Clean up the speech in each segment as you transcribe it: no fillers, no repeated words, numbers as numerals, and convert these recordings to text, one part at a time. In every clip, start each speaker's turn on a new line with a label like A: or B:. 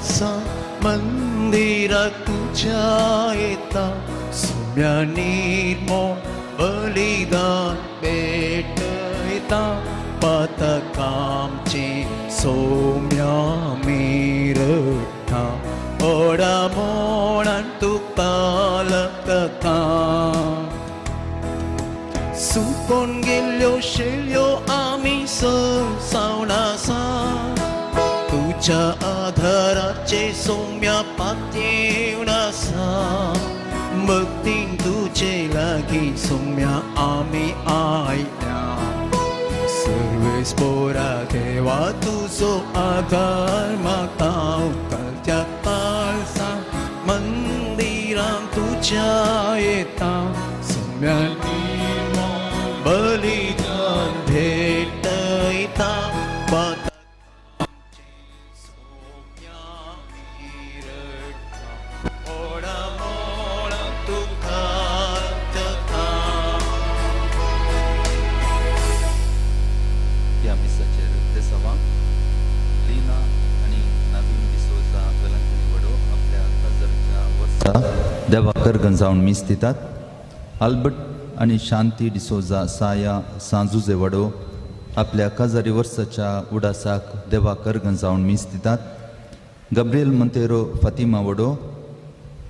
A: सा मंदिरात तुझ्या येता सौम्या निर्मळ बलिदान भेटयता पातकामची सौम्या मिरटा ओडा मोणान तुकालकता सुकोन गेल्यो शेल्यो आमी सावणासा तुझ्या आधाराचे सौम्या पातयेवन आसा भक्तीन तुझे लागी सौम्या आमी आयल्या सर्वेस पोरा देवा तुझो आधार म्हाका कालच्या काळसा मंदिरान तुझ्या येता सौम्या बलिदान भेटयता
B: देवाकर गंजावन मीस दितात. आल्बर्ट आणि शांती डिसोजा साया सांजुजे वडो आपल्या काजारी वर्साच्या उडासाक देवाकर गंजावन मीस दितात. गब्रियल मंतेरो फातिमा वडो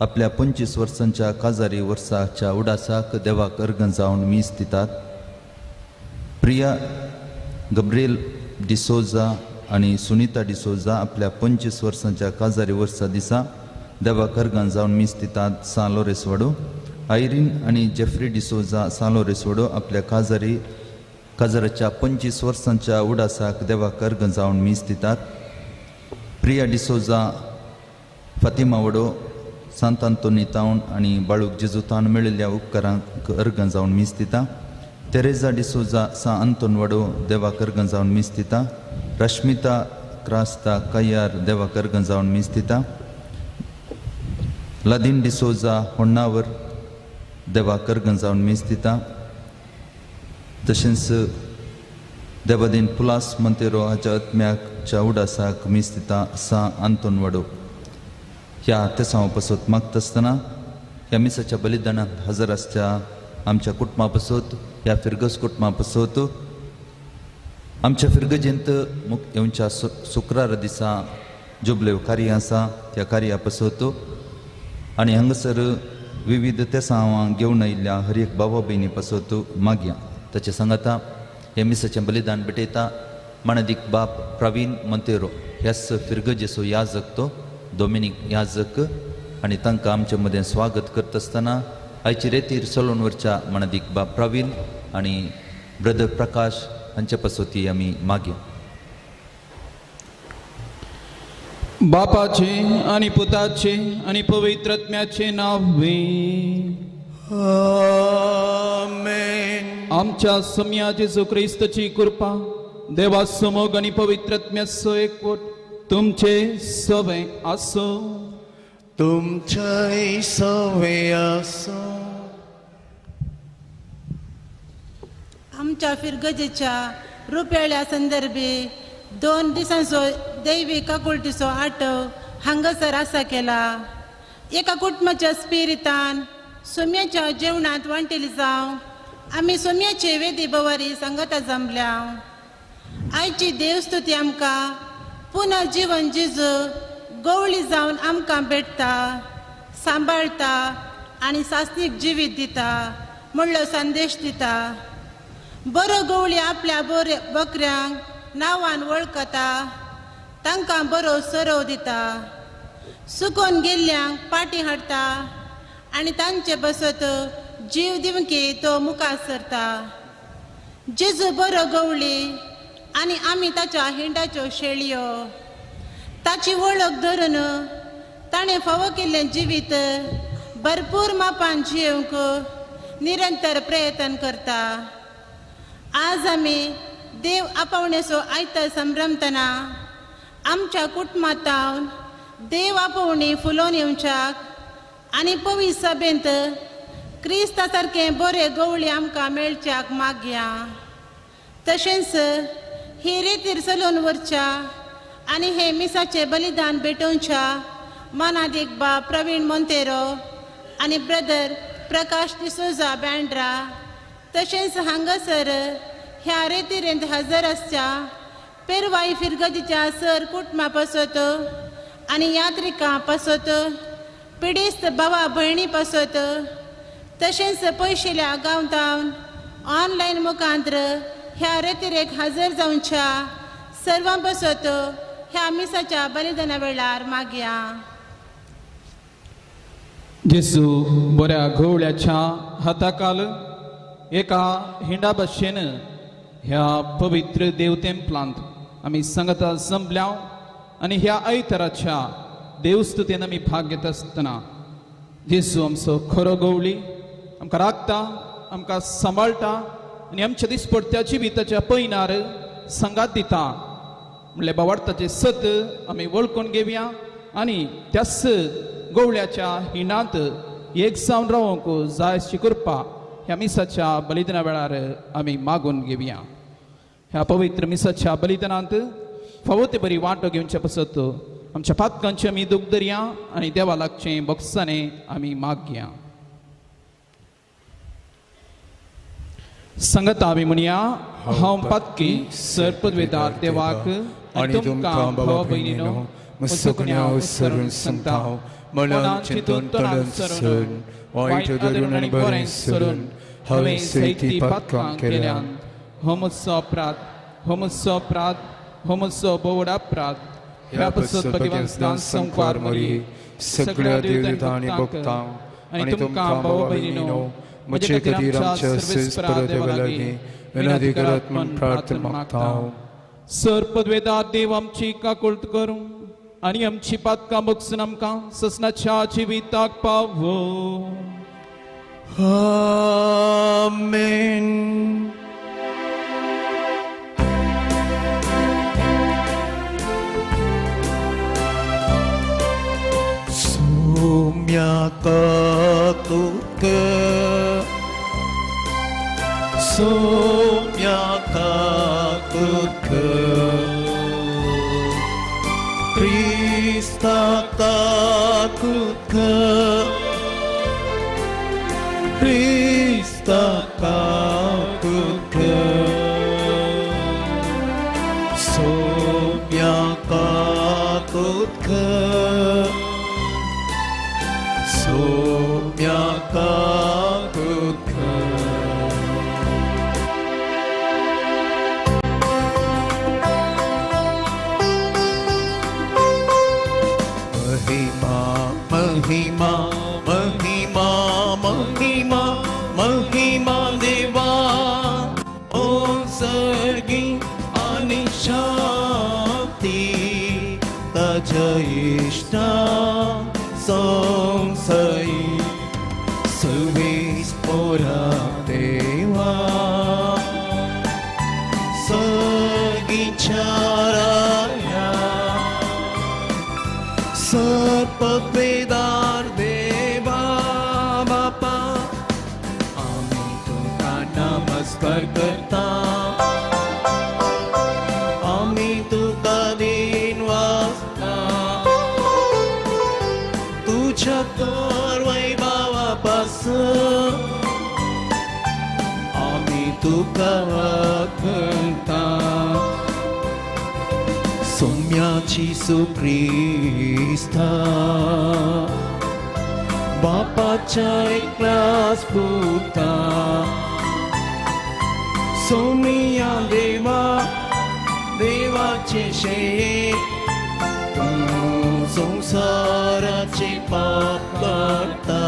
B: आपल्या 25 वर्सांच्या काजारी वर्साच्या उडासाक देवाकर गंजावन मीस दितात. प्रिया गब्रियल डिसोजा आणि सुनीता डिसोजा आपल्या 25 वर्सांच्या काजारी वर्सा दिसा देवाकर गंजावन मीस दितात. सालोरेस वडो आयरीन आणि जेफ्री डिसोजा सालोरेस वडो आपल्या काजाराच्या 25 वर्सांच्या उडासाक देवाकर गंजावन मीस दितात. प्रिया डिसोजा फातिमा वडो सांत आंतोनी तावन आणि बाळूक जेजुतान मेळिल्ल्या उपकारांक गंजावन मीस दिता. तेरेजा डिसोजा सा आंतोन वडो देवाकर गंजावन मीस दिता. रश्मिता क्रास्ता कय्यार देवाकर गंजावन मीस दिता. लादीन डिसोजा होण्णावर देवाकर गंजावन मीस दिता. तशेंच देवादीन पुलास मंतेरो हाच्या आत्म्याच्या उडासाक मीस दिता. सा आंतोन वडो ह्या तेसांव पसत मागता आसतना ह्या मिसाच्या बलिदानाक हजर आसच्या आमच्या कुटुंबा पसत ह्या फिरगस कुटुंबा पसत आमच्या फिरगजेंत येवच्या शुक्रार दिसा जुबले कार्य आसा त्या कार्या पसत आणि हांगासर विविध तेसांवां घेवन आयिल्ल्या हर एक भावा भयणी पसत मागया. ताचे सांगाता हे मिसाचें बलिदान भेटयता माणदीक बाप प्रवीण मंतेरो ह्याच फिरगजेचो याजक तो डॉमिनिक याजक आणि तांकां आमचे मदें स्वागत करता आसतना आयचे रेतीर सलोनवरच्या माणदीक बाप प्रवीण आणि ब्रदर प्रकाश हांचे पसती आमी मागया.
C: बापाचे आणि पुताचे आणि पवित्रात्म्याचे नावे
A: आमेन.
C: आमच्या सम्या जेजू ख्रिस्ताची कृपा देवा समोग आणि पवित्रात्म्याचो एकवट तुमचे सवे आसो.
A: तुमच्याय सवे आसो.
D: आमच्या फिरगजेच्या रुपेळ्या संदर्भी 2 दिसांचो दैवीक काकुळटीचो आटव हांगासर आसा केला. एका कुटुंबाच्या स्पिरितान सोम्याच्या जेवणात वांटेली जावं आमी सोम्याचे वेदी बवारी सांगता जमल्या. आयची देवस्तुती आमकां पुनर्जीवन जेजू गवळी जावन आमकां भेटता, सांबाळता आणि सासनीक जिवीत दिता म्हणलो संदेश दिता. बरो गवळी आपल्या बकऱ्यांक नांवान वळखता, तांकां बरो सरोव दिता, सुकोन गेल्ल्यांक पाटी हाडटा आणि तांचे बसत जीव दिवंकी तो मुखार सरता. जेजू बरो गवळी आणि आमी ताच्या हिंडाच्यो शेळयो. ताची वळख धरून ताणें फावो केल्लें जिवीत भरपूर मापान जियोवंक निरंतर प्रयत्न करता. आज आमी देव आपावणेचो आयतार संभ्रमतना आमच्या कुटुंबांत देव आपोवणी फुलोवन येवच्याक आनी पवित्र सभेंत क्रिस्ता सारकें बरें गवळी आमकां मेळच्याक मागया. तशेंच ही रेतीर चलोवन व्हरच्या आणि हे मिसाचे बलिदान भेटोवच्या मनादिक बा प्रवीण मोंतेरो आणि ब्रदर प्रकाश डिसोजा बँड्रा तशेंच हांगासर ह्या रेतीरेंत हजर आसच्या पेरवाई फिरगतीच्या सर कुटुंबा पासत आणि यात्रिकां पासत पिडिस्त भावा भयणी पासत तशेंच पयशिल्ल्या गांवतावन ऑनलायन मुखांत्र ह्या रेतीरेक हजर जावच्या सर्वां पासत ह्या मिसाच्या बलिदाना वेळार मागया.
C: जेसू बऱ्या घोवळ्याच्या हाताखाल एका हिंडा भाशेन ह्या पवित्र देव तेंपलांत आमी संगता जमल्या आनी ह्या आयताराच्या देवस्तुतेन आमी भाग घेत आसतना जेसू आमचो खरो गवळी आमकां राखता, आमकां सांबाळटा आनी आमच्या दिसपट्ट्याची बी ताच्या पैनार संगात दिता म्हणल्यार बावार्थाचे सत आमी वळखून घेवया आनी त्याच गवळ्याच्या हिंडांत एक जावन रावंक जाय अशी कृपा ह्या मिसाच्या बलिदाना वेळार आमी मागून घेवया. ह्या पवित्र मिसाच्या बलिदानांत फावो ते बरी वांटो घेवचे पासत आमच्या पातकांचे आमी दूख धरया आनी देवा लागचे बक्षाने आमी मागया. संगता आमी म्हणया, हांव पातकी सर्पद्वेदार देवाक आनी तुमकां भावा भयणीनो मुसुकण्या उसरून सांगता, मनांत चिंतून तोंडान सरून वायट धरून आनी बरें सरून हांवें सैती पातकां केल्यान हो म्हजो अपराध, हो म्हजो अपराध, हो म्हजो बोवड अपराध. ह्या पासत भगवंतान संवार मरी सगळ्या देवतांनी भक्तां आनी तुमकां भावा भयणीनो म्हजे खातीर आमच्या सर्वेस्परा देवा लागीं विनंती करात म्हूण प्रार्थना मागता. सर्पद्वेदार देव आमची काकुळट करूं आनी आमची पातकां बक्षून आमकां ससनाच्या जिविताक पावो.
A: Amen. Sumyaka tutka, sumyaka tutka, Krista tutka. Krista kakutka, Somya kakutka, Somya kakutka. Mahima, Mahima, Mahima, Mahima, Mahima Deva, Om Sargi Anishakti, Tajayishta, Samsai, Suvis Pura Deva, Sargi Charaya, Sarpatvedar Deva Bapa, नमस्कार करता आम्ही तुका दिन वाचता तुझ्या तर वैभवापासून आम्ही तुका वखता. सौम्याची सुख्रिस्ता बापाच्या एकल्याच पुता सोमिया देवा देवाचे शे तू संसाराचे पाप करता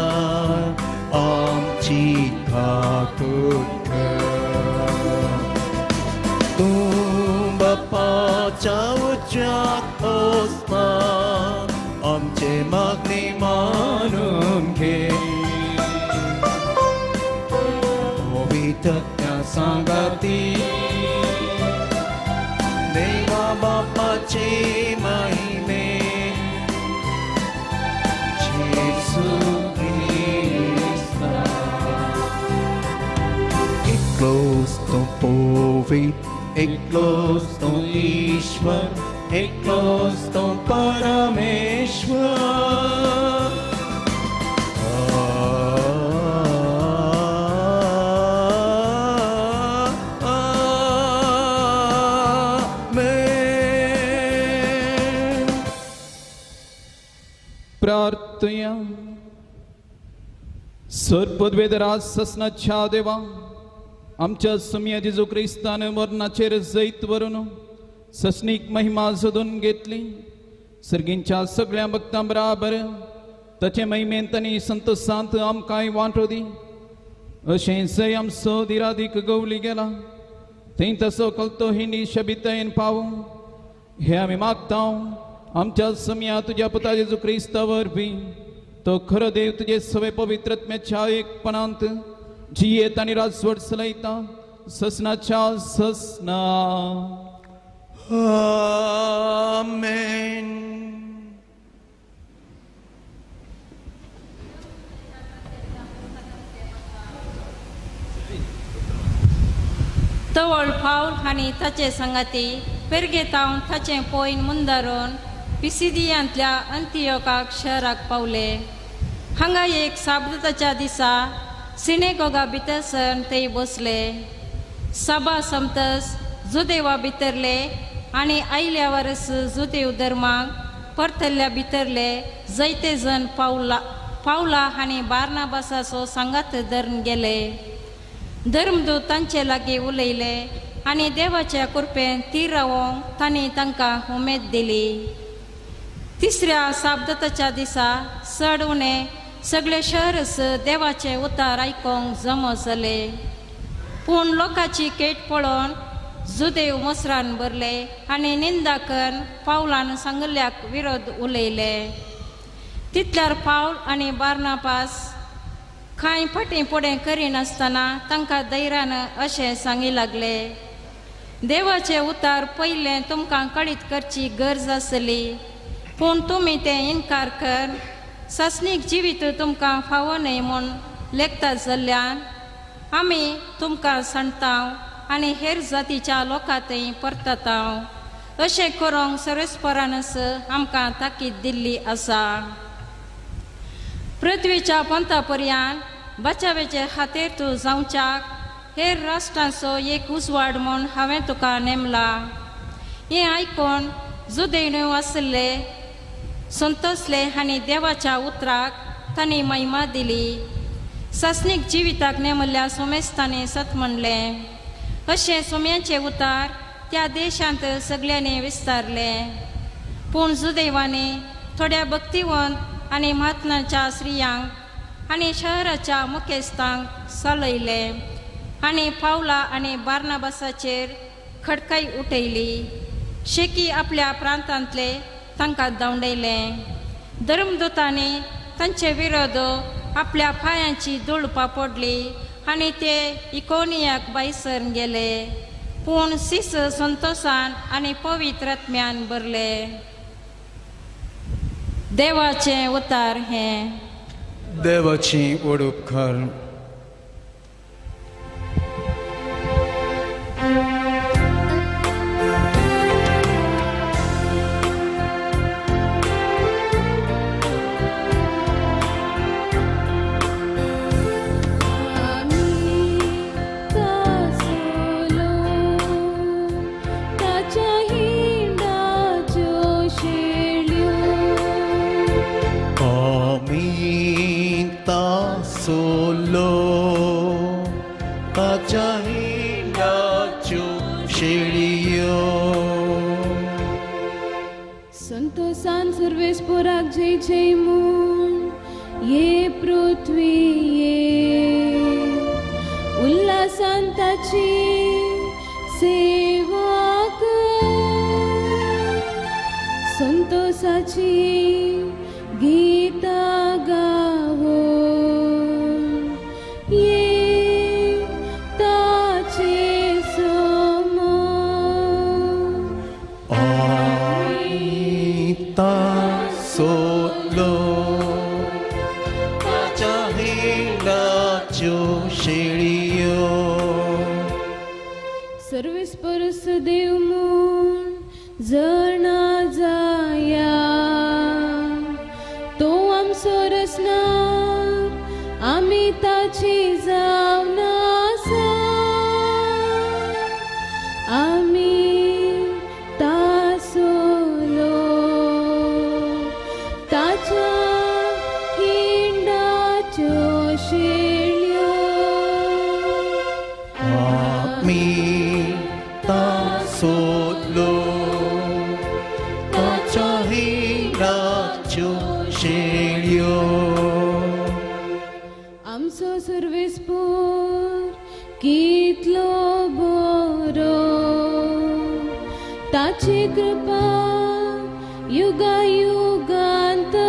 A: आमची काकुळट तू बापाच्या उच्चात असता आमचे मागणी मानून घे. सांगती देवा बापाचे महिमे येशू ख्रिस्ता. एकलोच तो पवित्र, एकलोच तो ईश्वर, एकटोच तो परमेश्वर
C: प्रार्थया सर्पद्वेदराज ससनाच्या देवा आमच्या सुम्या जेजू क्रिस्तान मरणाचेर जैत वरून ससनीक महिमा सोदून घेतली सर्गींच्या सगळ्या भक्तां बराबर ताचे महिमेंत आनी संतोसांत आमकांय वांटो दी अशें सय आमचो दिरादीक गवली गेला थंय तसो कलतो हिंदी शबितायेन पावूं हे आमी मागता आमच्या समिया तुझ्या पुता जेजू क्रिस्ता वरवीं तो खरो देव तुझे सवे पवित्रत्म्याच्या एकपणांत जियेत आनी राजवट चलयता ससनाच्या ससना
A: आमेन.
E: तवळ फावल हांणी ताचे संगाती पेरगेतावन ताचें पयन मुंदारून पिसिदियांतल्या अंतियोकाक शहराक पावले. हांगा एक साबताच्या दिसा सिनेगोगा भितर सर ते बसले. सभा समतस जुदेवा भितरले आनी आयल्या वरस जुदेव धर्माक परतल्ल्या भितरले जायते जण पावला हांणी बार्नाबासाचो सांगात धरून गेले. धर्मदूत तांचे लागीं उलयले आनी देवाच्या कृपेन ती रावोंक तांणी तांकां उमेद दिली. तिसऱ्या साबताच्या दिसा चड उणें सगळे शहरस देवाचे उतार आयकोंक जमो जाले. पूण लोकांची केट पळोवन जुदेव मोसरान भरले आनी निंदा करून पावलान सांगल्याक विरोध उलयले. तितल्यार पावल आनी बार्नाबास कांय फाटीं फुडें करिनासतना तांकां धैर्यान अशें सांगी लागले. देवाचे उतार पयलें तुमकां कळीत करची गरज आसली पूण तुमी तें इन्कार कर ससनीक जिवीत तुमकां फावो न्हय म्हूण लेखता जाल्ल्यान आमी तुमकां सांडटाव आनी हेर जातीच्या लोकांतय परतताव अशें करूंक सर्वेस्परानस आमकां ताकीद दिल्ली आसा. पृथ्वीच्या पंता पर्यंत बचावेचे खातीर तूं जावच्याक हेर राष्ट्रांचो एक उजवाड म्हूण हांवें तुका नेमला. हें आयकून जुदेव आसले संतोसले आनी देवाच्या उतराक तांणी महिमा दिली. ससनीक जिविताक नेमल्या सोमेस्तांनी सत म्हणलें. अशें सोम्याचे उतार त्या देशांत सगळ्यांनी विस्तारले. पूण जुदेवांनी थोड्या भक्तिवंत आनी महात्म्याच्या स्त्रियांक आनी शहराच्या मुखेस्तांक चलयले आनी पावला आनी बार्नाबासाचेर खडकाय उठयली. शेकी आपल्या प्रांतांतले तांकां धांवडयले. धर्मदूतांनी तांचे विरोध आपल्या पांयांची धूळ पापडली आनी ते इकोनियाक भायर गेले. पूण सीस संतोषान आनी पवित्र आत्म्यान भरले. देवाचें उतार हें.
A: देवाची ओडूप कर. सोलो ताच्या हिंडाच्यो शेळयो
F: संतोषान सर्वेस्पराक जय जय म्हूण ये पृथ्वी ये उल्हासान ताची सेवा कर. संतोषाची गीता गावो ये ताचे समान.
A: सोलो ताच्या हिंडाच्यो शेळयो
F: सर्वेस्पर देव म्हूण जणा आमी ताची जावन आसा आमी तासोलो ताच्या हिंडाच्यो शेळयो
A: आमी तासोलो ताच्या हिंडाच्यो शेळयो
F: आमचो सर्वेस्पूर कितलो बरो ताची कृपा युगा युगांतरा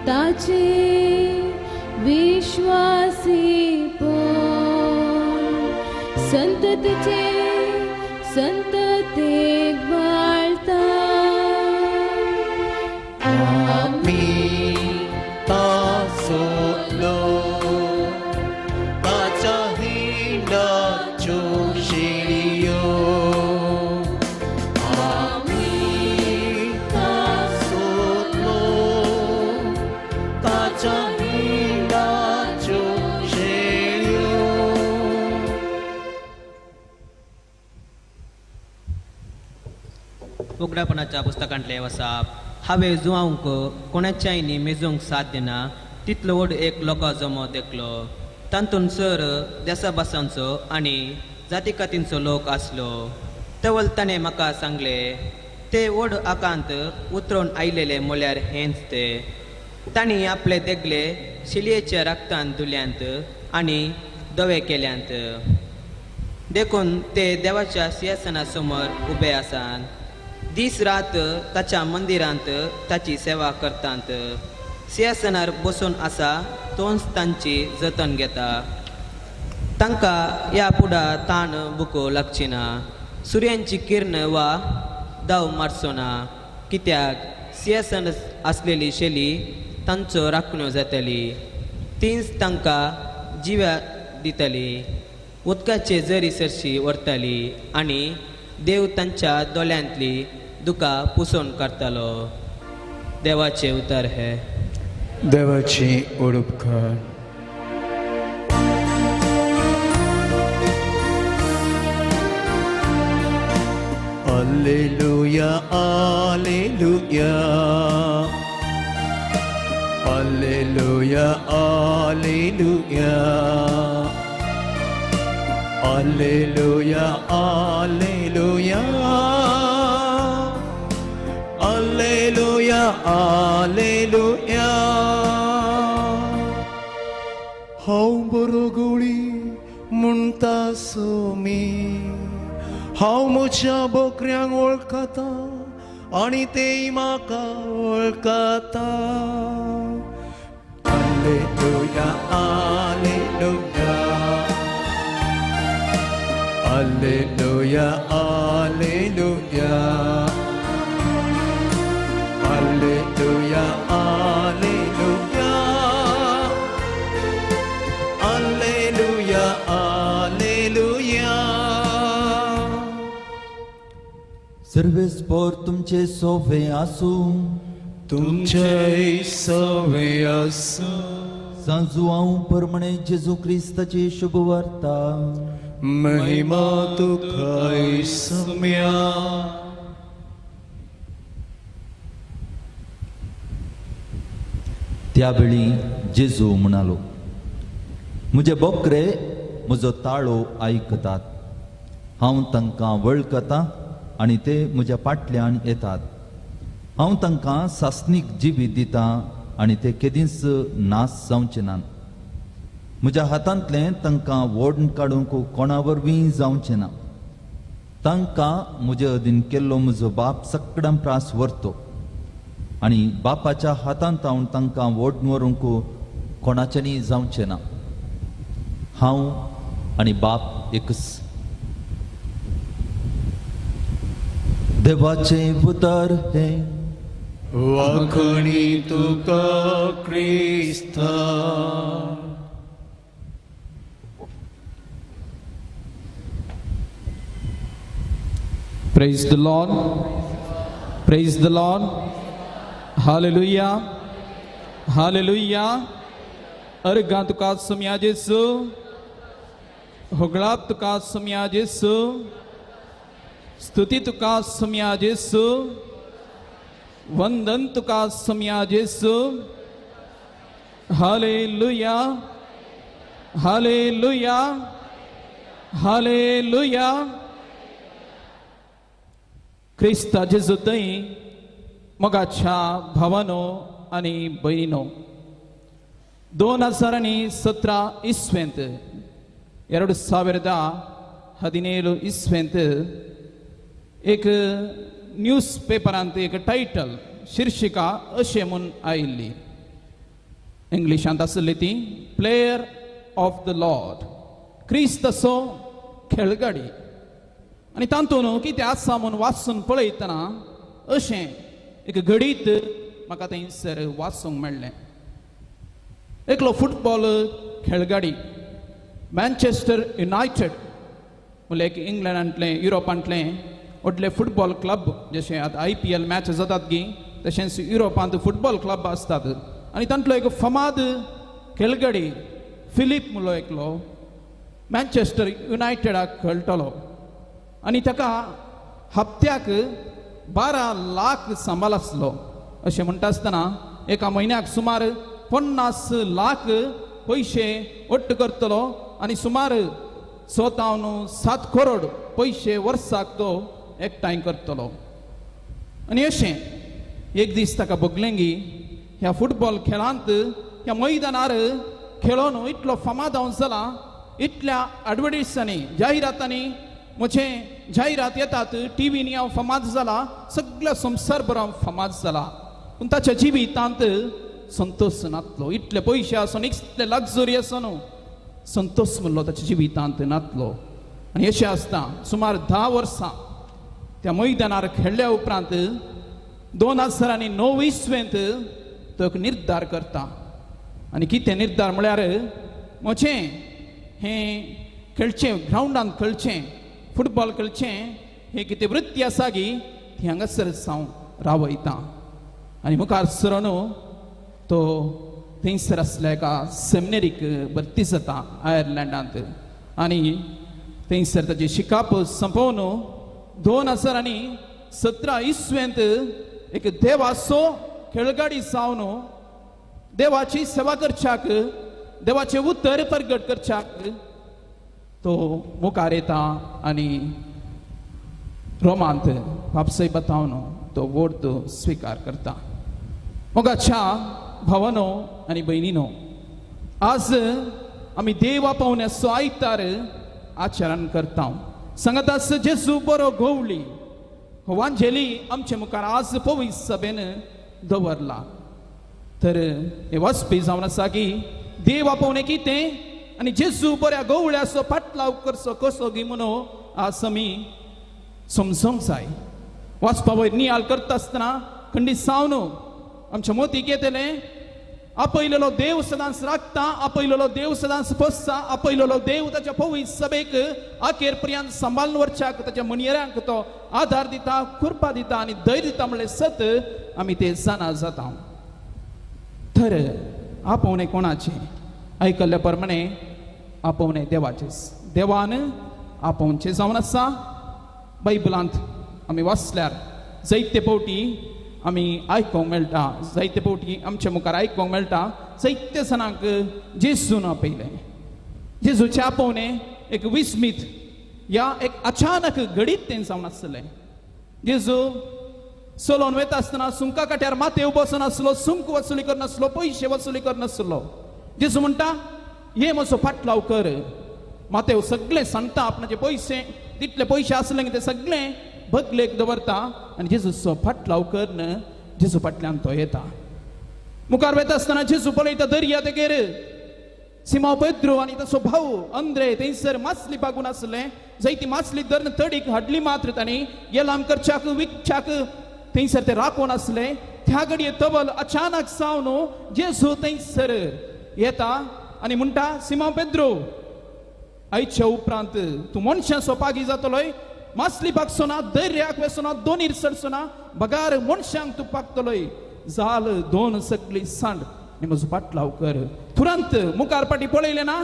F: ताचे विश्वासीपण संततेचे संततेक बाळता
A: आमी तासोलो ताच्या हिंडाच्यो शेळयो आमी तासोलो ताच्या हिंडाच्यो शेळयो
G: उगडापणाच्या पुस्तकांतले वसाप हांवें जुवांक कोणाच्याय न्ही मेजूंक साध्य ना तितलो व्हड एक लोकां जमो देखलो तातूंत सर देसाभासांचो आनी जातीकातींचो लोक आसलो तवल ताणें म्हाका सांगले ते व्हड आकांत उतरून आयलेले म्हळ्यार हेंच ते तांणी आपले देगले शिलयेच्या रक्तान धुल्यांत आनी दवे केल्यांत देखून ते देवाच्या सिंहासना समोर उबे आसात दीस रात ताच्या मंदिरांत ताची सेवा करतात सिंहासनार बसून आसा तोच तांची जतन घेता तांकां ह्या फुडा ताण बुको लागची ना सुर्यांची किरण वा दाव मारचो ना कित्याक सिंहासन आसलेली शेली तांचो राखण्यो जातली तीच तांकां जिव्या दितली उदकाचे जरी सरशी व्हरतली आनी देव तांच्या दोळ्यांतली दुकां पुसून काडटलो देवाचे उतर हे
A: देवाची उपकार Alleluia, Alleluia, Alleluia, Alleluia, Alleluia, Alleluia, Alleluia, Alleluia. हांव बरो गवळी म्हणटा सोमी हांव म्हज्या बोकऱ्यांक वळखता आनी तेय म्हाका वळखता Alleluia, Alleluia, Alleluia, Alleluia, Alleluia, Alleluia, Alleluia, Alleluia.
B: सर्वेस्पोर तुमचे सोवे आसूं
A: तुमचे सवे आसूं
B: सांजू हांव परमणे जेजू क्रिस्ताची शुभ वार्ता
A: महिमा तुका सम्या
B: त्या वेळी जेजू म्हणालो म्हजे बोकरे म्हजो ताळो आयकतात हांव तांकां वळखतां आनी ते म्हज्या फाटल्यान येतात हांव तांकां सासनीक जिवीत दितां आनी ते केदींच नास जावचे नात म्हज्या हातांतलें तांकां वोडून काडूंक कोणा वरवीं जावचें ना तांकां म्हजे अधीन केल्लो म्हजो बाप सगळ्यां प्रास व्हरतो आनी बापाच्या हातांत हांव तांकां वोडून व्हरूंक कोणाच्यानी जावचें ना हांव आनी बाप एकच देवाचे उतर हे
A: वाखणी तुका क्रिस्ता
C: Praise the Lord. Praise the Lord. Hallelujah. हालेलुया अर्गां तुका सुम्या जेसू होगळात तुका सुम्या जेसू स्तुती तुका सुम्या जेसू वंदन तुका सुम्या जेसू हालेलुया हालेलुया हालेलुया क्रिस्ता जेजू थंय मोगाच्या भावानो आनी भयणीनो 2017 इस्वेंत 2017 इस्वेंत एक न्यूज पेपरांत एक टायटल शीर्षिका अशें म्हूण आयिल्ली इंग्लिशांत आसली ती प्लेयर ऑफ द लॉर्ड क्रिस्तसो खेळगडी आनी तातूंत कितें आसा म्हूण वाचून पळयतना अशें एक घडीत म्हाका थंयसर वाचूंक मेळ्ळें एकलो फुटबॉल खेळगडी मॅन्चेस्टर युनायटेड म्हणल्यार एक इंग्लंडांतलें युरोपांतलें व्हडले फुटबॉल क्लब जशें आतां IPL मॅच जातात गी तशेंच युरोपांत फुटबॉल क्लब आसतात आनी तांतलो एक फामाद खेळगडी फिलीप म्हणलो एकलो मॅन्चेस्टर युनायटेडाक खेळटलो आनी ताका हप्त्याक 12 लाख सांबाळ आसलो अशें म्हणटा आसतना एका म्हयन्याक सुमार 50 लाख पयशे वट्ट करतलो आनी सुमार 7 करोड पयशे वर्साक तो एकठांय करतलो आनी अशें एक दीस ताका भोगलेंगी ह्या फुटबॉल खेळांत ह्या मैदानार खेळोन इतलो फामाद हांव जाला इतल्या एडवर्टिसांनी जाहिरातांनी म्हजे जाहिरात येतात टीव्हीनी हांव फामाद जाला सगळ्या संवसारभर हांव फामाद जाला पूण ताच्या जिवितांत संतोष नातलो इतले पयशे आसून इतले लग्जरी आसून संतोष म्हणलो ताच्या जिवितांत नातलो आनी अशें आसता सुमार 10 वर्सां त्या मैदानार खेळ्ळ्या उपरांत 2009 इस्वेंत तो एक निर्धार करता आनी कितें निर्धार म्हळ्यार म्हजें हें खेळचें ग्रावंडांत खेळचें फुटबॉल खेळचें हें कितें वृत्ती आसा गी ती हांगासर हांव रावयता आनी मुखार सरून तो थंयसर आसल्या एका सेमिनरीक भरती जाता आयर्लंडांत आनी थंयसर ताची शिकाप संपवन 2017 इस्वेंत एक देवाचो खेळगडी जावन देवाची सेवा करच्याक देवाचे उतर प्रगट करच्याक तो मुखार येता आनी रोमांत वापसय बतावन तो वर्त स्विकार करता मोगाच्या भावानो आनी भयणीनो आज आमी देवा पावण्याचो आयतार आचरण करता सांगता जेजू बरो घोवळी वांजेली आमचे मुखार आज पवित्र सभेन दवरला तर हे वचपी जावन आसा की देवा पावणे कितें आनी जेजू बऱ्या गवळ्याचो फाटलाव करचो कसो गी म्हणून आज आमी समजूंक जाय वाचपा वयर नियाळ करता आसतना खंडीत सावन आमच्या मोतीक येतले आपयलेलो देव सदांच राखता आपयलेलो देव सदांच पोसता आपयलेलो देव ताच्या पवित्र सभेक आखेर पर्यंत सांबाळून व्हरच्याक ताच्या मणयऱ्यांक तो आधार दिता कृपा दिता आनी धैर्य दिता म्हणलें सत आमी ते जाणा जाता तर आपोवणे कोणाचे आयकल्ल्या प्रमाणे आपोवणे देवाचेच देवान आपोवचे जावन आसा बायबलांत आमी वाचल्यार जायते फावटी आमी आयकोंक मेळटा जायते फावटी आमच्या मुखार आयकोंक मेळटा जायते जाणांक जेजून आपयलें जेजूचे आपोवणे एक विस्मीत या एक अचानक घडीत तें जावन आसलें जेजू चलोवन वता आसतना सुंका काट्यार माथेव बसून आसलो सुंक वसुली करनासलो पयशे वसुली करनासलो जेजू म्हणटा हे म्हजो फाटलाव कर माथेव सगळें सांगता आपणाचे पयशे तितले पयशे आसले ते सगळें बदलेक दवरता आनी जेजूचो फाटलाव करन जेजू फाटल्यान तो येता मुखार वता आसतना जेजू पळयता दर्या तेगेर सिमोन पेद्रो आनी ताचो भाऊ अंद्रे थंयसर मासली पागून आसले जायती मासली धरून तडीक हाडली मात्र तांणी येलाम करच्याक विकच्याक थंयसर ते राखून आसले त्या घडये तबल अचानक सावन जेजू थंयसर येता आनी म्हणटा सिमोन पेद्रो आयच्या उपरांत तूं मनशांचो पागी जातलोय मासली पागचो ना दर्याक वेचो ना दोनीर सरचो ना बगार मनशांक तूं पागतलोय जाल दोन सगळी सांड आनी म्हजो पाटलाव कर. तुरंत मुखार पाटी पळयलें ना,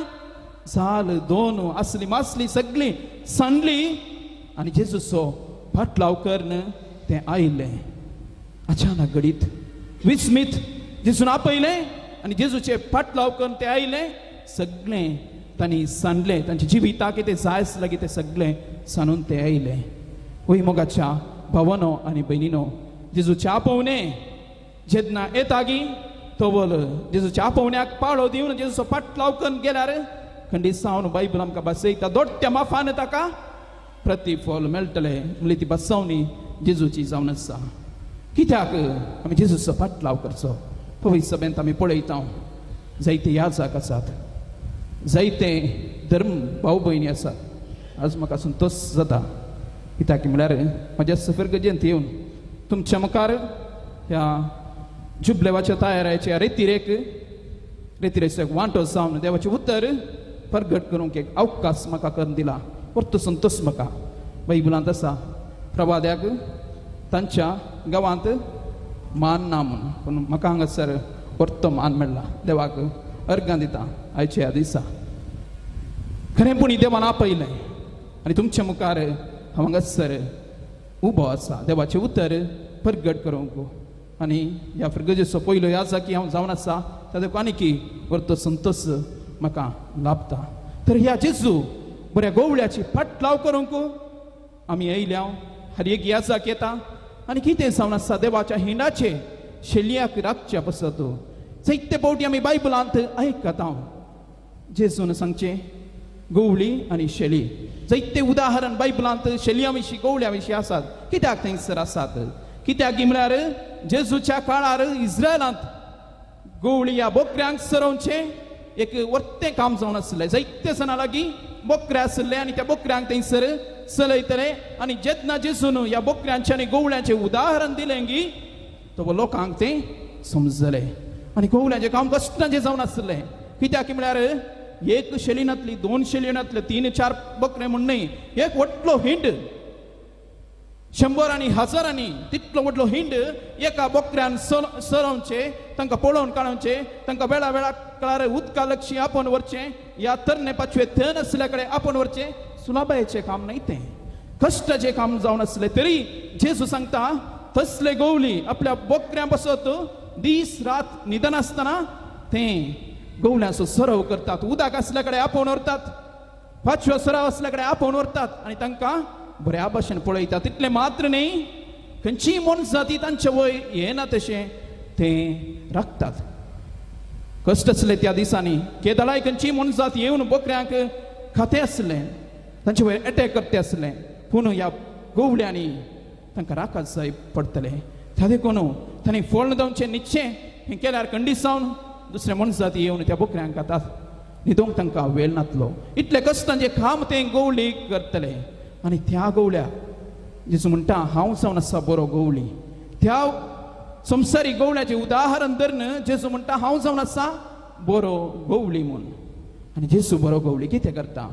C: झाल दोन असली मासली सगळी सांडली आनी जेजूचो पाटलाव करन तें आयलें. अचानक घडीत विस्मीत जेजून आपयलें आनी जेजूचे पाटलाव करून तें आयलें. सगळें तांणी सांडलें, तांच्या जिविताक कितें जाय आसलें कितें सगळें सांडून तें आयलें. वय मोगाच्या भावानो आनी भयणीनो, जेजूच्या आपोवणें जेन्ना येतागी तोवल जेजूच्या आपोवण्याक पाळो दिवन जेजूचो पाटलाव करून गेल्यार खंडीत सावन बायबल आमकां बसयता दोट्ट्या माफान ताका प्रतिफल मेळटलें. म्हणली ती बसवणी जेजूची जावन आसा. कित्याक आमी जेजूचो पाटलाव करचो. पवित्र सभेंत आमी पळयता जायते याजक आसात, जायते धर्म भाव भयणी आसात. आज म्हाका संतोश जाता. कित्याक म्हळ्यार म्हाज्या सफर गजेंत येवन तुमच्या मुखार ह्या जुबलेवाच्या तयारेच्या रेतीरेक वांटो जावन देवाचें उतर प्रगट करूंक एक अवकाश म्हाका करून दिला. परतो संतोश म्हाका. बायबलांत आसा प्रभाद्याक तांच्या गांवांत मान ना म्हूण, पूण म्हाका हांगासर परतो मान मेळ्ळा. देवाक अर्गां दिता आयच्या ह्या दिसा. खरेंपणी देवान आपयलें आनी तुमच्या मुखार हांव हांगासर उबो आसा देवाचें उतर प्रगट करूंक. आनी ह्या गजेचो पयलो याजकी हांव जावन आसा ताका आनीकी परतो संतोश म्हाका लाभता. तर ह्या जेजू बऱ्या गोवळ्याची पाटलाव करूंक आमी येयल्या. हर एक याजक येता आनी कितें जावन आसा देवाच्या हिंडाचे शेलयाक राखच्या पसत जायते फावटी आमी बायबलांत आयकता जेजून सांगचे गोवळी आनी शेली. जायते उदाहरण बायबलांत शेलया विशीं गोवळ्या विशीं आसात. कित्याक थंयसर आसात? कित्याक म्हळ्यार जेजूच्या काळार इस्रायलांत गोवळी ह्या बोकऱ्यांक सरवचे एक वर्तें काम जावन आसलें. जायते जाणां लागीं बोकरे आसले आनी त्या बोकऱ्यांक थंयसर चलयतले. आनी जेन्ना जेजून ह्या बोकऱ्यांचें आनी गोवळ्यांचें उदाहरण दिलें गी तो लोकांक तें समजलें. आनी गोवळ्यांचें काम कश्टाचें जावन आसलें. कित्याक म्हळ्यार एक शेलिनांतली 2 शेलिनांतले 3-4 बोकरे म्हूण न्हय, एक व्हडलो हिंड 100 आनी 1000 तितलो व्हडलो हिंड एका बोकऱ्यान सरवचे, तांकां पळोवन काडोवचे, तांकां वेळा वेळा काळार उदका लक्षी आपोवन व्हरचें, ह्या तरणे पाचवे थन आसल्या कडेन आपोवन व्हरचें. सुलाबायेचें काम न्हय तें, कश्टाचें काम जावन आसलें. तरी जेजू सांगता तसले गोवली आपल्या बोकऱ्यां बसत दीस रात न्हिदन आसतना तें गोवळ्यांचो सराव करतात. उदक आसल्या कडेन आपोवन व्हरतात, पाचव्या सराव आसल्या कडेन आपोवन व्हरतात आनी तांकां बऱ्या भाशेन पळयतात. तितलें मात्र न्हय, खंयचीय मनशाती तांचे वय येना तशें तें राखतात. कश्ट आसले त्या दिसांनी. केदळाय खंयचीय मनशात येवन बोकऱ्यांक खातें आसलें, तांचे वयर अटॅक करते आसलें. पूण ह्या गोवळ्यांनी तांकां राखत जाय पडटलें. त्या देखून तांणी फळ जावचें निश्चय हें केल्यार खंडीत जावन दुसऱ्या मनशाती येवन त्या बोकऱ्यांक खातात. न्हिदोंक तांकां वेळ नातलो. इतले कश्टांचें काम तें गोवळी करतले. आनी त्या गोवळ्या जेजू म्हणटा हांव जावन आसा बरो गोवळी. त्या संवसारी गोवळ्याचें उदाहरण धरून जेजू म्हणटा हांव जावन आसा बरो गोवळी म्हूण. आनी जेजू बरो गोवळी कितें करता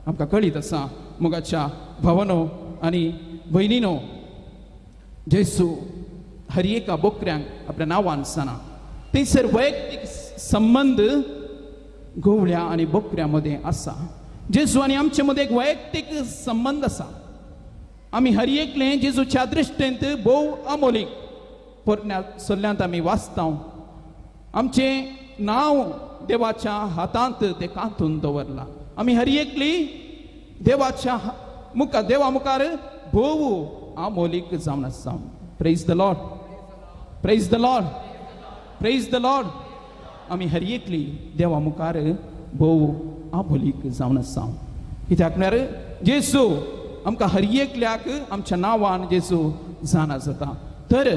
C: आमकां कळीत आसा. मोगाच्या भावानो आनी भयणीनो, जेजू हर एका बोकऱ्यांक आपल्या नांवान सांगना. थंयसर वैयक्तीक संबंध गोवळ्या आनी बोकऱ्या मदें आसा. जेजू आनी आमचे मदें एक वैयक्तीक संबंध आसा. आमी हर एकलें जेजूच्या दृश्टेंत भोव अमोलीक पोरण्या सल्ल्यांत आमी वाचता. आमचें नांव देवाच्या हातांत तें कांतून दवरलां. आमी हर एकली देवाच्या देवा मुखार भोव अमोलीक जावन आसा. Praise the Lord, praise the Lord, praise the Lord. आमी हर एकली देवा मुखार भोव अमोलीक जावन आसा. कित्याक म्हळ्यार जेजू आमकां हर एकल्याक आमच्या नांवान जेजू जाणा जाता. तर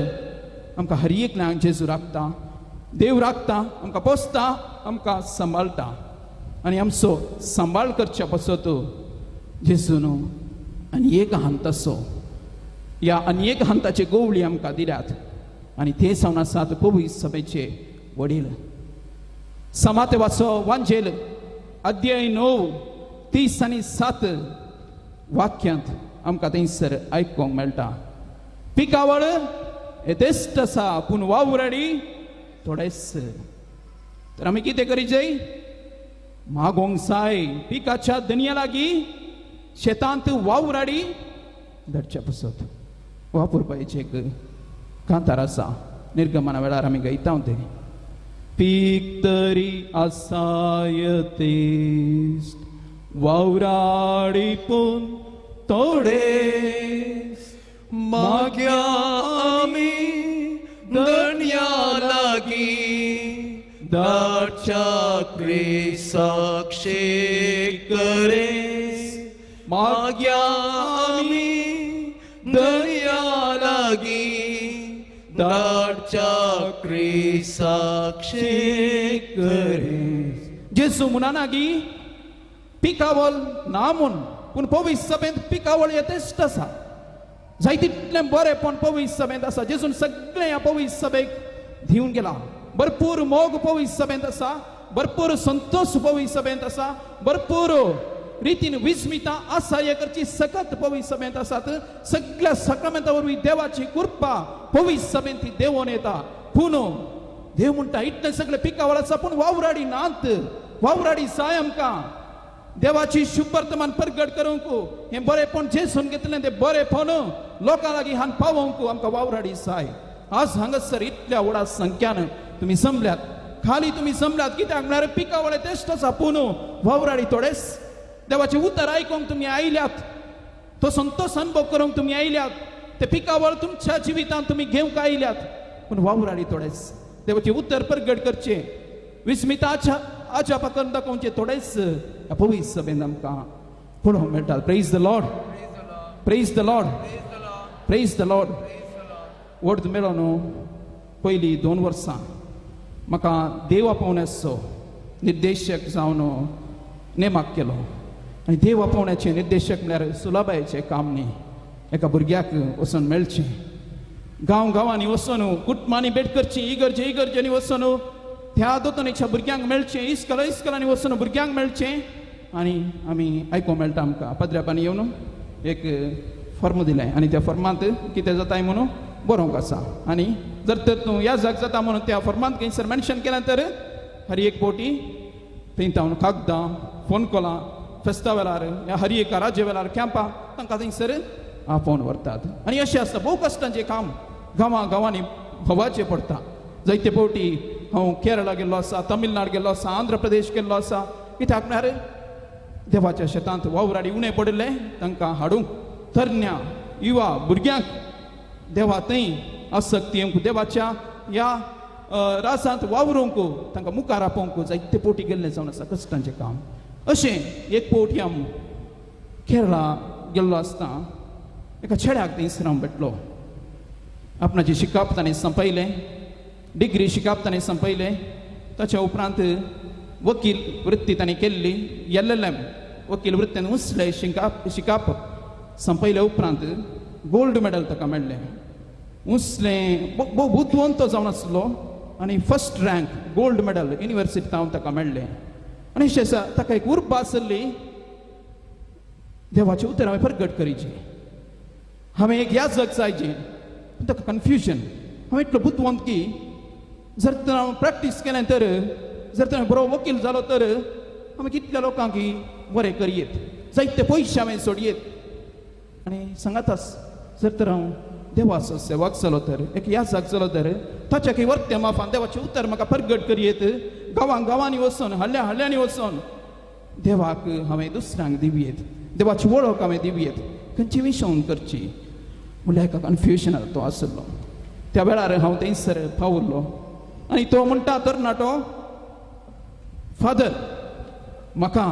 C: आमकां हर एकल्यांक जेजू राखता, देव राखता, आमकां पोसता, आमकां सांबाळटा. आनी आमचो सांबाळ करच्या पसत जेजून आनी एक हांत असो ह्या आनी एक हांताचे गोवळी आमकां दिल्यात. आनी ते जावन आसात पवित्र सभेचे वडील. समाते वाचो वांजेल अध्याय 9 30 आनी 7 वाक्यांत आमकां थंयसर आयकोंक मेळटा. पिकावळ येतेश्ट आसा पूण वावरडी थोडेच. तर आमी कितें करीचें मागोंक जाय पिकाच्या दनया लागीं शेतांत वावराडी धाडच्या पसत वापरपाचें एक कांतार आसा निर्गमना वेळार आमी गायता तें पीक तरी आसाय तेस्त वावराडी पूण थोडे
A: माग्या आमी दन्या लागी धाडच्या क्रिसाक शेकरेस माग्या आमी दन्या लागी धाडच्या क्रिसाक शेकरेस
C: जेसू म्हणा नागी पिकावळ ना म्हूण पूण पवित्र सभेंत पिकावळ येतेच आसा जाय तितलें बरेंपण पवित्र सभेंत आसा जेजून सगळें ह्या पवित्र सभेक दिवन गेला भरपूर मोग पवित्र सभेंत आसा भरपूर संतोष पवित्र सभेंत आसा भरपूर रितीन विस्मिता आसा हे करची सकत पवित्र सभेंत आसात सगळ्या सक्रमेंता वरवीं देवाची कृपा पवित्र सभेंत ती देंवोन येता पूण देव म्हणटा इतलें सगळें पिकावळ आसा पूण वावराडी नात वावराडी जाय आमकां देवाची शुभ वर्तमान प्रगट करूंक हे बरेपण जेसून घेतलें तें बरेपण लोकां लागीं हांगा पावोवंक आमकां वावराडी जाय आज हांगासर इतल्या व्हडा संख्यान तुमी जमल्यात खाली तुमी जमल्यात कित्याक म्हळ्यार पिकावळे तेस्ट आसा पूण वावराडी थोडेच देवाचें उतर आयकूंक तुमी आयल्यात तो संतोष अनुभव करूंक तुमी आयल्यात ते पिकावळ तुमच्या जिवितांत तुमी घेवंक आयल्यात पूण वावराडी थोडेच देवाचें उतर प्रगट करचें विस्मिताच्या आजा पकड दाखोवचें थोडेच पवित्र सभेंत आमकां पळोवंक मेळटा praise the Lord praise the Lord praise the Lord word मेळो न्हू पयलीं 2 वर्सां म्हाका देव आपोवण्याचो निर्देशक जावन नेमाक केलो आनी देव आपोवण्याचें निर्देशक म्हळ्यार सुलाबायेचें काम न्ही एका भुरग्याक वचून मेळचें गांव गांवांनी वचून कुटुंबांनी भेट करची इगर्जेनी वचून त्या दोतोनेच्या भुरग्यांक मेळचें इस्कॉलांनी वचून भुरग्यांक मेळचें आनी आमी आयकूंक मेळटा आमकां पद्र्यापानी येवन एक फॉर्म दिलें आनी त्या फॉर्मांत कितें जाताय म्हणून बरोवंक आसा आनी जर तर तूं ह्या जाग जाता म्हणून त्या फॉर्मांत खंयसर मेन्शन केलें तर हर एक पोटी थंय तावन कागदां फोन कॉलां फेस्ता वेळार ह्या हर एक राज्य वेळार कॅम्पां तांकां थंयसर आपोवन व्हरतात आनी अशें आसता भोव कश्टांचें काम गांवांनी भोंवचें पडटा जायते फावटी हांव केरळा गेल्लो आसा तमिळनाड गेल्लो आसा आंध्र प्रदेश गेल्लो आसा कित्याक म्हळ्यार देवाच्या शेतांत वावराडी उणें पडिल्ले तांकां हाडूंक तरण्या युवा भुरग्यांक देवा थंय आसक्ती येवंक देवाच्या ह्या रासांत वावरूंक तांकां मुखार आपोवंक जायते फावटी गेल्लें जावन आसा कश्टांचें काम अशें एक फावटी हांव केरळा गेल्लो आसता एका चेड्याक थंयसर हांव भेटलो आपणाचें शिकप ताणें संपयलें डिग्री शिकप ताणें संपयलें ताच्या उपरांत वकील वृत्ती ताणें केल्ली LLM वकील वृत्तीन उसलें शिकप संपयल्या उपरांत गोल्ड मेडल ताका मेळ्ळें उसलें भोव बुद्दवंत जावन आसलो आनी फर्स्ट रँक गोल्ड मेडल युनिवर्सिटींत ताका मेळ्ळें आनी अशें आसा ताका एक उर्बा आसली देवाचें उतर हांवें प्रगट करीचें हांवें एक याजक जायचें ताका कन्फ्युजन हांवें इतलो बुद्दवंत की जर तर हांव प्रॅक्टीस केलें तर जर तर हांवें बरो वकील जालो तर हांवें कितल्या लोकांक बरें करयेत जायते पयशे हांवें सोडयेत आनी सांगातास जर तर हांव देवाचो सेवक जालो तर एक याजक जालो तर ताच्या खंय वर्त्या माफान देवाचें उतर म्हाका प्रगट करयेत गांवांनी वचून हल्ल्यांनी वचून देवाक हांवें दुसऱ्यांक दिवयेत देवाची वळख हांवें दिवयेत खंयची विशवण करची म्हणल्यार एका कन्फ्युजनार तो आसलो त्या वेळार हांव थंयसर पावुरलो आनी तो म्हणटा तरणाटो फादर म्हाका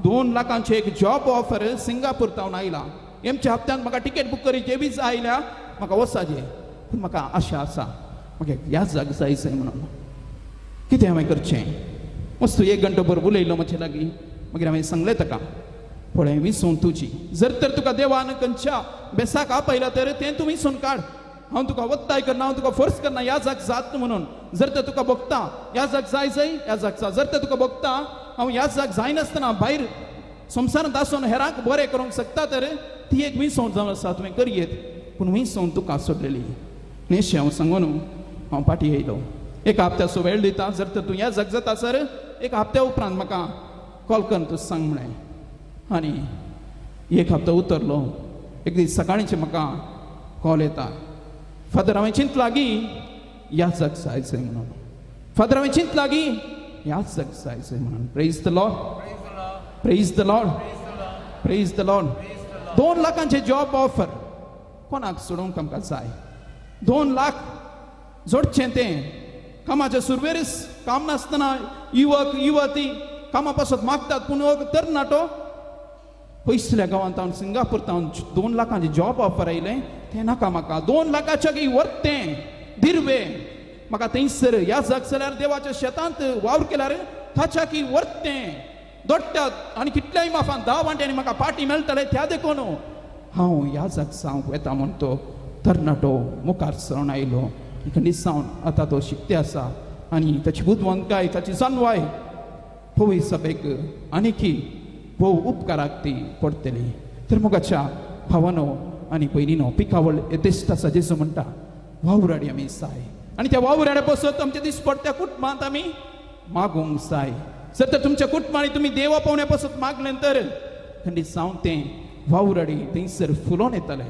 C: 2 लाखांचे एक जॉब ऑफर सिंगापूर तावन आयला एमच्या हप्त्यान म्हाका टिकेट बूक करीचे वीज आयल्या म्हाका वचाचें पूण म्हाका आशा आसा म्हाका ह्याच जाग जायचें म्हणून कितें हांवें करचें मस्त 1 घंटोभर उलयलो म्हजे लागीं मागीर हांवें सांगलें ताका पळय विसवून तुजी जर तर तुका देवान खंयच्या बेसाक आपयला तर तें तूं विसवून काड हांव तुका वत्ताय करना हांव तुका फोर्स करना ह्या जाग जात म्हणून जर तर तुका भोगता ह्या जाग जाय ह्या जाग जा जर तर तुका भोगता हांव ह्या जाग जायनासतना भायर संवसारांत आसून हेरांक बरें करूंक शकता तर ती एक विसवण जावन आसा तुवें करयेत पूण विसवण तुका सोडलेली अशें हांव सांगून हांव फाटीं येयलो एक हप्त्याचो वेळ दिता जर तर तूं ह्या जग जाता सर एक हप्त्या उपरांत म्हाका कॉल करून तूं सांग म्हणे आनी एक हप्तो उतरलो एक दीस सकाळींचे म्हाका कॉल येता फादर हांवें चिंत लागीं ह्या जग जायचंय म्हणून फादर हांवें चिंत लागीं ह्या जग जायचंय म्हणून praise the Lord praise the Lord praise the Lord 2 लाखांचे जॉब ऑफर कोणाक सोडूंक आमकां जाय 2 लाख जोडचें तें कामाच्या सुरवेरीस काम नासतना युवक युवती कामा पासत मागतात पूण तर नाटो पयसल्या गांवांत हांव सिंगापूर तावन 2 लाखांचे जॉब ऑफर आयलें तें नाका म्हाका 2 लाखाच्या वर्थ तें दिर्वे म्हाका थंयसर ह्या जग जाल्यार देवाच्या शेतांत वावर केल्यार ताच्या की वर्थ तें दोडट्यात आनी कितल्याय माफान 10 वांट्यांनी म्हाका पार्टी मेळटले त्या देखून हांव ह्या जग जावंक वेता म्हूण तो तरणाटो मुखार सरून आयलो दिसावन आतां तो शिकते आसा आनी ताची बुदवंतकाय ताची जानवाय पळय सभेक आनीकी भोव उपकाराक ती पडटली तर मोगाच्या भावानो आनी भयणीनो पिकावळ येतेश्ट आसा जेजू म्हणटा वावराडी आमी जाय आनी त्या वावराड्या बसत आमच्या दिसपडत्या कुटुंबांत आमी मागोवंक जाय जर तर तुमच्या कुटुंबांनी तुमी देवा पावण्या बसत मागलें तर खंडीत जावन तें वावराडी थंयसर फुलोवन येतलें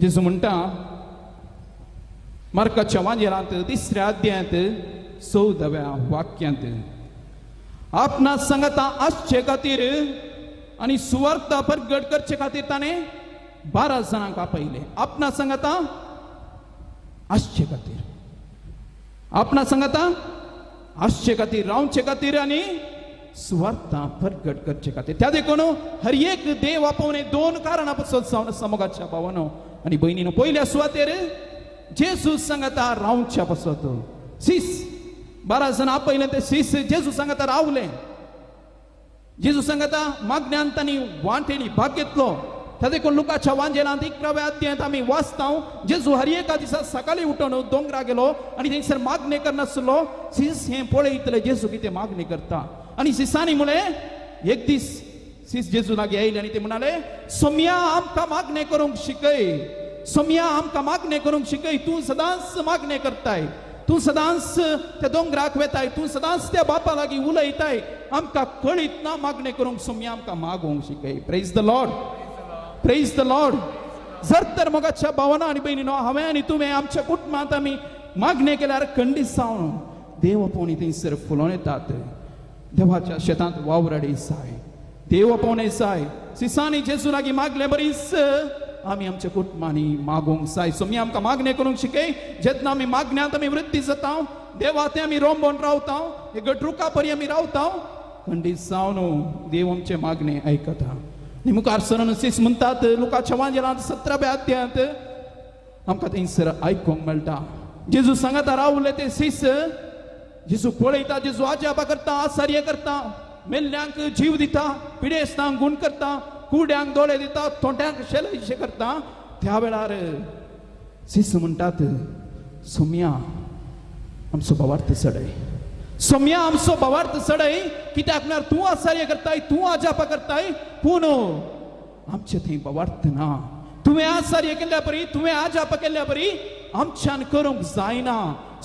C: जेजू म्हणटा मार्काच्या वांजेलांत 3ऱ्या अध्यायांत 14व्या वाक्यांत आपणा सांगता आसचे खातीर आनी सुवार्ता प्रगट करचे खातीर ताणें 12 जाणांक आपयले आपणा सांगता आसचे खातीर आपणा सांगता आसचे खातीर रावचे खातीर आनी सुवार्ता प्रगट करचे खातीर त्या देखून हर एक देव आपोवणे 2 कारणां पासत जावन समोगाच्या भावानो आनी भयणीनो पयल्या सुवातेर जेजू सांगता रावच्या पासत सीस 12 जाणां आपयले ते सीस जेजू सांगता रावले जेजू सांगता मागण्यांत तांणी वांटेनी भाग घेतलो त्या देखून लुकाच्या वांजेलांत 11व्या अध्यायांत आमी वाचता जेजू हर एका दिसा सकाळी उठून दोंगरा गेलो आनी थंयसर मागणे करनासलो सीस हें पळयतले जेजू कितें मागणी करता आनी सिसांनी म्हळें एक दीस सीस जेजू लागीं आयले आनी ते म्हणाले सोम्या आमकां मागणे करूंक शिकय सोम्या आमकां मागणे करूंक शिकय तूं सदांच मागणे करताय तूं सदांच त्या दोंगराक वेताय तूं सदांच त्या बापा लागीं उलयताय आमकां कळीत ना मागणे करूंक सोम्या आमकां मागोवंक शिकय praise the Lord praise the Lord जर तर मोगाच्या भावना आनी भयणीनो हांवें आनी तुवें आमच्या कुटुंबांत आमी मागणे केल्यार खंडीत जावन देव पावणी थंयसर फुलोवन येतात देवाच्या शेतांत वावराडी जाय देव पावणे जाय सिसांनी जेजू लागीं मागले बरीच आमी आमच्या कुटुंबांनी मागोवंक जाय सोमी आमकां मागणे करूंक शिकय जेन्ना आमी मागण्यांत आमी वृत्ती जाता देवा ते आमी रोंबोन रावता एक गटरुका परी आमी रावता खंडीत जावन देव आमचे मागणे आयकता आनी मुखार सरून सीस म्हणटात लुकाच्या वांजेलांत 17व्या अध्यायांत आमकां थंयसर आयकूंक मेळटा जेजू सांगता रावले ते सीस जेजू पळयता जेजू आजापा करता आसार्य करता मेल्ल्यांक जीव दिता पिडेस्तांक गूण करता कुड्यांक दोळे दिता तोंड्यांक शेलयशे करता त्या वेळार सीस म्हणटात सोम्या आमचो भावार्थ चडय सोम्या आमचो भावार्थ चडय कित्याक म्हळ्यार तूं आसार्य करताय तूं आजापा करताय पूण आमचे थंय भावार्थ ना तुवें आसार्य केल्ल्या बरी तुवें आजापा केल्ल्या बरी आमच्यान करूंक जायना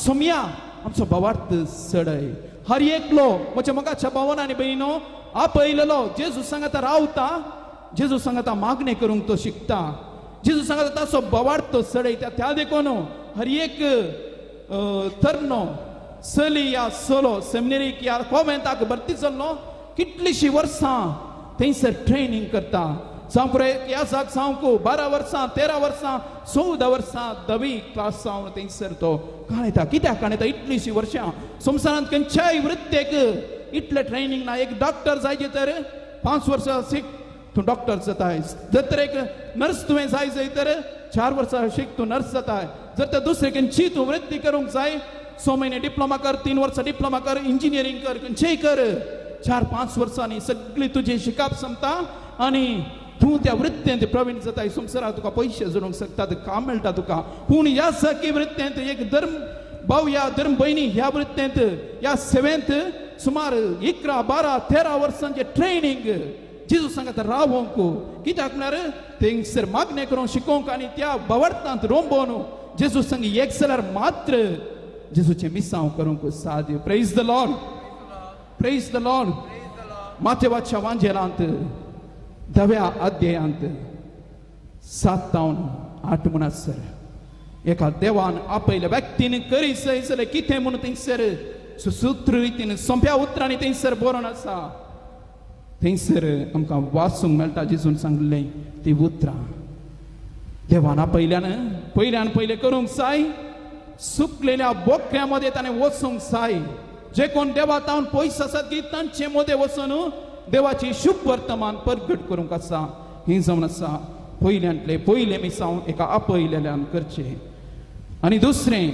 C: सोम्या आमचो भावार्थ चडय हर एकलो म्हज्या मोगाच्या भावान आनी भयणीनो आपयलेलो जेजू सांगता रावता जेजू सांगता मागणे करूंक तो शिकता जेजू सांगता ताचो भावार्थ तो चडयता त्या देखून हर एक तरनो चली या चलो सेमिनेरीक या कॉमेंताक भरती जाल्लो कितलींशीं वर्सां थंयसर ट्रेनिंग करता जावं ह्या जाग जावंक 12 वर्सां 13 वर्सां 14 वर्सां 10वी क्लास जावन थंयसर तो काणयता कित्याक काणयता इतलींशीं वर्सां संवसारांत खंयच्याय वृत्तेक इतलें ट्रेनिंग ना एक डॉक्टर जायचे तर 5 वर्सां शिक तूं डॉक्टर जाताय जर तर एक नर्स तुवें जाय तर 4 वर्सां शिक तूं नर्स जाताय जर तर दुसरे खंयची तूं वृत्ती करूंक जाय 6 म्हयने डिप्लोमा कर 3 वर्सां डिप्लोमा कर इंजिनियरींग कर खंयचेय कर 4-5 वर्सांनी सगळी तुजी शिकाप संपता आनी तूं त्या वृत्तेंत प्रवीण जाताय संवसारांत तुका पयशे जोडूंक शकतात काम मेळटा तुका पूण ह्या सगळी वृत्तेंत एक धर्म भाव या धर्म भयणी ह्या वृत्तेंत ह्या सेवेंत सुमार 11-12-13 वर्सांचे ट्रेनिंग जेजू सांगता रावोंक कित्याक म्हळ्यार थंयसर मागणे करूंक शिकोवंक आनी त्या भावार्थांत रोंबोवन जेजू सांग एक जाल्यार मात्र जेजूचे मिसांव करूंक साद praise the Lord praise the Lord माथेवाच्या वांजेलांत 10व्या अध्यायांत 7 ते 8 म्हणसर एका देवान आपल्या व्यक्तीन करी सैसले कितें म्हणून थंयसर सुसूत्र रितीन सोंप्या उतरांनी थंयसर बरोवन आसा थंयसर आमकां वाचूंक मेळटा जेजून सांगलें ती उतरां देवान पयले करूंक जाय सुकलेल्या बोक्यामध्ये ताणें वचूंक जाय जे कोण देवा तावन पयस आसात की तांचे मदें वचून देवाची शुभ वर्तमान प्रगट करूंक आसा ही जावन आसा पयले मिसांव एका आपयलेल्यान करचे आनी दुसरें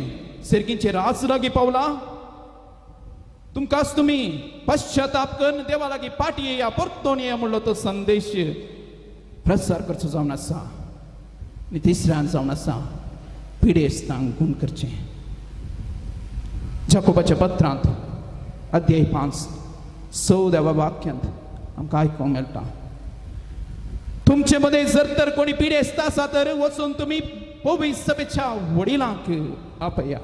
C: सेर्गींचे राज लागीं पावला तुमकांच तुमी पश्चाताप करून देवा लागीं पाटी येया परतून येया म्हणलो तो संदेश प्रसार करचो जावन आसा आनी तिसऱ्यान जावन आसा पिडेस्तांक गूण करचें जाकोबाच्या पत्रांत अध्याय 5 14व्या वाक्यांत आमकां आयकूंक मेळटा तुमचे मदें जर तर कोणी पिडेस्त आसा तर वचून तुमी पवित्र सभेच्या वडिलांक आपया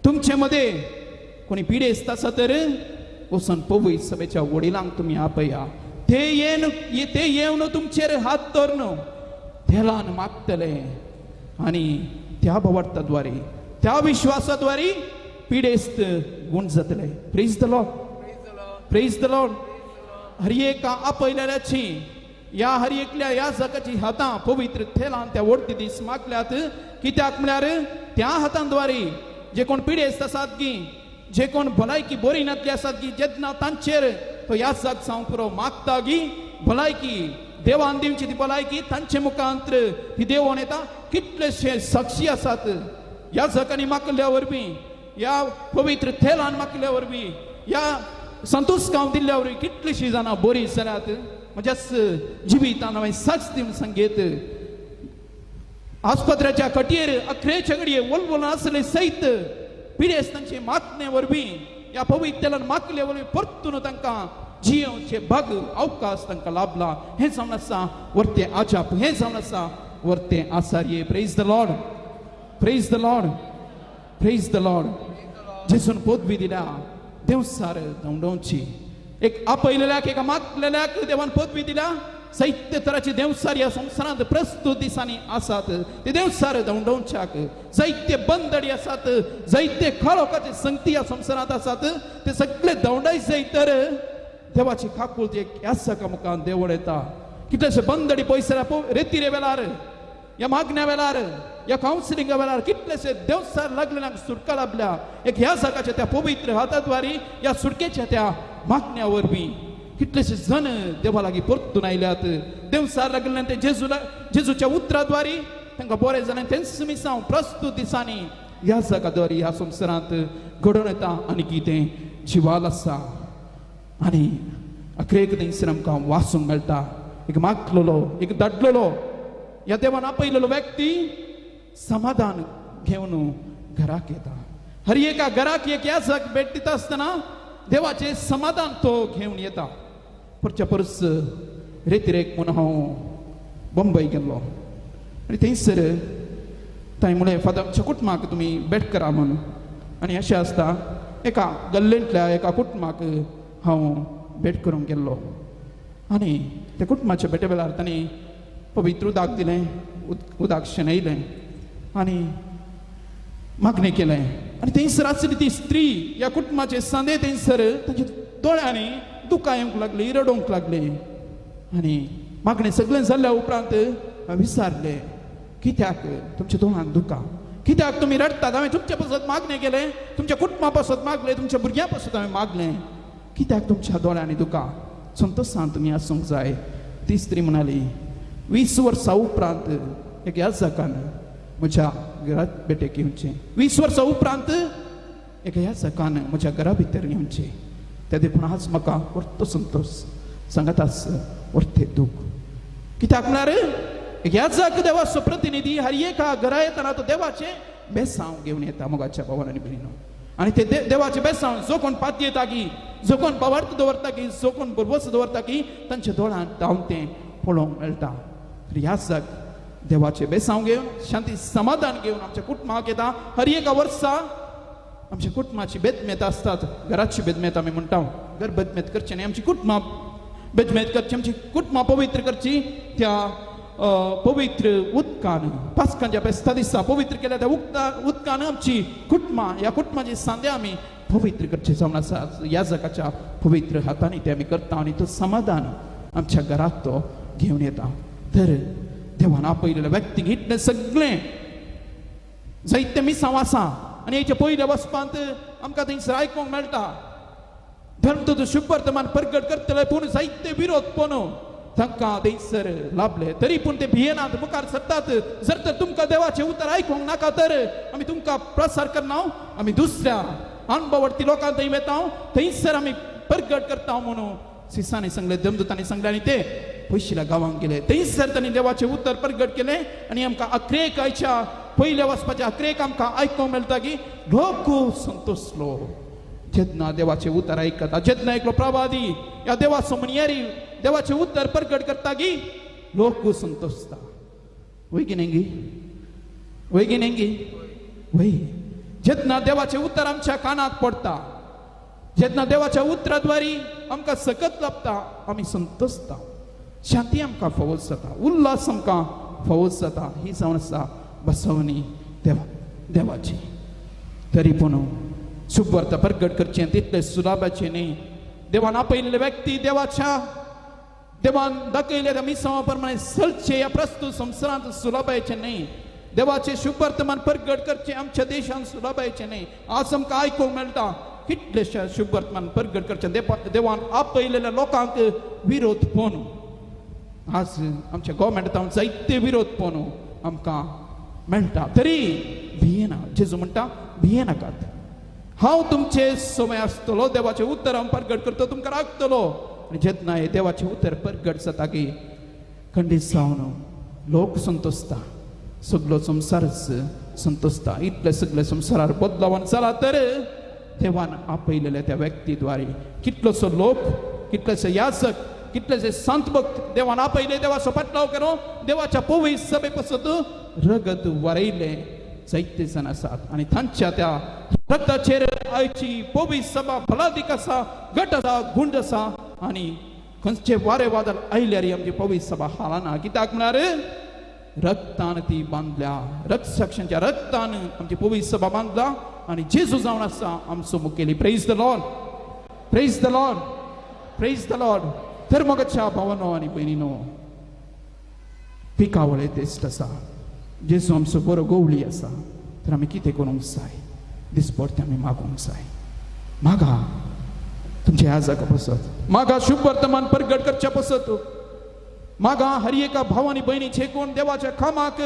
C: तुमचे मदें कोणी पिडेस्त आसा तर वचून पवित्र सभेच्या वडिलांक तुमी आपया ते येवन तुमचेर हात धरून देवान मागतले आनी त्या भावार्थाद्वारे त्या विश्वासाद्वारे पिडेस्त गुण जातले प्रेज द लॉर्ड हर एका आपयलेल्याची हर एकल्या या जगाची हातां पवित्र थेलान त्या वडती दीस मागल्यात कित्याक म्हळ्यार त्या हातांद्वारे जे कोण पिडेस्त आसात की जे कोण भलायकी बरी नातली आसात की जेन्ना तांचेर तो ह्या जाग जावंक पुरो मागता की भलायकी देवान दिवची ती भलायकी तांचे मुखांतर ही देवोन येता कितलेशे साक्षी आसात ह्या जगांनी मागल्या वरवीं ह्या पवित्र थेलान मागल्या वरवीं ह्या संतोष गांव दिल्ल्या वरवीं कितलीशीं जाणां बरी जाल्यात म्हज्याच जिवितान हांवें साक्ष दिवन सांगेत आस्पत्र्याच्या कटयेर अखरेच्या घडये वलवल आसले सयत पिडेस्तांचे मागणे वरवीं ह्या पवित्र थेलान मागल्या वरवीं परतून तांकां जियोचे भाग अवकाश तांकां लाभला हें जावन आसा वर्ते आजाप हें जावन आसा वर्ते आसार्ये praise the Lord praise the Lord praise the Lord जेजून पदवी दिल्या देवसार दवडोवची एक आपयलेल्याक एका मागलेल्याक देवान पदवी दिल्या साहित्य तराची देवसार ह्या संवसारांत प्रस्तुत दिसांनी आसात ते देवसार दवडोवच्याक जायते बंदडी आसात जायते खाळोकाचे संगती ह्या संवसारांत आसात ते सगळे दवडाय जाय तर देवाची खाकूळ जे ह्या मुखान देवड येता कितलेशे बंदडी पयसल्या रेतीरे वेळार या मागण्या वेळार या काउन्सिलिंगा वेळार कितलेशे देवसार लागलेल्यांक सुटका लाभल्या एक ह्या जागाच्या त्या पवित्र हाताद्वारे या सुटकेच्या त्या मागण्या वरवीं कितलेशे जण देवा लागीं परतून आयल्यात देवसार लागलेल्या ते जेजूच्या उतराद्वारे तांकां बरें जालें तेंच मिसांव प्रस्तुत दिसांनी ह्या जागाद्वारे ह्या संवसारांत घडोवन येता आनी कितें जिवाल आसा आनी अखेरेक थंयसर आमकां वाचूंक मेळटा एक मागलेलो एक धाडलेलो ह्या देवान आपयलेलो व्यक्ती समाधान घेवन घराक येता हर एका घराक एक ह्या जाग भेटिता आसतना देवाचे समाधान तो घेवन येता परच्या परस रेतीरेक म्हणून हांव बंबई गेल्लो आनी थंयसर थंय म्हळें फादराच्या कुटुंबाक तुमी भेट करा म्हूण आनी अशें आसता एका गल्लेंतल्या एका कुटुंबाक हांव भेट करूंक गेल्लो आनी त्या कुटुंबाच्या भेटे वेळार तांणी पवित्र उदक दिलें उदक शेणयलें आनी मागणें केलें आनी थंयसर आसली ती स्त्री ह्या कुटुंबाचे सांदे थंयसर तांच्या दोळ्यांनी दुकां येवंक लागलीं रडोवंक लागलीं आनी मागणें सगळें जाल्ल्या उपरांत विचारलें कित्याक तुमच्या दोळ्यांत दुकां कित्याक तुमी रडटात हांवें तुमच्या पासत मागणें केलें तुमच्या कुटुंबा पासत मागलें तुमच्या भुरग्यां पासत हांवें मागलें कित्याक तुमच्या दोळ्यांनी दुकां संतोशान तुमी आसूंक जाय ती स्त्री म्हणाली 20 वर्सां उपरांत एक ह्या जागान म्हज्या घरांत भेटेक येवचें 20 वर्सां उपरांत एक ह्या जागान म्हज्या घरा भितर येवचें त्या देखून आज म्हाका व्हरतो संतोश सांगात आस व्हरते दूख कित्याक म्हळ्यार ह्या जाग देवाचो प्रतिनिधी हर एका घरा येताना तो देवाचे बेसांव घेवन येता मोगाच्या भावांनी भयणो आनी ते देवाचे बेसांव जो कोण पातयेता येता की जो कोण पवार्थ दवरता की जो कोण बरवस दवरता की तांच्या दोळ्यांत धांवन तें पळोवंक मेळटा ह्या जाग देवाचे बेसांव घेवन शांती समाधान घेवन आमच्या कुटुंबाक येता हर एका वर्सा आमच्या कुटुंबाची बेदमेत असतात घराची बेदमेत आम्ही म्हणतो घर बेदमेत करचे नाही आमची कुटुंबा बेदमेत करची आमची कुटुंबा पवित्र करची त्या पवित्र उदकान पास्कांच्या बेस्ता दिसा पवित्र केल्या त्या उदकान आमची कुटुंबा या कुटुंबाची सांद्या आम्ही पवित्र करचे जावन आसा याजकाच्या पवित्र हाताने ते आम्ही करता आणि तो समाधान आमच्या घरात तो घेऊन येता तर देवान आपयलेल्या व्यक्तीक इतलें सगळें जायते मिसांव आसा आनी हेच्या पयल्या वचपांत आमकां थंयसर आयकूंक मेळटा धर्म तो शुभ वर्तमान प्रगट करतले पूण जायते विरोध पूण तांकां थंयसर लाभले तरी पूण ते भियेनात मुखार सरतात जर तर तुमकां देवाचें उतर आयकूंक नाका तर आमी तुमकां प्रसार करना आमी दुसऱ्या अणभवर्थी लोकांक थंय वेता थंयसर आमी प्रगट करता म्हणून सिसांनी सांगले देवदूतांनी सांगले आनी ते पयशिल्या गांवांक गेले थंयसर तांणी देवाचें उतर प्रगट केलें आनी आमकां अक्रेक आयच्या पयल्या वचपाच्या अक्रेक आमकां आयकूंक मेळटा की लोक संतोसलो जेन्ना देवाचें उतर आयकता जेन्ना एकलो प्रवादी ह्या देवा समनियारी देवाचें उतर प्रगट करता की लोक संतोसता वय की नेंगी वय की नेंगी वय जेन्ना देवाचें उतर आमच्या कानाक पडटा जेन्ना देवाच्या उतराद्वारी आमकां सकत लाभता आमी संतोसता शांती आमकां फावोस जाता उल्हास आमकां फावोस जाता ही जावन आसा बसवणी देवाची तरी पूण शुभ वार्ता प्रगट करचें तितलें सुलाभाचें न्ही देवान आपयलेले व्यक्ती देवान दाखयले त्या मिसांवा प्रमाणे चलचे ह्या प्रस्तुत संवसारांत सुलाभाचें न्ही देवाचें शुभ वर्तमान प्रगट करचें आमच्या देशांत सुलाभाचें न्ही आज आमकां आयकूंक मेळटा कितलेशे शुभ वर्तमान प्रगट करचें देवान आपयलेल्या लोकांक विरोध पोवन आज आमच्या गोवमेंटान जायते विरोध पोवन आमकां मेळटा तरी भियेना जेजू म्हणटा भियेनाकात हांव तुमचे समय आसतलो देवाचें उतर हांव प्रगट करता तुमकां राखतलो आनी जेन्ना हे देवाचें उतर प्रगट जाता की खंडीत जावन लोक संतोसता सगळो संवसारच संतोसता इतले सगळे संवसारार बदलावन जाला तर देवान आपयलेल्या त्या व्यक्तीद्वारे कितलोसो लोक कितलेशे याजक कितलेशे संत भक्त देवान आपयले देवाचो पाटलाव केलो देवाच्या पवित्र सभे पासत रगत वरयले जायते जण आसात आनी तांच्या त्या रगताचेर आयची पवित्र सभा भलादीक आसा गट आसा गुंड आसा आनी खंयचे वारे वादळ आयल्यार आमची पवित्र सभा हालना कित्याक म्हळ्यार रक्तान ती बांदल्या रक्षकांच्या रक्तान आमची पवित्र सभा बांदला आनी जेजू जावन आसा आमचो मुखेली praise the Lord praise the Lord praise the Lord धर्मगतच्या भावानो आनी भयणीनो पिकावळे तेस्ट आसा जेजू आमचो बरो गोवळी आसा तर आमी कितें करूंक जाय दिसपडटे आमी मागूंक जाय मागा तुमचे याजका पसत मागा शुभ वर्तमान प्रगट करच्या पसत मागा हर एका भाव आणि बहिणीचे कोण देवाच्या कामाक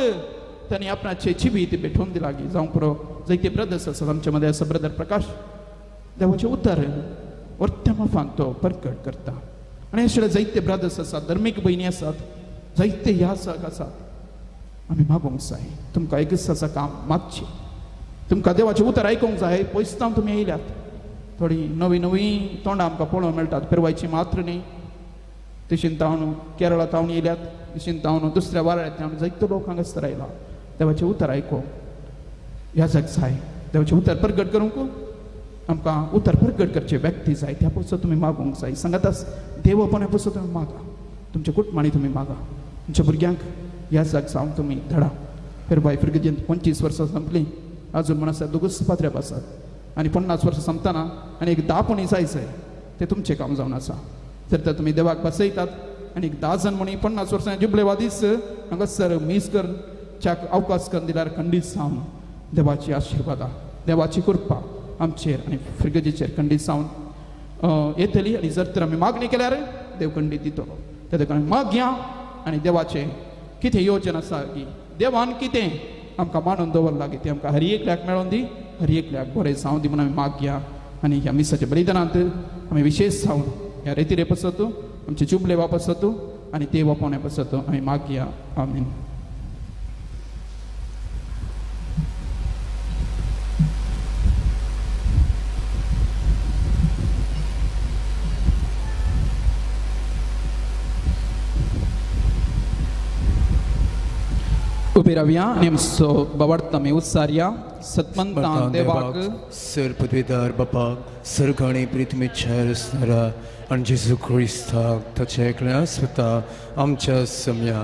C: त्यांनी आपणाचे जिवीत भेटून दिला की जावं पुरो जायते ब्रदर्स आसात आमच्या मध्ये असं ब्रदर प्रकाश देवाचे उतर वर्तमाफान तो प्रगट करता आणि अशे जायते ब्रदर्स आसात धर्मीक भयणी आसात जायते याजक आसात आमी मागूंक जाय तुमकां एक दिसाचा काम मागचे तुमकां देवाचे उतर आयकूंक जाय पयसतां तुमी येयल्यात थोडी नवी नवी तोंडां आमकां पळोवंक मेळटात पेरवायची मात्र न्ही तशीन तावन केरळा तावन येयल्यात तशीन तावन दुसऱ्या वाऱ्यांतल्यान जायतो लोक हांगासर आयला देवाचें उतर आयकूंक याजक जाय देवाचें उतर प्रगट करूंक आमकां उतर प्रगट करचे व्यक्ती जाय त्या पसत तुमी मागूंक जाय सांगातास देवपणे पसत तुमी मागा तुमच्या कुटुंबांनी तुमी मागा तुमच्या भुरग्यांक याजक जावन तुमी धडा फेरबाय फिरगेजेंत 25 वर्सां संपलीं अजून म्हण आसा दोगूच पात्र्याप आसात आनी 50 वर्सां संपतना आनी एक 10 पणी जायचे ते तुमचें काम जावन आसा जर तर तुमी देवाक बसयतात आनी 10 जण म्हणी 50 वर्सां जुबले दीस हांगासर मीस करच्याक अवकाश करून दिल्यार खंडीत जावन देवाची आशिर्वादा देवाची कृपा आमचेर आनी फिरगेजेचेर खंडीत जावन येतली आनी जर तर आमी मागणी केल्यार देव खंडीत दितलो तेदे कारण मागया आनी देवाचें कितें योजना आसा की देवान कितें आमकां मांडून दवरला की तें आमकां हर एकल्याक मेळोवन दी हर एकल्याक बरें जावं दी म्हणून आमी मागया आनी ह्या मिसाच्या बलिदानांत आमी विशेश जावन ह्या रेतीरे पसत आमचे जुबले वापसत आनी ते वापोवणे पसत आमी मागया आमीन उबे रावया आनी आमचो बाबार्थ आमी उत्सारया सतमंतां देवाक
A: सर्पद्वेदार बापाक सरगाणी प्रितमेच्या रसणारा आणि जेजू क्रिस्ताक ताच्या एकल्या स्वता आमच्या सम्या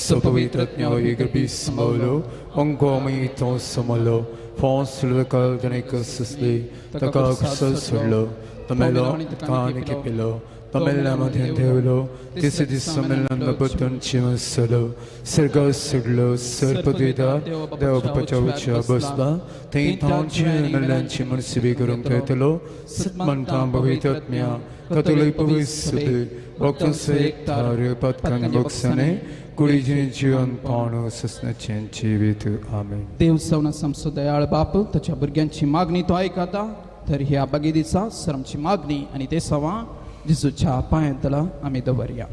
A: सपवित्रज्ञ युगबी समोलो अंगोमी तो समोलो फॉन्सुलकल जनेकस असले तका अक्सल सोडलो तमेलो कान केपेलो तमेलना मध्ये ठेवलो तिसे दिस संमेलन बतन चिमन सलो सर्ग सोडलो सर्पद्वेदार देव बापाच्या उच्चा बसला ते तांची मेल्यांची मनसिबी करून घेतलो सतमंतां भवितज्ञ कतोलिक पवित्र भक्तांचे एकतार पत्कन बक्षणे कुळीचे जीवन पावण ससनाचे जीवित आमेन.
C: देव सवना समसो दयाळ बाप ताच्या भुरग्यांची मागणी तो आयकता तर ह्या बागेदीचा सरमची मागणी आणि ते सवा जेजूच्या पांयांतला आमी दवरया.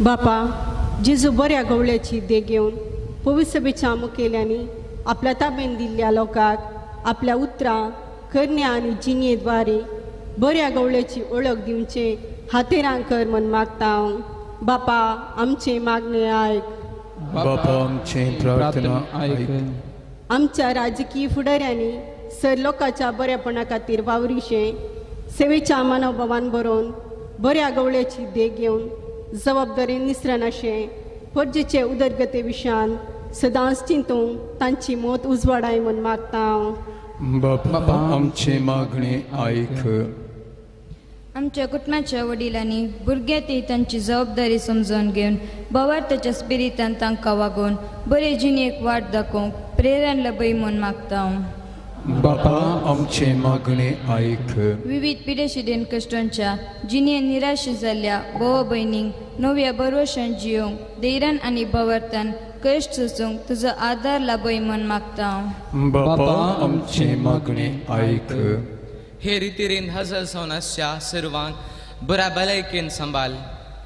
H: बापा जेजू बऱ्या गवळ्याची देग घेवन पवित्र सभेच्या मुखेल्यांनी आपल्या ताब्यान दिल्ल्या लोकांक आपल्या उतरां करण्या आनी जिणयेद्वारे बऱ्या गवळ्याची ओळख दिवचे हातेरां कर म्हण मागता हांव. बापा आमचे मागणे आयक.
A: बापा आमचे प्रार्थना आयक.
H: आमच्या राजकीय फुडाऱ्यांनी सर लोकांच्या बऱ्यापणा खातीर वावरीशे सेवेच्या मनोभावान बरोवन बऱ्या गवळ्याची देग घेवन जबाबदारेन निसरनाशे परजेचे उदरगते विशयान सदांच चिंतूंक तांची मोत उजवाडाय म्हण मागता हांव.
A: बापा आमचे मागणे आयक.
I: आमच्या कुटुंबाच्या वडिलांनी भुरगे ती तांची जबाबदारी समजून घेवन भावार्थाच्या स्पिरितान तांकां वागोवन बरे जिणेक वाट दाखोवंक प्रेरण लबय म्हूण मागता हांव.
A: बापा आमचे मागणे आयक.
I: विविध पिढेशिडेन कश्टांच्या जिणेन निराशे जाल्ल्या भावा भयणींक नव्या बरोशान जियोंक धैर्यान आनी भावार्थान कश्ट सोसूंक तुजो आदार लाभय म्हूण मागता हांव.
A: बापा आमचे मागणे आयक.
J: हे रितीरेन हजर सोनासच्या सर्वांक बऱ्या भलायकेन सांबाळ.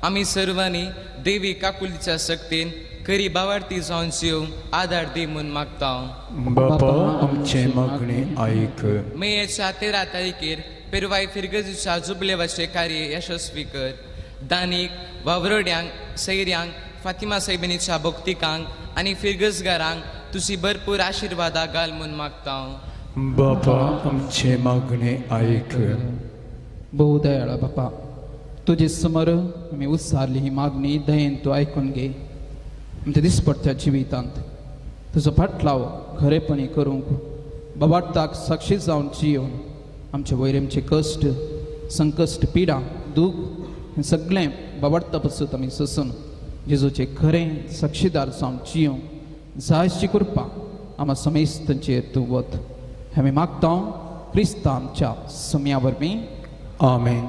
J: आमी सर्वांनी देवी काकुलीच्या शक्तीन खरी भावार्थी जावन जिवंक आदार दी म्हूण मागता हांव.
A: बापा आमचे मागणे आयक.
J: मेच्या 13 तारखेर पेरवाय फिरगजीच्या जुबलेवाचे कार्य यशस्वी कर. दानीक वावरड्यांक सैर्यांक फातिमा सायबिनीच्या भक्तिकांक आनी फिरगजगारांक तुजी भरपूर आशिर्वादा घाल म्हूण मागता हांव.
A: बापा आमचे मागणे आयक.
C: बहु दयाळ बापा तुजे समोर आमी उत्सारली ही मागणी दयेन तूं आयकून घे. आमच्या दिसपट्ट्या जिवितांत तुजो फाटलाव खरेपणी करूंक बाबार्थाक साक्षी जावन जियोन आमचे वैरेमचे कश्ट संकश्ट पिडा दूख हें सगळें बाबार्था पासून आमी सोसून जेजूचे खरें साक्षीदार जावन जियोंक जायची कृपा आम्हा समेस्तांचेर तूं वत. हें आमी मागता क्रिस्तां आमच्या सम्या वरवीं.
A: आमेन.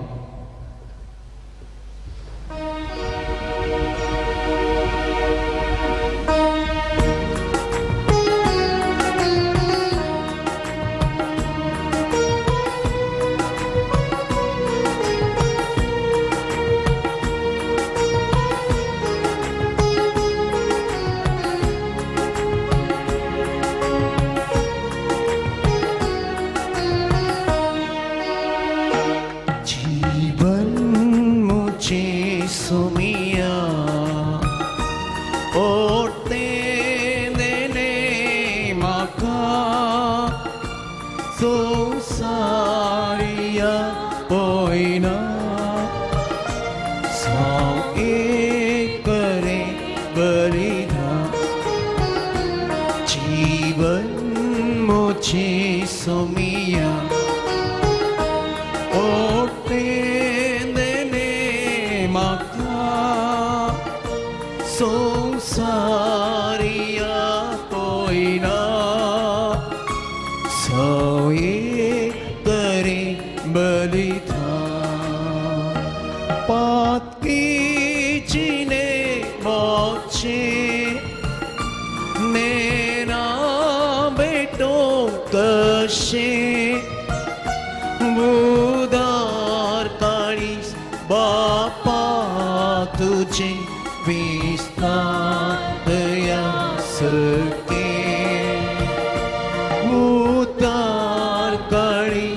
A: उतार काळी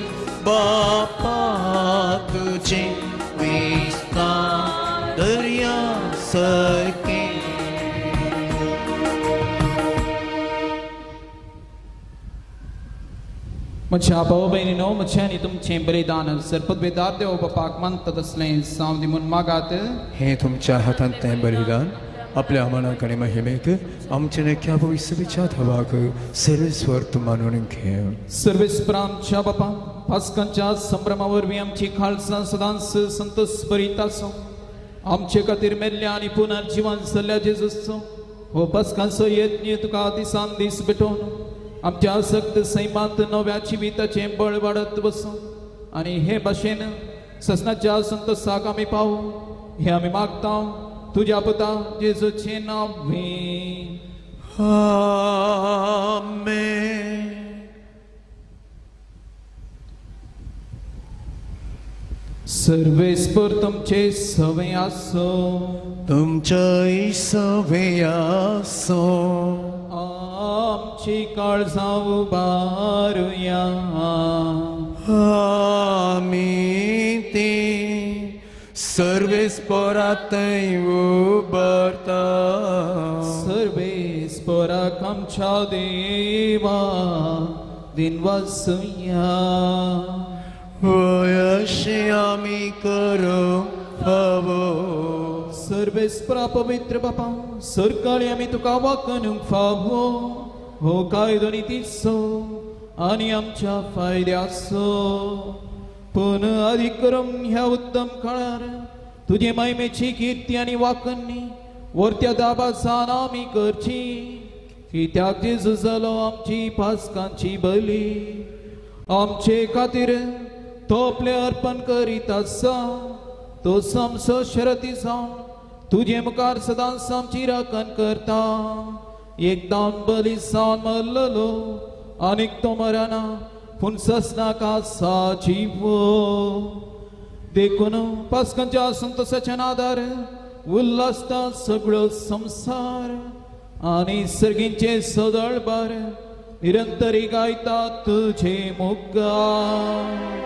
A: बापा सारके
C: म्हज्या भाऊ बहिणीनो म्हजें आनी तुमचें बलिदान सर्पद्वेदार देव बापाक मानता तसलें सावदी म्हूण मागात
A: हे तुमच्या हातांत तें बलिदान आपल्या मनाक आनी महिमेक आमचे नेक्या भविष्यच्या धवाक सर्वेस्वर मानून घेव.
C: सर्वेस्परांच्या बापा पास्कांच्या संभ्रमा वरवीं आमची खालसा सदांच संतोष बरीत आसूं. आमचे खातीर मेल्ल्या आनी पुनर्जिवन जाल्ल्या जेजूचो हो पास्कांचो यत्न तुका दिसान दीस भेटोवन आमच्या सक्त सैमांत नव्या जिविताचें बळ वाडत वचूं आनी हे भाशेन ससनाच्या संतोषाक आमी पावूं हे आमी मागता तुज्या पुता जेजूचे नांवें.
A: आमेन.
C: सर्वेस्पर तुमचे सवे आसो.
A: तुमच्या सवे आसो.
C: आमची काळजां उबारुया.
A: आमी ती सर्वेस्परांतय उबारता.
C: सर्वेस्पराक आमच्या देवा दिनवासुया.
A: अशें आमी करूंक फावो.
C: सर्वेस्परा पवित्र बापा सरकाळी आमी तुका वाकणूक फावो हो कायदो नितीचो आनी आमच्या फायद्याचो. पूण अधिक करून ह्या उत्तम काळार तुजे महिमेची कीर्ती आनी वाकणणी वर्त्या दाबासान आमी करची कित्याक जेजू जालो आमची पास्कांची बली. आमचे खातीर तो आपले अर्पण करीत आसा. तो समसो शरती जावन तुजे मुखार सदांच आमची राखण करता. एकदां बली जावन मरलेलो आनीक तो मरना पूण ससनाक आसा जिवो. देखून पास्कांच्या संतोशाच्या नादार उल्हासता सगळो संसार आनी सर्गींचे सदळबार निरंतरी गायता तुझे मुखार.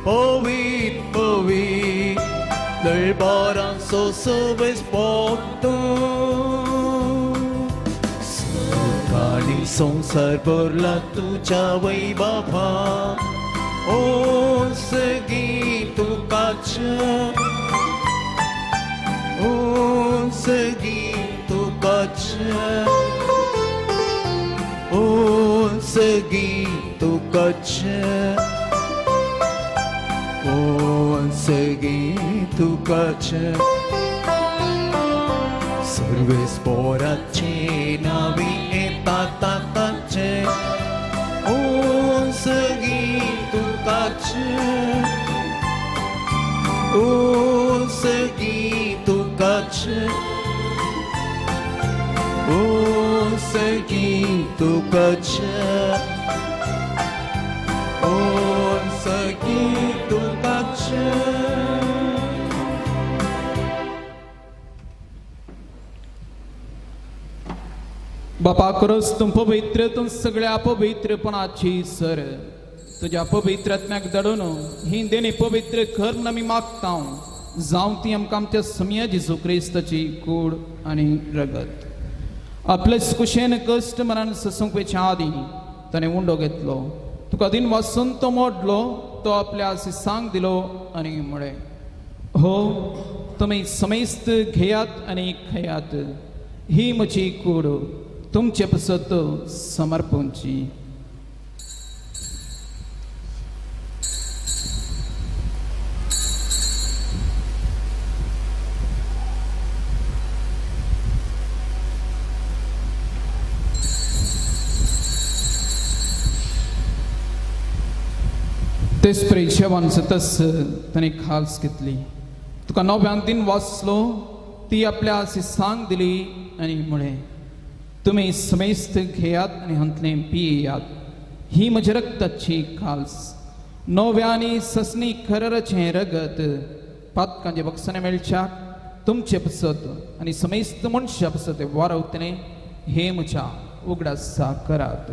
A: Povit, povit, dărbaranțo să vezi potul. Săcanii संसार भरला तुझ्या वैभवा. ओ सगी तुकाचं. ओ सगी तुकाचं. ओ सगी तुकाचं. Segi tukacze. सर्वेस्पराचे नावी येताताचे. ओ सगी तुकाचे. ओ सगी तुकाचे. ओ सगी तुकाचे. ओ सगी तुकाचे.
C: बापा खरोच तूं पवित्र तूं सगळ्या पवित्रपणाची सर. तुज्या पवित्र आत्म्याक दडून ही देणी पवित्र कर म्हूण आमी मागता जावं ती आमकां आमच्या समया जेजू क्रिस्ताची कूड आनी रगत. आपले कुशेन कश्ट मनान ससूंक वेच्या आदीं ताणें उंडो घेतलो. तुका दिन वाचून तो मोडलो. तो आपल्या शिसांक दिलो आनी म्हळें हो तुमी समेस्त घेयात आनी खयात. ही म्हजी कूड तुमचे पसत समर्पणची. तेच प्रेक्षवान सतस ताणें खास घेतली. तुका नव्यान दिन वाचलो ती आपल्या शिसांक दिली आनी म्हळें तुमी समेस्त घेयात आनी हंतलें पियेयात. ही म्हज्या रक्ताची खास नव्या आनी ससनी खररचें रगत पातकांचे बक्षणे मेळच्याक तुमचे पसत आनी समेस्त मनशा पसत वारवतलें हे म्हज्या उगडासा करात.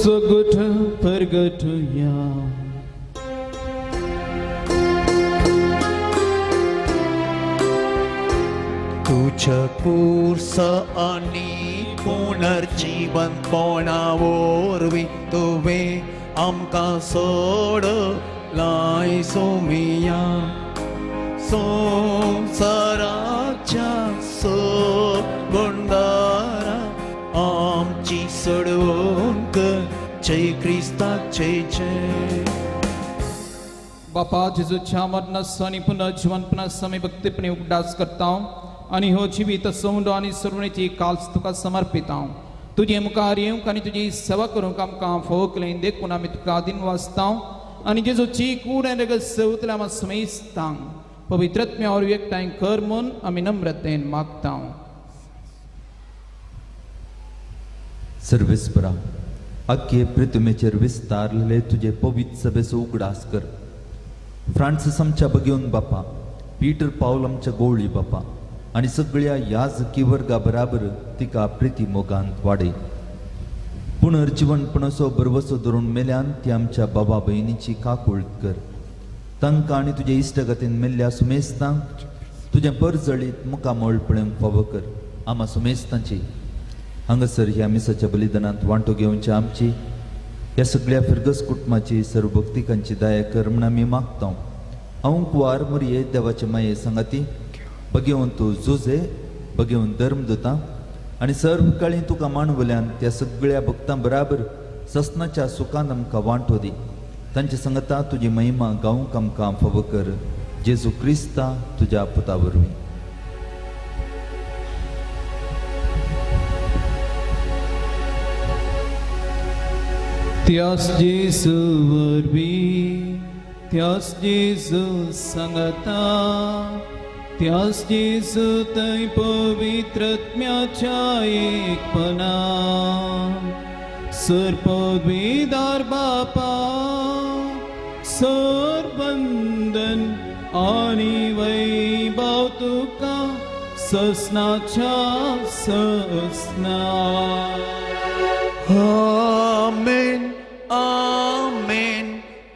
C: सगुठ परगटुया
A: तुझ्या पुरस आणि पुनर्जीवन पोणावरवी तुवें आमकां सोडलाय सोमिया संवसाराच्या सोगोंडारा आमची सोडवून कर जय क्रिस्ताचे जय.
C: बापा जेजूच्या मरणाचा आणि पुनर्जीवनपणाचा मी भक्तीपणे उगडास करता आणि हो जिवीत सौंड आणि सर्वणेची काल्स तुका समर्पिता. तुझे मुखार येऊक आणि तुझी सेवा करूंक आमकां फोक लयन देखून आमी तुका दिन वाचता आणि जेजूची कूड आनी रगत उतल्या आमी समेजता. पवित्रत्म्यावर एकठांय कर म्हूण आमी नम्रतेन मागता.
B: सर्वेस्परा अख्खे पृथ्वीचेर विस्तारलेले तुझे पवित्र सभेचो उगडास कर. फ्रांसिस आमच्या बगेवन बापा, पीटर पावल आमच्या गोवळी बापा आणि सगळ्या याजकी वर्गा बराबर तिका प्रिती मोगांत वाडय. पुनर्जीवनपणाचो बरवसो धरून मेल्यान ती आमच्या बाबा भयणीची काकुळट कर. तांकां आनी तुजे इश्टगतीन मेल्ल्या सुमेस्तांक तुजे परजळीत मुखामोळ पळोवंक फावो कर. आमा सुमेस्तांची हांगासर ह्या मिसाच्या बलिदानांत वांटो घेवची आमची ह्या सगळ्या फिरगस कुटुंबाची सर्व भक्तिकांची दया कर म्हूण आमी मागता. हांव कुवार मरये देवाचे माये सांगाती बगेवन तूं झुजे बगेवन धर्म दोता आनी सर्व काळी तुका मांडवल्यान त्या सगळ्या भक्तां बराबर ससनाच्या सुखान आमकां वांटो दी. तांच्या संगता तुजी महिमा गावंक आमकां फावो कर. जेजू क्रिस्ता तुज्या पुता वरवीं.
C: त्यास जेजू वरवीं त्यास जेजू संगता त्यास जेजू थंय पवित्रत्म्याच्या एकपणा सरपदवीदार बापा सरबंधन आणि वैभव तुका ससनाच्या ससना.
A: आमेन आमेन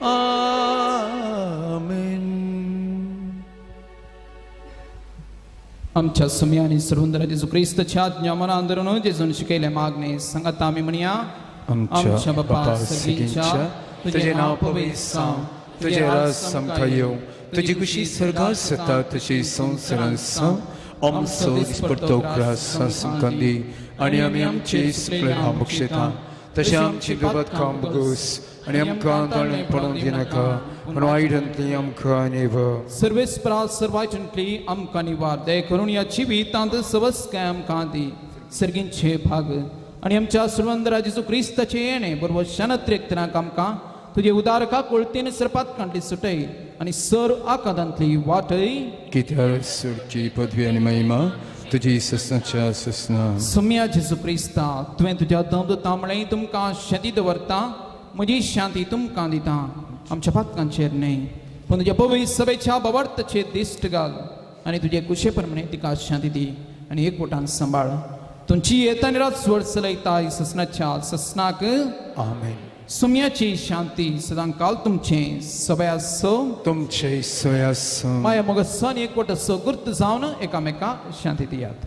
A: आमेन.
C: आमच्या समी आणि सर्वंदरा जेजू ख्रिस्ताच्या आज्ञा मनांत धरून जेजून शिकयले मागणे सांगता आमी म्हणया.
A: आमच्या बापा सगळ्यांच्या तुझे नाव पवित्र जावं, तुझे राज समका येवं, तुझी कुशी स्वर्गात जाता तशी संवसारांत जावं. आमचो दिसपडतो ग्रास आमकां दी आनी आमी आमचे सगळे पाप क्षेता तशें आमची गबत काम बगूस आनी आमकां गाळून पडूंक दिनाका पूण वायटांतली आमकां निव.
C: सर्वेस्परा सर्वायटंतली आमकां निवार दय करून या जिवितांत सवस काय आमकां दी. सर्गींचे भाग आनी आमच्या सर्वंदरा जेजू क्रिस्ताचे येणे बरोबर शनत्रेकतनाक आमकां तुजे उदारका कोळतेन सर्पात कांटली सुटय आनी सर आकादांतली वाटय.
A: कित्यार सुरची पदवी आनी महिमा तुजी ससनाच्या ससना.
C: सम्या जेजू क्रिस्ता तुवें तुज्या दमदतांमळे तुमकां शांती दवरता. म्हजी शांती तुमकां दिता. आमच्या पातकांचेर न्हय पूण तुज्या पवित्र सभेच्या बवर्तचेर दिश्ट घाल आनी तुजे कुशेप्रमाणे तिका शांती दी आनी एकवटान सांबाळ. तुमची येतानी रात स्वर चलयता ससनाच्या ससनाक
A: आमेन.
C: सुम्याची शांती सदांकाल तुमचे सभ्या सो
A: तुमचे सोयास
C: माया मोगसान एकवट सो गुर्त जावन एकामेका शांती दियात.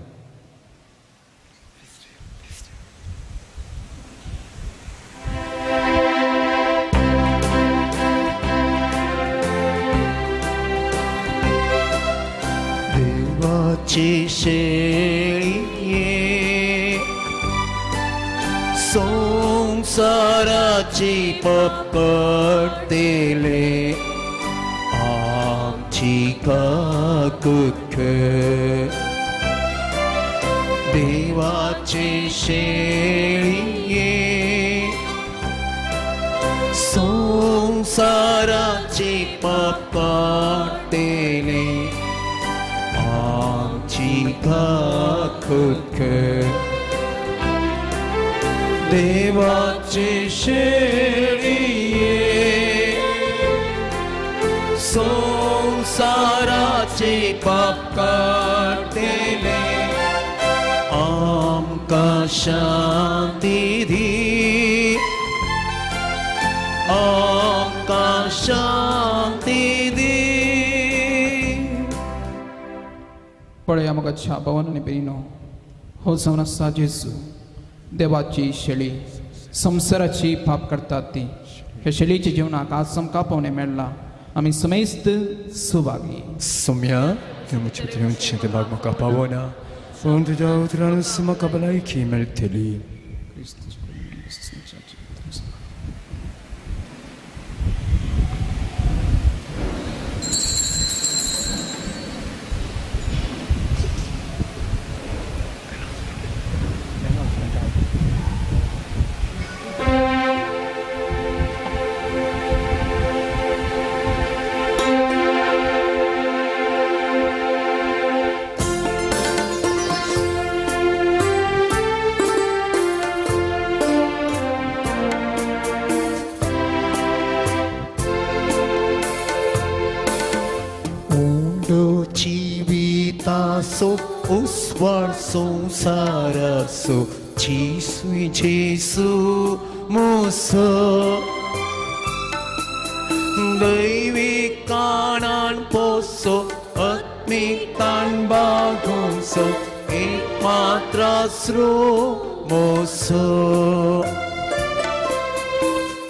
A: देवाची शेळी संसाराची पकडतेले आमची काकूत देवाचे शेळी संसाराची पकडतेले आमची काकूत देवाचे शेळिये संसाराचे पाप काढतेले आमकां शांती दी आमकां शांती दी.
C: पळया मोगाच्या भवानी बेरिनो हो जावन आसा जेजू देवाची शेळी संसाराची पाप करतात ती हे शेळीच्या जिवनाक आज आमकां पावणे मेळ्ळा आमी समेस्त Subhagi.
A: Sumia, eu mă ciut un cinte bag mă capavona. Unde dau tranus mă cabalai chi melteli. Civitaso, usvar saraso, ci sui Gesù moso. Daivikan poso, atmikan bagonso, ek matrasro moso.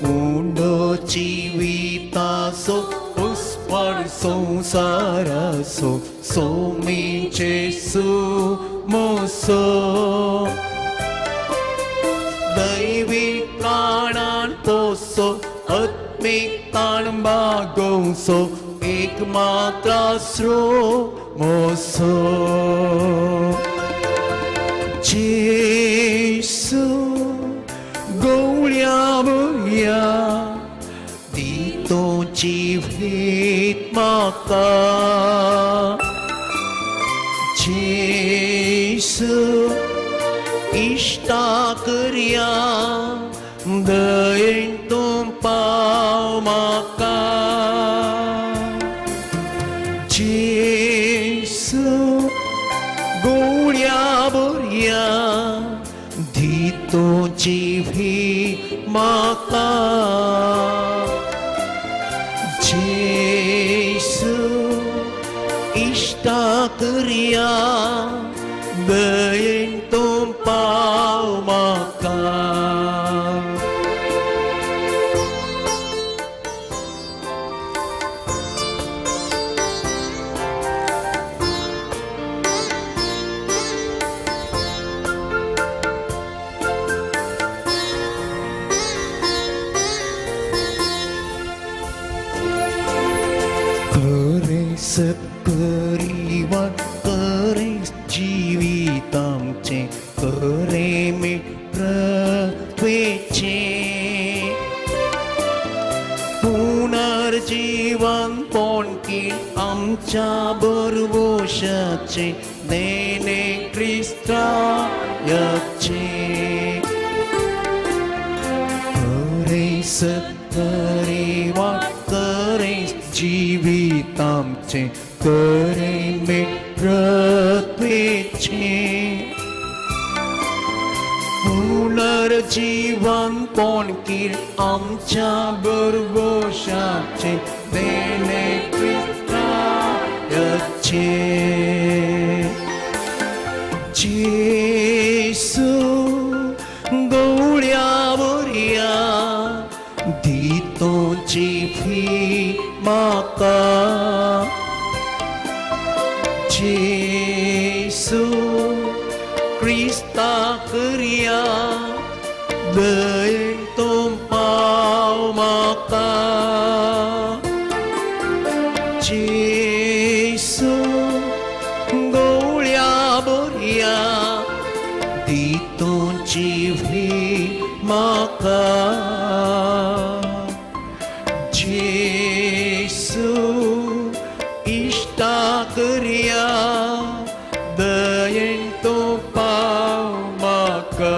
A: Undo civitaso, usvar saraso, somi Gesù moso. Daivikan poso, atmikan bagonso, ek matrasro moso. Gesù goliabuya dito jivit maka. Gesù ishta karya dayin tumpaw maka. Gesù goliabuya dito jivit maka. Gesù ishta karya dayin tumpaw maka. Seperiwan keris jiwitamce kereme pratwece पुनर्जीवन पोणकी आमच्या बरवशाचे देणे ख्रिस्तायाचे करेस परिवार करेस जीवितामचे करे मे पृथ्वीचे पुनर्जीवन पोणकी आमच्या बरवशाचे देणे ख्रिस्तायाचे जेसू गवळ्यावरया दितो जिफी म्हाका जेसू क्रिस्ता करया दयेन तुमपाव म्हाका जेसू गवळ्यावरया दितो जिफी म्हाका जेसू इष्टा करया दयेन तुमपाव म्हाका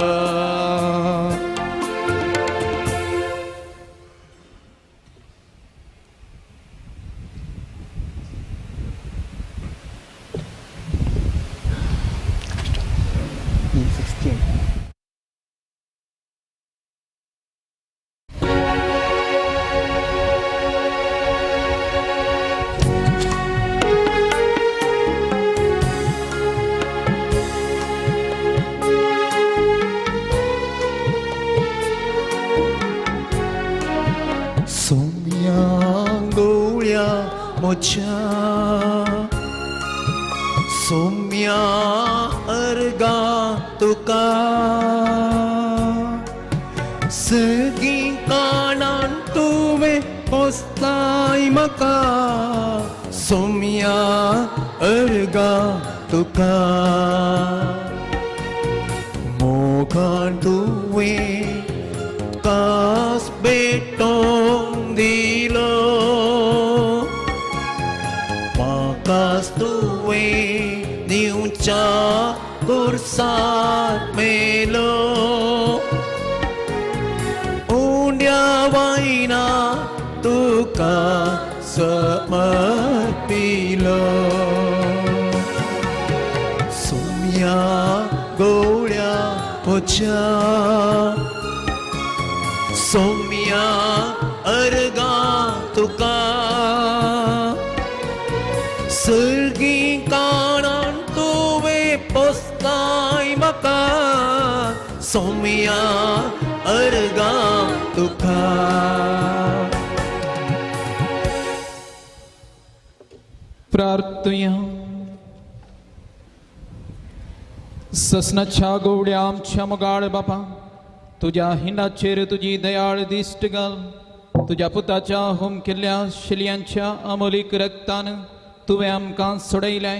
A: सोम्या गवळ्या म्हज्या सोम्या अर्गा तुका सगळीं काणान तुवें पोसताय म्हाका सोम्या अर्गा तुका मोगान तुवें कास भेटोवन दिलो म्हाकाच तुवें दिवच्या कुर्सार मेलो उंड्या वायना तुका समर्पिलो सोम्या गवळ्या म्हज्या सोम्या अर्गा तुका सगळीं काणान तुवें पोसताय म्हाका सोम्या अर्गा तुका
C: प्रार्थया ससनाच्या गवड्या आमच्या मोगाळ बापा तुझ्या हिंडाचेर तुझी दयाळ दिश्ट घाल तुझ्या पुताच्या होम केल्ल्या शिलयांच्या अमोलीक रक्तान तुवें आमकां सोडयलें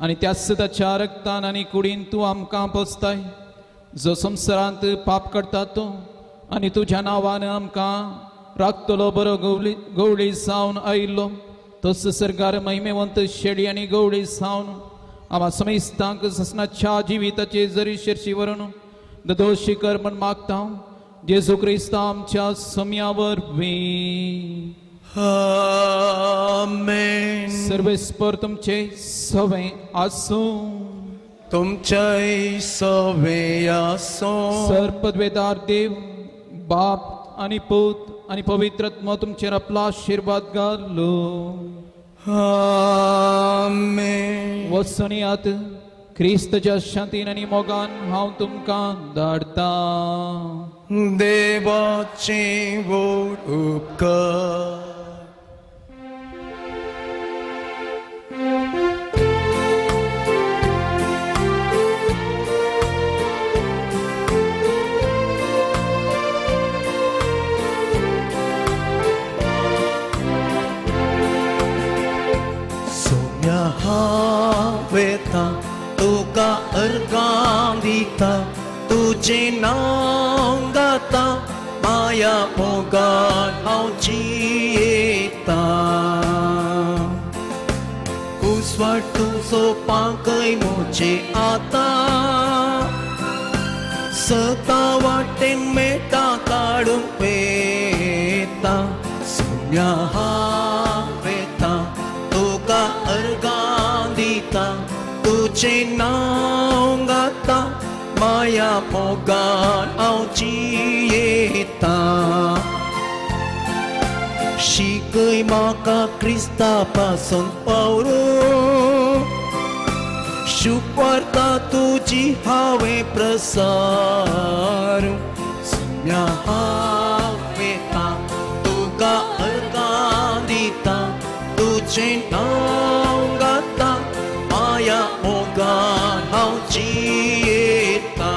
C: आनी त्याच ताच्या रक्तान आनी कुडीन तूं आमकां पोसताय जो संवसारांत पाप करता तो आनी तुज्या नांवान आमकां राखतलो बरो गवळी सावन आयिल्लो तोच सरकार महिमेवंत शेळी आनी गवळी सावन आम्हा समेस्तांक ससनाच्या जिविताचे जरी शिरशी वरून दोशी कर म्हण मागता जेजू क्रिस्त आमच्या सम्यावर
A: आमेन
C: सर्वेस्पर तुमचे सवे आसो
A: तुमचे सवे आसो
C: सरपदवेदार देव बाप आणि पूत आणि पवित्रत्म तुमचेर आपला आशीर्वाद घालो
A: आमेन
C: वसणियात क्रिस्तच्या शांतीन आनी मोगान हांव तुमकां धाडता
A: देवाचे व्हड उपकार सोम्या हावेता तुका अर्गां दिता तुझे नांव गाता माया मोगान हांव जियेता कुसवाट तुजो पांकय मोचे आतां सता वाटेन मेटा काडूंक वेता सोम्या हावेता तुका अर्गां दिता तुझे नांव गाता माया मोगान हांव जियेता शिकय म्हाका क्रिस्ता पासून पावलो शुकवार्ता तुजी हांवें प्रसार सोम्या हावेता तुका अर्गां दिता तुझे नांव गाता माया मोगान हांव जियेता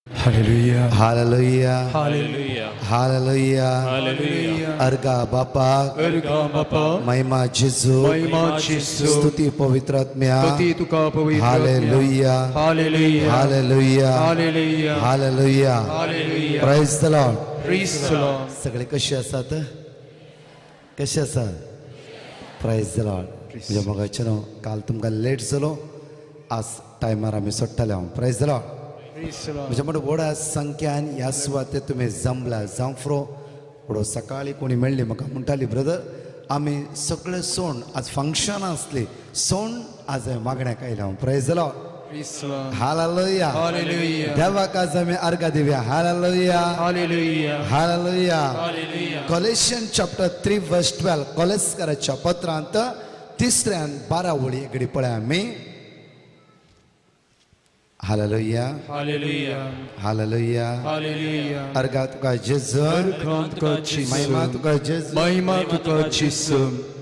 K: Hallelujah.
L: Hallelujah.
K: Hallelujah.
L: Hallelujah.
K: Hallelujah.
L: अर्गा बापा
K: अर्गा बापा
L: महिमा जेजू
K: महिमा जेजू
L: स्तुती पवित्रात्म्या
K: स्तुती तुका पवित्र
L: Hallelujah.
K: Hallelujah.
L: Hallelujah.
K: Hallelujah.
L: Hallelujah.
K: Hallelujah.
L: Praise the Lord.
K: Praise the Lord.
L: सगळे कसे असतात कसे असतात प्रायज द लॉर्ड म्हणजे मगाचे न्हू काल तुमकां लेट जालो आज टायमार आमी सोडटाले हांव praise the Lord
K: Praise the Lord.
L: म्हणजे म्हणून व्हड संख्यान ह्या सुवातेर तुमी जमला जावं फ्रो पुढं सकाळी कोणी मेळ्ळी म्हाका म्हणटाली ब्रदर आमी सगळे सण आज फंक्शनां आसली सण आज मागण्याक आयल्या हांव प्रेज द लॉर्ड हालेलुया देवाक आज आमी अर्घ दिवया हालेलुया हालेलुया कॉलेशियन चॅप्टर 3 वर्स 12 कॉलेस्कराच्या पत्रांत 3 आणि 12 वळी घडी पळय आमी हालेलुया हालेलुया अर्घ तुका जेजू महिमा तुका जेजू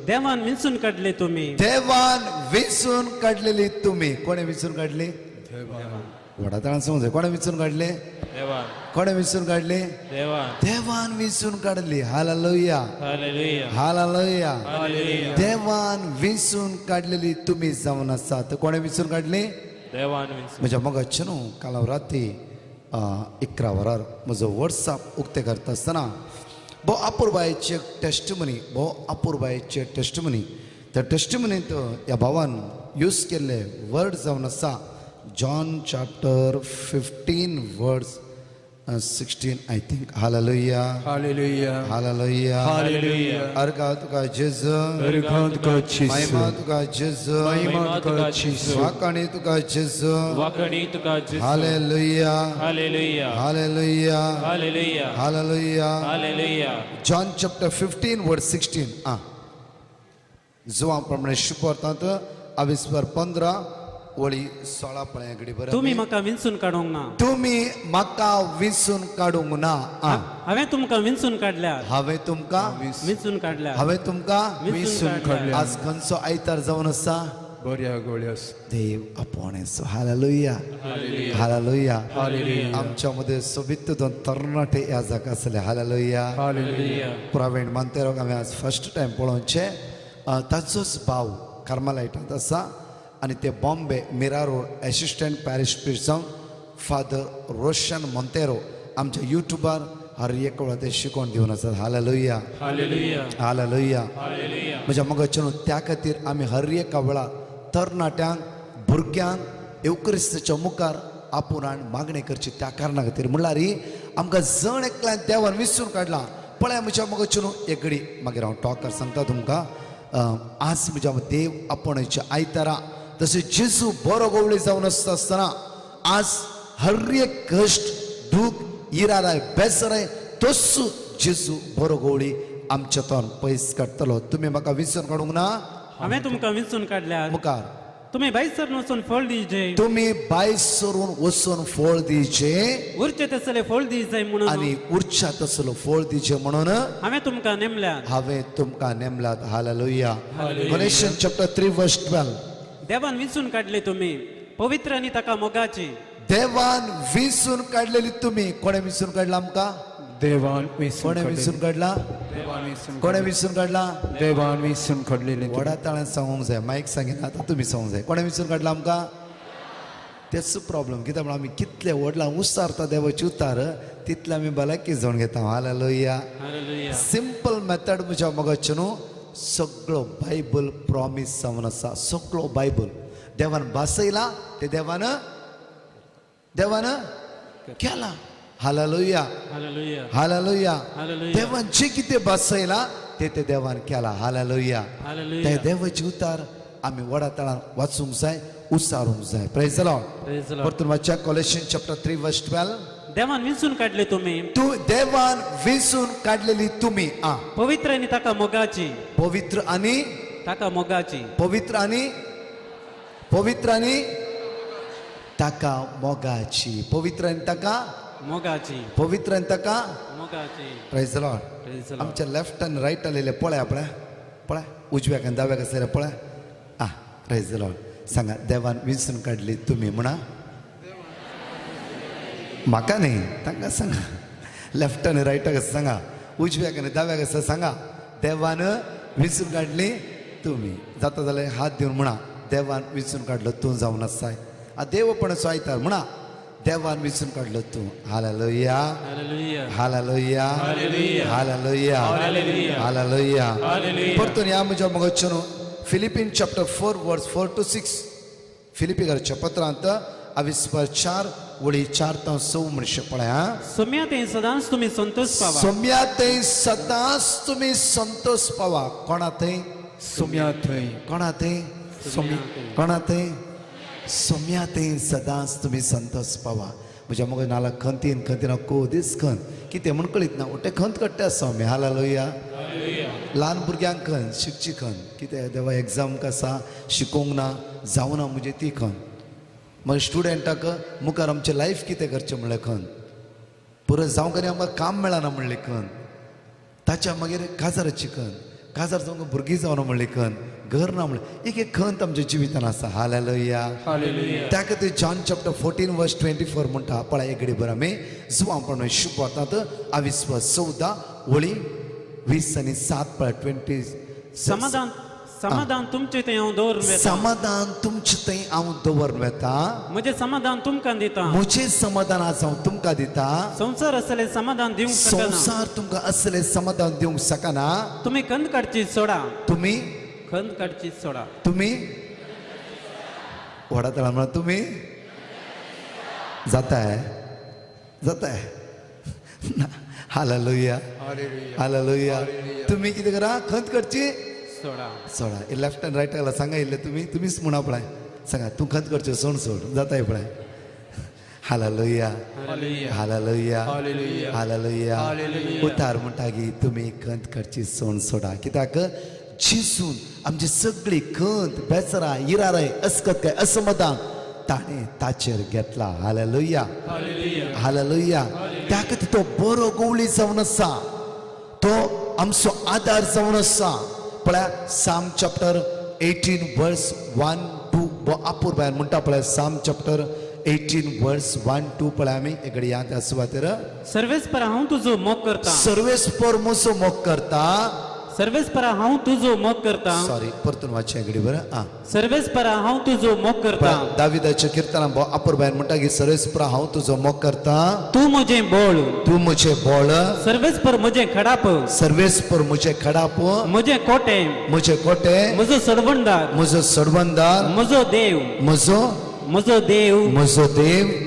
M: देवान विंचून काढले तुम्ही
L: देवान विंचून काढलेली तुम्ही कोणे विंचून काढली वडा तळान समज कोणे विंचून काढले कोणे विंचून काढले देवान विंचून काढली हालेलुया हालेलुया देवान विंचून काढलेली तुम्ही जावन आसात कोणे विंचून काढली म्हज्या मोगाचे न्हू काल हांव राती 11 वरार म्हजो वॉट्सॲप उक्ते करता आसतना भोव अपुरबायेचे टेस्टमनी भोव अपुरबायेचे टेस्टमनी त्या टेस्टमनींत ह्या भावान यूज केल्ले वर्ड जावन आसा John chapter 15 words 16 I think hallelujah hallelujah अर्घ तुका जेजू महिमा तुका जेजू वाखाणी तुका Jezu hallelujah hallelujah hallelujah John chapter 15 word 16 जुवा प्रमाणे शुभवर्तात 15 वळी 16 पळयाकडे बरं
M: तुम्ही म्हाका विंचून काडूंक ना
L: तुम्ही म्हाका विंचून काडूंक ना
M: हांवें तुमकां विंचून काडल्या
L: हांवें तुमकां
M: विंचून काडल्या
L: हांवें तुमकां
M: विंचून काडल्या
L: आज खंयचो आयतार जावन आसा
A: बऱ्या गवळ्यास
L: देव आपोणेस हालेलुया हालेलुया आमच्या मध्ये सोबित दोन तरणाटे याजक आसले हालेलुया प्रवीण मांतेराक हांवें आज फर्स्ट टायम पळोवचे ताचोच भाव कार्मेलाइटांत आसा आणि ते बॉम्बे मिरा रोड असिस्टंट पॅरिश प्रिस्ट जावन फादर रोशन मोंतेरो आमच्या युट्यूबार हर एक वेळा ते शिकोवन दिवन आसात हालेलुया हालेलुया म्हज्या मोगाचे त्या खातीर आमी हर एका वेळा तरणाट्यांक भुरग्यांक येवक्रिस्ताच्या मुखार आपुरान मागणी करची त्या कारणा खातीर म्हणल्यार आमकां जण एकल्यान देवान विसरून काडला पळय म्हज्या मोगाचे एक घडी मागीर हांव टॉकर सांगता तुमकां आज म्हज्या देव आपोवणेच्या आयतारा तसे जेजू बरो गवळी जावन आसतना आज हर एक कश्ट दूख इराराय बेसराय तसो जेजू बरो गवळी आमच्या तोन पयस काडटलो तुम्ही म्हाका विसरून काडूंक ना
M: हांवें तुमकां विंचून काडल्या
L: मुखार
M: तुम्ही भायर सरून वचून फळ दिवचे
L: तुम्ही भायर सरून वचून फळ दिवचे
M: उरचे तसले फळ दिवचे म्हणून
L: आणि उरच्या तसलो फळ दिवचे म्हणून
M: हांवें तुमकां नेमल्या
L: हांवें तुमकां नेमल्यात हालेलुया कॉलेशियन चॅप्टर 3 वर्स 12
M: देवान विंचून काडले तुम्ही पवित्र आनी ताका मोगाची
L: देवान विंचून काडलेली तुम्ही कोणे विंचून काडला आमकां
A: देवान
L: कोणे विंचून काडला कोणे विंचून काडला
A: देवान विंचून काडलेले
L: वडा ताळ्यान सांगूंक जाय मायक सांगिना आतां तुमी सांगूंक जाय कोणे विंचून काडला आमकां तेच प्रॉब्लेम कित्याक म्हळ्यार आमी कितले व्हडला उसारता देवाची उतार तितले आमी भलायकी जावन घेता हालेलुया सिंपल मेथड म्हज्या मोगाचे न्हू सगळो बायबल प्रॉमीस जावन आसा सगळो बायबल देवान बासयला ते देवान केला हालेलुया हालेलुया देवान जे कितें बासयला ते देवान केला हालेलुया ते देवाचे उतार आमी वडा तळान वाचूंक जाय उसारूंक जाय प्रेज द लॉर्ड परतून वाचा कॉलेशियन चॅप्टर 3 वर्स 12
M: देवान विंचून काडले तुम्ही
L: देवान विंचून काडलेली तुम्ही
M: पवित्र आनी ताका मोगाची
L: पवित्र आणि
M: ताका मोगाची
L: पवित्र आणि ताका मोगाची पवित्र आणि ताका
M: मोगाची
L: पवित्र आणि ताका
M: मोगाची
L: प्रेज द लॉर्ड आमच्या लेफ्ट आणि राईट आलेले पळय पळय उजव्याक आणि दाव्याक आसलेले पळय प्रेज द लॉर्ड सांगा देवान विंचून काडली तुम्ही म्हणा म्हाका न्ही तांकां सांगा लेफ्ट आनी रायटाक सांगा उजव्याक आनी दाव्याक आसा सांगा देवान विंचून काडली तुमी जाता जाल्यार हात दिवन म्हणा देवान विंचून काडलो तूं जावन आसाय देवपणाचो आयतार म्हणा देवान विंचून काडलो तूं हालेलुया हालेलुया हालेलुया हालेलुया परतून ह्या म्हज्या मोगाचे न्हू फिलिपीन चॅप्टर 4 वर्स 4 to 6 फिलिपीकाराच्या पत्रांत 4 ओळी 4 ते 6 म्हणशे पळया
M: सोम्या ते सदांच तुम्ही संतोष पावा
L: सोम्या ते सदांच तुम्ही संतोष पावा कोणा थंय
A: सोम्या थंय
L: कोणा थंय कोणा थंय सोम्या ते सदांच तुम्ही संतोष पावा म्हज्या मग नाला खंतीन खंतीन को दीस खंत कितें म्हण कळीत ना ओटे खंत कट्टे आसा सोम्या हालेलुया ल्हान भुरग्यांक खंत शिकची खंत कितें देवा एग्जाम कसा शिकोवंक ना जावना म्हणजे ती खंत मग स्टुडंटाक मुखार आमचें लायफ कितें करचें म्हणलें खंत परत जावंक आनी आमकां काम मेळना म्हणलें खंत ताच्या मागीर काजाराची खंत काजार जावंक भुरगीं जावना म्हणलें खंत घर ना म्हणलें एक एक खंत आमच्या जिवितान आसा हालेलुया त्या खातीर जॉन चॅप्टर 14 वर्स 24 म्हणटा पळय एक घडी भर आमी जुवांपण शुभ वतात अविश्वास 14 ओळी 20 आनी 7 पळय 20
M: समाधान समाधान तुमचे थंय हांव दवरून वेता
L: समाधान तुमचे थंय हांव दवरून वेता
M: म्हजें समाधान तुमकां दिता
L: म्हजें समाधान आज हांव तुमकां दिता
M: संसार असलें समाधान दिवंक शकना
L: संसार तुमकां असलें समाधान दिवंक शकना
M: तुम्ही खंत काडची सोडा
L: तुम्ही
M: खंत काडची सोडा
L: तुम्ही व्हडा तळा म्हणा तुम्ही जाताय जाताय हालेलुया हालेलुया तुम्ही कितें करा खंत करची
M: सोडा
L: सोडा लेफ्ट एंड रायट सांगा इल्ले तुम्हीच म्हणा पळय सांगा तूं खंत करचें सोड जाताय पळय हालेलुया हालेलुया हालेलुया उतार म्हणटा की तुमी खंत करची सोडा कित्याक जेजून आमची सगळी खंत बेसरां इराराय अस्कत काय असमाधान ताणें ताचेर घेतला हालेलुया हालेलुया त्या खातीर तो बरो गवळी जावन आसा तो आमचो आदार जावन आसा पळय साम चॅप्टर 18 वर्स 1 2 आपूर भायर म्हणटा पळय साम चॅप्टर 18 वर्स 1 2 पळय आमी एक घडी याद आसा सुवातेर
M: सर्वेस्पर हांव तुजो मोग करता
L: सर्वेस्पर म्हजो मोग करता
M: सर्वेस्परा हांव तुजो मोग करता
L: सॉरी परतून वाचचें एक घडी बरं
M: सर्वेस्परा हांव तुजो मोग करता
L: दाविदाच्या किर्तनां आपूर भायर म्हणटा की सर्वेस्परा हांव तुजो मोग करता
M: तूं म्हजें बोळ
L: तूं म्हजें बोळ
M: सर्वेस्पर म्हजें खडाप
L: सर्वेस्पर म्हजें खडाप
M: म्हजें कोटे
L: म्हजें कोटे
M: म्हजो सडवंदार
L: म्हजो सडवंदार
M: म्हजो देव म्हजो देव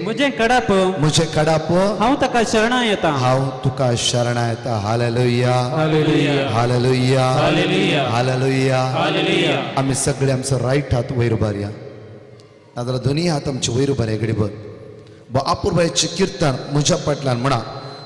M: म्हजें खडाप
L: म्हजें खडाप
M: हांव ताका शरणा येता
L: हांव तुका शरणा येता हालेलुया हालेलुया हालेलुया आमी सगळे आमचो रायट हात वयर उबारया नाजाल्यार दोनी हात आमचे वयर उबारया एक घडी भर आपूर बायचें कीर्तन म्हज्या फाटल्यान म्हणा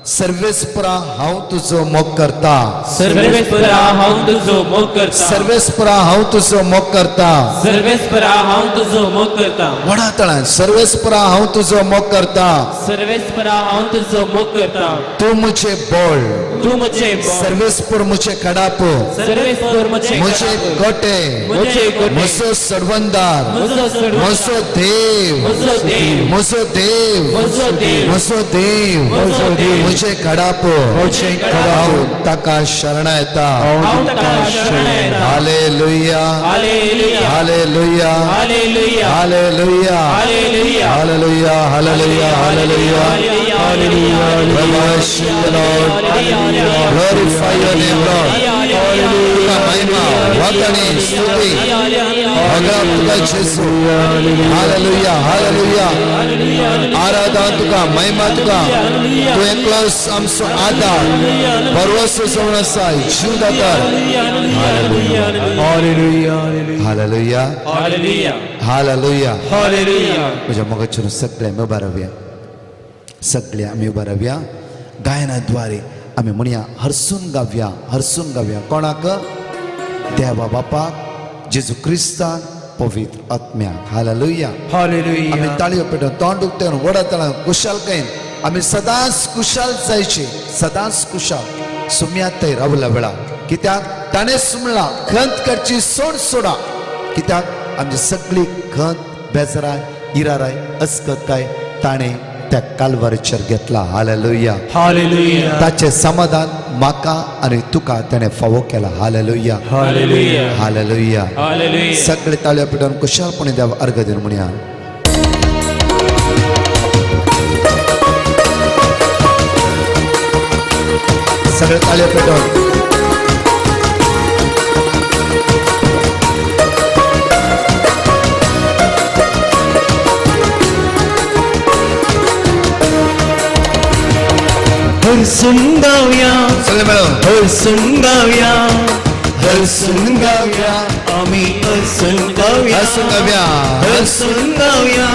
L: सर्वेस्परा हांव तुजो मोग करता
N: सर्वेस्परा हांव तुजो मोग करता
L: सर्वेस्परा हांव तुजो मोग करता
N: सर्वेस्परा हांव तुजो मोग करता
L: व्हडा तळ्यान सर्वेस्परा हांव तुजो मोग करता
N: सर्वेस्परा हांव तुजो मोग करता
L: तूं म्हजें बोळ
N: तूं म्हजें बोळ
L: सर्वेस्पर म्हजें खडाप
N: सर्वेस्पर
L: म्हजें गोटे म्हजो सडवंदार म्हजो देव म्हजो देव म्हजो देव म्हजें खडाप हांव ताका शरणा येता hallelujah hallelujah hallelujah hallelujah hallelujah hallelujah glorify your name Lord तुका महिमा वंदनी स्तुति अगम तुका येशू हालेलुया हालेलुया आराधना तुका महिमा तुका तू एकलोच आमचो आदार भरवसो जावन आसा जीवदाता hallelujah hallelujah hallelujah hallelujah hallelujah म्हज्या मोगाचेर सगळे आमी उबा रावया सगळे आमी उबा रावया गायनाद्वारे आमी म्हणया हरसून गावया कोणाक देवा बापाक जेजू क्रिस्तान पवित्र आत्म्याक हालेलुया हालेलुया आमी ताळयो पेटोवन तोंड उक्तेन वडा तळान कुशलकायेन आमी सदांच कुशल जायचे सदांच कुशल सुम्यात थंय रावल्या वेळा कित्याक ताणें सुमला खंत करची सोडा कित्याक आमची सगळी खंत बेजाराय इराराय अस्कताय ताणें त्या काल्वारीचेर घेतला हालेलुया हालेलुया ताचे समाधान म्हाका आनी तुका ताणें फावो केला हालेलुया हालेलुया हालेलुया सगळे ताळयो पेटोवन कुशलपणी देव अर्घ दिवन म्हणया सगळे ताळयो पेटोवन
A: हरसून गाऊया
L: सगळे मिळून
A: हरसून गाऊया हरसून गाऊया आम्ही हरसून गाऊया
L: हरसून गाऊया
A: हरसून गाऊया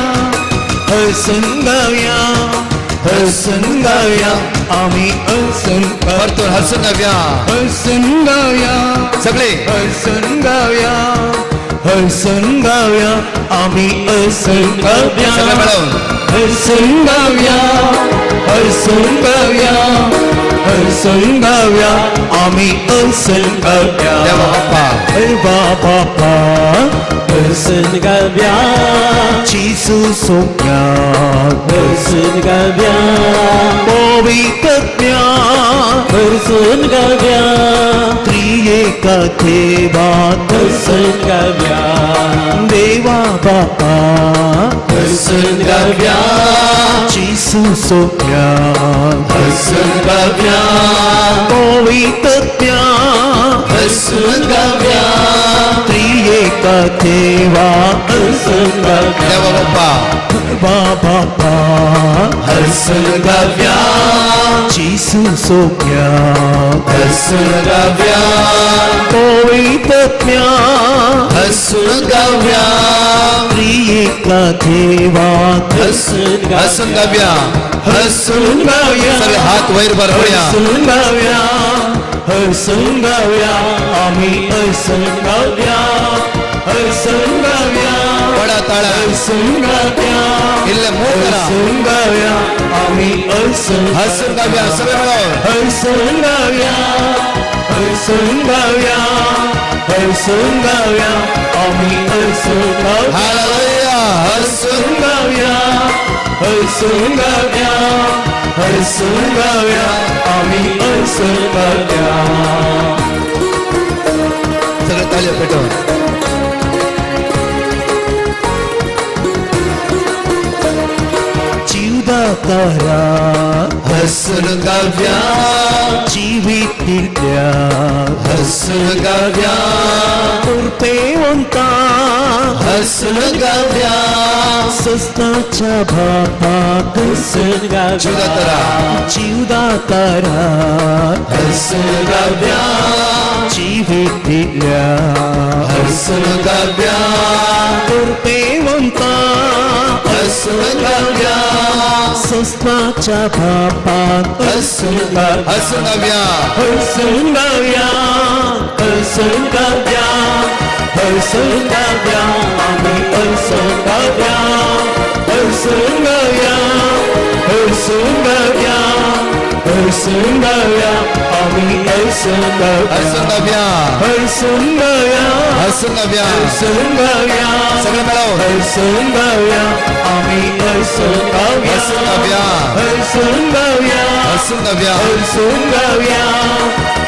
A: हरसून गाऊया हरसून गाऊया आम्ही हरसून
L: परतून हरसून गाऊया
A: हरसून गाऊया
L: सगळे
A: हरसून गाऊया हरसून गाऊया आम्ही हरसून गाऊया
L: सगळे मिळून
A: हरसून गाऊया हरसून गाऊया हरसून गाऊया आम्ही हरसून गाऊया
L: देवा बाप्पा
A: देवा बाप्पा हरसून गाऊया जिसू सोम्या हरसून गाऊया पवित्रज्ञा हरसून गाऊया त्रिएका देवा हरसून गाऊया देवा बाप्पा हरसून गाऊया जिसू सोम्या हरसून गाऊया पवित्रज्ञा हरसून गाऊया त्रिएका देवा हरसून गाऊया
L: देवा
A: बाप्पा हरसून गाऊया जिसू सोम्या हरसून गाऊया पवित्रज्ञा
L: हरसून गाऊया
A: त्रिएका देवा हरसून
L: हरसून गाऊया
A: हरसून गाऊया
L: सगळे हात वैर बरवूया
A: हरसून गाऊया हरसून गाऊया आम्ही हरसून गाऊया हरसून गाऊया
L: वडा ताळा
A: हरसून गाऊया
L: इल्ले मोकरा
A: हरसून गाऊया आम्ही हरसून
L: हरसून गाऊया सगळे मिळून
A: हरसून गाऊया हरसून गाऊया हरसून गाऊया आम्ही हरसून गाऊया
L: हालेलुया
A: हरसून गाऊया हरसून गाऊया हरसून गाऊया आम्ही हरसून गाऊया
L: सगळे ताली पेटवून
A: जीवदातारा
L: हरसून गाऊया
A: जीवित दिल्या
L: हरसून गाऊया
A: कृपेवंता
L: हरसून गाऊया
A: सस्ताच्या बापाक हरसून गाऊया जीवदातारा
L: हरसून गाऊया
A: जीवित दिल्या
L: हरसून गाऊया
A: कृपेवंता
L: हरसून गाऊया
A: सस्ताच्या बापाक
L: हरसून गाऊया
A: हरसून गाऊया हरसून गाऊया हरसून गाऊया आम्ही हरसून गाऊया हरसून गाऊया हरसून गाऊया हरसून गाऊया आम्ही हरसून गाऊया
L: हरसून गाऊया
A: हरसून गाऊया
L: हरसून गाऊया
A: हरसून गाऊया
L: सगळे मिळून
A: हरसून गाऊया आम्ही हरसून गाऊया
L: हरसून गाऊया
A: हरसून
L: हरसून
A: गाऊया
L: गाऊया
A: हरसून गाऊया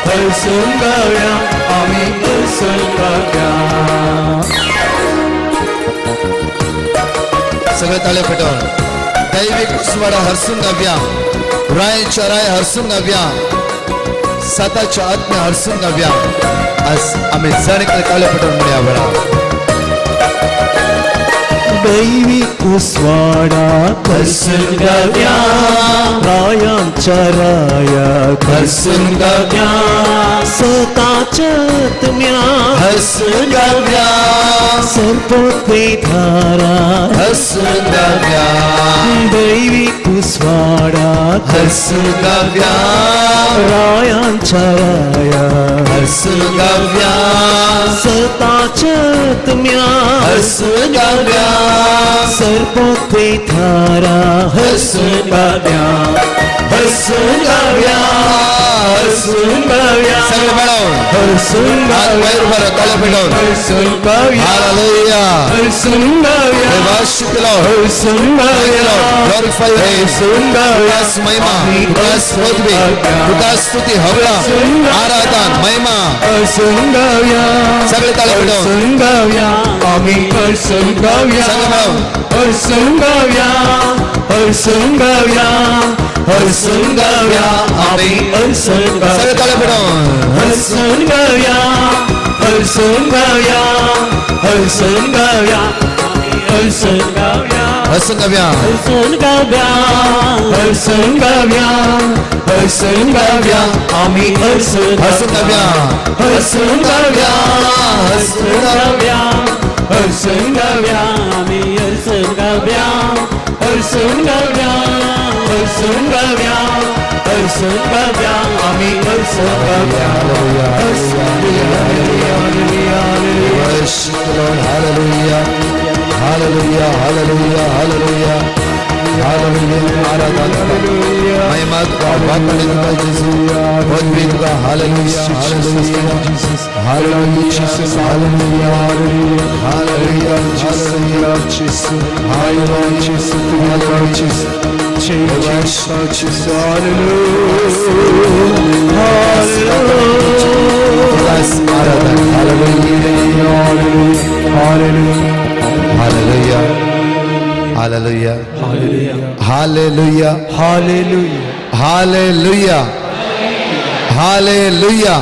A: हरसून गाऊया आम्ही हरसून गाऊया
L: सगळे ताळे पेटवून दैविक स्वाडा हरसून गाऊया रायच्या राय हरसून गाऊया साताच्या आत्म्या हरसून गाऊया आज आम्ही जणकडे ताळे पेटवून म्हणूया बळा
A: दैविक स्वाडा हरसून गाऊया रायांच्या राया हरसून गाऊया स्वतःच्या आत्म्या
L: हरसून गाऊया
A: सर्पोत्वे धारा
L: हरसून गाऊया
A: दैविक स्वाडा
L: हरसून गाऊया
A: रायांच्या राया
L: हरसून गाऊया
A: स्वतःच्या आत्म्या
L: हरसून गाऊया
A: सर्पोत्वे धारा हरसून गाऊया हरसून गाऊया हरसून गाऊया
L: सगळे मिळून
A: हरसून
L: हात
A: गाऊया
L: वैर बरं ताळे पेटवून
A: हरसून गाऊया
L: हालेलुया
A: हरसून गाऊया
L: worship the Lord.
A: हरसून गाऊया
L: Glorify Him.
A: हरसून गाऊया
L: Tukas महिमा, तुकास पृथ्वी, तुकास स्तुती, हवळा, आराधन, महिमा.
A: हरसून गाऊया
L: सगळे ताळे पेटवून
A: हरसून गाऊया आम्ही हरसून गाऊया
L: सगळे मिळून
A: हरसून गाऊया हरसून गाऊया हरसून गाऊया आम्ही हरसून गाऊया
L: सगळे ताळे पेटवून
A: हरसून गाऊया हरसून गाऊया हरसून गाऊया आम्ही हरसून गाऊया
L: हर्षण गाव्या
N: हर्षण गाव्या
K: हर्षण गाव्या हर्षण गाव्या आम्ही हर्षण
L: हर्षण गाव्या
K: हर्षण गाव्या हर्षण गाव्या हर्षण गाव्या
N: आम्ही हर्षण गाव्या
K: हर्षण गाव्या हर्षण गाव्या हर्षण गाव्या आम्ही हर्षण गाव्या
L: Worship the Lord, hallelujah, hallelujah, hallelujah, hallelujah, hallelujah, आराधना, महिमा तुझा, वाकणे तुझा येशू, पदवी तुझा, hallelujah, hallelujah, hallelujah, hallelujah, hallelujah, hallelujah, Jesus, hallelujah, Jesus, hallelujah, Jesus, hallelujah, hallelujah, hallelujah, hallelujah, hallelujah.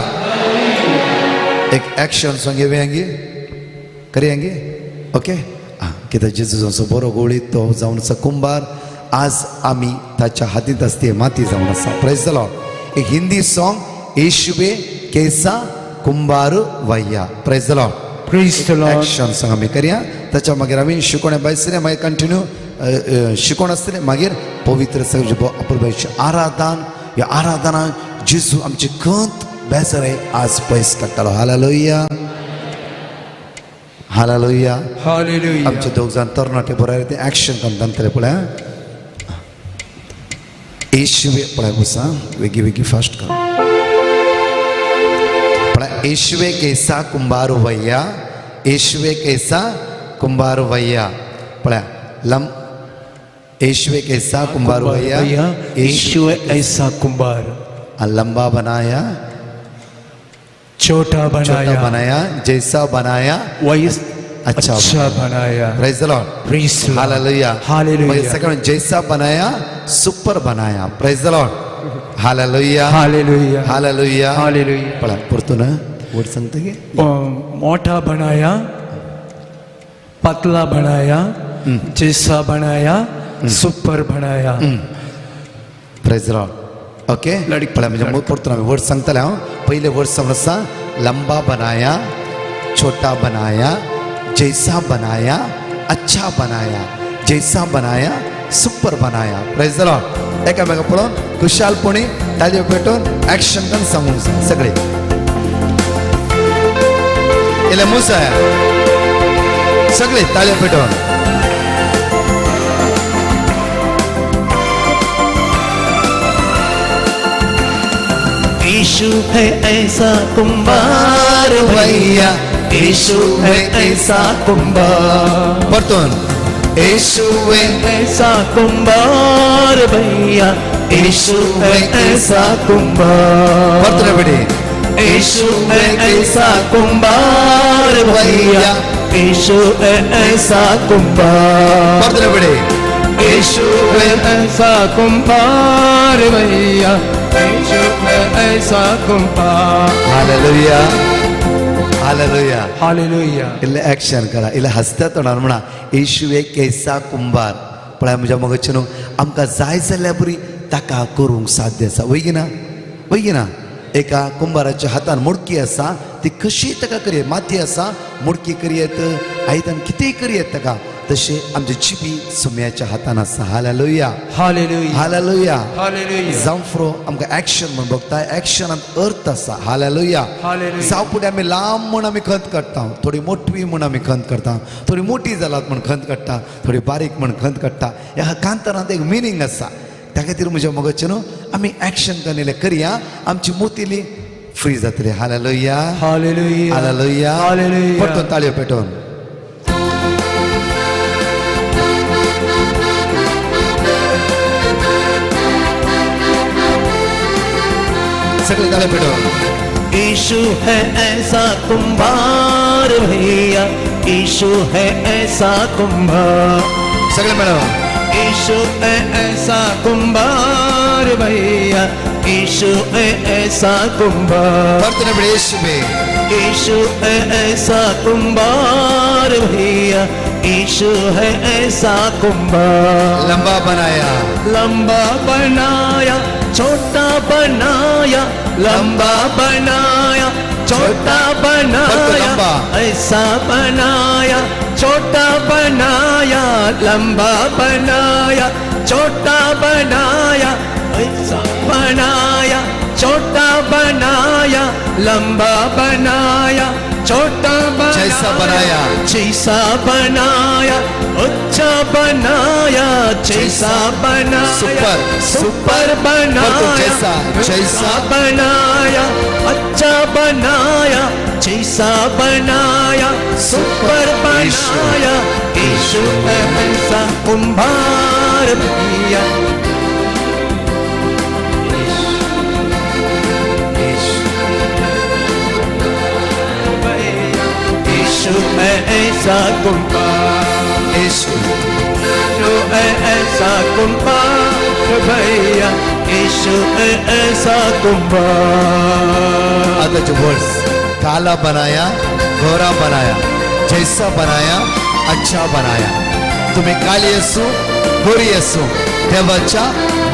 L: एक एक्शन सॉन्ग येवेंगे करेंगे ओके कितें जेजूसाचो बरो गोळी तो जावन आसा कुंभार आज आमी ताच्या हातींत आसते माती जावन आसा प्रेज द लॉर्ड एक हिंदी सॉन्ग येशुवे कैसा कुंभार वय्या praise the Lord
A: Praise the Lord.
L: Action song आमी करया ताच्या मागीर आमी शिकोवणे बायसले मागीर कंटिन्यू शिकोवन आसतलें मागीर पवित्र अपुरबाईची आराधन ह्या आराधना जेजू आमची खंत बेसरे आज पयस काडटालो हालेलुया हालेलुया
A: Hallelujah.
L: आमचे दोग जाण तरणाटे बरोबर ते एक्शन करताले पळय येशुवे पळय उसा वेगी वेगी फास्ट कर पळय येशुवे कैसा कुंभार वय्या येशुवे कैसा कुंभार वय्या पळय लम येशुवे कैसा कुंभार वय्या
A: यीशु ऐसा कुंभार
L: लंबा बनाया
A: छोटा
L: बनाया जैसा बनाया
A: वही
L: अच्छा
A: बनाया
L: praise the Lord
A: Praise the Lord.
L: Hallelujah
A: Hallelujah.
L: Second जैसा बनाया सुपर बनाया praise the Lord hallelujah
A: Hallelujah.
L: Hallelujah
A: Hallelujah.
L: पळा परतून वर्ड सांगते की
A: मोटा बनाया पतला बनाया जैसा बनाया सुपर बनाया
L: प्रेज द लॉर्ड ओके पळा म्हणजे परतून आम्ही वर्ड सांगतले हांव पहिले वर्ड समजसा लंबा बनाया छोटा बनाया जैसा बनाया अच्छा बनाया जैसा बनाया सुपर बनाया प्रेज द लॉर्ड एकामेका पळोवन खुशालपणी ताळयो पेटोवन एक्शन करून सांगूंक जाय सगळे इले मुसा सगळे ताळयो पेटोवन
K: यीशु है ऐसा कुंभार भैया यीशु है ऐसा कुंभार
L: परतून
K: यीशु है ऐसा कुंभार भैया यीशु है ऐसा कुंभार
L: परतून बेटे
K: यीशु है ऐसा कुंभार भैया यीशु है ऐसा कुंभार
L: परतून बेटे
A: यीशु है ऐसा कुंभार भैया यीशु है ऐसा कुंभार
L: हालेलुया हालेलुया
A: Hallelujah.
L: इल्ले एक्शन करा इल्ले हसत्या तोंडार म्हणा येशू एक कैसा कुंभार पळय म्हज्या मगचे न्हू आमकां जाय जाल्यार बरी ताका करूंक साध्य आसा वय ना एका कुंभाराच्या हातान मुडकी आसा ती कशी ताका करियत माती आसा मुडकी करियत आयतान कितेंय करियत ताका तशें आमची जिबी सुम्याच्या हातान आसा हालेलुया
A: Hallelujah.
L: Hallelujah
A: Hallelujah.
L: जावं फुरो आमकां एक्शन म्हण बघता एक्शनांत अर्थ आसा हालेलुया
A: Hallelujah.
L: जावं फुडें आमी लांब म्हूण आमी खंत काडटा थोडी मोठवी म्हूण आमी खंत करता थोडी मोठी जालात म्हूण खंत काडटा थोडी बारीक म्हूण खंत काडटा ह्या कांतारांत एक मिनींग आसा त्या खातीर म्हज्या मगचे न्हू आमी एक्शन करिल्लें करया आमची मोतीली फ्री जातली हालेलुया
A: Hallelujah.
L: Hallelujah
A: Hallelujah.
L: परतून ताळयो पेटोवन सगळे ताळे पेटोवन
K: यीशु है ऐसा कुंभार भैया यीशु है ऐसा कुंभार
L: सगळे मेळोन
K: यीशु है ऐसा कुंभार भैया यीशु है ऐसा कुंभार
L: परतून बेटे येशुवे
K: यीशु है ऐसा कुंभार भैया यीशु है ऐसा कुंभार।
L: लंबा बनाया,
K: लंबा बनाया, छोटा बनाया, लंबा बनाया, छोटा बनाया, ऐसा बनाया, छोटा बनाया, लंबा बनाया, छोटा बनाया, ऐसा बनाया, छोटा बनाया, लंबा बनाया, छोटा बनाया,
L: जैसा बनाया,
K: जैसा बनाया, अच्छा बनाया, जैसा बनाया,
L: सुपर
K: सुपर बनाया,
L: जैसा जैसा
K: बनाया, अच्छा बनाया, जैसा बनाया, सुपर बनाया, यीशु ऐसा कुंभार भैया। यीशु ऐसा कुंभार, यीशु ऐसा कुंभार भैया, यीशु ऐसा कुंभार।
L: अदज वर्ड्स, काला बनाया, गोरा बनाया, जैसा बनाया, अच्छा बनाया। तुम्ही काली असो गोरी असो, देवाच्या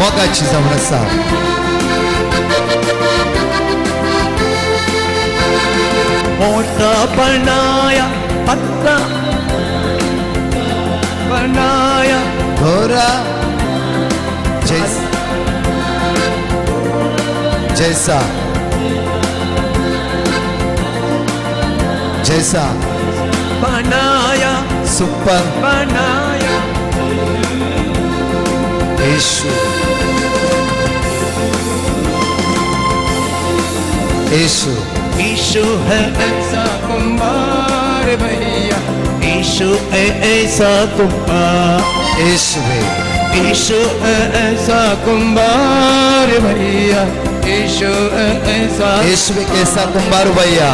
L: मोगाची जवळ असा।
K: मोटा बनाया, पत्ता बनाया,
L: गोरा जैसा जैसा जैसा
K: बनाया,
L: सुपर
K: बनाया,
L: यीशु यीशु
K: यीशु है ऐसा कुंभार भैया, यीशु है ऐसा कुंभार,
L: यीशु
K: यीशु है ऐसा कुंभार भैया, यीशु है ऐसा,
L: यीशु कैसा कुंभार भैया,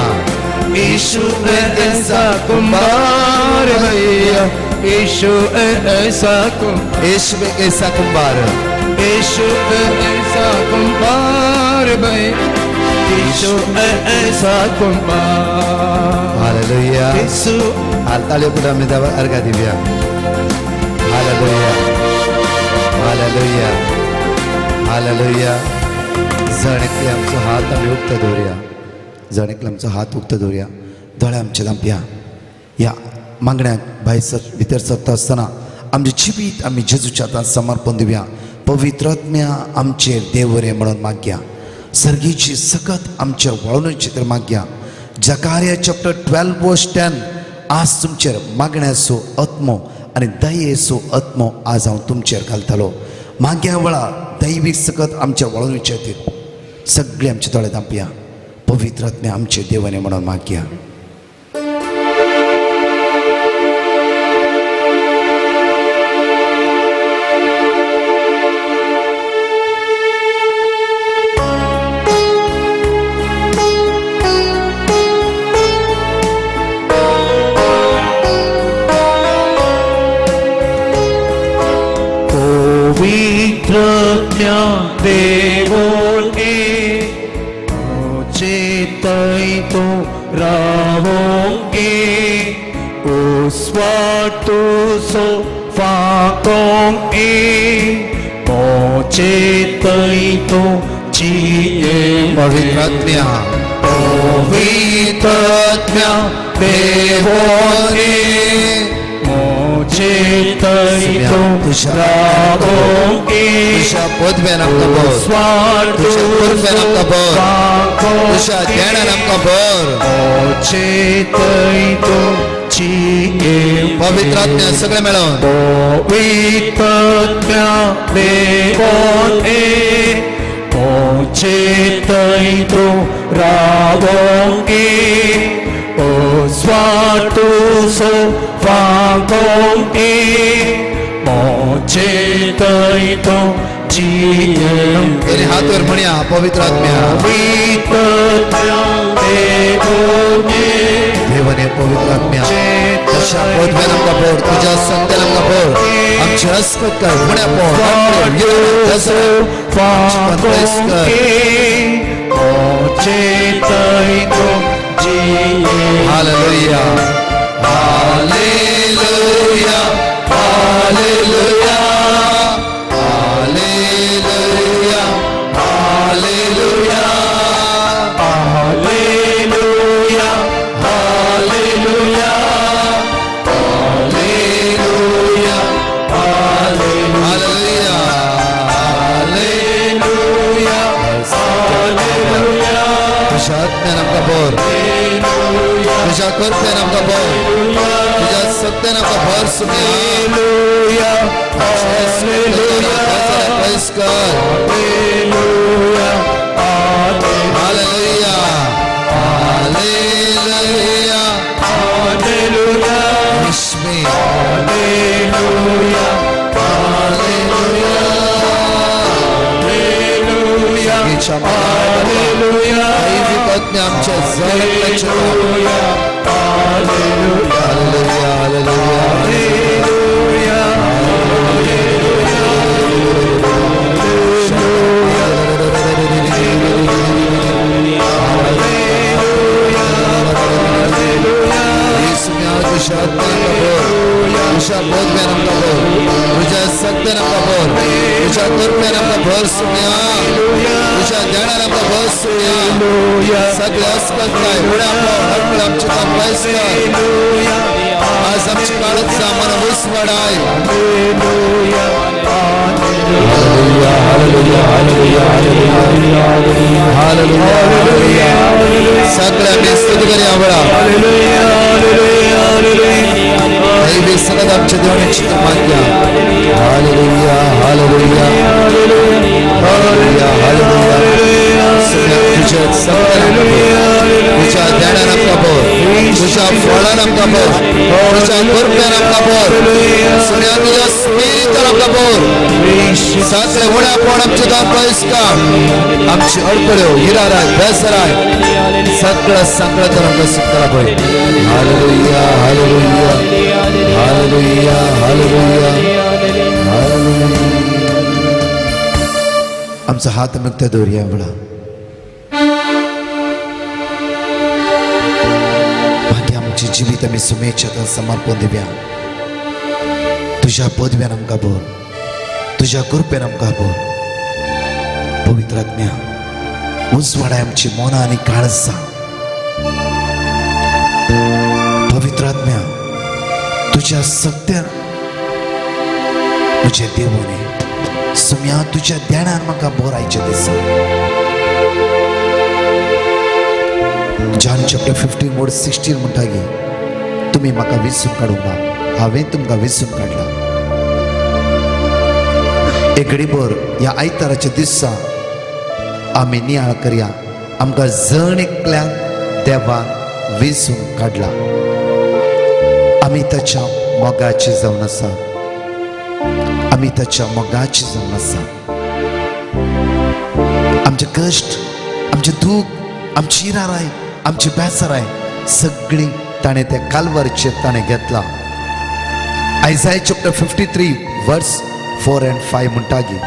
K: यीशु है ऐसा कुंभार भैया, यीशु है ऐसा कुंभार,
L: यीशु कैसा कुंभार,
K: यीशु है ऐसा कुंभार भैया, यीशु ऐसा कुंभार।
L: हालेलुया।
K: यीशु
L: तालियों को हमने दवा अर्घा दिव्या। Hallelujah, hallelujah, hallelujah. जणेकले आमचो हात आमी उक्त दवरया, जणेकले आमचो हात उक्त दवरया, दोळे आमचे धांपया। या मागण्याक भायर भितर सरता आसतना आमचे जिवीत आमी जेजूच्या हातांत समर्पण दिवया। पवित्र आत्म्या आमचेर देव बरें म्हणून मागया, सर्गीची सकत आमचेर वळोवन चित्र मागया। जकार्या चॅप्टर 12:10 आज तुमचेर मागण्याचो आत्मो आनी दयेचो आत्मो आज हांव तुमचेर घालतलो। माग्या वेळा दैवीक सकत आमच्या वळोवन विचारतील सगळे आमचे दोळे धांपया, पवित्र आत्म्या आमचे देवाने म्हणून मागया।
K: देवोगे चेतई तो रावोगे उस्वाटो सो फाकोगे चेतई तो जिए
L: पवित्र आत्म्या देवोगे
K: चेतई तो रावोगे
L: पोदबे नमका बोर पोदबे नमका बोर तुषा देणा नमका बोर
K: चेतई तो जिए
L: पवित्र आत्म्या सगळे मिळून
K: पवित्र आत्म्या देवोगे चेतई तो रावोगे स्वाटो सो फागोगे चेतई तो जिए।
L: मेरे हाथ वर म्हणया पवित्र आत्म्या देवाने पवित्र आत्म्या तुझ्या पोदबे नमका बोर तुझ्या संत नमका बोर आमचे हसकत कर म्हणया बोर
K: चेतई तो जिए।
L: Hallelujah, hallelujah. तुझ्या कृपेन आमकां भर तुझ्या सत्तेन आमकां भर सुमया प्रेज कर हालेलुया हालेलुया हालेलुया हालेलुया इसमें हालेलुया हालेलुया हालेलुया हालेलुया काही विपत्ती आमच्या जगण्याच्या हालेलुया हालेलुया हालेलुया तुझ्या बोधव्यान आमकां भर तुझ्या सत्तेन आमकां भर तुझ्या कृपेन आमकां भर सुमया तुझ्या ध्यानान आमकां भर सुमया सगळे अस्पताय उड्या हडपळ आमचे काम प्रेस कर आज आमची काळच मन विस्वडाय hallelujah hallelujah hallelujah hallelujah hallelujah सगळ्या स्तुती करी आवडा हालेलुया हालेलुया दैवी सगळं आमच्या देवाची मान्य हालेलुया हालेलुया हालेलुया हालेलुया तुझ्या सत्तेन तुझ्या ध्यानान आमकां भर तुझ्या फळान आमकां भर तुझ्या कृपेन आमकां भर सुन्या तुझ्या स्पिरितान आमकां भर सगळे उड्यापण आमचे दान पयस कर आमची अडकळ्यो हिराराय बेसराय सगळं संकटातून आमकां सुटला पळय hallelujah hallelujah hallelujah hallelujah hallelujah आमचा हात मुक्त दवरया बळा बाकी आमची जिवीत आमी सुमेच्या समर्पण दिव्या तुझ्या पदव्यान आमकां भर तुझ्या कृपेन आमकां भर पवित्र आत्म्या उजवाडाय आमची मोना आनी काळजां पवित्र आत्म्या तुझ्या सत्यान तुझे देवने सुम्या तुझ्या ध्यानान म्हाका भर आयच्या दिसा जॉन चॅप्टर 15 वर्ड 16 म्हणटागी तुम्ही म्हाका विसरून काडूंक ना हांवें तुमकां विसरून काडला एक घडीभर ह्या आयताराच्या दिसा आमी नियाळ करया आमकां जण एकल्याक देवान विसरून काडला आमी ताच्या मोगाची जावन आसा आमी ताच्या मोगाची जावन आसा आमचे कश्ट आमचे दूख आमची इराराय आमची बेसराय सगळी ताणें त्या काल्वारीचेर ताणें घेतला आयझाया चॅप्टर 53 वर्स 4 and 5 म्हणटागी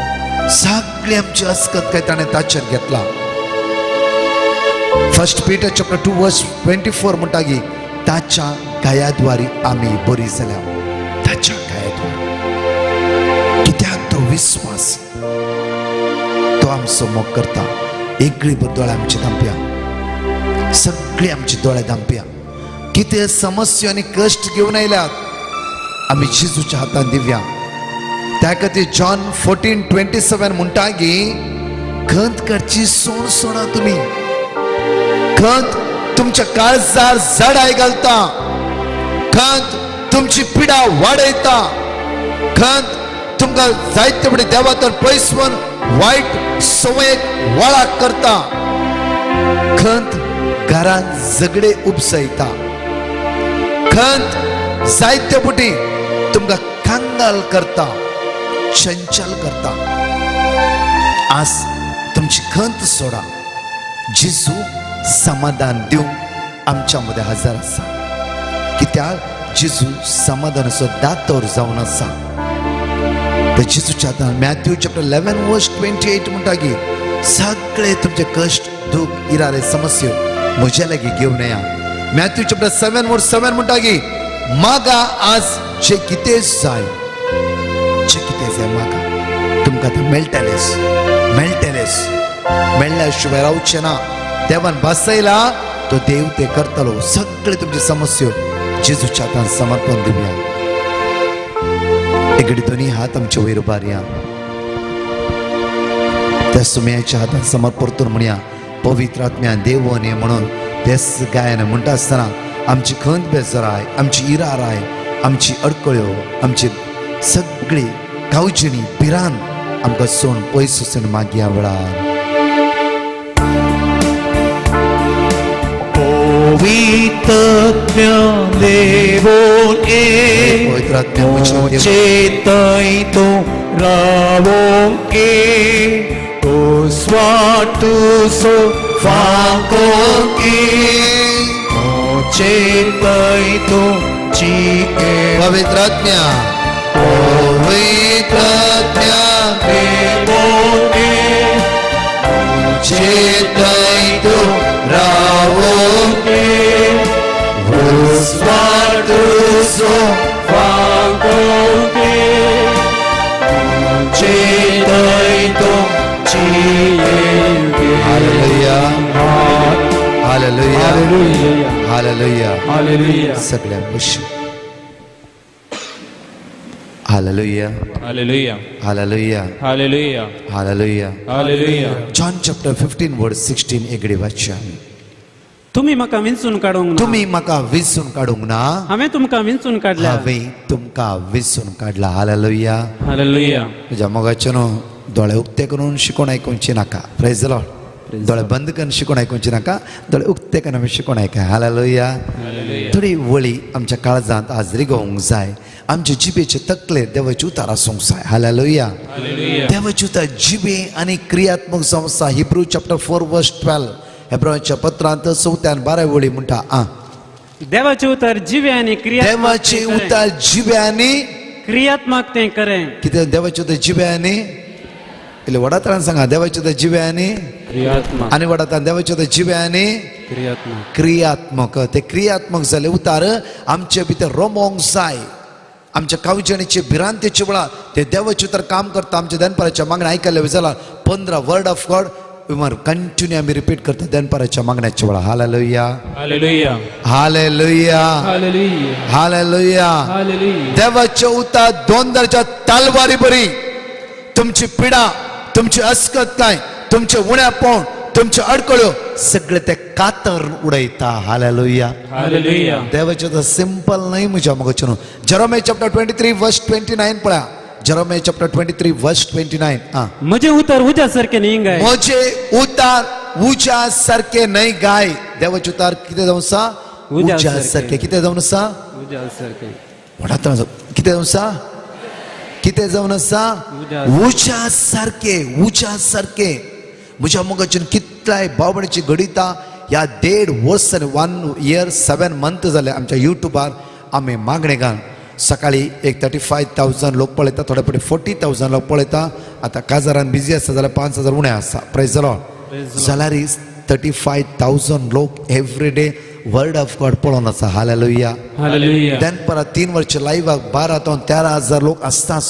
L: सगळी आमची अस्कत काय ताणें ताचेर घेतला फर्स्ट पीटर चॅप्टर 2 वर्स 24 म्हणटागी ताच्या गायाद्वारी आमी बरी जाल्या ताच्या गायाद्वारी कित्याक तो विश्वास तो आमचो मोग करता एक घडीभर दोळे आमचे धांपया सगळी आमची दोळे धांपया कितें समस्या आनी कश्ट घेवन आयल्यात आमी जेजूच्या हातान दिवया त्या खातीर जॉन 14:27 म्हणटागी खंत करची सोण सोणा तुमी खंत तुमच्या काळजार जडाय घालता खंत तुमची पिडा वाडयता खंत तुमकां जायते बडे देवातून पयसवून वायट सवयेक वळाक करता खंत घरांत झगडे उपसयता खंत जायते बुटी तुमकां कांगाल करता चंचल करता आज तुमची खंत सोडा जेजू समाधान दिवंक आमच्या मध्ये हजर आसा कित्याक जेजू समाधानाचो दातोर जावन आसा ते जेजूच्या हातान मॅथ्यू चॅप्टर 11 वर्स 28 म्हणटागी सगळे तुमचे कश्ट दूख इरारे समस्या म्हज्या लागीं घेवन येया मॅथ्यू चॅप्टर 7 वर्स 7 म्हणटागी मागा आज जे कितें जाय मागा तुमकां ते मेळटलेच मेळटलेच मेळ्ळ्या शिवाय रावचे ना देवान बसयला तो देव ते करतलो सगळे तुमची समस्या जेजूच्या हातान समर्पण दिवया एक घडी दोन्ही हात आमचे वयर उबारया त्या सुमयाच्या हातान समर्पण म्हणया पवित्र आत्म्या देव न्ही म्हणून तेच गायन म्हणटा आसतना आमची खंत बेजाराय, आमची इराराय, आमची अडकळ्यो, आमची सगळी गांवचिणी पिरान आमकां सोन पयस वचून मागया वेळार.
K: पवित्र देवोन ए चेतय तो रावों ए o swatuso fako e o chetaito chi e
L: पवित्रात्म्या
K: devone
L: चेतयितो
K: ravone o swatuso fako e o chetaito
L: Hallelujah. Hallelujah. Hallelujah.
C: Hallelujah.
L: सगळ्या खुश. Hallelujah.
C: Hallelujah.
L: Hallelujah.
C: Hallelujah.
L: Hallelujah.
C: Hallelujah.
L: John chapter 15 verse 16 एगडी वाचा.
M: तुम्ही म्हाका विंचून काडूंक ना.
L: तुम्ही म्हाका विंचून काडूंक ना.
M: हांवें तुमकां विंचून काडल्या.
L: हांवें तुमकां विंचून काडला. Hallelujah.
M: Hallelujah.
L: तुज्या मोगाचे न्हू दोळे उक्ते करून शिकोण आयकुंची नाका. Praise the Lord. दोळे बंद करून शिकोण आयकुंची नाका. दोळे उक्ते करून आमी शिकोण आयका. हालेलुया. थोडी वळी आमच्या काळजांत आज रिगोवंक जाय. आमचे जिबेचे तकले देवाचे उतार आसूंक जाय. हालेलुया. देवाचे उतार जिबे आनी क्रियात्मक संस्था. हिब्रू चॅप्टर 4 वर्स 12 हेब्रायच्या पत्रांत 4 आणि 12 वळी म्हणटा
M: देवाचे उतार जिबे आनी क्रिया.
L: देवाचे उतार जिबे आनी
M: क्रियात्मक ते करें.
L: कितें देवाचे उतार जिबे आनी इल्ले वडातरान सांगा. देवाचे उतार जिबे आनी
M: क्रियात्मक
L: आनी वडातरान देवाचे उतार जिबे आनी
M: क्रियात्मक.
L: क्रियात्मक. ते क्रियात्मक जाले उतार आमचे भितर रमोंक जाय. आमच्या कावजणीचे भिरांतेचे वेळार ते देवाचे उतार काम करता. आमच्या दनपाराच्या मागण्या आयकल्ले जाल्यार 15 वर्ड ऑफ गॉड विमर कंटिन्यू आमी रिपीट करता दनपाराच्या मागण्याच्या वेळार. Hallelujah.
C: Hallelujah.
L: Hallelujah.
C: Hallelujah.
L: Hallelujah.
C: Hallelujah.
L: देवाचे उतार 2 दर्जा तलवारी बरी. तुमची पिडा, तुमची अस्कतकाय, तुमचे उण्यापण, तुमचे अडकळ्यो सगळे ते कातर उडयता. हालेलुया.
C: Hallelujah.
L: देवाचे उतार सिंपल नाही म्हज्या मोगाचे न्हू. जेरोमिया चॅप्टर 23 वर्स 29 पळया. जेरोमिया चॅप्टर 23 वर्स 29.
M: म्हजे उतार उज्या सारखे न्ही गाय.
L: म्हजे उतार उज्या सारखे नाही गाय. देवाचे उतार कितें जावन आसा? उज्या सारखे. कितें जावन आसा?
M: उज्या सारखे.
L: वडात कितें जावन आसा? कितें जावन आसा? उज्या सारखे. उज्या सारखे. म्हज्या मोगाच्यान कितलाय बावबणीची घडिता. ह्या 1.5 वर्स आनी 1 year 7 months जाले आमच्या युट्यूबार आमी मागणे घाल. सकाळी एक 35,000 लोक पळयता. थोडे पटी 40,000 लोक पळयता. आतां काजारान बिजी आसा जाल्यार 5,000 उणे आसा. Praise the Lord. जाल्यार 35,000 लोक every day word of God पळोवन आसा. हालेलुया.
C: Hallelujah.
L: दनपारां 3 वर्ष लायव्हाक 12 to 13,000 लोक आसताच.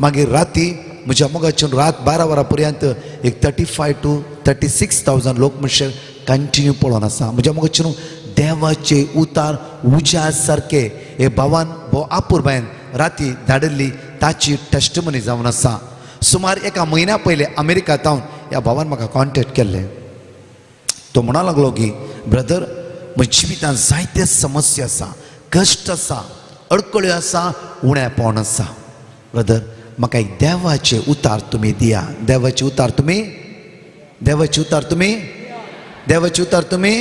L: मागीर राती म्हज्या मोगाच्यान रात 12 वरां पर्यंत एक 35 to 36,000 लोक म्हणचे कंटिन्यू पळोवन आसा. म्हज्या मोगाच्यान देवाचे उतार उज्या सारखे. हे भावान भोव आपूर बायन राती धाडिल्ली ताची टेस्टमनी जावन आसा. सुमार 1 म्हयन्या पयले अमेरिकांत ह्या भावान म्हाका कॉन्टेक्ट केल्ले. तो म्हणूंक लागलो की ब्रदर म्हज्या जिवितांत जायते समस्या आसा, कश्ट आसा, अडकळ्यो आसा, उणेपण आसा. ब्रदर म्हाका एक देवाचे उतार तुमी दिया. देवाचे उतार तुमी. देवाचे उतार तुमी. देवाचे उतार तुमी.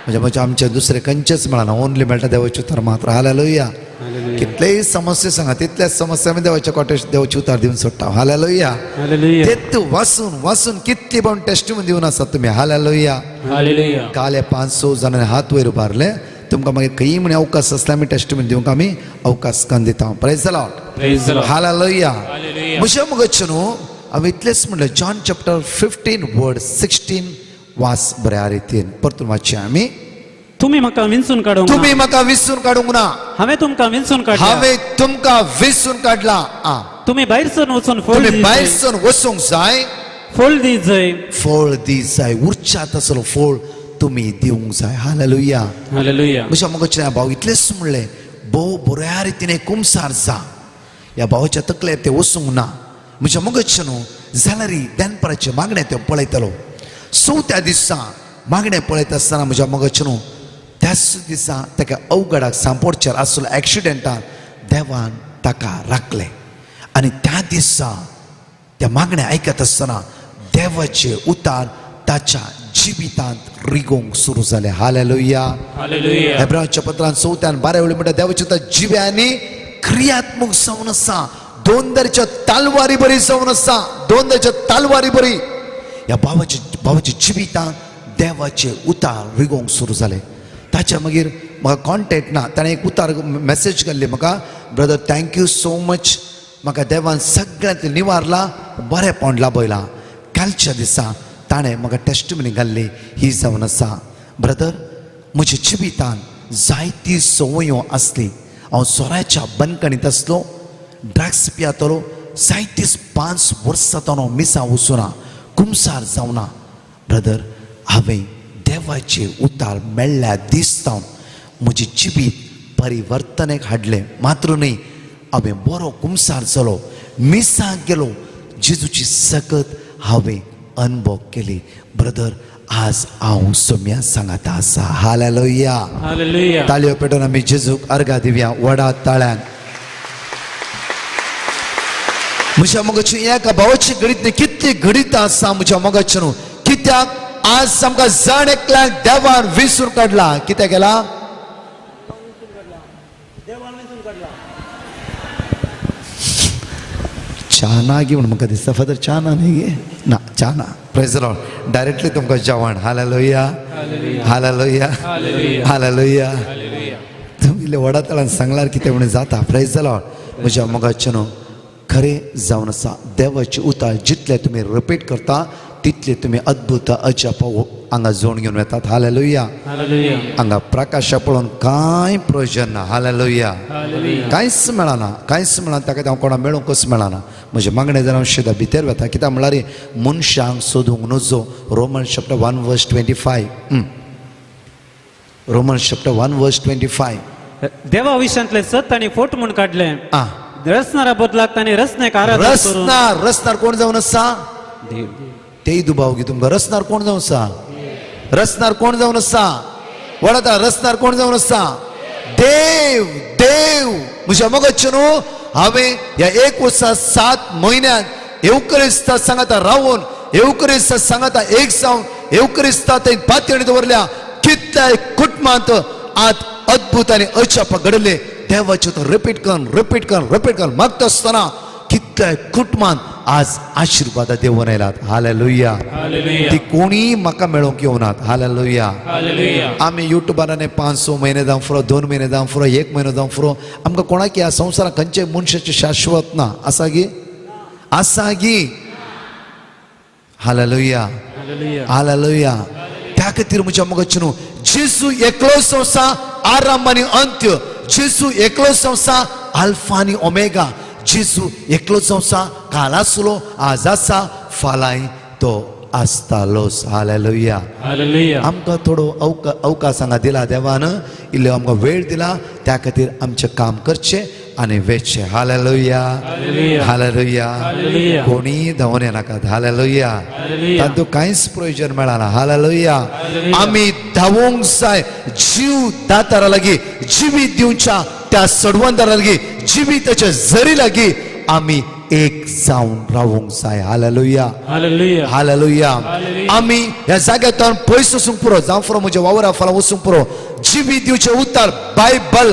L: म्हणजे आमचे दुसरे खंयचेच मेळना. ओन्ली मेळटा देवाचे उतार मात्र. हालेलुया. कितलेय समस्या सांगा तितल्याच समस्या आमी देवाच्या कॉटेज देवाचे उतार दिवन सोडटा. हालेलुया. तेत वाचून वाचून कितली पण टेस्टमनी दिवन आसात तुमी. हालेलुया. काल 500 जाणांनी हात वयर उबारले. तुमकां मागीर खंय म्हणे अवकाश आसल्यार आमी टेस्टमनी दिवंक आमी अवकाश करून दिता. Praise the Lord. हालेलुया. म्हज्या मोगाचे न्हू हांवें इतलेंच म्हणलें. जॉन चॅप्टर 15 वर्ड 16 वास बऱ्या रितीन परतून वाचया आमी.
M: तुम्ही म्हाका विंचून काडूंक.
L: तुम्ही म्हाका विंचून काडूंक ना.
M: हांवें तुमकां विंचून काडला.
L: हांवें तुमकां विंचून काडला.
M: तुम्ही भायरसून वचून
L: तुम्ही भायरसून वचूंक जाय.
M: फळ दी जाय.
L: फळ दी जाय. उरच्यात आसलो फळ तुम्ही दिवंक जाय. हालेलुया.
M: हालेलुया.
L: म्हज्या मोगाचे भाव इतलेंच म्हणलें भोव बऱ्या रितीन कुमसार जा. ह्या भावाच्या तकले ते वचूंक ना. म्हज्या मोगाचे न्हू जाल्यार दनपाराचे मागणे ते पळयतलो. 4थ्या दिसा मागणे पळयता आसतना म्हज्या मोगाचे न्हू त्या त्याच दिसा ताका अवघडाक सांपोडचेर आसलो एक्सिडेंटान देवान ताका राखले आनी त्या दिसा त्या मागण्या आयकत आसतना देवाचे उतार ताच्या जिवितांत रिगोंक सुरू जाले. हालेलुया. हेब्रायच्या पत्रांत 4:12 म्हणटा देवाचे उतार जिव्यांनी क्रियात्मक जावन आसा. दोनदारच्या तालवारी बरी जावन आसा. दोनदारच्या तालवारी बरी. या भावाच्या जिवितांत देवाचे उतार रिगोंक सुरू जाले. ताच्या मागीर म्हाका कॉन्टेक्ट ना. ताणें एक उतार मेसेज घाल्ली म्हाका, ब्रदर थँक्यू सो मच, म्हाका देवान सगळ्यांत निवारला, बरेंपण लाभयलां. कालच्या दिसा ताणें म्हाका टेस्टिमनी घाल्ली, ही जावन आसा. ब्रदर, म्हज्या जिवितांत जायती संवयो आसली. हांव सोऱ्याच्या बंदखणींत आसलो, ड्रग्स पियातलो, जायती 5 वर्सां हांव मिसां वचूना, कुमसार जावना. ब्रदर, हांवें देवाचे उतार मेळ्ळ्या दिसतावन म्हजें जिवीत परिवर्तनेक हाडलें. मात्र न्ही, हांवें बरो कुमसार जालो, मिसांक गेलो, जेजूची सकत हांवें अनुभव केली. ब्रदर, आज हांव सोम्या सांगाता आसा. हालेलुया. ताळयो पेटोवन आमी जेजूक अर्घा दिवया व्हडा ताळ्यान. म्हज्या मोगाची एका भावाची घडीत न्ही, कितली घडीत आसा म्हज्या मोगाचे न्हू. कित्याक आज आमकां जण एकल्याक देवान विसरून काडला. कित्याक गेला? च्या ना गे म्हणून म्हाका दिसता. फादर च्या ना न्ही गे? ना, च्या ना. Praise the Lord. डायरेक्टली तुमकां जेवण. हालेलुया. हालेलुया. हालेलुया. तुम्ही इल्ले व्हडा तळान सांगल्यार कितें म्हणून जाता. Praise the Lord. म्हज्या मोगाचे न्हू, खरें जावन आसा. देवाचे उतार जितले तुमी रिपीट करता तितले तुमी अद्भुत अजाप हांगा जोड घेवन येतात. हालेलुया. हांगा प्रकाशा पळोवन कांय प्रयोजन ना. हालेलुया. कांयच मेळना, कांयच मेळना. ताका हांव कोणा मेळूंकच मेळना. म्हजे मागणें जर हांव शिदा भितर वता. कित्याक म्हळ्यार मनशांक सोदूंक नजो. Romans chapter 1:25. Romans chapter 1:25.
M: देवा विशयांतले सत आनी फोट म्हूण काडले. रसनारा बदलाक ताणें रसनेक आराधना करून.
L: रसनार कोण जावन आसा? तेय दुबाव गे तुमकां. रसनार कोण जावन आसा? रसनार कोण जावन आसा? वळता. रसनार कोण जावन आसा? देव. देव. म्हज्या मोगाचे न्हू, हांवें ह्या 1 वर्सा 7 म्हयन्यांत येवकरिस्ता सांगाता रावून, येवकरिस्ता सांगाता एक जावन, येवकरिस्ता थंय पातयणी दवरल्या. कितल्याय कुटुंबांत आज अद्भुत आनी अजाप घडले. देवाचे तो रिपीट करून मागता आसतना कितल्याय कुटुंबांत आज आशिर्वाद देवून आयलात. हालेलुया. ती कोणी म्हाका मेळोवंक येवनात. हालेलुया. आमी युट्यूबार 5-6 म्हयने जावन फुरो, 2 म्हयने जावन फुरो, 1 म्हयनो जावन फुरो. आमकां कोणाक ह्या संवसारांत खंयचे मनशाचे शाश्वत ना. आसा गी? आसा गी? हालेलुया. हालेलुया. त्या खातीर म्हज्या मोगाचे न्हू, जेजू एकलोच आसा आरंभ आनी अंत्य. जेजू एकलोच आसा अल्फा आनी ओमेगा. जेजू एकलोच आसा, काल आसलो, आज आसा, फाल्यां तो आसतालोच. हालेलुया. आमकां थोडो अवकाश हांगा दिला देवान. इल्लो आमकां वेळ दिला. त्या खातीर आमचें काम करचें आनी वेचचें. हालेलुया. हालेलुया. कोणी धांवन येनाकात. हालेलुया. तातूंत कांयच प्रयोजन मेळना. हालेलुया. आमी धांवूंक जाय जीव दातारा लागीं, जिवीत दिवच्या त्या सडवंदारा लागीं, जिविताच्या झरी लागीं आमी एक जावन रावूंक जाय. हालेलुया. हालेलुया. आमी ह्या जाग्यार पयस वचूंक पुरो, जावं फुरो म्हज्या वावरा फाल्यां वचूंक पुरो. जिवीत दिवचे उतार बायबल,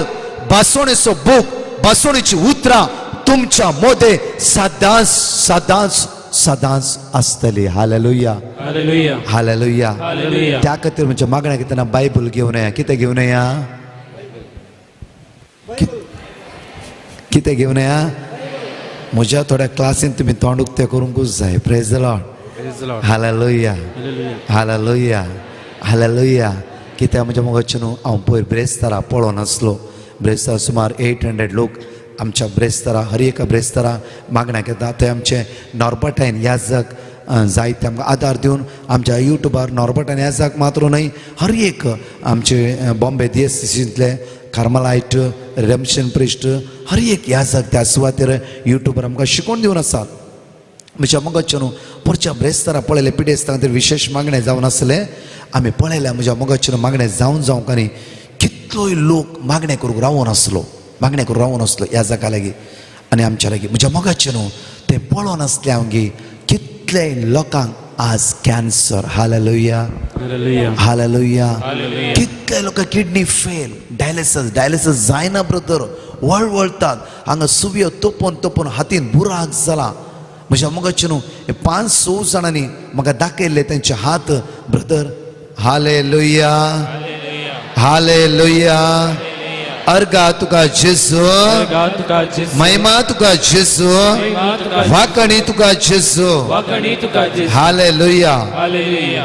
L: बासोणेचो बूक, बासोणेची उतरां तुमच्या मोदे सदांच सदांच सदांच आसतली. हालेलुया. हालेलुया. त्या खातीर म्हज्या मागण्या घेतना बायबल घेवन या. कितें घेवन या? कितें घेवन या? म्हज्या थोड्या क्लासीन तुमी तोंड उक्तें करूंकूच जाय. Praise the Lord. Hallelujah. Hallelujah. Hallelujah. कित्याक म्हज्या मोगाचे न्हू, हांव पयर ब्रेस्तारा पळोवन आसलो. ब्रेस्तार सुमार 800 लोक आमच्या ब्रेस्तारा, हर एका ब्रेस्तारा मागण्या घेता. थंय आमचे नॉर्बटायन याजक जायते आमकां आदार दिवन आमच्या युट्यूबार नॉर्बटायन याजक मात्र न्हय, हर एक आमचे बॉम्बे DSCतले कार्मलायट, रेमशन प्रिस्ट, हर एक याजक त्या सुवातेर युट्यूबार आमकां शिकोवन दिवन आसात. म्हज्या मोगाचे न्हू, परच्या ब्रेस्तारा पळयले पिडेस्तांत विशेष मागणें जावन आसले. आमी पळयल्या म्हज्या मोगाचे न्हू मागणें जावन कानी कितलोय लोक मागणे करूंक रावून आसलो ह्या जागा लागीं आनी आमच्या लागीं म्हज्या मोगाचें न्हू तें पळोवन आसलें हांव कितले लोकांक आज कॅन्सर हालेलुया हालेलुया कितले लोक किडनी फेल डायलिसीस जायना ब्रदर वळवळतात हांगा सुवयो तोपोवन हातीन बुराक जाला म्हज्या मोगाचें न्हू 5-6 जाणांनी म्हाका दाखयल्ले तेंचे हात ब्रदर हालेलुया हालेलुया अर्गा तुका जेजू महिमा तुका जेजू वाकणी तुका जेजू हालेलुया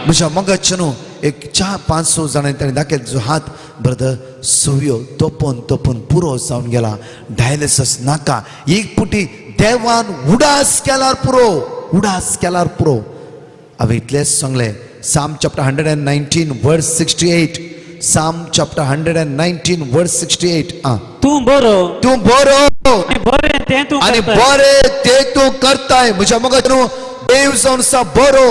L: म्हज्या मोगाचें न्हू एक 4-5 जाणांनी ताणें दाखयलो जो हात ब्रदर सुवयो तोपोवन पुरो जावन गेला डायलिसीस नाका एक पुटी देवान उडास केल्यार पुरो हांवें इतलेंच सांगलें Psalm chapter 119 verse 68 Psalm chapter 119 verse 68
M: तूं बरो
L: आनी बरें तें तूं करताय म्हज्या मोगाचें देव जावन आसा बरो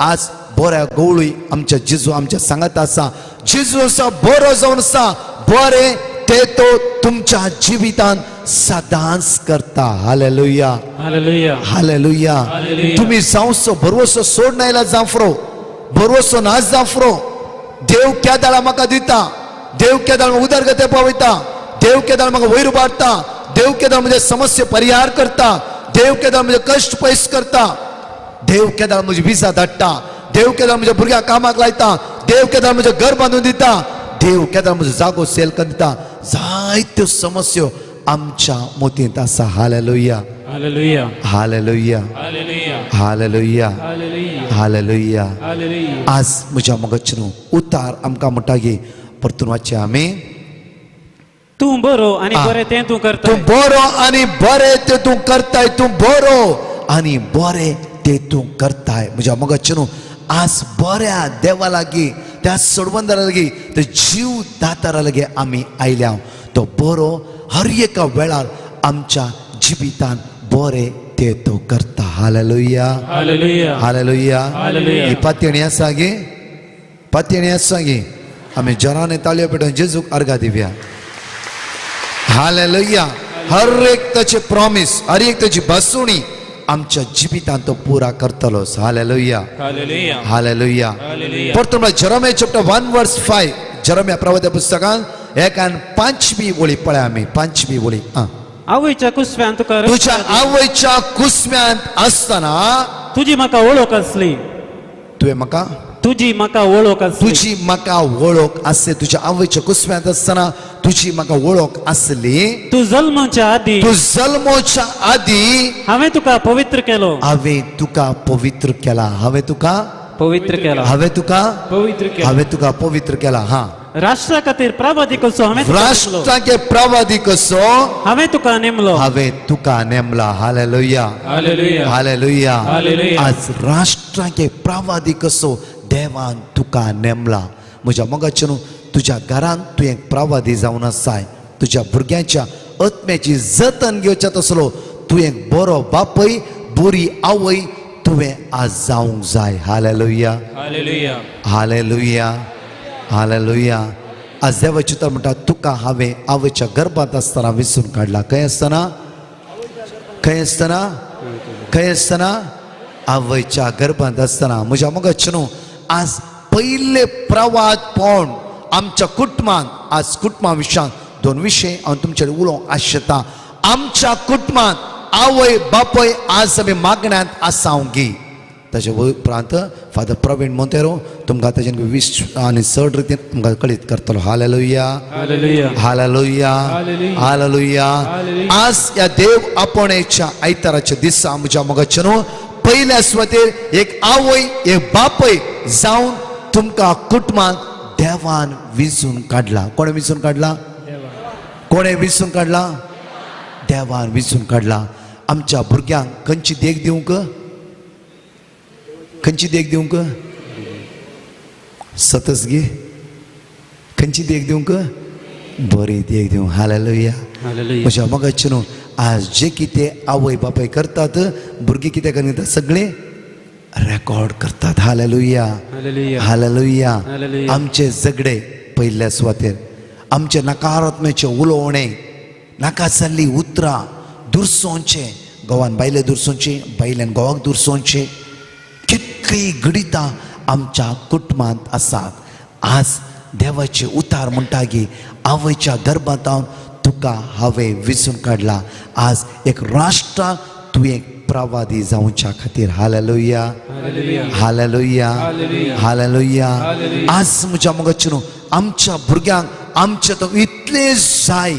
L: आज बऱ्या गवळी आमच्या जेजू आमच्या सांगात आसा जेजू आसा बरो जावन आसा बरें ते तो तुमच्या जिवितान सदांच करता हालेलुया
M: हालेलुया
L: हालेलुया तुम्ही जावचो भरवसो सोड नायला जाफरो भरवसो ना जाफरो देव केदाळ म्हाका दिता देव केदाळ उदरगते पावयता देव केदाळ म्हाका वयर उबारता देव केदाळ म्हजे समस्या परिहार करता देव केदाळ म्हजे कश्ट पयस करता देव केदाळ म्हजी विजा धाडटा देव केदाळ म्हज्या भुरग्यांक कामाक लायता देव केदाळ म्हजें घर बांदून दिता देव केदाळ म्हजो जागो सेल करून दिता जायत्यो समस्यो आमच्या मोतींत आसा hallelujah
M: hallelujah
L: hallelujah hallelujah hallelujah आज म्हज्या मोगाचें न्हू उतार आमकां म्हणटा की परतून वाचचें आमी
M: तूं बरो आनी बरें तें तूं करता
L: तूं बरो आनी बरें तें तूं करताय तूं बरो आनी बरें तें तूं करताय म्हज्या मोगाचें न्हू आज बऱ्या देवा लागीं त्या सोडवंदारा लागीं त्या जीव दातारा लागीं आमी आयल्या तो बरो हर एका वेळार आमच्या जिवितान बरें तें तो करता हालेलुया
M: हालेलुया
L: हालेलुया ही पातयणी आसा गे पातयणी आसा गे आमी जोरान ताळयो पेटोवन जेजूक अर्घा दिवया हालेलुया हर एक ताचे प्रॉमिस हर एक ताची बसवणी आमच्या जिवितान तो पुरा करतलो हालेलुया
M: हालेलुया
L: हालेलुया परतून जरमे चॅप्टर 1 वर्स 5 जरम्या प्रवाद्या पुस्तकांत 1 आनी 5वी ओळी पळय आमी 5वी ओळी
M: आवयच्या कुस्व्यान तुका
L: तुझ्या आवयच्या कुस्म्यांत आसतना
M: तुजी म्हाका वळख आसली
L: तुवें म्हाका
M: तुजी म्हाका वळख आसली
L: तुजी म्हाका वळख आसली तुज्या आवयच्या कुस्म्यांत आसतना तुजी म्हाका वळख आसली
M: तूं जल्माच्या आदी
L: तूं जल्माच्या आदी
M: हांवें तुका पवित्र केलो
L: हांवें तुका पवित्र केला हांवें तुका
M: पवित्र केला
L: हांवें तुका
M: पवित्र केला
L: हांवें तुका पवित्र केला हा
M: राष्ट्रा खातीर प्रवादी कसो हांवें
L: राष्ट्राचे प्रवादी कसो
M: हांवें तुका नेमलो
L: हांवें तुका नेमला हालेलुया
M: हालेलुया
L: हालेलुया
M: हालेलुया
L: आज राष्ट्राचे प्रवादी कसो देवान तुका नेमला म्हज्या मोगाचें न्हू तुज्या घरांत तूं एक प्रवादी जावन आसाय तुज्या भुरग्यांच्या आत्म्याची जतन घेवचें आसलो तूं एक बरो बापय बरी आवय तुवें आज जावंक जाय हालेलुया
M: हालेलुया
L: हालेलुया हालेलुया आज देवाचें उतर म्हणटा तुका हांवें आवयच्या गर्भांत आसतना विसरून काडला खंय आसतना खंय आसतना खंय आसतना आवयच्या गर्भांत आसतना म्हज्या मोगाचें न्हू आज पयले प्रवाद पावन आमच्या कुटुंबांत आज कुटुंबा विशयान 2 विशय हांव तुमचे उलोवंक आशेता आमच्या कुटुंबांत आवय बापय आज आमी मागण्यांत आसावंगी ताचे उपरांत फादर प्रवीण मोंतेरो तुमकां ताचे 20 आनी 6 रितीन तुमकां कळीत करतलो हालेलुया
M: हालेलुया
L: हालेलुया हालेलुया आज ह्या देव आपणेच्या आयताराच्या दिसा म्हज्या मोगाचें न्हू पयल्या सुवातेर एक आवय एक बापय जावन तुमकां कुटुंबांत देवान विंचून काडला कोणे विंचून काडला कोणे विंचून काडला देवान विंचून काडला आमच्या भुरग्यांक खंयची देख दिवंक खंयची देख दिवंक सतस गे खंयची देख दिवंक बरी देख दिवंक हालेलुया म्हज्या मोगाचें न्हू आज जे कितें आवय बापाय करतात भुरगीं कितें करतात सगळें रेकॉर्ड करतात हालेलुया हालेलुया आमचे झगडे पयल्या सुवातेर आमचे नकारात्मेचे उलोवणे नाका जाल्ली उतरां दुरसोवचे गोवान बायले दुरसोवचे बायल्यान गोवाक दुरसोवचे कितली गडितां आमच्या कुटुंबांत आसात आज देवाचे उतार म्हणटा की आवयच्या गर्भांत तुका हांवें वेंचून काडला आज एक राष्ट्राक तूं एक प्रवादी जावच्या खातीर हालेलुया हालेलुया हालेलुया आज म्हज्या मोगाचेर आमच्या भुरग्यांक आमचे तो इतले जाय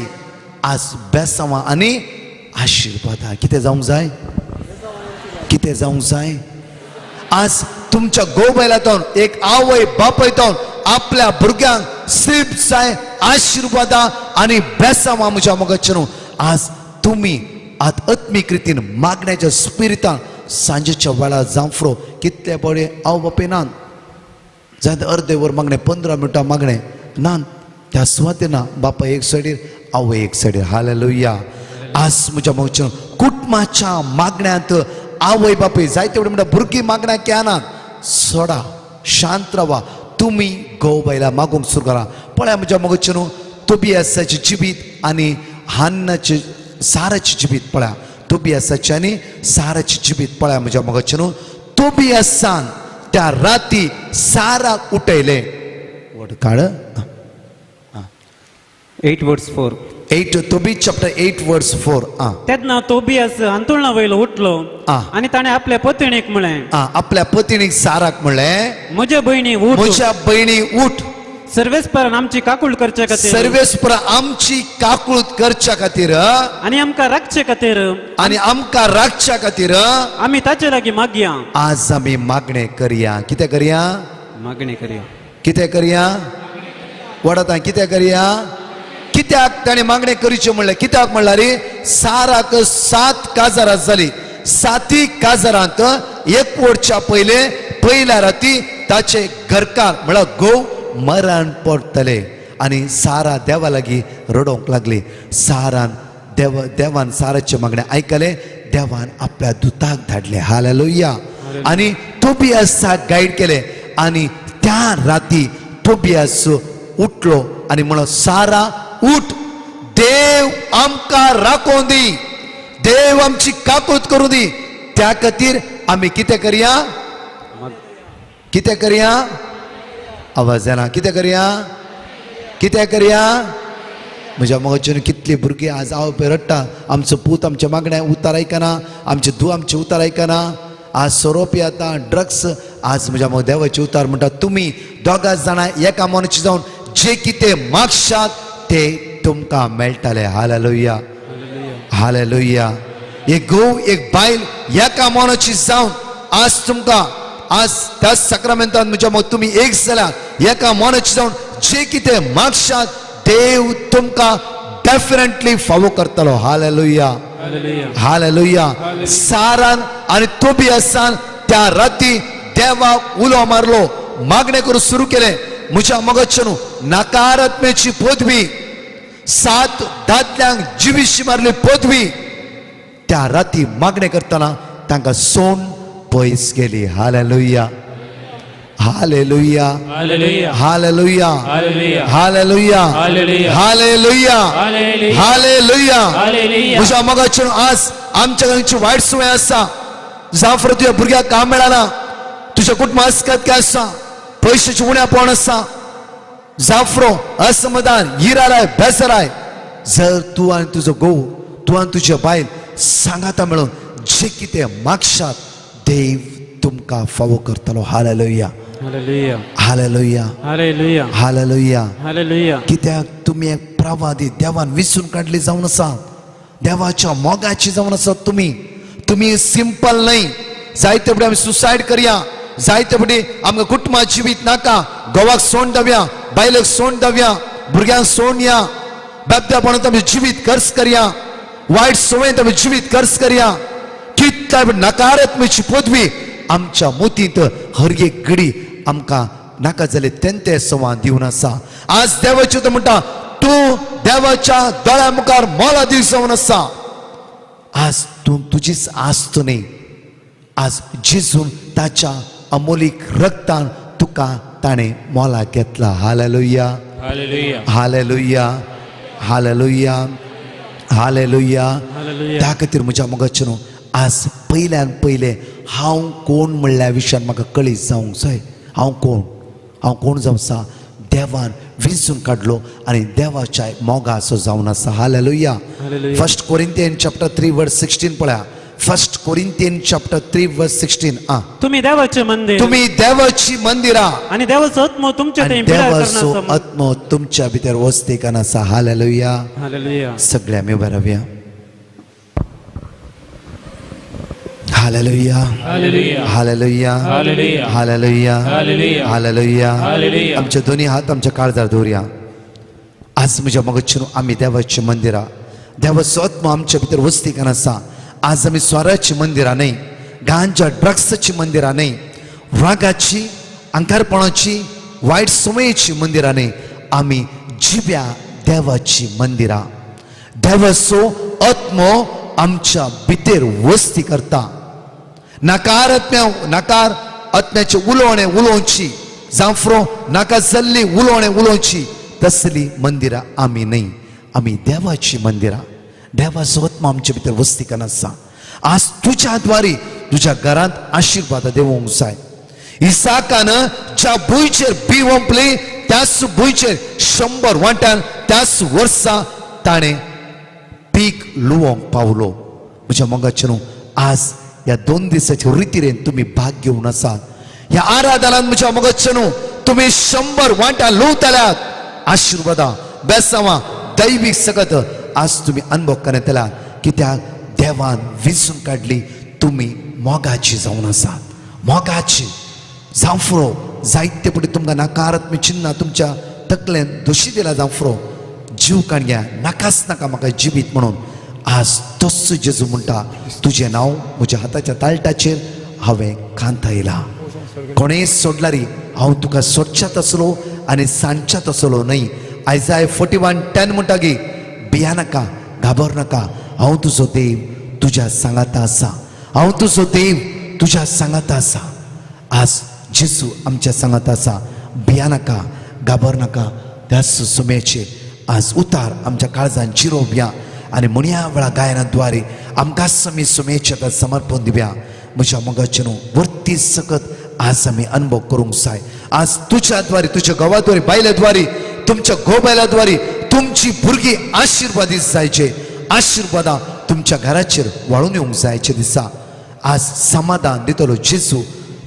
L: आज बेसांवां आनी आशिर्वादां कितें जावंक जाय कितें जावंक जाय आज तुमच्या गोबायलांतून एक आवय बापायतून आपल्या भुरग्यांक सिप जाय आशिर्वादां आनी बेसांवां म्हज्या मोगाचेर आज तुमी आत आत्मीक रितीन मागण्याच्या स्पिरितान सांजेच्या वेळार जांफ्रो कितले बरे आवय बापय नात जायत अर्दे वर मागणे 15 मिनटां मागणे नात त्या सुवातेर ना बापा एक सायडीर आवय एक सायडीर हालेलुया आज म्हज्या मोगाचेर कुटुंबाच्या मागण्यांत आवय बापय जायते व्हडे म्हणटा भुरगीं मागण्या केनात सोडा शांत रावा तुमी घोव बायला मागूंक सुरू करा पळया म्हज्या मोगाचेर तोबियासाचें जिवीत आनी हान्नाचें साराची जिवीत पळया तोबियासाची आनी साराची जिवीत पळया म्हज्या मोगाचेर तोबियासान त्या राती साराक उठयले वड काळ
M: 8 verse 4
L: 8 Tobit chapter 8 verse 4
M: तेन्ना तोबियास अंतुळना वयलो उठलो आनी ताणें आपल्या पत्नीक म्हळें
L: आपल्या पत्नीक साराक म्हणलें
M: म्हज्या भयणी उठ
L: म्हज्या भयणी उठ
M: सर्वेस्परान आमची काकूळ करचे खातीर
L: सर्वेस्परा आमची काकूळ करच्या खातीर
M: आनी आमकां राखचे खातीर
L: आनी आमकां राखच्या खातीर
M: आमी ताचे लागीं मागया
L: आज आमी मागणें करया कितें करया
M: मागणी करया
L: कितें करया वडता कितें करया कित्याक ताणें मागणें करचें म्हणलें कित्याक म्हणल्यार साराक 7 काजारां जालीं 7 काजारांत एक वर्सा पयल्या राती ताचे घरकार म्हळ्यार घोव मरण पडटले आनी सारा देवा लागीं रडोंक लागली सारान देवान साराचे मागणें आयकले देवान आपल्या दुताक धाडले हालेलुया आनी तोबियासाक गायड केले आनी त्या राती तोबियास उठलो आनी म्हणलो सारा उठ देव आमकां राखोवन दी देव आमची काकूत करूं दी त्या खातीर आमी कितें करया कितें करया आवाज येना कितें करया कितें करया म्हज्या मोगाचेर कितलीं भुरगीं आज आवय रडटा आमचो पूत आमच्या मागण्या उतार आयकना आमचे धूव आमचे उतार आयकना आज सोरोप येता ड्रग्स आज म्हज्या मोग देवाचे उतार म्हणटा तुमी दोगां जाणां एका मनशाची जावन जे कितें मागशात ते तुमकां मेळटले हालेलुया हालेलुया एक घोव एक बायल एका मनशाची जावन आज तुमकां आज त्या सक्रामेंतान म्हज्या मोग तुमी एक जाल्यार एका मनशाची जावन जे कितें मागशात देव तुमकां डेफिनेटली फावो करतलो हालेलुया हालेलुया सारान आनी तोबियासान त्या राती देवाक उलो मारलो मागणें करूं सुरू केलें म्हज्या मोगाचेर नकारात्मेची पदवी 7 दादल्यांक जिवीशी मारली पदवी त्या राती मागणें करतना तांकां सोन पयस गेली hallelujah hallelujah hallelujah hallelujah hallelujah hallelujah म्हज्या मोगाचेर आज आमच्या घराची वायट संवय आसा जावं तुज्या भुरग्याक काम मेळना तुज्या कुटुंबांत आसकात काय आसा पयशाची उण्यापण आसा जाफरो असमाधान हिरालाय बेसराय जर तूं आनी तुजो घोव तूं आनी तुजी बायल सांगाता मेळून जे कितें मागशात देव तुमकां फावो करतलो hallelujah
M: hallelujah
L: hallelujah
M: hallelujah
L: hallelujah
M: hallelujah
L: कित्याक तुमी एक प्रवादी देवान विसरून काडली जावन आसा देवाच्या मोगाची जावन आसात तुमी सिंपल न्हय जायते फुडें आमी सुसायड करया जायते फुडें आमकां कुटुंबात जिवीत नाका घोवाक सोंड दवया बायलेक सोंड दवया भुरग्यांक सोंड या बेबद्यापणांत आमी जिवीत खर्च करया वायट संवयेंत आमी जिवीत खर्च करया कितल्या नकारात्मेची पदवी आमच्या मोतींत हर एक घडी आमकां नाका जाले तेंते संवाद दिवन आसा आज देवाचें तो म्हणटा तूं देवाच्या दोळ्या मुखार मोला दी जावन आसा आज तूं तुजीच आस्त न्ही आज जेजून ताच्या अमोलीक रक्तान तुका ताणें मोला घेतला हालेलुया हालेलुया हालेलुया हालेलुया. त्या खातीर म्हज्या मोगाचें आज पयल्यान पयले हांव कोण म्हणल्या विशयान म्हाका कळीत जावंक जाय. हांव कोण जावं आसा देवान विंचून काडलो आनी देवाच्या मोगा असो जावन आसा. हालेलुया. 1 Corinthians chapter 3 verse 16 पळया. 1 Corinthians chapter 3 verse 16.
M: तुम्ही देवाचे मंदिर,
L: तुम्ही देवाची मंदिरा
M: आणि देवाचो आत्मो तुमच्या थंय बिराड
L: देवाचो
M: करना.
L: आत्मो तुमच्या भितर वस्ती करना आसा. हालेलुया.
M: हालेलुया.
L: सगळे आमी उबे रावया. Hallelujah hallelujah hallelujah hallelujah. आमचे दोन्ही हात आमच्या काळजार दवरया. आज म्हज्या मोगाचें आमी देवाची मंदिरा, देवाचो आत्मो आमच्या भितर वस्ती करना आसा. आज आमी स्वराची मंदिरा न्हय, गांजा ड्रग्सची मंदिरा न्हय, रागाची, अंकारपणाची, वायट सवयीची मंदिरा न्हय, आमी जिव्या देवाची मंदिरा. देवाचो आत्मो आमच्या भितर वस्ती करता. नकार आत्म्याचे उलोवणे उलोवची, जांफ्रो नाका जल्ली उलोवणे उलोवची, तसली मंदिरा आमी न्हय. आमी देवाची मंदिरा. देवाचो आत्मा आमचे भितर वस्ती करना आसा. आज तुझ्या द्वारे तुझ्या घरांत आशीर्वाद देवूंक जाय. इसाकान ज्या भुंयचेर बी वंपली त्याच भुंयचेर 100 वांट्यान त्याच वर्सा ताणें पीक लुवोंक पावलो. म्हज्या मोगाचें आज ह्या 2 दिसाच्या रितीरेन तुम्ही भाग घेवन आसात. ह्या आराधनांत म्हज्या मोगाचें तुम्ही 100 वांट्यां लुवतल्यात. आशिर्वादा बेसांवां दैवीक सकत आज तुम्ही अनुभव करत आला. कित्याक देवान विंचून काडली. तुम्ही मोगाची जावन आसात. मोगाची जांफ्रो जायते पटी तुमकां नकारात्मक चिन्ह तुमच्या तकलेन दोशी दिला. जांफ्रो जीव काडया नाकाच नाका म्हाका जिवीत म्हणून. आज तोच जेजू म्हणटा तुजें नांव म्हज्या हाताच्या ताळटाचेर हांवें कांता येयला. कोणेंय सोडल्यारी हांव तुका सोडच्यात आसलो आनी सांडच्यात आसलो न्हय. आयजाय 41:10 म्हणटा की भिया नाका, घाबर नाका, हांव तुजो देव तुज्या सांगाता आसा. हांव तुजो देव तुज्या सांगाता आसा. आज जेजू आमच्या सांगाता आसा. भिया नाका, घाबर नाका. त्याच सुमेचे आज उतार आमच्या काळजान चिरोवया आनी म्हणया वेळा गायनाद्वारे आमकां समी सुमेचे समर्पण दिवया. म्हज्या मोगाचें वर्ती सकत आज आमी अनुभव करूंक जाय. आज तुज्या द्वारे, तुज्या घोवाद्वारे, बायल्या तुमच्या घोबायल्या तुमची भुरगीं आशिर्वादीत जायचे. आशिर्वादा तुमच्या घराचेर वाळून येवंक जायचे दिसा आज समाधान दितलो जेजू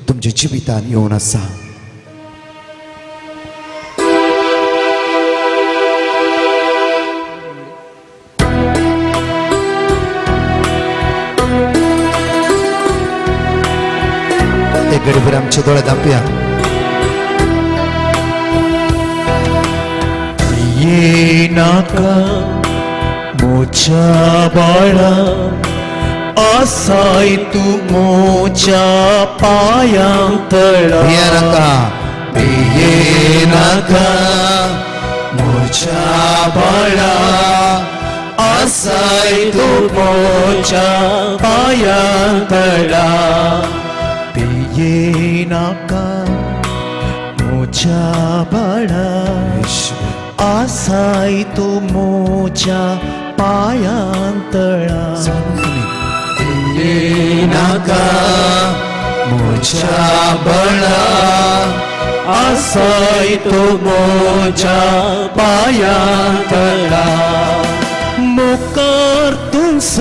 L: तुमच्या जिवितान येवन आसा. एक घडीभर आमचे दोळे धांपया.
K: ये नाका मोच्या बाळा, आसाय तू मोच्या पायांतळा.
L: ये नाका मोच्या बाळा,
K: आसाय तू मोच्या पायांतळा.
L: ये नाका मोच्या बाळा,
K: आसाय तू मोच्या पायांतळा.
L: ये नाका मोच्या बाळा,
K: आसाय तू मोच्या पायांतळा. मोकार तुस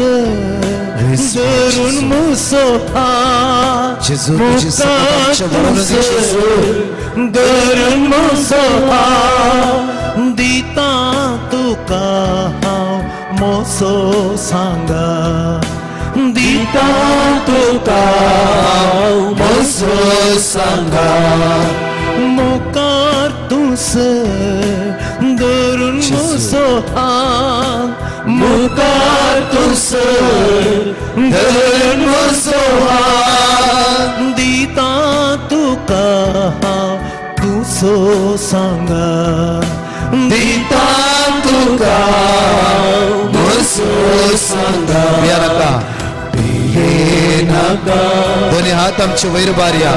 K: धरून मुसो हात, मोकार तुस धरून मुसो हात. दिता तुका हांव मोसो सांगा, दिता तुका हांव मोसो सांगा. मोकार तुस धरून मुसो हात, मोकार तुस धरून मुसो हात. दिता तुका हांव तुसो सांगा, दिता तुका मोसो सांगा.
L: दोन्ही हात आमचे वयर बारया.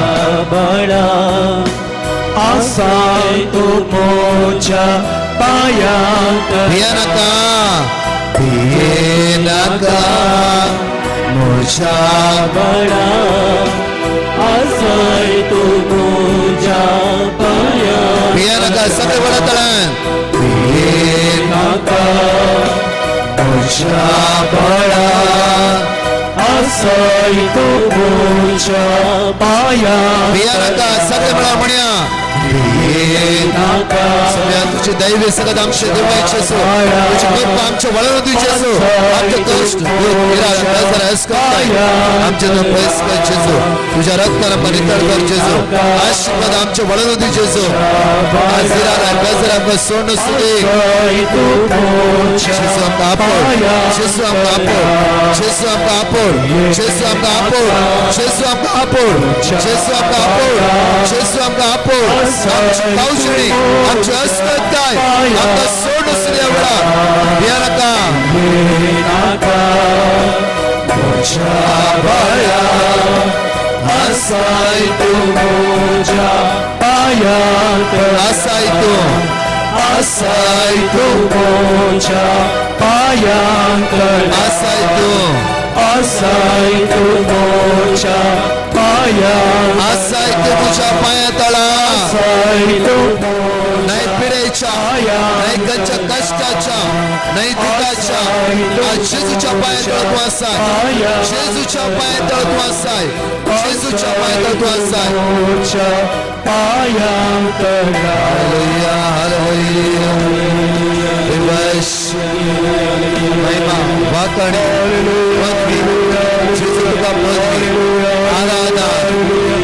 K: बाळा आसाय तो मोच्या पायांत
L: भियेनाका मोच्या
N: बळा आसाय तो मोच्या पायांत
L: भियेनाका सगळे बळा तळान भियेनाका मोच्या बळा
K: आसाय तो मोच्या पायांत
L: भियेनाका सगळे बळा म्हणया सगळ्या तुझे दैव सगळं आमचे देवाचे असो तुझे कृपा आमच्या वळण दिवचेसो आमचे कष्ट आमचे प्रयस करचेसो तुझ्या रक्ताला परितळ करचेसो आशीर्वाद आमचे वळण दिवचेसो आजिराला गजरा सोन सुदे जेसू आमका आपोळ जेसू आमका आपोळ जेसू आमका आपोळ जेसू आमका आपोळ जेसू आमका आपोळ जेसू आमका आपोळ जेसू आमका आपोळ आमची पावसळी आमची अस्मिताय आमका सोड सुदे एवढा भियानका मोच्या बळा
K: आसाय तो मोच्या पायांत
L: आसाय
K: तो मोच्या पायांत
L: आसाय
K: तो मोच्या पायांत
L: आसाय तुझ्या पायातळा नाही पिढेच्या नाही कंच्या कष्टाच्या नाही दुःखाच्या जेजूच्या पायातळ तू असाय जेजूच्या पायातळ तू असाय जेजूच्या पायातळ तू असाय हालेलुया हालेलुया महिमा वाकणे पदवी जेजू तुका पदवी आराधना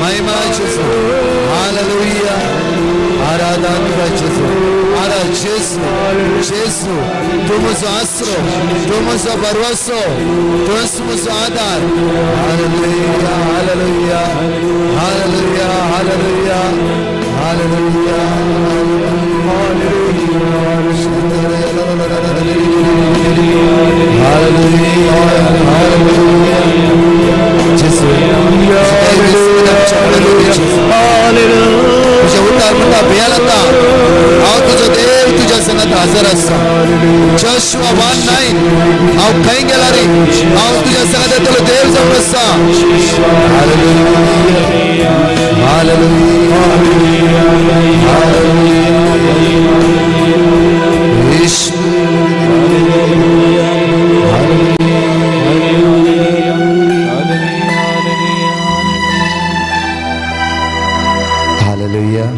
L: महिमा जेजू हालेलुया आराधना तुका जेजू आरा जेजू जेजू तू म्हजो आसरो तू म्हजो भरवसो तूच म्हजो आदार hallelujah hallelujah hallelujah hallelujah hallelujah तुझ्या उद्धार म्हणटा भियानका हांव तुजो देव तुज्या संगत हजर आसा जोशुआ 1:9 हांव खंय गेला रे हांव तुज्या संगत येतलो देव जावन आसा हालेलुया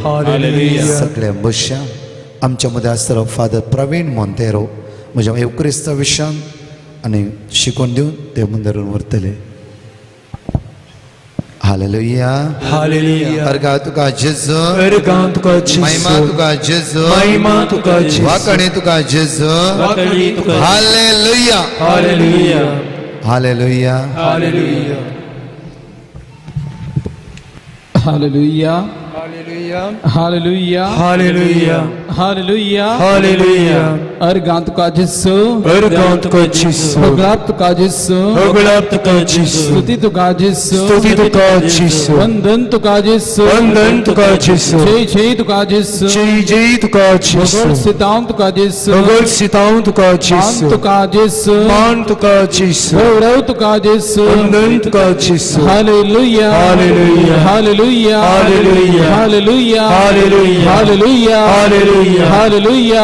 L: हालेलुया सगळ्या बशा आमच्या मध्ये आसतलो फादर प्रवीण मोंतेरो म्हज्या एवक्रिस्त विशयान आनी शिकोवन दिवन ते मंदिरान व्हरतले हालेलुया
K: हालेलुया
L: अर्गा तुका जेजू
K: अर्गा तुका जेजू
L: महिमा तुका जेजू
K: महिमा तुका जेजू
L: वाकणे तुका जेजू
K: वाकणे तुका
L: hallelujah
K: hallelujah
L: hallelujah
K: hallelujah
C: hallelujah hallelujah
K: hallelujah
C: hallelujah
K: hallelujah
C: अर्गां तुका जेजू
K: अर्गां तुका जेजू
C: होगळाप तुका जेजू
K: होगळाप तुका जेजू
C: स्तुती तुका जेजू
K: स्तुती तुका जेजू
C: वंदन तुका जेजू
K: वंदन तुका जेजू
C: जय जय तुका जेजू
K: जय जय तुका जेजू
C: भगवत सितांव तुका जेजू
K: भगवत सितांव तुका जेजू
C: मान तुका जेजू
K: मान तुका जेजू
C: गौरव तुका जेजू
K: वंदन तुका Jezu
C: hallelujah
K: hallelujah
C: hallelujah
K: hallelujah
C: hallelujah
K: hallelujah
C: hallelujah
K: hallelujah
C: hallelujah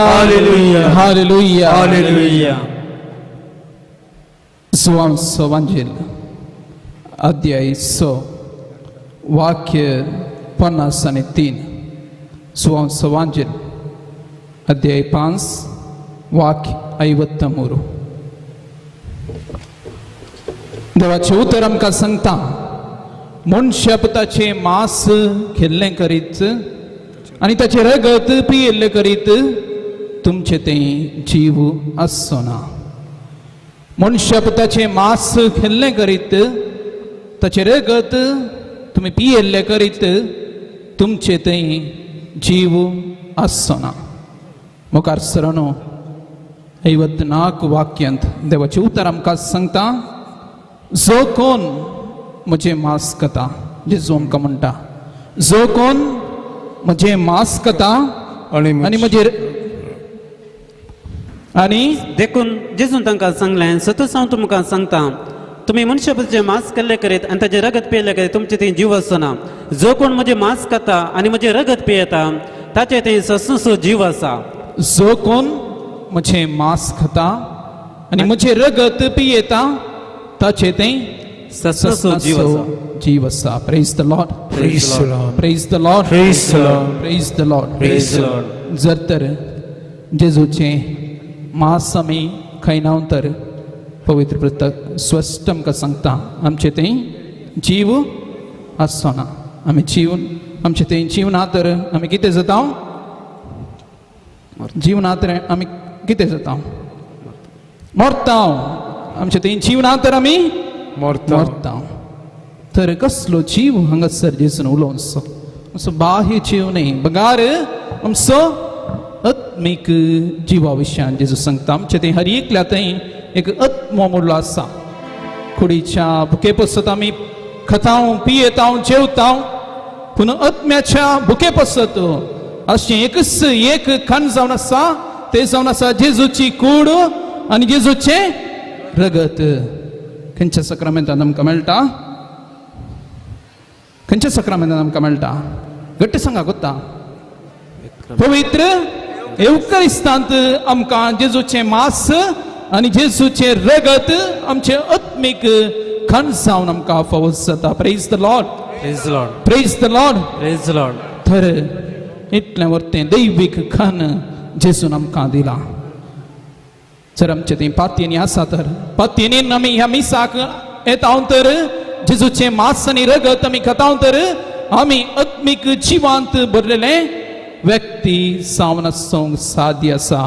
K: hallelujah
C: hallelujah
K: hallelujah
C: सुवांजेल अध्याय 6 वाक्य 53 सुवांजेल अध्याय 5 वाक्य 53 देवाचे उतर आमकां सांगता मनुष्यपताचे मांस खेल्ले करीत आणि ताचे रगत पियेल्ले करीत तुमचे ते जीव आसचो ना मनुष्यपताचे मांस खेल्ले करीत ताचे रगत तुम्ही पियेल्ले करीत तुमचे ते जीव आसचो ना मुखार सरनो 54 वाक्यांत देवाचे उतर आमकां सांगता जो कोण म्हजे मांस खाता जेजू आमकां म्हणटा जो कोण म्हजे मास कथा
A: आणि
C: म्हजे आणि
M: देखून जेजून तांकां सांगलें सतत हांव तुमकां सांगता तुमी मनशाचे मांस केल्ले करीत आनी ताचे रगत पियेले करीत तुमचे थंय जीव आसना जो कोण म्हजे मांस खाता आनी म्हजे रगत पियेता ताचे थंय ससूस जीव आसा
C: जो कोण म्हजे मांस खाता आनी म्हजे रगत पियेता ताचे थंय
M: ससूस जीव आसा
C: जीव आसा praise the Lord
A: Praise the Lord.
C: Praise the Lord
A: Praise the Lord.
C: Praise the Lord
A: Praise the Lord.
C: जर तर जेजूचे मांस आमी खायना तर पवित्र पुस्तक स्पश्ट आमकां सांगता आमचे थंय जीव आसना आमी जीव आमचे थंय जीव ना तर आमी कितें जाता जीव ना तर आमी कितें जाता मरता आमचे थंय जीव ना तर आमी मरता तर कसलो जीव हांगासर जेजून उलोवचो असो बाह्य जीव न्ही बगार आमचो आत्मीक जिवा विशयान जेजू सांगता आमचे थंय हर एकल्या थंय एक आत्मो मुल्लो आसा कुडीच्या भुके पसत आमी खाता पियेता जेवता पूण आत्म्याच्या भुके पसत अशें एकच एक खण जावन आसा ते जावन आसा जेजूची कूड आनी जेजूचे रगत खंयच्या सक्रामेंतान आमकां मेळटा खंयच्या सक्रामेंतान आमकां मेळटा घट्ट सांगा कोत्ता पवित्र एवकरिस्तांत आमकां जेजूचे मांस आनी जेजूचे रगत आमचे आत्मीक खण जावन आमकां फावो जाता praise the Lord
M: praise the Lord
C: praise the Lord
M: praise the Lord
C: तर इतलें वर्तें दैवीक खण जेजून आमकां दिलां जर आमचे थंय पातयेनी आसा तर पातयेनीन आमी ह्या मिसाक येता तर जेजूचे मांस आनी रगत आमी खाता तर आमी आत्मीक जिवांत भरलेले व्यक्ती जावन आसूंक साध्य आसा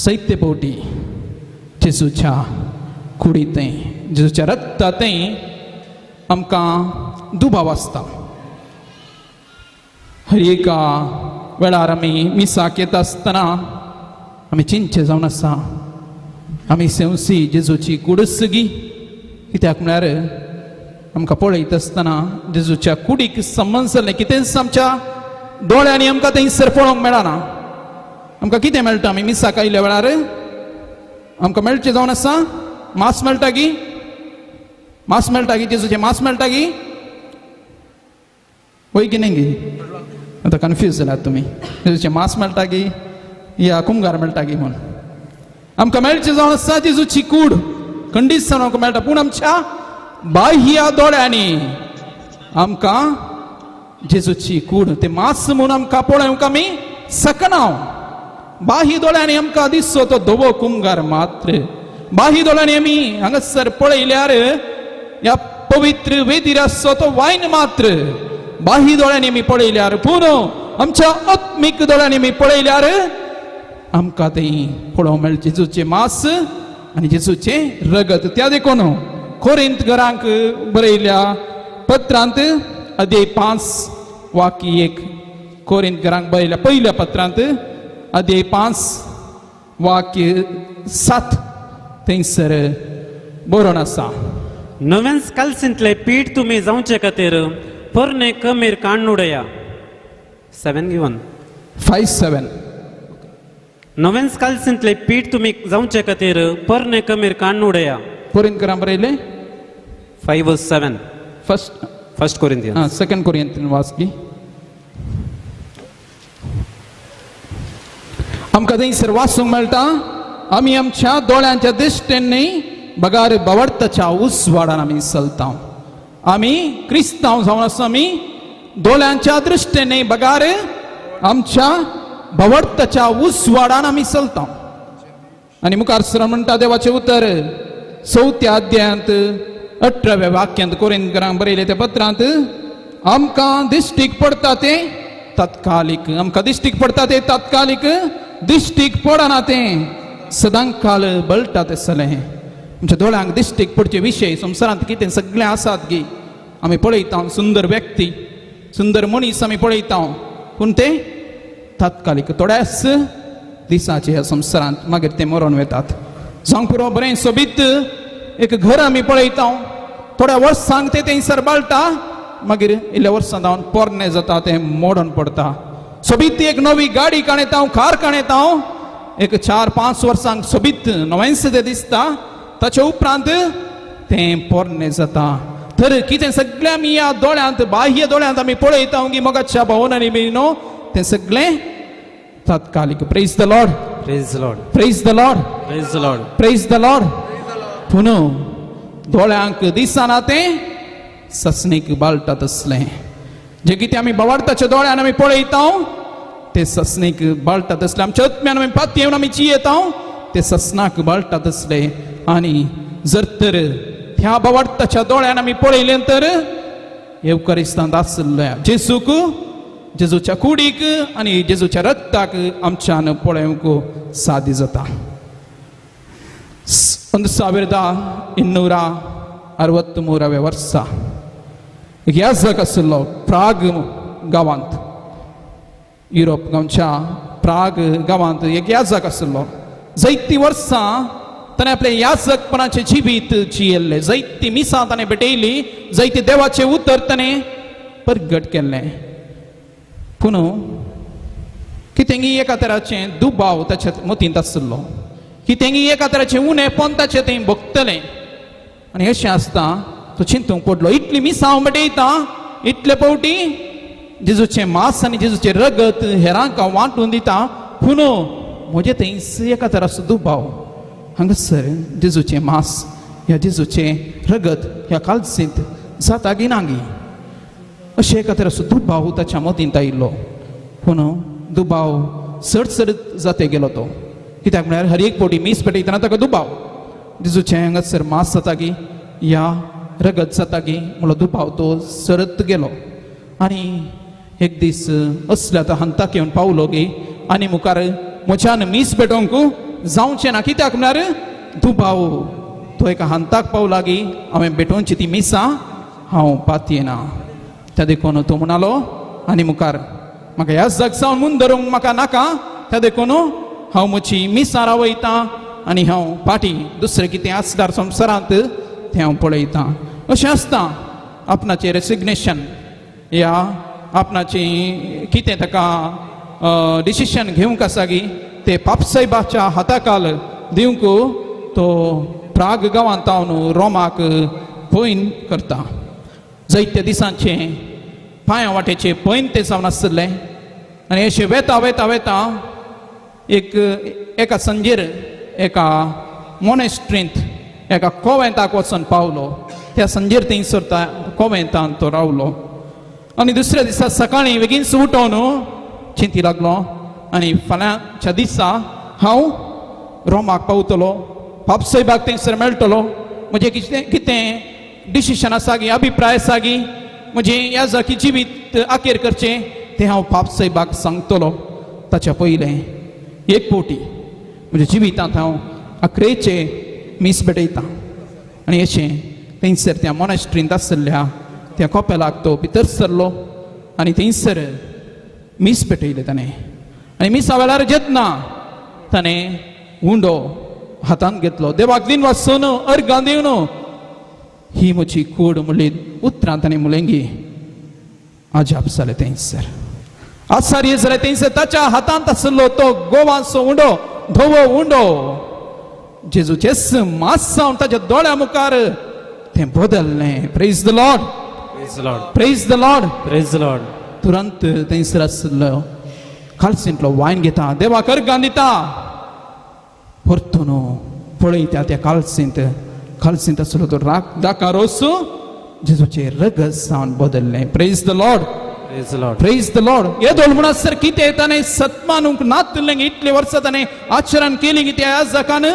C: सैत्य पोटी जेजूच्या कुडींतय जेजूच्या रगतांतय आमकां दुबाव आसता हर एका वेळार आमी मिसाक येता आसतना आमी चिंचे जावन आसा आमी सेवसी जेजूची कुडसगी कित्याक म्हळ्यार आमकां पळयत आसतना जेजूच्या कुडीक संबंद जाल्लें कितेंच आमच्या दोळ्यांनी आमकां थंयसर पळोवंक मेळना आमकां कितें मेळटा आमी मिसाक आयल्या वेळार आमकां मेळचें जावन आसा मांस मेळटा की मांस मेळटा की जेजूचें मांस मेळटा की वय की न्ही आतां कन्फ्यूज जाल्यात तुमी जेजूचें मांस मेळटा की या कुंगार मेळटा की म्हूण आमकां मेळचें जावन आसा जेजूची कूड खंडीत जावन आमकां मेळटा पूण आमच्या बाह्य दोळ्यांनी आमकां जेजूची कूड ते मांस म्हूण आमकां पळोवंक आमी सकना बाह्य दोळ्यांनी आमकां दिसचो तो धवो कुंगार मात्र बाह्य दोळ्यांनी आमी हांगासर पळयल्यार ह्या पवित्र वेदीर आसचो तो वायन मात्र बाह्य दोळ्यांनी आमी पळयल्यार पूण आमच्या आत्मीक दोळ्यांनी आमी पळयल्यार आमकां थंय पळोवंक मेळटा जेजूचे मांस आनी जेजूचे रगत त्या देखून कोरिंथ घरांक बरयल्या पत्रांत अध्याय 5 वाक्य 1 कोरिंथ घरांक बरयल्या पयल्या पत्रांत अध्याय 5 वाक्य 7 थंयसर बरोवन आसा
M: नव्यान कालसिंतले पीठ तुमी जावचे खातीर पोरणे कमीर काडून उडया 7 गिवन
C: 5:7
M: नव्यान कालसिंतले पीठ तुमी जावचे खातीर पोरणे कमीर काडून उडया
C: कोरिंथ घरांक बरयले
M: 5:7 फर्स्ट कोरिंथियन्स
C: सेकंड कोरिंथियन वाचली आमकां थंयसर वाचूंक मेळटा आमी आमच्या दोळ्यांच्या दिश्टेन न्ही बगार बवडताच्या उसवाडान आमी चलता आमी क्रिस्तांव जावन आसा आमी दोळ्यांच्या दृश्टेन न्ही बगार आमच्या भवडताच्या उसवाडान आमी चलता आनी मुखार सर म्हणटा देवाचें उतर 4थ्या अध्यायांत 18व्या वाक्यांत कोरिंथ घरांक बरयले त्या पत्रांत आमकां दिश्टीक पडटा ते तात्कालीक आमकां दिश्टीक पडटा ते तात्कालीक दिश्टीक पडना ते सदां काल बळटा तेसलें आमच्या दोळ्यांक दिश्टीक पडचे विशय संवसारांत कितें सगळें आसात गी आमी पळयता सुंदर व्यक्ती सुंदर मनीस आमी पळयता पूण ते तात्कालीक थोड्याच दिसाचे ह्या संवसारांत मागीर ते मरून वेतात जावंक पुरो बरें सोबीत एक घर आमी पळयता थोड्या वर्सांक ते थंयसर बाळटा मागीर इल्ल्या वर्सां जावन पोरणे जाता तें मोडून पडटा सोबीत एक नवी गाडी काणयता हांव कार काणयता हांव एक 4-5 वर्सांक सोबीत नवेंच तें दिसता ताचे उपरांत तें पोरणे जाता तर कितें सगळें आमी ह्या दोळ्यांत बाह्य दोळ्यांत आमी पळयता की मोगाच्या भावनांनी बी न्हू तें सगळें तात्कालिक praise the Lord
M: praise the Lord
C: praise the Lord
M: praise the Lord
C: praise the Lord पूण दोळ्यांक दिसना तें ससणीक बाळटा तसलें जे कितें आमी बावार्थाच्या दोळ्यान आमी पळयता ते ससणीक बाळटा तसलें आमच्या आत्म्यान आमी पातयेवन येवन आमी जियेता ते ससनाक बाळटा तसलें आनी जर तर ह्या बावार्थाच्या दोळ्यान आमी पळयलें तर येवकारिस्तांत आसल्या जेजूक जेजूच्या कुडीक आनी जेजूच्या रक्ताक आमच्यान पळोवंक साध्य जाता 1263 वर्सा एक याजक आसलो प्राग गांवांत युरोप गांवच्या प्राग गांवांत एक याजक आसलो जायतीं वर्सां ताणें आपले याजकपणाचें जिवीत जियेल्लें जायतीं मिसां ताणें भेटयलीं जायते देवाचें उतर ताणें परगट केल्लें पूण कितेंय एका तराचें दुबाव ताच्या मतींत आसलो कितेंय एका तराचें उणेपण ताचें तें भोगतलें आनी अशें आसता तो चिंतूंक पडलो इतली मिसां हांव भेटयता इतले फावटी जेजूचें मांस आनी जेजूचें रगत हेरांक हांव वांटून दिता पूण म्हजें थंयच एका तराचो दुबाव हांगासर जेजूचें मांस ह्या जेजूचें रगत ह्या कालसींत जाता गी ना गी अशें एका तराचो दुबाव ताच्या मतींत आयिल्लो पूण दुबाव चड जाते गेलो तो कित्याक म्हळ्यार हर एक फावटी मीस पेटयतना ताका दुबाव जेजूचें हांगासर मांस जाता गी या रगत जाता गी म्हणलो दुबाव तो सरत गेलो आनी एक दीस असल्या तो हांताक येवन पावलो गी आनी मुखार म्हज्यान मीस पेटोवंक जावचें ना कित्याक म्हळ्यार दुबाव तो एका हांताक पावला गी हांवें भेटोवची ती मिसां हांव पातयेना त्या देखून तो म्हणलो आनी मुखार म्हाका ह्या जग जावन म्हूण धरूंक म्हाका नाका त्या देखून हांव म्हजी मिसां रावयता आनी हांव पाटी दुसरें कितें आसल्यार संवसारांत तें हांव पळयता अशें आसता आपणाचें रेसिग्नेशन या आपणाची कितें ताका डिसिशन घेवंक आसा गी ते पापसाहेबाच्या हाताखाल दिवंक तो प्राग गांवांत न्हू रोमाक पयन करता जायत्या दिसांचे पांया वाटेचे पयन ते जावन आसले आनी अशें वेता वेता वेता एका संजेर एका मॉनेस्ट्रींत एका कोवेंताक वचून पावलो त्या संजेर थंयसर कोवेंतांत तो रावलो आनी दुसऱ्या दिसा सकाळीं बेगीनच उठोन चिंती लागलो आनी फाल्यांच्या दिसा हांव रोमाक पावतलो पापसाहेबाक थंयसर मेळटलो म्हजें कितें डिसिशन आसा गी अभिप्राय आसा गी म्हजें ह्या जाकी जिवीत आखेर करचें तें हांव पापसाहेबाक सांगतलो ताच्या पयलें एक फावटी म्हज्या जिवितांत हांव अकरेचे मीस भेटयता आनी अशें थंयसर त्या मॉनेस्ट्रींत आसलेल्या त्या कोपेलाक तो भितर सरलो आनी थंयसर मीस पेटयले ताणें आनी मिसा वेळार जेतना ताणें उंडो हातांत घेतलो देवाक दिन वाचून अर्गां दिवन ही म्हजी कूड म्हणली उतरां ताणें मुलेंगी अजाप जालें थंयसर आश्चर्य जालें थंयसर ताच्या हातांत आसलो तो गोवाचो उंडो धवो उंडो जेजूचें मांस जावन ताच्या दोळ्या मुखार तें बदललें praise the Lord praise the Lord
M: praise the Lord
C: तुरंत थंयसर आसलो कालसींतलो वायन घेता देवाक अर्गां दिता परतून पळयता त्या कालसींत आसलो तो दाका रोस जेजूचें रगत जावन बदललें praise the Lord praise the Lord येदोल म्हणसर कितें ताणें सत्मानूंक नातलें इतले वर्सां ताणें आचरण केली त्या याजकान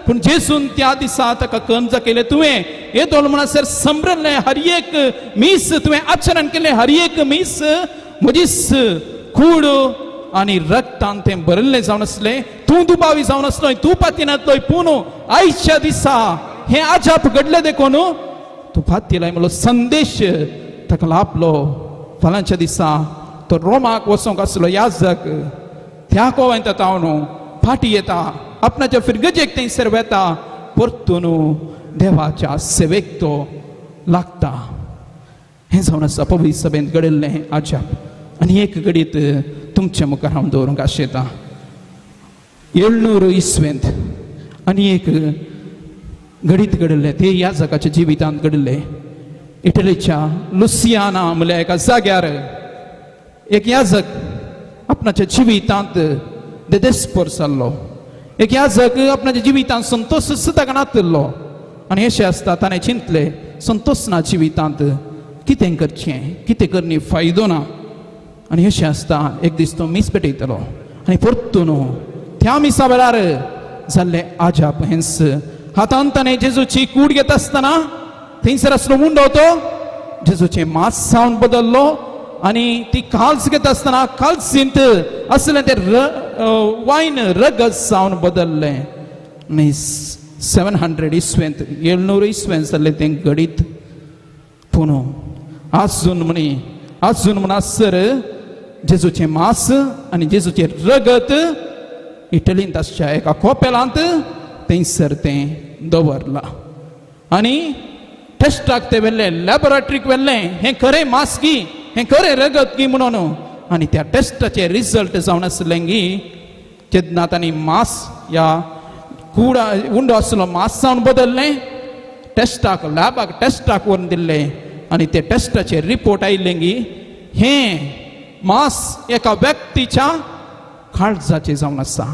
C: पूण जेजून त्या दिसा ताका कंज केलें तुवें येदोल म्हणसर संभरलें हर एक मीस तुवें आचरण केलें हर एक मीस म्हजीच कूड आनी रक्तान तें भरल्लें जावन आसलें तूं दुबावी जावन आसलोय तूं पातिनातलोय पूण आयच्या दिसा हें अजाप घडलें देखून तूं पातयलाय म्हणलो संदेश ताका लाभलो फाल्यांच्या दिसा तो रोमाक वचोंक आसलो याजक त्या कोवेंतांत न्हू फाटी येता आपणाच्या फिरगजेक थंयसर वेता परतून देवाच्या सेवेक तो लागता हें जावन आसा पवित्र सभेंत घडिल्लें आजाप आनी एक घडीत तुमच्या मुखार हांव दवरूंक आशेता 700 इस्वेंत आनी एक घडीत घडिल्लें ते ह्या जगाच्या जिवितांत घडिल्लें इटलीच्या लुसियाना म्हळ्यार एका जाग्यार एक याजक आपणाच्या जिवितांत देदेस्पर जाल्लो एक याजक आपणाच्या जिवितांत संतोष सुद्दां नातलो आनी अशें आसता ताणें चिंतलें संतोष ना जिवितांत कितें करचें कितें करनी फायदो ना आनी अशें आसता एक दीस तो मीस पेटयतलो आनी परतून त्या मिसा वेळार जाल्लें आजाप हेंस हातांत ताणें जेजूची कूड घेता आसतना थंयसर आसलो मुंडो तो जेजूचें मांस जावन बदल्लो आनी ती काल्स घेता आसतना काल्सींत आसलें तें वायन रगत जावन बदल्लें आनी 700 इस्वेंत 700 इस्वेंत जाल्लें तें घडीत पूण आजून म्हणसर जेजूचें मांस आनी जेजूचें रगत इटलींत आसच्या एका कोपेलांत थंयसर तें दवरलां आनी टेस्टाक ते व्हेल्लें लॅबोरेटरीक व्हेल्लें हें खरें मांस गी हें खरें रगत गी म्हणून आनी त्या टेस्टाचे रिजल्ट जावन आसलें गी जेन्ना तांणी मांस या कूड उंडो आसलो मांस जावन बदल्लें टेस्टाक लॅबाक टेस्टाक व्हरून दिल्लें आनी ते टेस्टाचे रिपोर्ट आयिल्लें गी हें मांस एका व्यक्तीच्या काळजाचें जावन आसा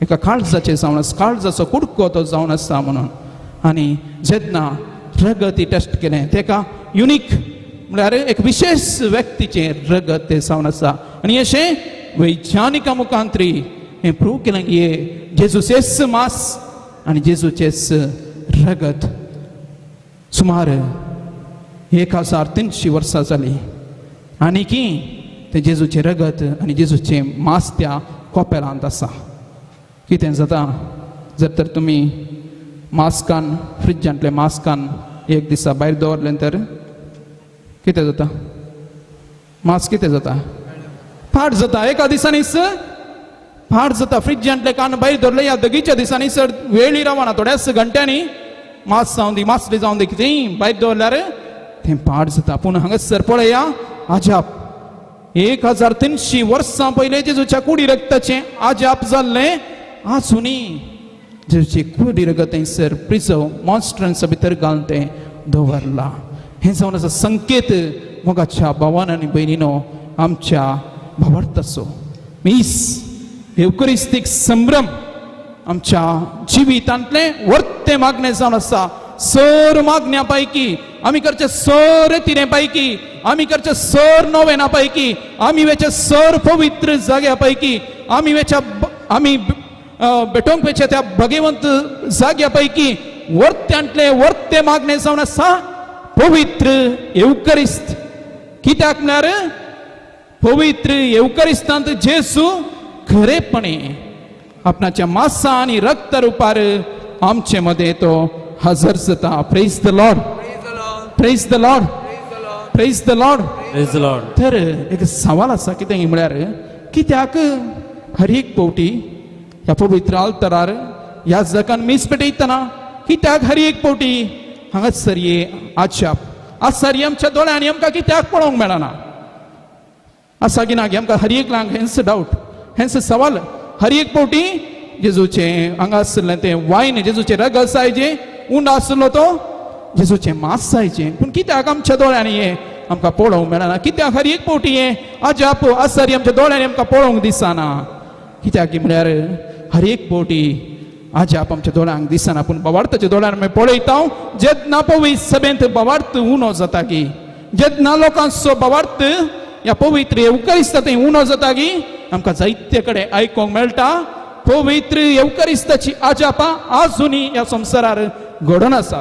C: एका काळजाचें जावन आसा काळजाचो कुडको तो जावन आसा म्हणून आनी जेन्ना रगत टेस्ट केलें तेका युनीक म्हळ्यार एक विशेष व्यक्तीचें रगत तें जावन आसा आनी अशें वैज्ञानिका मुखांतरी हें प्रूव केलें की जेजूचेच मांस आनी जेजूचेच रगत सुमार 1300 वर्सां जालीं आनीकी तें जेजूचें रगत आनी जेजूचें मांस त्या कोपेलांत आसा कितें जाता जर तर तुमी मास्कान फ्रिजांतल्या मास्कान एक दिसा भायर दवरलें तर कितें जाता मास्क कितें जाता पाड जाता एका दिसांनीच पाड जाता फ्रिजांतले कान भायर दवरले ह्या दगीच्या दिसांनी सर वेळी रावना थोड्याच घंट्यांनी मांस जावन दी मासली जावन दी कितेंय भायर दवरल्यार तें पाड जाता पूण हांगासर पळया आजाप 1300 वर्सां पयलीं जेजूच्या कुडी रगताचें आजाप जाल्लें आजुनी जेजूची कुडी रगत थंयसर प्रिजर्व मॉन्स्ट्रन्सा भितर घालून तें दवरलां हें जावन आसा संकेत मोगाच्या भावान आनी भयणीनो आमच्या भावार्थाचो मीस एवकरिस्तीक संभ्रम आमच्या जिवितांतलें वर्ते मागणें जावन आसा सर मागण्या पैकी आमी करचे सर रितीने पैकी आमी करचे सर नोवेना पैकी आमी वेचे सर पवित्र जाग्या पैकी आमी बेटोंक वेचे त्या भगवंत जाग्या पैकी वर्त्यांतले वर्ते मागणे जावन आसा पवित्र एवकरिस्त कित्याक म्हळ्यार पवित्र एवकरिस्तांत जेजू खरेपणे आपणाच्या मांसा आनी रक्त रुपार आमचे मदें तो हजर जाता praise the Lord praise the Lord praise the Lord
K: praise the Lord
C: तर एक सवाल आसा कितें म्हळ्यार कित्याक हर एक पावटी ह्या पवित्र आल्तरार ह्या जगान मीस पेटयतना कित्याक हर एक पावटी हांगासर ये आजाप आसर आमच्या दोळ्यांनी आमकां कित्याक पळोवंक मेळना आसा की ना की आमकां हर एक लांक हेंच डावट हेंच सवाल हर एक पावटी जेजूचें हांगा आसलें तें वायन जेजूचें रगत जायजें उंड आसलो तो जेजूचें मांस जायचें पूण कित्याक आमच्या दोळ्यांनी हें आमकां पळोवंक मेळना कित्याक हर एक पावटी हें आजाप आसरी आमच्या दोळ्यांनी आमकां पळोवंक दिसना कित्याक की म्हळ्यार हर एक पावटी आजाप आमच्या दोळ्यांक दिसना पूण बावार्थाच्या दोळ्यान आमी पळयता जेन्ना पवित्र सभेंत बावार्थ उणो जाता की जेन्ना लोकांचो बावार्थ ह्या पवित्र एवकरिस्ता थंय उणो जाता की आमकां जायते कडेन आयकोंक मेळटा पवित्र एवकरिस्ताची आजापां आजुनी ह्या संवसारार घडोवन आसा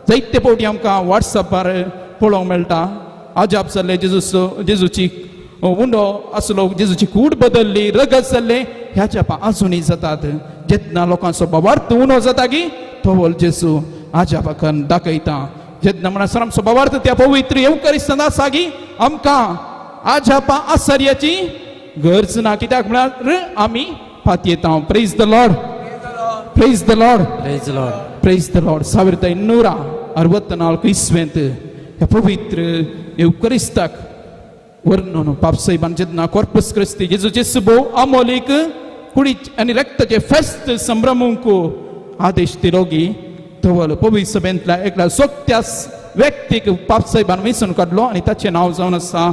C: जायते पावटी आमकां वॉट्सॅपार पळोवंक मेळटा आजाप जाल्ले जेजूची उंडो आसलो जेजूची कूड बदल्ली रगत जाल्लें ह्या जापां आजुनी जातात जेन्ना लोकांचो बावार्थ उणो जाता की तो व्हल जेजू आजापाक दाखयता जेन्ना म्हणसर आमचो बावार्थ त्या पवित्र एवकरिस्तांत आसा की आमकां आजापां आसर्याची गरज ना कित्याक म्हळ्यार आमी पातयेता praise the Lord praise the Lord
K: praise the Lord
C: praise the Lord 1864 इस्वेंत ह्या पवित्र एवकरिस्ताक वर्णन पापसाहेबान जेन्ना कॉर्पस क्रिस्ती जेजूचे सुबो अमोलीक कुडी आनी रक्ताचे फेस्त संभ्रमूंक आदेश दिलो गी धवल पवित्र सभेंतल्या एकल्या सोक्त्यास व्यक्तीक पापसाहेबान वेंचून काडलो आनी ताचें नांव जावन आसा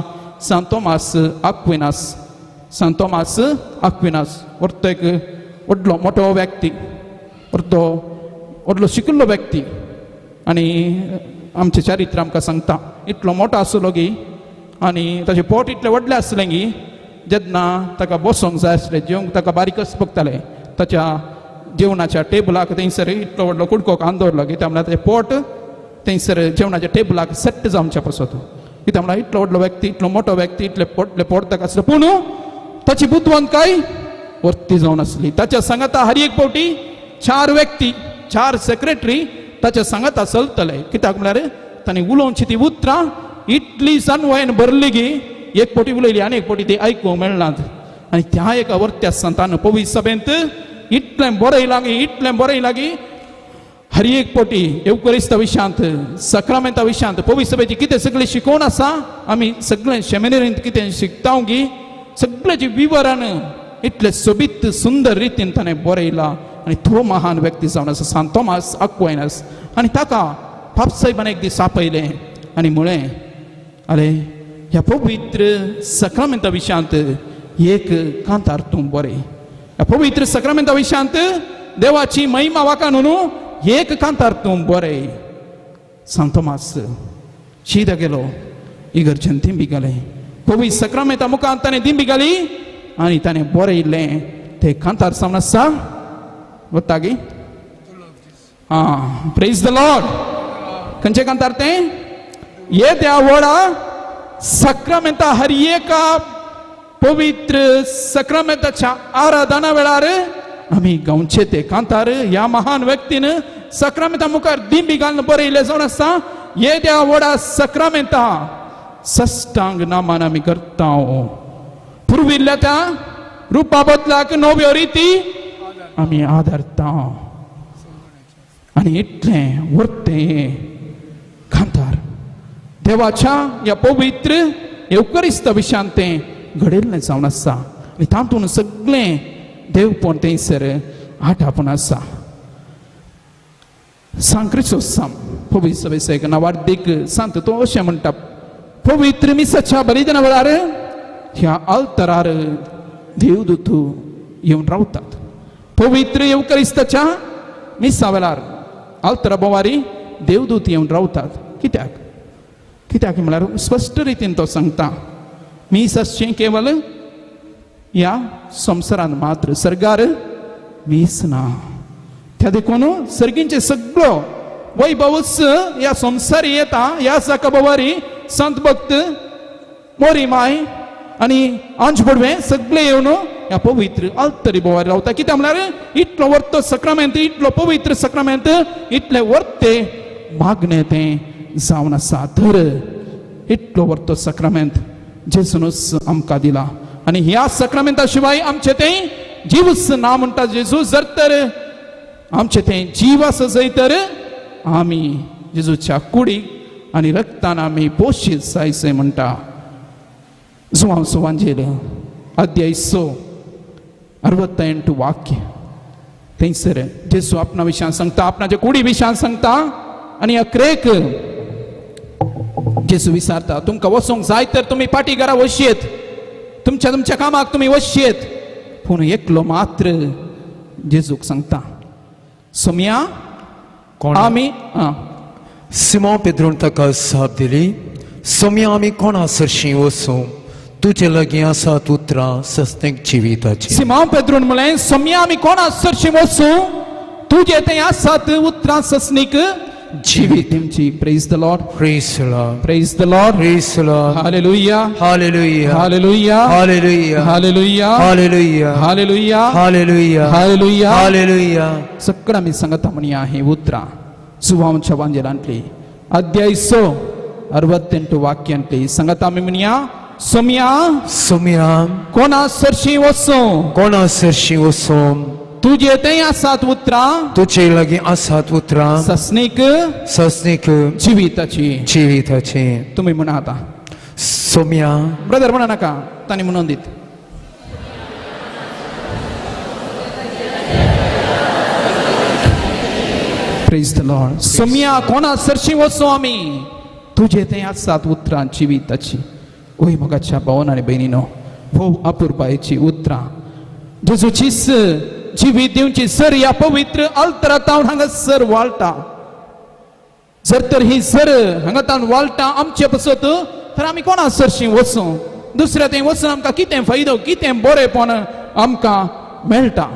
C: सांत तोमास आक्विनास. सांत तोमास आक्विनास व्हरतो एक व्हडलो मोठो व्यक्ती, व्हडलो शिकिल्लो व्यक्ती. आनी आमचें चारित्र आमकां सांगता इतलो मोठो आसलो गी आनी ताचें पोट इतलें व्हडलें आसलें गी जेन्ना ताका बसोंक जाय आसलें जेवंक ताका बारीकच बगतालें ताच्या जेवणाच्या टेबलाक थंयसर इतलो व्हडलो कुडको दवरलो कित्याक म्हळ्यार ताचें पोट थंयसर जेवणाच्या टेबलाक सेट जावचें पसत कित्याक म्हळ्यार इतलो व्हडलो व्यक्ती इतलो मोठो व्यक्ती इतले पोट ताका आसलो पूण ताची बुद्धवंतकाय वर्ती जावन आसली. ताच्या सांगाता हर एक फावटी 4 व्यक्ती 4 सेक्रेटरी ताच्या सांगाता चलतले कित्याक म्हळ्यार तांणी उलोवची ती उतरां इतली जानवायेन भरली गी एक फावटी उलयली आनी एक फावटी ती आयकूंक मेळनात. आनी त्या एका वर्त्या संतान पवित्र सभेंत इतलें बरयलां गी हर एक फावटी एवकरिस्ता विशयांत सक्रामेंता विशयांत पवित्र सभेची कितें सगळें शिकोवन आसा आमी सगळें सेमिनारींत कितें शिकता गी सगळ्याची विवरण इतले सोबीत सुंदर रितीन ताणें बरयलां. आनी तो महान व्यक्ती जावन आसा सांत तोमास आक्विनास. आनी ताका पापसाहेबान एक दीस आपयलें आनी म्हळें आरे ह्या पवित्र सक्रामेंता विशयांत एक कांतार तूं बरय. ह्या पवित्र सक्रामेंता विशयांत देवाची महिमा वाका न्हू एक कांतार तूं बरय. सांत तोमास शीद गेलो इगर्जेन दिंबी घालें पवित्र सक्रामेंता मुखांत ताणें दिंबी घाली आनी ताणें बरयलें तें कांतार जावन आसा वता गी प्रेज द लॉर्ड. खंयचें कांतार तें येद्या व्हडा सक्रामेंता हर एका पवित्र सक्रामेंताच्या आराधना वेळार आमी गावचे ते कांतार ह्या महान व्यक्तीन सक्रामेंता मुखार दिंबी घालून बरयलें जावन आसा येद्या व्हडा सक्रामेंता सश्टांग नामान आमी करता पुर्विल्ल्या त्या रुपा बदलाक नव्यो रिती आमी आदारता. आनी इतलें वर्तें कांतार देवाच्या ह्या पवित्र एवकरिस्ता विशयांत तें घडयल्लें जावन आसा आनी तातूंत सगळें देवपण थंयसर आटापून आसा. सांत क्रिसोस्तांव पवित्र सभेचो नावार्थीक सांत तो अशें म्हणटा पवित्र मिसाच्या बलिदाना वेळार ह्या आल्तरार देवदूत येवन रावतात. पवित्र एवकरिस्ताच्या मिसा वेळार आल्तरा बोवारी देवदूत येवन रावतात. कित्याक म्हळ्यार स्पश्ट रितीन तो सांगता मीस आसचें केवल ह्या संवसारांत मात्र सर्गार मीस ना. त्या देखून सर्गींचे सगळो वैभवच ह्या संवसारी येता ह्या साका बोवारी संत भक्त मोरी माय आनी अंश पडवें सगळे येवन ह्या पवित्र आल्तरी बोवारी रावता. कित्याक म्हळ्यार इतलो वर्तो सक्रामेंत इतलो पवित्र सक्रामेंत इतले वर्ते मागणें तें जावन आसा. तर इतलो वर्तो सक्रामेंत जेजूनच आमकां दिला आनी ह्या सक्रामेंता शिवाय आमचें तें जीवच ना म्हणटा जेजू. जर तर आमचें तें जीव आसा जंय तर आमी जेजूच्या कुडीक आनी रक्तान आमी पोशीत जायचे म्हणटा. जुवांव सुवांजेल अध्याय 68 वाक्य थंयसर जेजू आपणा विशयान सांगता आपणाच्या कुडी विशयान सांगता आनी अक्रेक जेजू विचारता तुमकां वचोंक जाय तर तुमी पाटी घरा वचयेत तुमच्या कामाक तुमी वचयेत. पूण एकलो मात्र जेजूक सांगता सोम्या आमी
A: सिमोन पेद्रोन ताका साप दिली सोम्या आमी कोणा सरशीं वचूं तुजे लागीं आसात उतरां सस्तेंक जिविताची.
C: सिमोन पेद्रोन म्हळें सोम्या आमी कोणा सरशीं वचूं तुजे थंय आसात उतरां सस्नीक जिविताची. Praise the Lord
A: praise the Lord
C: praise the Lord
A: praise the Lord
C: hallelujah
A: hallelujah
C: hallelujah
A: hallelujah
C: hallelujah
A: hallelujah
C: hallelujah
A: hallelujah
C: hallelujah
A: hallelujah.
C: सगळं आमी सांगता म्हणया ही उतरां जुवांवच्या वांजेलांतली अध्याय 68 वाक्यांतली सांगता आमी म्हणया सोम्या
A: सोम्या
C: कोणा सरशीं वचूं
A: कोणा सरशीं वचूं
C: तुझे ते आसात उतरां
A: तुझे लागीं आसात उतरां
C: सस्नीक
A: जिविताची
C: तुम्ही म्हणा आता
A: सोम्या
C: ब्रदर म्हणा नाका तांणी म्हणून दीत प्रेज द लॉर्ड सोम्या कोणा सरशी वचो आमी तुझे ते आसात उतरां जिविताची ओय मोगाच्या भावांनो आनी भयणीनो भोव अपुरबायेची उतरां जेजूचीच जिवीत दिवची सर ह्या पवित्र अल्तरांत हांगासर वाळटा जर तर ही सर हांगातान वाळटा आमचे पसत तर आमी कोणा सरशी वचूं दुसऱ्या थंय वचून आमकां कितें फायदो कितें बरेंपण आमकां मेळटा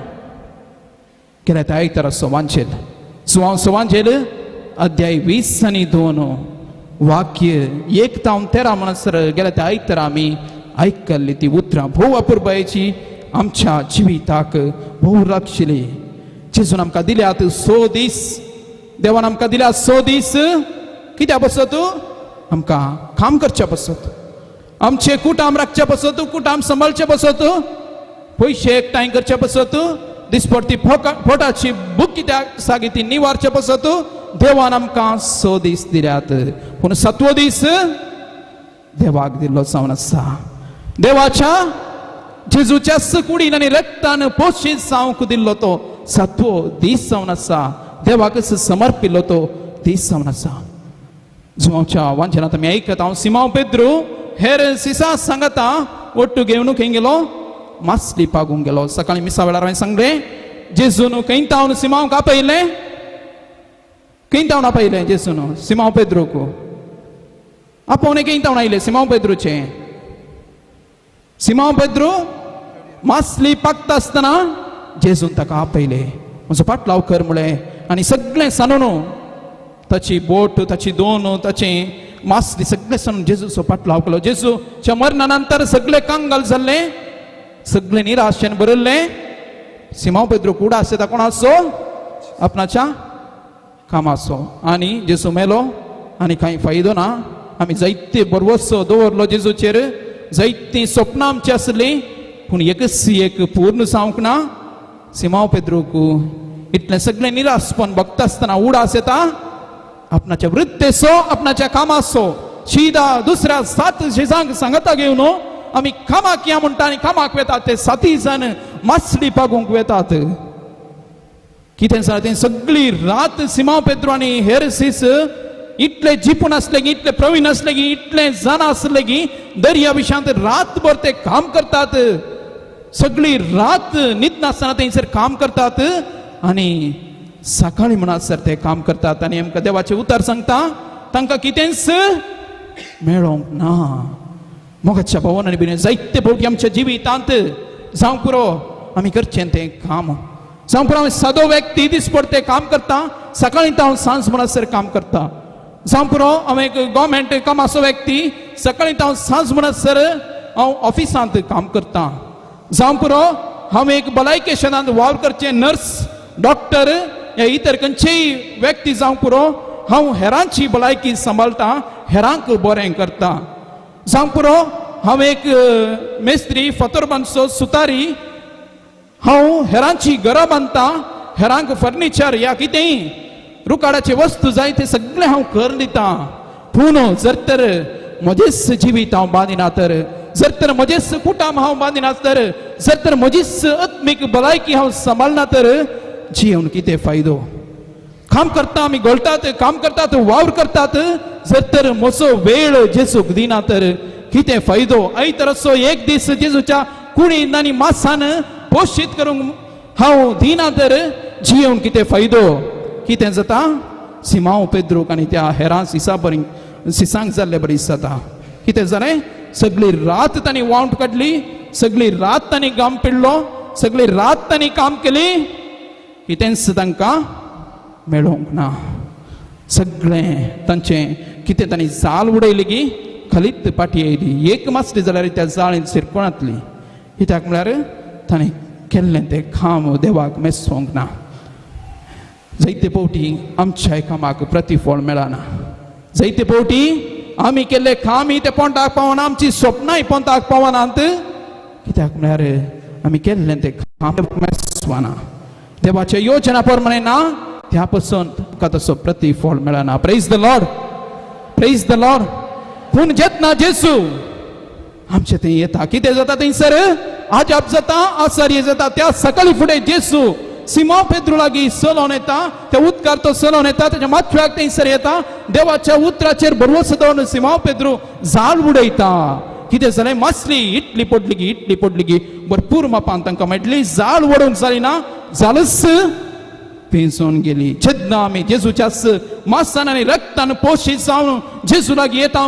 C: गेल्या त्या आयतारा वांचेल अध्याय 20 आनी 2 वाक्य 1 ते 13 म्हणसर गेल्या त्या आयतारा आमी आयकल्ली ती उतरां भोव अपुरबायेची आमच्या जिविताक भोव लागशिली जेजून आमकां दिल्यात 100 दीस देवान आमकां दिल्या 100 दीस कित्या बसत आमकां काम करचे बसत आमचे कुटाम राखचे बसत कुटाम सांबाळचे बसत पयशे एकठांय करचे बसत दिसपडटी पोटाची भूक कित्याक सागी ती निवारचे बसत देवान आमकां 100 दीस दिल्यात पूण 7वो दीस देवाक दिल्लो जावन आसा देवाच्या जेजूच्या कुडीन आनी रक्तान पोशीत जावंक दिल्लो तो 7वो दीस जावन आसा देवाक समर्पिल्लो तो दीस जावन आसा जुवांच्या वांचनांत आमी आयकता हांव सिमांव पेद्रू हेर सिसा सांगता ओट्टू घेवन खंय गेलो मासली पागूंक गेलो सकाळीं मिसा वेळार हांवें सांगलें जेजून कैंतावन सिमांवक आपयलें कैंतावन आपयलें जेजून सिमांव पेद्रूक आपोवणे कैंतावन आयले सिमांव पेद्रूचे सिमांव पेद्रू मासली पागता आसतना जेजून ताका आपयले म्हजो पाटलाव कर म्हळें आनी सगळें सांडून ताची बोट ताची दोन ताचें मासली सगळें सांडून जेजूचो पाटलाव केलो जेजूच्या मरणा नंतर सगळें कांगाल जाल्लें सगळें निराशेन भरिल्लें सिमांव पेद्रू कुडा आसता कोणाचो आपणाच्या कामाचो आनी जेजू मेलो आनी कांय फायदो ना आमी जायते बरवसो दवरलो जेजूचेर जायतीं स्वप्नां आमची आसलीं पूण एक पूर्ण जावंक ना सिमांव पेद्रूक इतलें सगळें निराशपण बघता आसतना उडास येता आपणाच्या वृत्तेचो आपणाच्या कामाचो शिदा दुसऱ्या 7 शेजांक सांगता घेवन आमी कामाक या म्हणटा आनी कामाक वेतात ते 7 जण मासली पागूंक वेतात कितें सांगता तें सगळी रात सिमांव पेद्रू आनी हेर सीस इतले जिपून असले की इतले प्रवीण असले की इतले जाण असले की दर्या विशांत रातभर ते काम करतात सगळी रात न्हीद नासतना थंयसर काम करतात आनी सकाळी म्हणसर ते काम करतात आनी आमकां देवाचें उतर सांगता तांकां कितेंच मेळोंक ना मोगाच्या भावान आनी भयणी जायते फावटी आमच्या जिवितांत जावं पुरो आमी करचें तें काम जावं पुरो हांव सादो व्यक्ती दिसपड ते काम करता सकाळी हांव सांज म्हणसर काम करता जावं पुरो हांव एक गव्हर्मेंट कामाचो व्यक्ती सकाळी हांव सांज म्हणसर हांव ऑफिसांत काम करता जावं पुरो हांव एक भलायकी क्षेत्रांत वावर करचें नर्स डॉक्टर या इतर खंयचेय व्यक्ती जावं पुरो हांव हेरांची भलायकी सांबाळटा हेरांक बरें करता जावं पुरो हांव एक मेस्त्री फातर बांदचो सुतारी हांव हेरांची घरां बांदता हेरांक फर्निचर या कितेंय रुखाडाचे वस्तू जाय ते सगळे हांव कर दिता पूण जर तर म्हजेच जिवीत हांव बांदिना तर जर तर म्हजेच कुटाम हांव बांदिना तर जर तर म्हजीच आत्मीक भलायकी हांव सांबाळना तर जिवन कितें फायदो काम करता आमी घोळटात काम करतात वावर करतात जर तर म्हजो वेळ जेजूक दिना तर कितें फायदो आयतराचो एक दीस जेजूच्या कुडीन आनी मासान पोशीत करूंक हांव दिना तर जिवन कितें फायदो कितें जाता सिमांव पेद्रूक आनी त्या हेरां सिसांक जाल्ले बरी जाता कितें जालें सगळी रात तांणी वावंट काडली सगळी रात तांणी घाम पिळ्ळो सगळी रात तांणी काम केली कितेंच तांकां मेळोंक ना सगळें तांचें कितें तांणी जाल उडयली की खालीत पाटी येयली एक मासली जाल्यार त्या जाळेंत शिरकोणातली कित्याक म्हळ्यार ताणें केल्लें तें काम देवाक मेसोंक ना जायते फावटी आमच्या कामाक प्रतिफळ मेळना जायते फावटी आमी केल्ले कामय ते पोंताक पावना आमची स्वप्नाय पोंताक पावनात कित्याक म्हळ्यार आमी केल्लें तें काम मेसवाना देवाच्या योजना प्रमाणे ना त्यापासून तुका तसो प्रतिफळ मेळना. Praise the Lord, praise the Lord. पूण जेतना जेसू आमचे थंय येता कितें जाता थंयसर आजाप जाता, आश्चर्य जाता. त्या सकाळी फुडें जेसू सिमोन पेद्रू लागीं चलोन येता, त्या उदकार तो चलोन येता, त्याच्या माथ्याक थंयसर येता. देवाच्या उतराचेर भरवसो दवरून सिमोन पेद्रू जाळ उडयता. कितें जालें? मासली इटली पडली गी भरपूर मापान तांकां मेळटली. जाळ वडोवन जाली ना, जालस पेंचून गेली. जेन्ना आमी जेजूच्या मांसान आनी रक्तान पोशीत जावन जेजू लागीं येता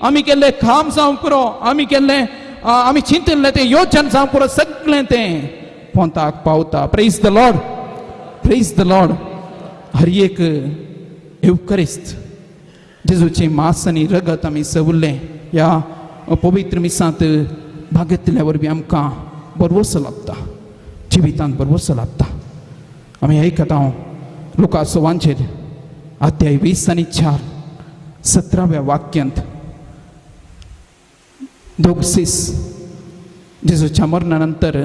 C: आमी केल्ले काम जावं पुरो, आमी चिंतिल्लें तें योजन जावं पुरो, सगळें तें पोंताक पावता. Praise the Lord, praise the Lord. हर एक एवकरिस्त जेजूची मांस आनी रगत आमी सवरलें ह्या पवित्र मिसांत भाग घेतल्या वरवीं आमकां बरवसो लागता, जिवितांत बरवसो लागता. आमी आयकता लुका सुवांचेर अध्याय 20 आनी 4 17व्या वाक्यांत दोगसीस जेजूच्या मरणा नंतर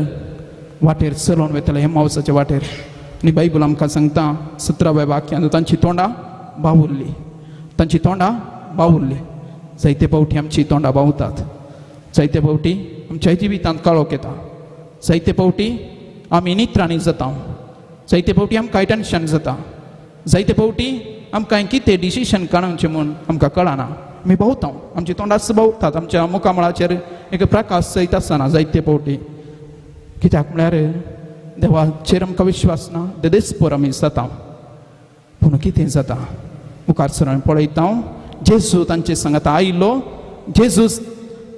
C: वाटेर चलोन वयतले एमावसाच्या वाटेर. आनी बायबल आमकां सांगता 17व्या वाक्यांत तांची तोंडां बावुरली. जायते फावटी आमची तोंडां बावतात, जायते फावटी आमच्या जिवितांत काळोख येता, जायते फावटी आमी नित्रांनी जाता, जायते फावटी आमकां टेन्शन जाता, जायते फावटी आमकां कितें डिसिशन काडचें म्हूण आमकां कळना. आमी भोंवता, आमची तोंडां भोंवतात, आमच्या मुखामळाचेर एक प्रकाश सयत आसना जायते फावटी. कित्याक म्हळ्यार देवाचेर आमकां विश्वास ना, देदेस्पर आमी जाता. पूण कितें जाता मुखार सरून पळयता, जेजू तांचे सांगता आयिल्लो, जेजू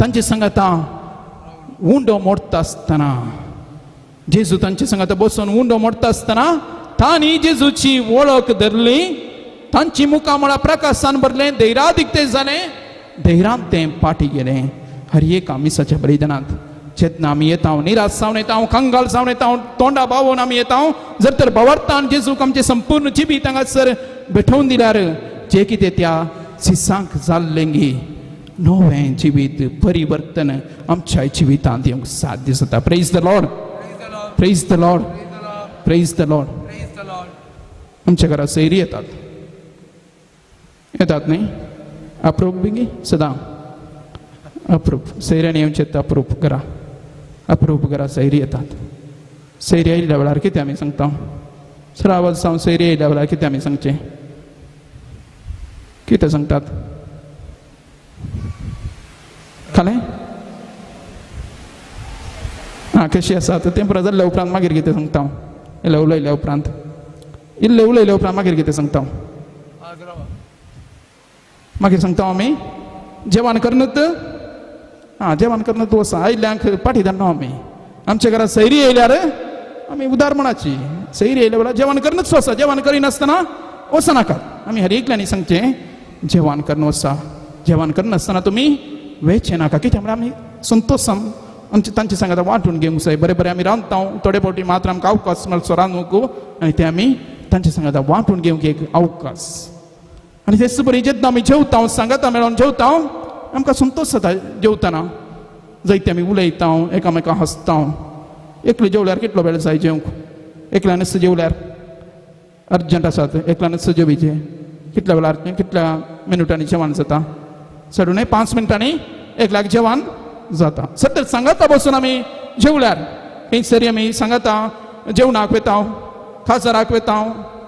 C: तांचे सांगता उंडो मोडटा आसतना, जेजू तांचे सांगता बसून उंडो मोडटा आसतना तांणी जेजूची वळख धरली, तांची मुखामळां प्रकाशान भरलें, धैर्यादिकतें जालें, धैर्यान तें फाटी गेलें. हर एक मिसाच्या बलिदानांत जेन्ना आमी येता, निराश जावन येता, कंगाल जावन येता, तोंडां बावून आमी येता, जर तर भावार्थान जेजूक आमचें संपूर्ण जिवीत हांगासर भेटोवन दिल्यार जे कितें त्या सिसांक जाल्लें गी नवें जिवीत परिवर्तन आमच्या जिवितांत येवंक साध्य जाता. Praise the Lord, praise the Lord, praise the Lord. आमच्या घरा सैरी येतात न्ही, अप्रूप बिगी सदां अप्रूप सैऱ्यांनी येवचें अप्रूप घरा सैरी येतात. सैरी आयिल्ल्या वेळार कितें आमी सांगता? श्रावण जावन सैरी आयिल्ल्या वेळार कितें आमी सांगचें? कितें सांगतात? खालें? कशी आसा तें पुरो जाल्ल्या उपरांत मागीर कितें सांगता? इल्लें उलयल्या उपरांत मागीर कितें सांगता? मागीर सांगता आमी जेवण करनत, जेवण करनत वसा. आयिल्ल्यांक पाठी धाडना आमी. आमच्या घरा सैरी येयल्यार आमी उदारपणाची सैरी येयल्या वेळार जेवण करनच वसा, जेवण करिनासतना वचनाकात. आमी हर एकल्यांनी सांगचें जेवण करन वसा, जेवण करनासतना तुमी वेचें नाका. कित्याक म्हळ्यार आमी संतोशान तांचे सांगता वांटून घेवंक जाय. बरें बरें आमी रांदता, थोडे फावटी मात्र आमकां अवकाश मेळचो रांदूंक, आनी ते आमी तांचे सांगता वांटून घेवंक एक अवकाश. आनी तेच बरी जेन्ना आमी जेवता, सांगता मेळोन जेवता, आमकां संतोश जाता. जेवतना जायते आमी उलयता, एकामेकां हसता. एकले जेवल्यार कितलो वेळ जाय जेवंक? एकल्यानच जेवल्यार अर्जंट आसात, एकल्यानच जेवीचें. कितल्या वेळार कितल्या मिनटांनी जेवण जाता? चडून 5 मिनटांनी एकल्याक जेवण जाता. सद्दां सांगता बसून आमी जेवल्यार खंयसरी आमी सांगता जेवणाक वेता, खासराक वेता,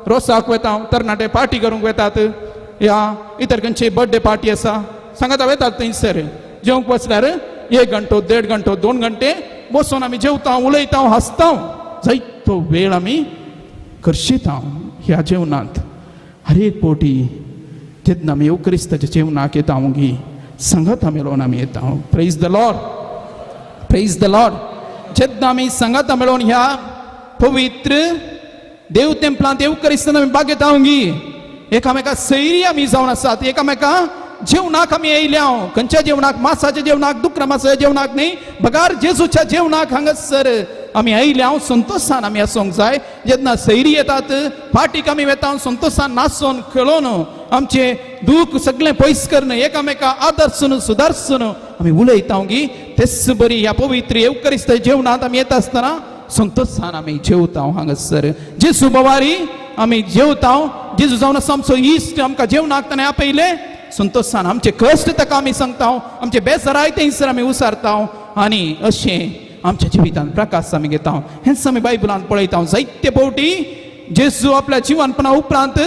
C: रोसाक वेता, तरणाटे पार्टी करूंक वेतात, या इतर खंयची बर्थडे पार्टी आसा सांगता वेतात थंयसर. जेवंक बसल्यार 1 घंटो 1.5 घंटो 2 घंटे बसून आमी जेवता, उलयता, हसता. जायतो वेळ आमी करशिता ह्या जेवणांत. हर एक फावटी जेन्ना आमी क्रिस्ताच्या जेवणाक येता संगता मेळोन आमी येता. Praise the Lord, praise the Lord. जेन्ना आमी संगता मेळोन ह्या पवित्र देव तेंपलांत क्रिस्तान आमी बाग येता एकामेका सैरी आमी जावन आसात. एकामेका जेवणाक आमी येयल्या. खंयच्या जेवणाक? मासाच्या जेवणाक, दुकरा मासाच्या जेवणाक न्ही, बगार जेजूच्या जेवणाक हांगासर आमी आयल्या. संतोशान आमी आसूंक जाय. जेन्ना सैरी येतात, फाटीक आमी वेता, संतोशान नाचून खेळून आमचे दूख सगळें पयस करून एकामेका आदर्सून सुदारसून आमी उलयता तेच बरी ह्या पवित्र येवकरिस्त जेवणांत आमी येता आसतना संतोषान आमी जेवता हांगासर जेजू बोवारी आमी जेवता जेजू जावन आमचो इश्ट आमकां जेवणाक ताणें आपयले संतोषान आमचे कश्ट ताका आमी सांगता आमचे बेसराय थंयसर आमी उसारता आनी अशें आमच्या जिवितांत प्रकाश आमी घेता हेंच आमी बायबलांत पळयता जायते फावटी जेजू आपल्या जिवनपणा उपरांत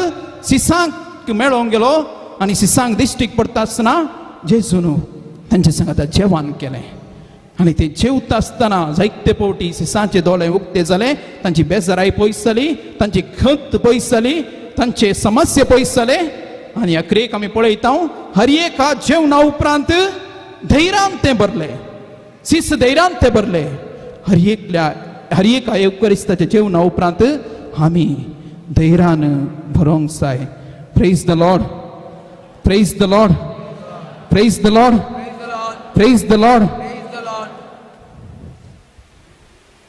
C: सिसांक मेळोंक गेलो आनी सिसांक दिश्टीक पडटा आसतना जेजून तांचे सांगात जेवण केलें आनी ते जेवता आसतना जायते फावटी सिसांचे दोळे उक्ते जाले तांची बेजाराय पयस जाली तांची खंत पयस जाली तांचे समस्या पयस जाले आनी अखेरेक आमी पळयता हर एका जेवणा उपरांत धैर्यान ते भरले सिस धैर्यान ते भरले हर एका युक्करिस्ताच्या जेवणा उपरांत आमी धैर्यान भरोंक जाय praise the Lord praise the Lord praise the Lord praise the Lord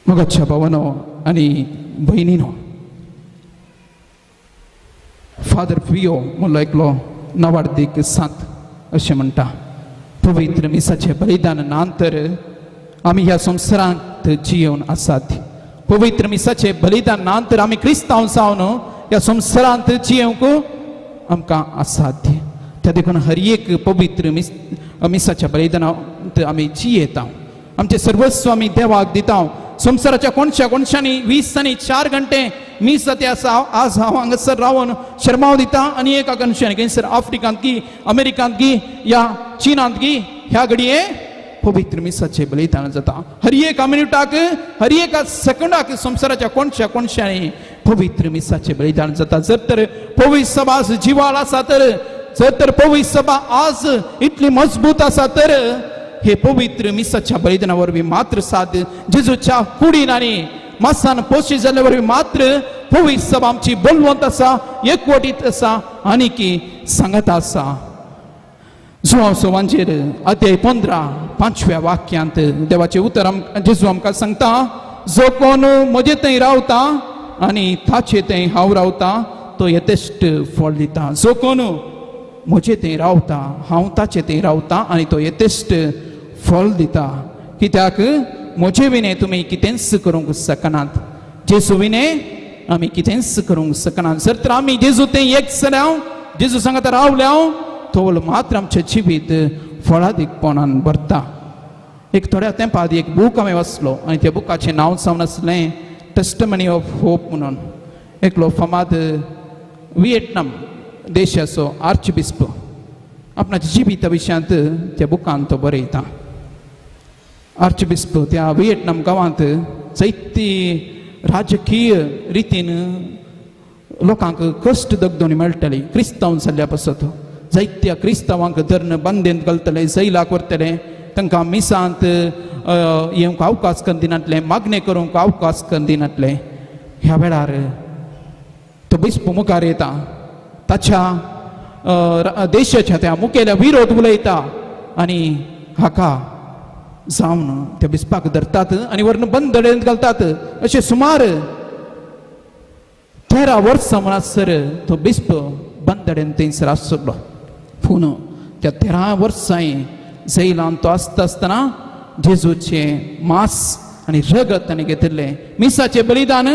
C: मोगाच्या भावानो आनी भयणीनो फादर पियो म्हणलो एकलो नवार्दीक सांत अशें म्हणटा पवित्र मिसाचे बलिदान नंतर आमी ह्या संवसारांत जियोन आसात पवित्र मिसाचे बलिदान नंतर आमी क्रिस्तांव जावन ह्या संवसारांत जियोंक आमकां असाध्य त्या देखून हर एक पवित्र मिसाच्या बलिदानांत आमी जियेता आमचे सर्वस्व आमी देवाक दिता संवसाराच्या कोणशांनी 20 आनी 4 घंटे मीस जाते आसा आज हांव हांगासर रावन शर्माव दिता आनी एका कोणशांनी खंयसर आफ्रिकांत की अमेरिकांत की या चीनांत की ह्या घडये पवित्र मिसाचे बलिदान जाता हर एका मिनिटाक हर एका सेकंडाक संवसाराच्या कोणशांनी पवित्र मिसाचे बलिदान जाता जर तर पवित्र सभा आज जिवाळ आसा तर जर तर पवित्र सभा आज इतली मजबूत आसा तर हे पवित्र मिसाच्या बलिदाना वरवीं मात्र साद जेजूच्या कुडीन आनी मासान पोशी जाल्ले वरवीं मात्र पवित्र सभा आमची बलवंत आसा एकवटीत आसा आनी की सांगत आसा जुवांव सोवांचेर अध्याय 15 5व्या वाक्यांत देवाचे उतर जेजू आमकां सांगता जो कोण म्हजे थंय रावता आनी ताचे थंय हांव रावता तो यथेश्ट फळ दिता जो कोण म्हजे थंय रावता हांव ताचे थंय रावता आनी तो यथेश्ट फळ दिता कित्याक म्हजे विने तुमी कितेंच करूंक शकनात जेजू विने आमी कितेंच करूंक शकनात जर तर आमी जेजू थंय एक जाल्याव जेजू सांगता रावल्याव तो मात्र आमचें जिवीत फळादीकपणान भरता एक थोड्या तेंपार एक बूक हांवें वाचलो आनी त्या बुकाचें नांव जावन आसलें टेस्टमनी ऑफ होप म्हणून एकलो फामाद व्हिएतनाम देशाचो आर्चबिस्प आपणाच्या जिविता विशयांत त्या बुकांत तो बरयता आर्चबिस्प त्या व्हिएतनाम गांवांत जायती राजकीय रितीन लोकांक कश्ट दगदोनी मेळटली क्रिस्तांव जाल्ल्या पासत जायत्या क्रिस्तांवांक धरण बंदेंत घालतले जैलाक व्हरतले तांकां मिसांत येवंक अवकाश करून दिनातले मागणे करूंक अवकाश करून दिनातले ह्या वेळार तो बिस्प मुखार येता ताच्या देशाच्या त्या मुखेल्या विरोध उलयता आनी हाका जावन त्या बिस्पाक धरतात आनी व्हरून बंदडेंत घालतात अशें सुमार 13 वर्सां म्हणसर तो बिस्प बंदडेंत थंयसर आसलो पूण त्या 13 वर्सांय जैलांत तो आसता आसतना जेजूचे मांस आनी रगत ताणें घेतिल्लें मिसाचें बलिदान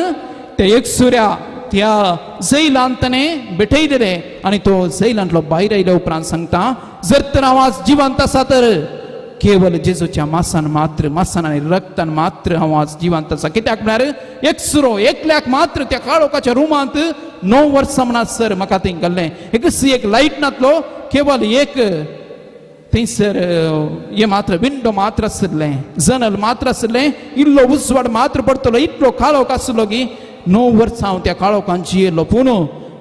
C: ते एकसुऱ्या त्या जैलांत ताणें भेटयलेलें आनी तो जैलांतलो भायर आयल्या उपरांत सांगता जर तर हांव आज जिवंत आसा तर केवळ जेजूच्या मांसान आनी रक्तान मात्र हांव आज जिवंत आसा कित्याक म्हळ्यार एकसुरो एकल्याक मात्र त्या काळोखाच्या रुमांत 9 वर्सां म्हणसर म्हाका थंय घाल्लें एक लायट नासलो केवळ एक थंयसर हे मात्र विंडो मात्र आसलें जनल मात्र आसलें इल्लो उजवाड मात्र पडटलो इतलो काळोख आसलो की 9 वर्सां हांव त्या काळोखांत जियेलो पूण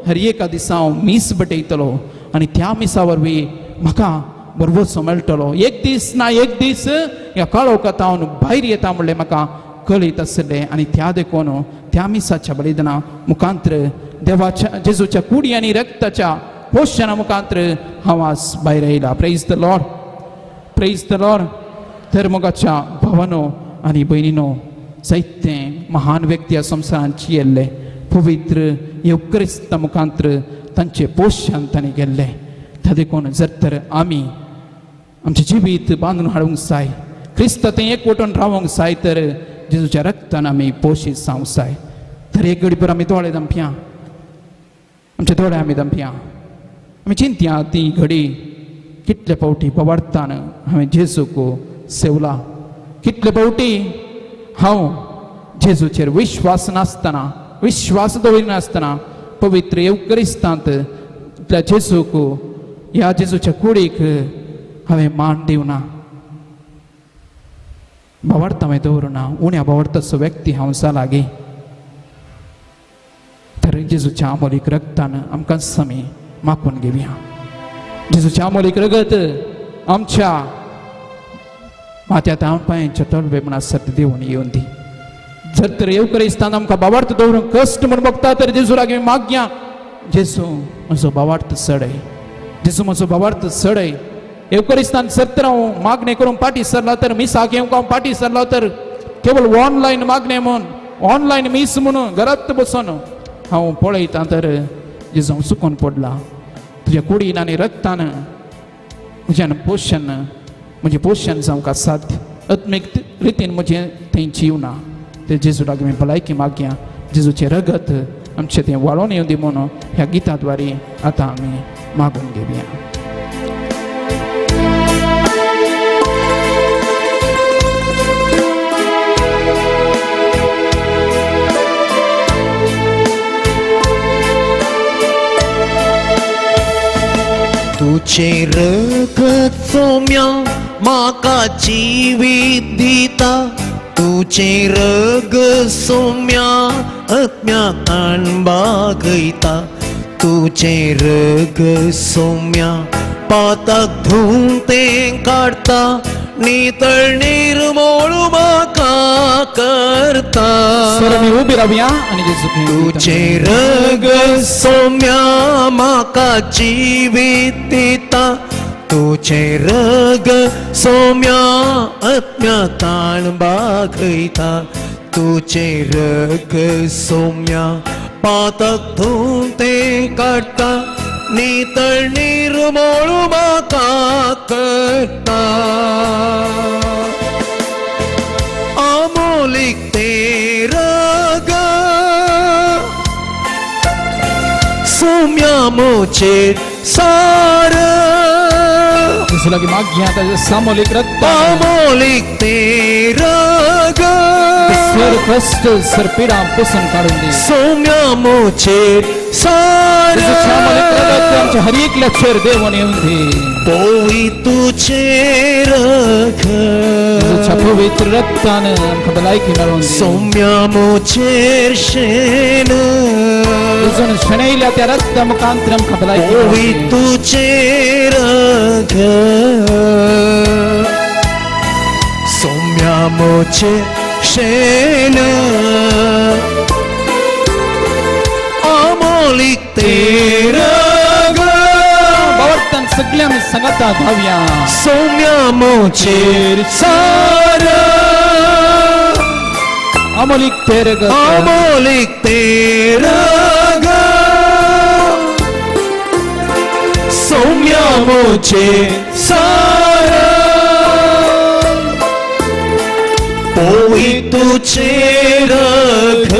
C: हर एका दिसा हांव मीस भेटयतलो आनी त्या मिसा वरवीं म्हाका बरोबरसो मेळटलो एक दीस ना एक दीस ह्या काळोखांत हांव भायर येता म्हणलें म्हाका कळीत आसलें आनी त्या देखून त्या मिसाच्या बलिदाना मुखांतर देवाच्या जेजूच्या कुडी आनी रक्ताच्या पोशना मुखांतर हांव आज भायर येयला praise the Lord praise the Lord तर मोगाच्या भावानो आनी भयणीनो जायते महान व्यक्ती ह्या संवसारांत जियेल्ले पवित्र युक्करिस्ता मुखांतर तांचे पोशान तांणी गेल्ले त्या देखून जर तर आमी आमचें जिवीत बांदून हाडूंक जाय क्रिस्त थंय एकवटून रावूंक जाय तर जेजूच्या रक्तान आमी पोशीत जावंक जाय. तर एक घडी पर आमी दोळे दंप्या, आमचे दोळे आमी दंप्या, आमी चिंतया ती घडी कितले फावटी पवाडतान हांवें जेजूक सेवला, कितले फावटी हांव जेजूचेर विश्वास नासतना, विश्वास दवरिनासतना पवित्र येवकरिस्तांत आपल्या जेजूक, ह्या जेजूच्या कुडीक हांवें मान दिवना, भावार्थ हांवें दवरुना, उण्या भावार्थाचो व्यक्ती हांव जालागी. तर जेजूच्या अमोलीक रक्तान आमकां समी मागून घेवया. जेजूच्या अमोलीक रगत आमच्या माथ्या पांयांच्या तळवे म्हणा सत देऊन येवन दी. जर तर येवकरिस्तान आमकां भावार्थ दवरूंक कश्ट म्हूण बगता तर जेजू लागीं मागया, जेजू म्हजो भावार्थ सडय, जेजू म्हजो भावार्थ सडय. येवकरिस्तान सर हांव मागणें करून फाटी सरला तर, मिसाक येवंक हांव फाटी सरलो तर केवळ ऑनलायन मागणें म्हूण, ऑनलायन मीस म्हणून घरात बसून हांव पळयतां तर जेजू चुकून पडला. तुज्या कुडीन आनी रक्तान म्हज्यान पोषण, म्हजें पोषण जावंक साध्य आत्मीक रितीन म्हजें थंय जीवना. ते जेजू लागीं आमी भलायकी मागया, जेजूचें रगत आमचें तें वाळोवन येवं दी म्हणून ह्या गिता द्वारे आतां आमी मागून घेवया.
O: तुझे रगत सोम्या म्हाका जिवीत दिता, तुझे रगत सोम्या आत्म्यान बागयता, तुझे रगत सोम्या पाताक धुवन तें काडटा, नितळ निर्मळ म्हाका करता.
C: उबी रावया आनी जेजू
O: तुझे रगत सोम्या म्हाका जिवीत दिता, तुझे रगत सोम्या आत्म्यान बागयता, तुझे रगत सोम्या पाताक धुवन तें काडटा, नितळ निर्मळ म्हाका करता. अमोलीक ते रगत सोम्या मोचेर सार,
C: जेजू लागीं मागया ताजें सामोलीक रक्त.
O: अमोलीक ते रगत
C: सर कश्ट सर पिडा पुसून काडून दी.
O: सोम्या मोचेर सार
C: आमच्या हर एकल्याचेर देवून येवन दी.
O: पवितुचे रगत
C: पवित्र रक्तान आमकां भलायकी मेळोवन दी.
O: सोम्या मोचेर शेण
C: तुजून शेणयल्या त्या रक्ता मुखांतर आमकां भलायकी.
O: पवितुचे रगत सोम्या मोचेर शेण अमोलीक ते रगत
C: भावार्थान सगळे आमी सांगाता धावया.
O: सोम्या मोचेर सार
C: अमोलीक ते रगत,
O: अमोलीक ते रगत सोम्या मोचेर सार पवितुचे रगत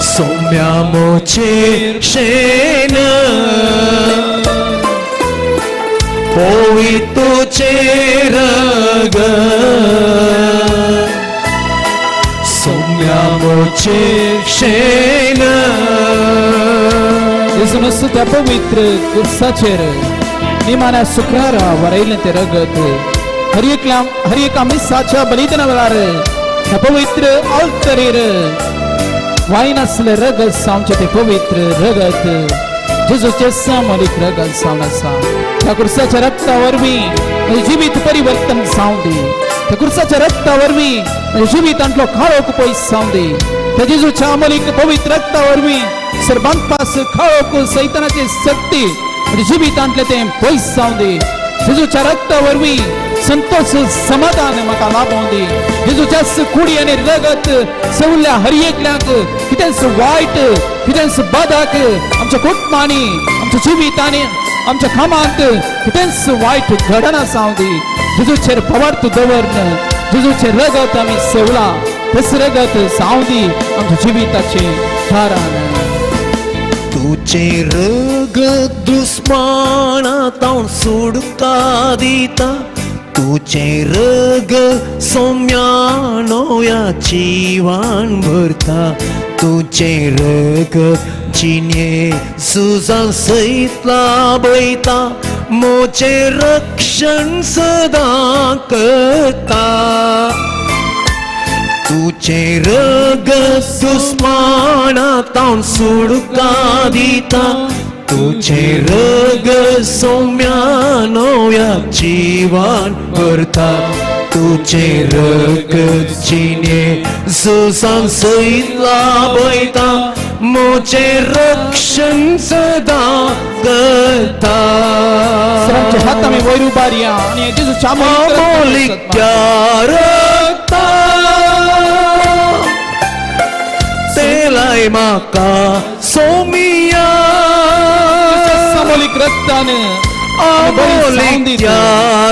O: सोम्या मोचेर शेण पवितुचे रगत सोम्या मोचेर शेण.
C: जेजू नुस्तें त्या पवित्र कुर्साचेर निमाण्या शुक्रारा वरयलें तें रगत हर एका मिसाच्या बलिदाना वेळार ह्या पवित्र आल्तरीर वायन आसलें रगत सावचें तें पवित्र रगत जेजूचें सामोलीक रगत सावन आसा. त्या कुर्साच्या रक्ता वरवीं म्हजें जिवीत परिवर्तन जावं दी. त्या कुर्साच्या रक्ता वरवीं म्हज्या जिवितांतलो काळोख पयस जावं दी. त्या जेजूच्या अमोलीक पवित्र रक्ता वरवीं सर्बांपास काळोख सैतानाची शक्ती म्हज्या जिवितांतलें तें पयस जावं दी. जेजूच्या रक्ता वरवीं संतोष समाधान म्हाका लाभोवन दी. जेजूच्या कुडी आनी रगत सगळ्या हर एकल्याक कितेंच वायट कितेंच बादाक आमच्या कुटुंबांनी आमच्या जिवितांनी आमच्या कामांत कितेंच वायट घडना जावं दी. जेजूचेर पवार्थ दवरन जेजूचे रगत आम्ही सेवला तस रगत सावदी आमच्या जिविताचे धारण
O: तुझे रगत दुस्मानातावन सुटका दिता तुझे रगत सोम्यानोया जीवन भरता तुझे रगत जिने सुजान सैतला बैता मोचे रक्षण सदा करता तुझे रगत दुस्मानातावन सुटका दिता तुझे रगत सोम्यानोया जीवन भरता तुझे रगत जिने सुजान सैतला बैता मोचे रक्षण सदा करता
C: सर्वांच्या हातामध्ये वैर उभारिया आणि जेजूच्या
O: अमोलिक रक्ता तेलाय माका सोमिया
C: अमोलिक रक्ताने
O: अमोलिक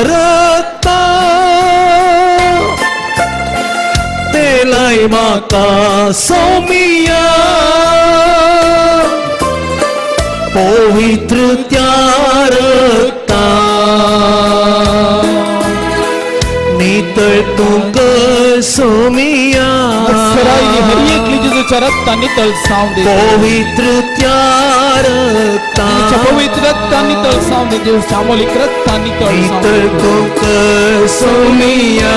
O: रक्ता तेलाय माका सोमिया पवित्र रक्ता नितळ तुक सोमिया
C: हर एक जेजूच्या रक्ताने नितळ सावंदे
O: पवित्र रक्ता
C: पवित्र रक्ताने नितळ सावंदे जेजूच्या अमोलिक रक्ताने
O: नितळ तुक सोमिया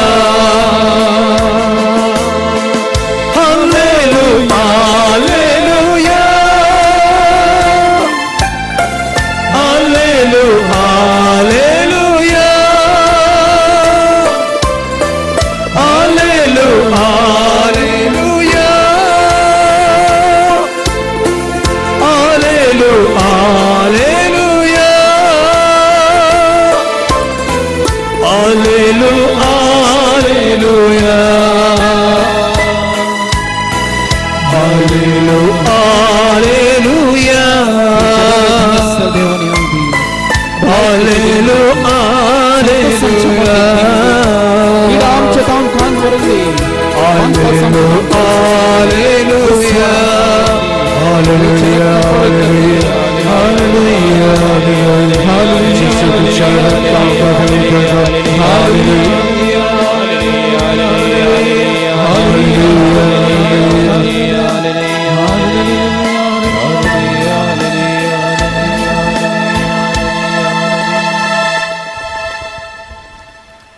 O: hallelujah hallelujah hallelujah hallelujah hallelujah hallelujah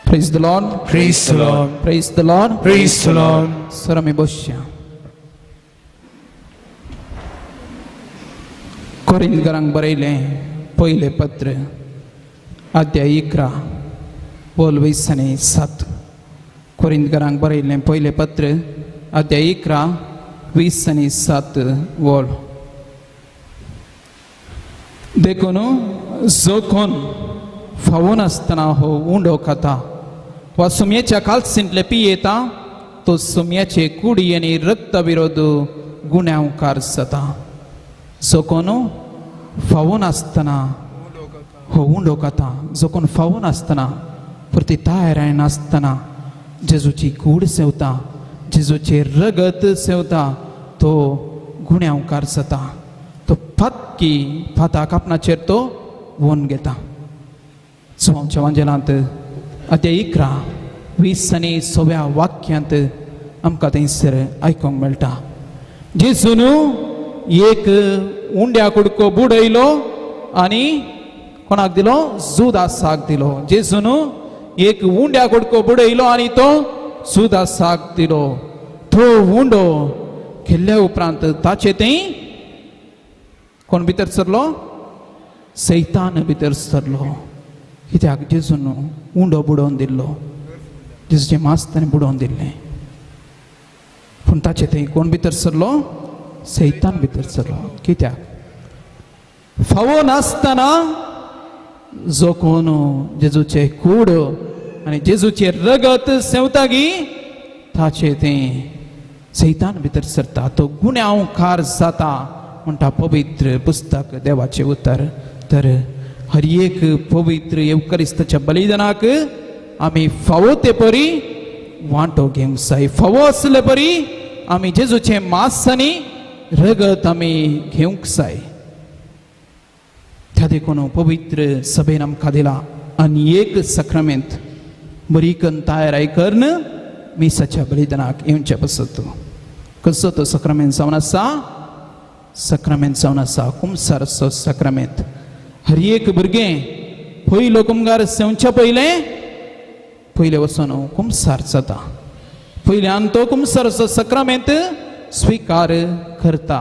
C: Praise the Lord.
O: Praise the Lord.
C: Praise the Lord.
O: Praise the Lord.
C: सरमी बसया कोरिंथीयांक बरयलें पयलें पत्र अध्याय 11 बोल 20 आनी 7 कोरिंथीयांक बरयलें पयलें पत्र अध्याय 11 20 आनी 7 बोल देखून जो कोण फावून आसतना हो उंडो खाता वा सुमयेच्या कालसींतले पियेता तो सुमयाचे कुडी आनी रक्त विरोध गुन्यांवकार जाता जो कोण फावून आसतना हो उंडो खाता जो कोण फावून आसतना परती तयारायन आसतना जेजूची कूड सेवता जेजूचे रगत सेवता तो गुन्यांवकार जाता तो फातकी फाताक आपणाचेर तो वोन घेता सुवांच्या वांजेलांत अध्याय 11 20 आनी 6 वाक्यांत आमकां थंयसर आयकूंक मेळटा जेजून एक उंड्या कुडको बुडयलो आनी कोणाक दिलो जुदासाक दिलो जेजून एक उंड्या कुडको बुडयलो आनी तो जुदासाक दिलो तो उंडो केल्ल्या उपरांत ताचे थंय कोण भितर सरलो सैतान भितर सरलो कित्याक जेजून उंडो बुडोवन दिल्लो जेजूचे मांस ताणें बुडोवन दिल्लें पूण ताचे थंय कोण भितर सरलो सैतान भितर सरलो कित्याक फावो नासतना जो कोण जेजूचे कूड आनी जेजूचे रगत सेवतागी ताचे थंय सैतान भितर सरता तो गुन्यांवकार जाता म्हणटा पवित्र पुस्तक देवाचे उतर तर हर एक पवित्र एवकरिस्ताच्या बलिदानाक आमी फावो ते परी वांटो घेवंक जाय फावो आसले बरी आमी जेजूचे मांस आनी रगत आमी घेवंक जाय त्या देखून पवित्र सभेन आमकां दिला आनी एक सक्रमेंत बरी करून तयाराय करन मिसाच्या बलिदानाक येवचे पसत कसो तो सक्रमेंत जावन आसा सक्रमेंत जावन आसा कुमसारचो सक्रमेंत हर एक भुरगें पयलो कुमगार सेवच्या पयले वचून कुमसार जाता पयल्यान तो कुमसारचो सक्रमेंत स्विकार करता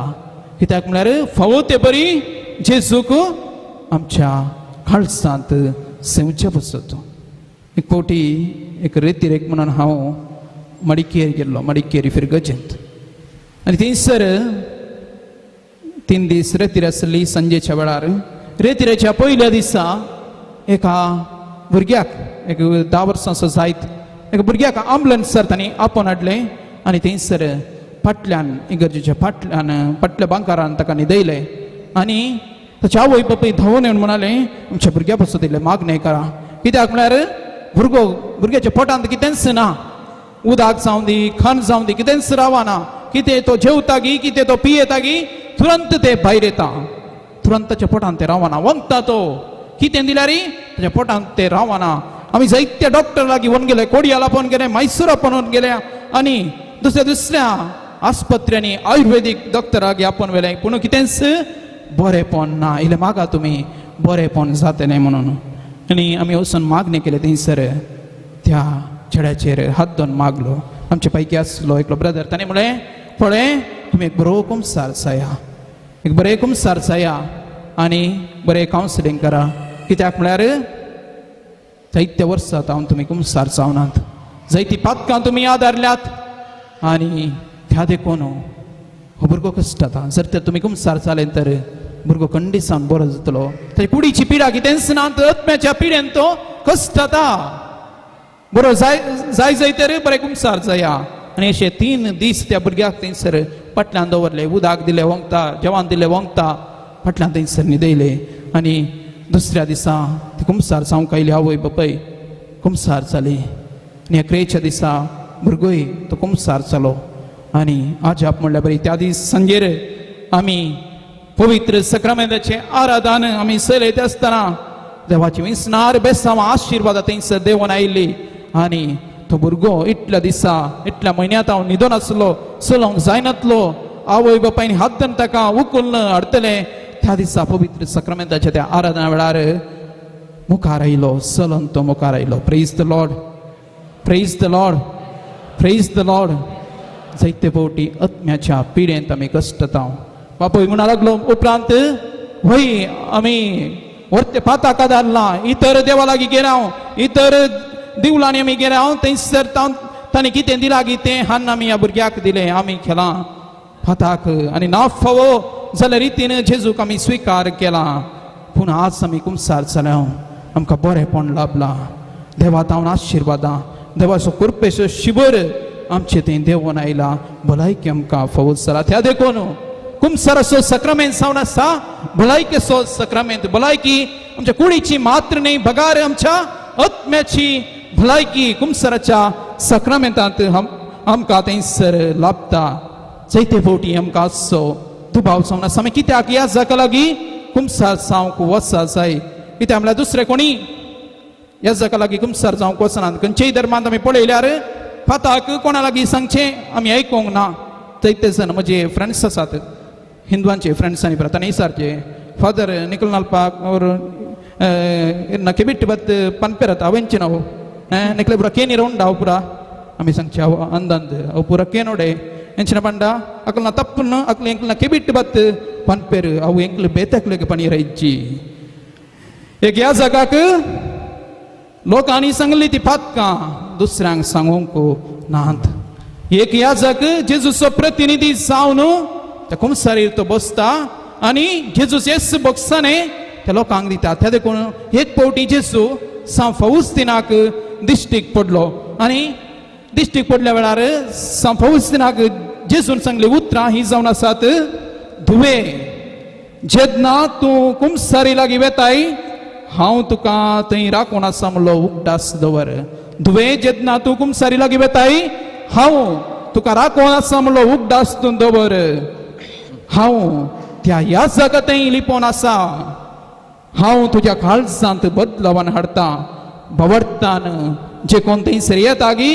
C: कित्याक म्हळ्यार फावो ते बरी जेजूक आमच्या काळजांत सेवचे पसत एक फावटी एक रेतीरेक म्हणून हांव मडिकेर गेल्लो मडिकेरी फिरगजेंत आनी थंयसर 3 दीस रेतीर आसली संजेच्या वेळार रेतीरेच्या पयल्या दिसा एका भुरग्याक एक 10 वर्सांचो जायत एका भुरग्याक आंबुलन्सार तांणी आपोवन हाडले आनी थंयसर फाटल्यान इगर्जेच्या फाटल्या बांकारान ताका न्हिदयले आनी ताचे आवय बापूय धांवून येवन म्हणाले आमच्या भुरग्या पासून दिले मागणें करा कित्याक म्हळ्यार भुरग्याच्या पोटांत कितेंच ना उदक जावं दी खण जावं दी कितेंच रावना कितें तो जेवता गी कितें तो पियेता गी तुरंत ते भायर येता तुरंत ताच्या पोटांत ते रावना वंगता तो कितें दिल्यार ताच्या पोटांत ते रावना आमी जायत्या डॉक्टर लागीं व्हरून गेले कोडयाल आपोवन गेले मैसूर आपोवन गेले आनी दुसऱ्या आस्पत्र्यांनी आयुर्वेदीक डॉक्टराक आपोवन वेले पूण कितेंच बरेंपण ना इल्लें मागा तुमी बरेंपण जातलें म्हणून आनी आमी वचून मागणें केलें थंयसर त्या चेड्याचेर हात धरून मागलो आमचे पैकी आसलो एकलो ब्रदर ताणें म्हळें पळय तुमी एक बरो कुमसार जाया एक बरें कुमसार जाया आनी बरें कावन्सिलींग करा कित्याक म्हळ्यार जायत्या वर्सां हांव तुमी कुमसार जावनात जायतीं पातकां तुमी आदारल्यात आनी त्या देखून हो भुरगो कश्ट जाता जर तर तुमी कुमसार जाले तर भुरगो खंडीत बरो जातलो ताची कुडीची पिडा कितेंच ना आत्म्याच्या पिड्यान तो कश्ट जाता बरो जाय तर बरें कुमसार जाया आनी अशे 3 दीस त्या भुरग्याक थंयसर फाटल्यान दवरले उदक दिलें वंगता जेवण दिलें वंगता फाटल्यान थंयसर न्हिदयले आनी दुसऱ्या दिसा ती कुमसार जावंक आयली आवय बापूय कुमसार जाली आनी 11च्या दिसा भुरगोय तो कुमसार जालो आनी आजाप म्हणल्यार बरी त्या दीस संजेर आमी पवित्र सक्रमेंताचें आराधन आमी चलयत आसतना देवाची विसणार बेसांवां आशिर्वादां थंयसर देवून आयिल्ली आनी तो भुरगो इतल्या दिसा इतल्या म्हयन्यांत हांव न्हिदोन आसलो चलोवंक जायनासलो आवय बापायनी हात धरून ताका उखलून हाडटले त्या दिसा पवित्र सक्रमेंताच्या त्या आराधना वेळार मुखार आयलो चलोन तो मुखार आयलो praise the Lord praise the Lord praise the Lord जायते फावटी आत्म्याच्या पिडेंत आमी कश्टता बापूय म्हणून लागलो उपरांत वय आमी व्हरते पाताक आदारला इतर देवा लागीं गेले हांव इतर दिवलांनी आमी गेले हांव थंयसर ताणें कितें दिलां गी तें हाडून आमी ह्या भुरग्याक दिलें आमी केलां फाताक आनी ना फावो जाल्या रितीन जेजूक आमी स्विकार केला पूण आज आमी कुमसार जाल्या आमकां बरेंपण लाभलां देवा तावन आशिर्वादां देवाचो कृपेचो शिबर आमचे थंय देवून आयला भलायकी आमकां फावो जाला त्या देखून कुमसाराचो सक्रमेंत जावन आसा भलायकेचो सक्रमेंत भलायकी आमच्या कुडीची मात्र न्ही बगार आमच्या आत्म्याची भलायकी कुमसाराच्या सक्रमेंतांत आमकां थंयसर लाभता जायते फावटी आमकां आसचो दुबाव जावन आसा मागीर कित्याक ह्या जाका लागीं कुमसार जावंक वचा जाय कित्याक म्हळ्यार दुसरें कोणी ह्या जाका लागीं कुमसार जावंक वचनात खंयच्याय धर्मांत आमी पळयल्यार फाताक कोणा लागीं सांगचें आमी आयकूंक ना जायते जण म्हजे फ्रेंड्स आसात हिंदुवांचे फ्रेंड्सांनी तांणी विचारचे फादर निकल नाल्पाक और नके बिट्टी बत पनपेरत अवेंचे ನಾವು ನಿಕಲೆ ಪುರ ಕೇನಿ ರೌಂಡ್ ಅವು ಪುರ ಆಮಿ ಸಂಖ್ಯೆ ಅವು ಅಂದಂದು ಅವು ಪುರ ಕೇನೋಡೆ ಎಂಚಿನ ಬಂಡ ಅಕಲ್ನ ತಪ್ಪನ್ನು ಅಕಲ್ ಎಂಕಲ್ನ ಕೆಬಿಟ್ಟು ಬತ್ ಪನ್ಪೇರು ಅವು ಎಂಕಲ್ ಬೇತಕ್ಲೆಗೆ ಪನೀರ ಇಜ್ಜಿ एक या जागाक लोकांनी सांगली ती फातकां दुसऱ्यांक सांगूंक नात एक या जाग जेजूचो प्रतिनिधी जावन त्या कुमसारीर तो बसता आनी जेजूस येस बॉक्साने त्या लोकांक दिता त्या देखून एक पावटी जेजू सांव फौस्तिनाक दिश्टीक पडलो आनी दिश्टीक पडल्या वेळार सांव फौस्तिनाक जेजून सांगली उतरां ही जावन आसात धुवे जेन्ना तूं कुमसारी लागीं वेताय हांव तुका थंय राखून आसा म्हणलो उगडास दवर दुवे जेदना तू कुमसारी लागी वेताय हांव तुका राखोन आसा म्हणलो उगडास्तून दवर हांव त्या ह्या जगतें लिपोन आसा हांव तुज्या काळजांत बदलावन हाडटा भवरतान जे कोण थंयसर येतागी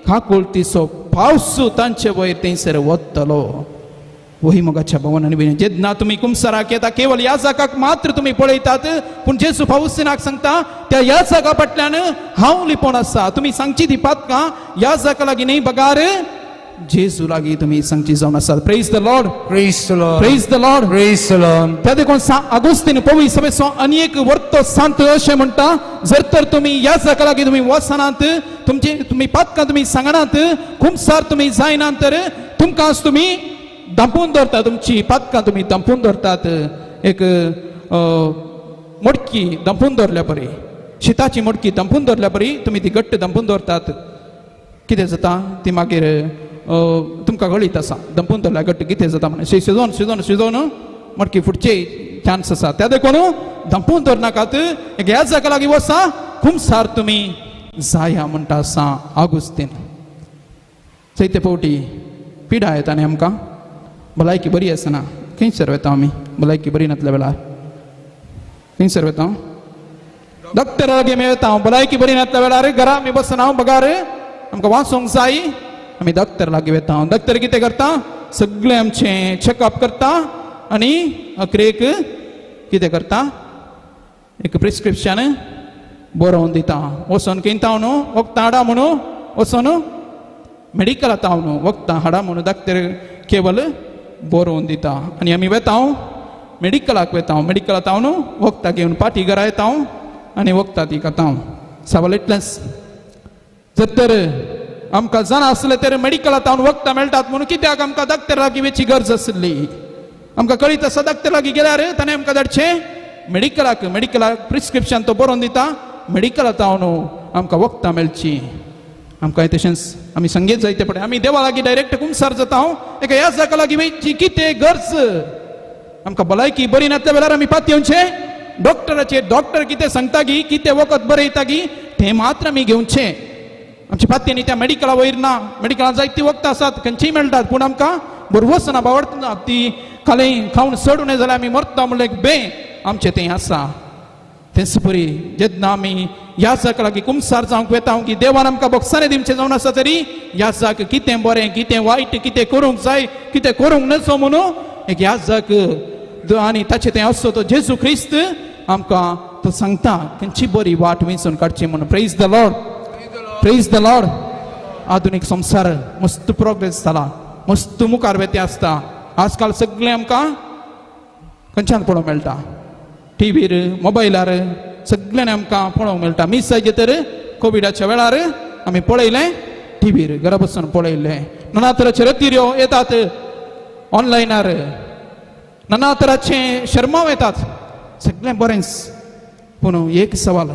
C: काकुळतीचो पावस तांचे वयर थंयसर वतलो वही मोगाच्या भवनांनी बिन जेन्ना तुम्ही कुमसाराक येता केवळ ह्या जागाक मात्र तुम्ही पळयतात पूण जेजू फावुस्तीनाक सांगता त्या ह्या जागा फाटल्यान हांव लिपोन आसा तुम्ही सांगची ती पातकां ह्या जागा लागीं न्ही बगार जेजू लागीं तुम्ही सांगची जावन आसात praise the Lord
A: Praise the Lord.
C: Praise the Lord
A: Praise the Lord.
C: त्या देखून अगोस्तीन पवी सभेचो आनी एक वर्तो सांत अशें म्हणटा जर तर तुम्ही ह्या जागा लागीं तुम्ही वचनात तुमचे तुम्ही पातकां तुम्ही सांगनात कुमसार तुम्ही जायनात तर तुमकां तुम्ही दांपून दवरता तुमची पातकां तुम्ही दांपून दवरतात एक मडकी दांपून दवरल्या परी शिताची मडकी दांपून दवरल्या परी तुम्ही ती घट्ट दांपून दवरतात कितें जाता ती मागीर तुमकां गळीत आसा दांपून दवरल्या घट्ट कितें जाता म्हणून शिजोवन शिजोवन शिजोवन मडकी फुटचे चान्स आसा त्या देखून दांपून दवरनाकात एक ह्या जागा लागीं वसा कुमसार तुमी जाया म्हणटा आसा आगुस्तीन चैते फावटी पिडा येता न्ही आमकां भलायकी बरी आसना खंयसर वता आमी भलायकी बरी नासल्या वेळार खंयसर वता डॉक्टर लागीं आमी वता भलायकी बरी नासल्या वेळार घरा आमी बसना हांव बगार आमकां वाचूंक जाय आमी डॉक्टर लागीं वता डॉक्टर कितें करता सगळें आमचें चॅकअप करता आनी अखेरेक कितें करता एक प्रिस्क्रिप्शन बरोवन दिता वचोन किंता न्हू वखदां हाडा म्हणून वचोन मेडिकलांत हांव न्हू वखदां हाडा म्हणून डॉक्टर केवल बरोवन दिता आनी आमी वेता मेडिकलाक वेता मेडिकलांत हांव न्हू वखदां घेवन पाटी घरा येता आनी वखदां ती खाता सावल इतलेंच जर तर आमकां जाणा आसलें तर मेडिकलांत हांव वखदां मेळटात म्हणून कित्याक आमकां डॉक्टर लागीं वेची गरज आसली आमकां कळीत आसा डॉक्टर लागीं गेल्यार ताणें आमकां धाडचें मेडिकलाक प्रिस्क्रिप्शन तो बरोवन दिता मेडिकलांत हांव न्हू आमकां वखदां मेळची आमकां तशेंच आमी संगीत जायते पडटा आमी देवा लागीं डायरेक्ट कुमसार जाता एका ह्या जागा लागीं वेची कितें गरज आमकां भलायकी बरी नासल्या वेळार आमी पात येवचें डॉक्टराचेर डॉक्टर कितें सांगता गी कितें वखद बरयता गी तें मात्र आमी घेवचें आमची पातयेनी त्या मेडिकला वयर ना मेडिकलांत जायतीं वखदां आसात खंयचीय मेळटात पूण आमकां बरोबर वचना बावडना ती खालें खावन सडू नये जाल्यार आमी मरता म्हणलें बे आमचें तें आसा तेच बरी जेन्ना आमी ह्या जागा लागीं कुमसार जावंक वेता की देवान आमकां बक्षाने दिवचें जावन आसा तरी ह्या जाग कितें बरें कितें वायट कितें करूंक जाय कितें करूंक नजो म्हणून एक ह्या जाग आनी ताचें तें आसो तो जेजू ख्रिस्त आमकां तो सांगता खंयची बरी वाट वेंचून काडची म्हणून praise the Lord praise the Lord आधुनीक संवसार मस्त प्रोग्रेस जाला मस्त मुखार वेते आसता आजकाल सगळें आमकां खंयच्यान पळोवंक मेळटा टीव्हीर मोबायलार सगळ्यांनी आमकां पळोवंक मेळटा मिस जायचे तर कोविडाच्या वेळार आमी पळयलें टीव्हीर घरा बसून पळयलें नाना तरांचे रतिऱ्यो येतात ऑनलायनार नाना तरांचे शर्माव येतात सगळें बरेंच पूण एक सवाल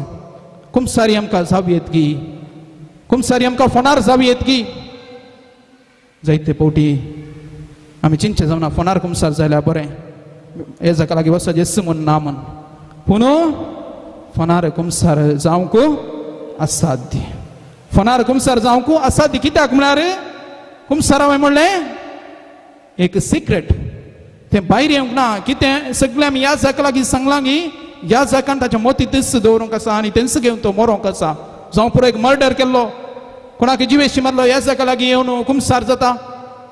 C: कुमसारी आमकां जावी येतगी कुमसारी आमकां फोनार जावी येतगी जायते फावटी आमी चिंतचे जावना फोनार कुमसार जाल्यार बरें हे जाका लागीं वचत येस म्हूण ना म्हूण पूण फोनार कुमसार जावंक असाध्य फोनार कुमसार जावंक असाध्य कित्याक म्हळ्यार कुमसार हांवें म्हणलें एक सिक्रेट तें भायर येवंक ना कितें सगळें आमी ह्या जाका लागीं सांगलां की ह्या जाकान ताच्या मोती तिस दवरूंक आसा आनी तेंच घेवन तो मरोंक आसा जावं पुरो एक मर्डर केल्लो कोणाक जिवेशी मारलो ह्या जाका लागीं येवन कुमसार जाता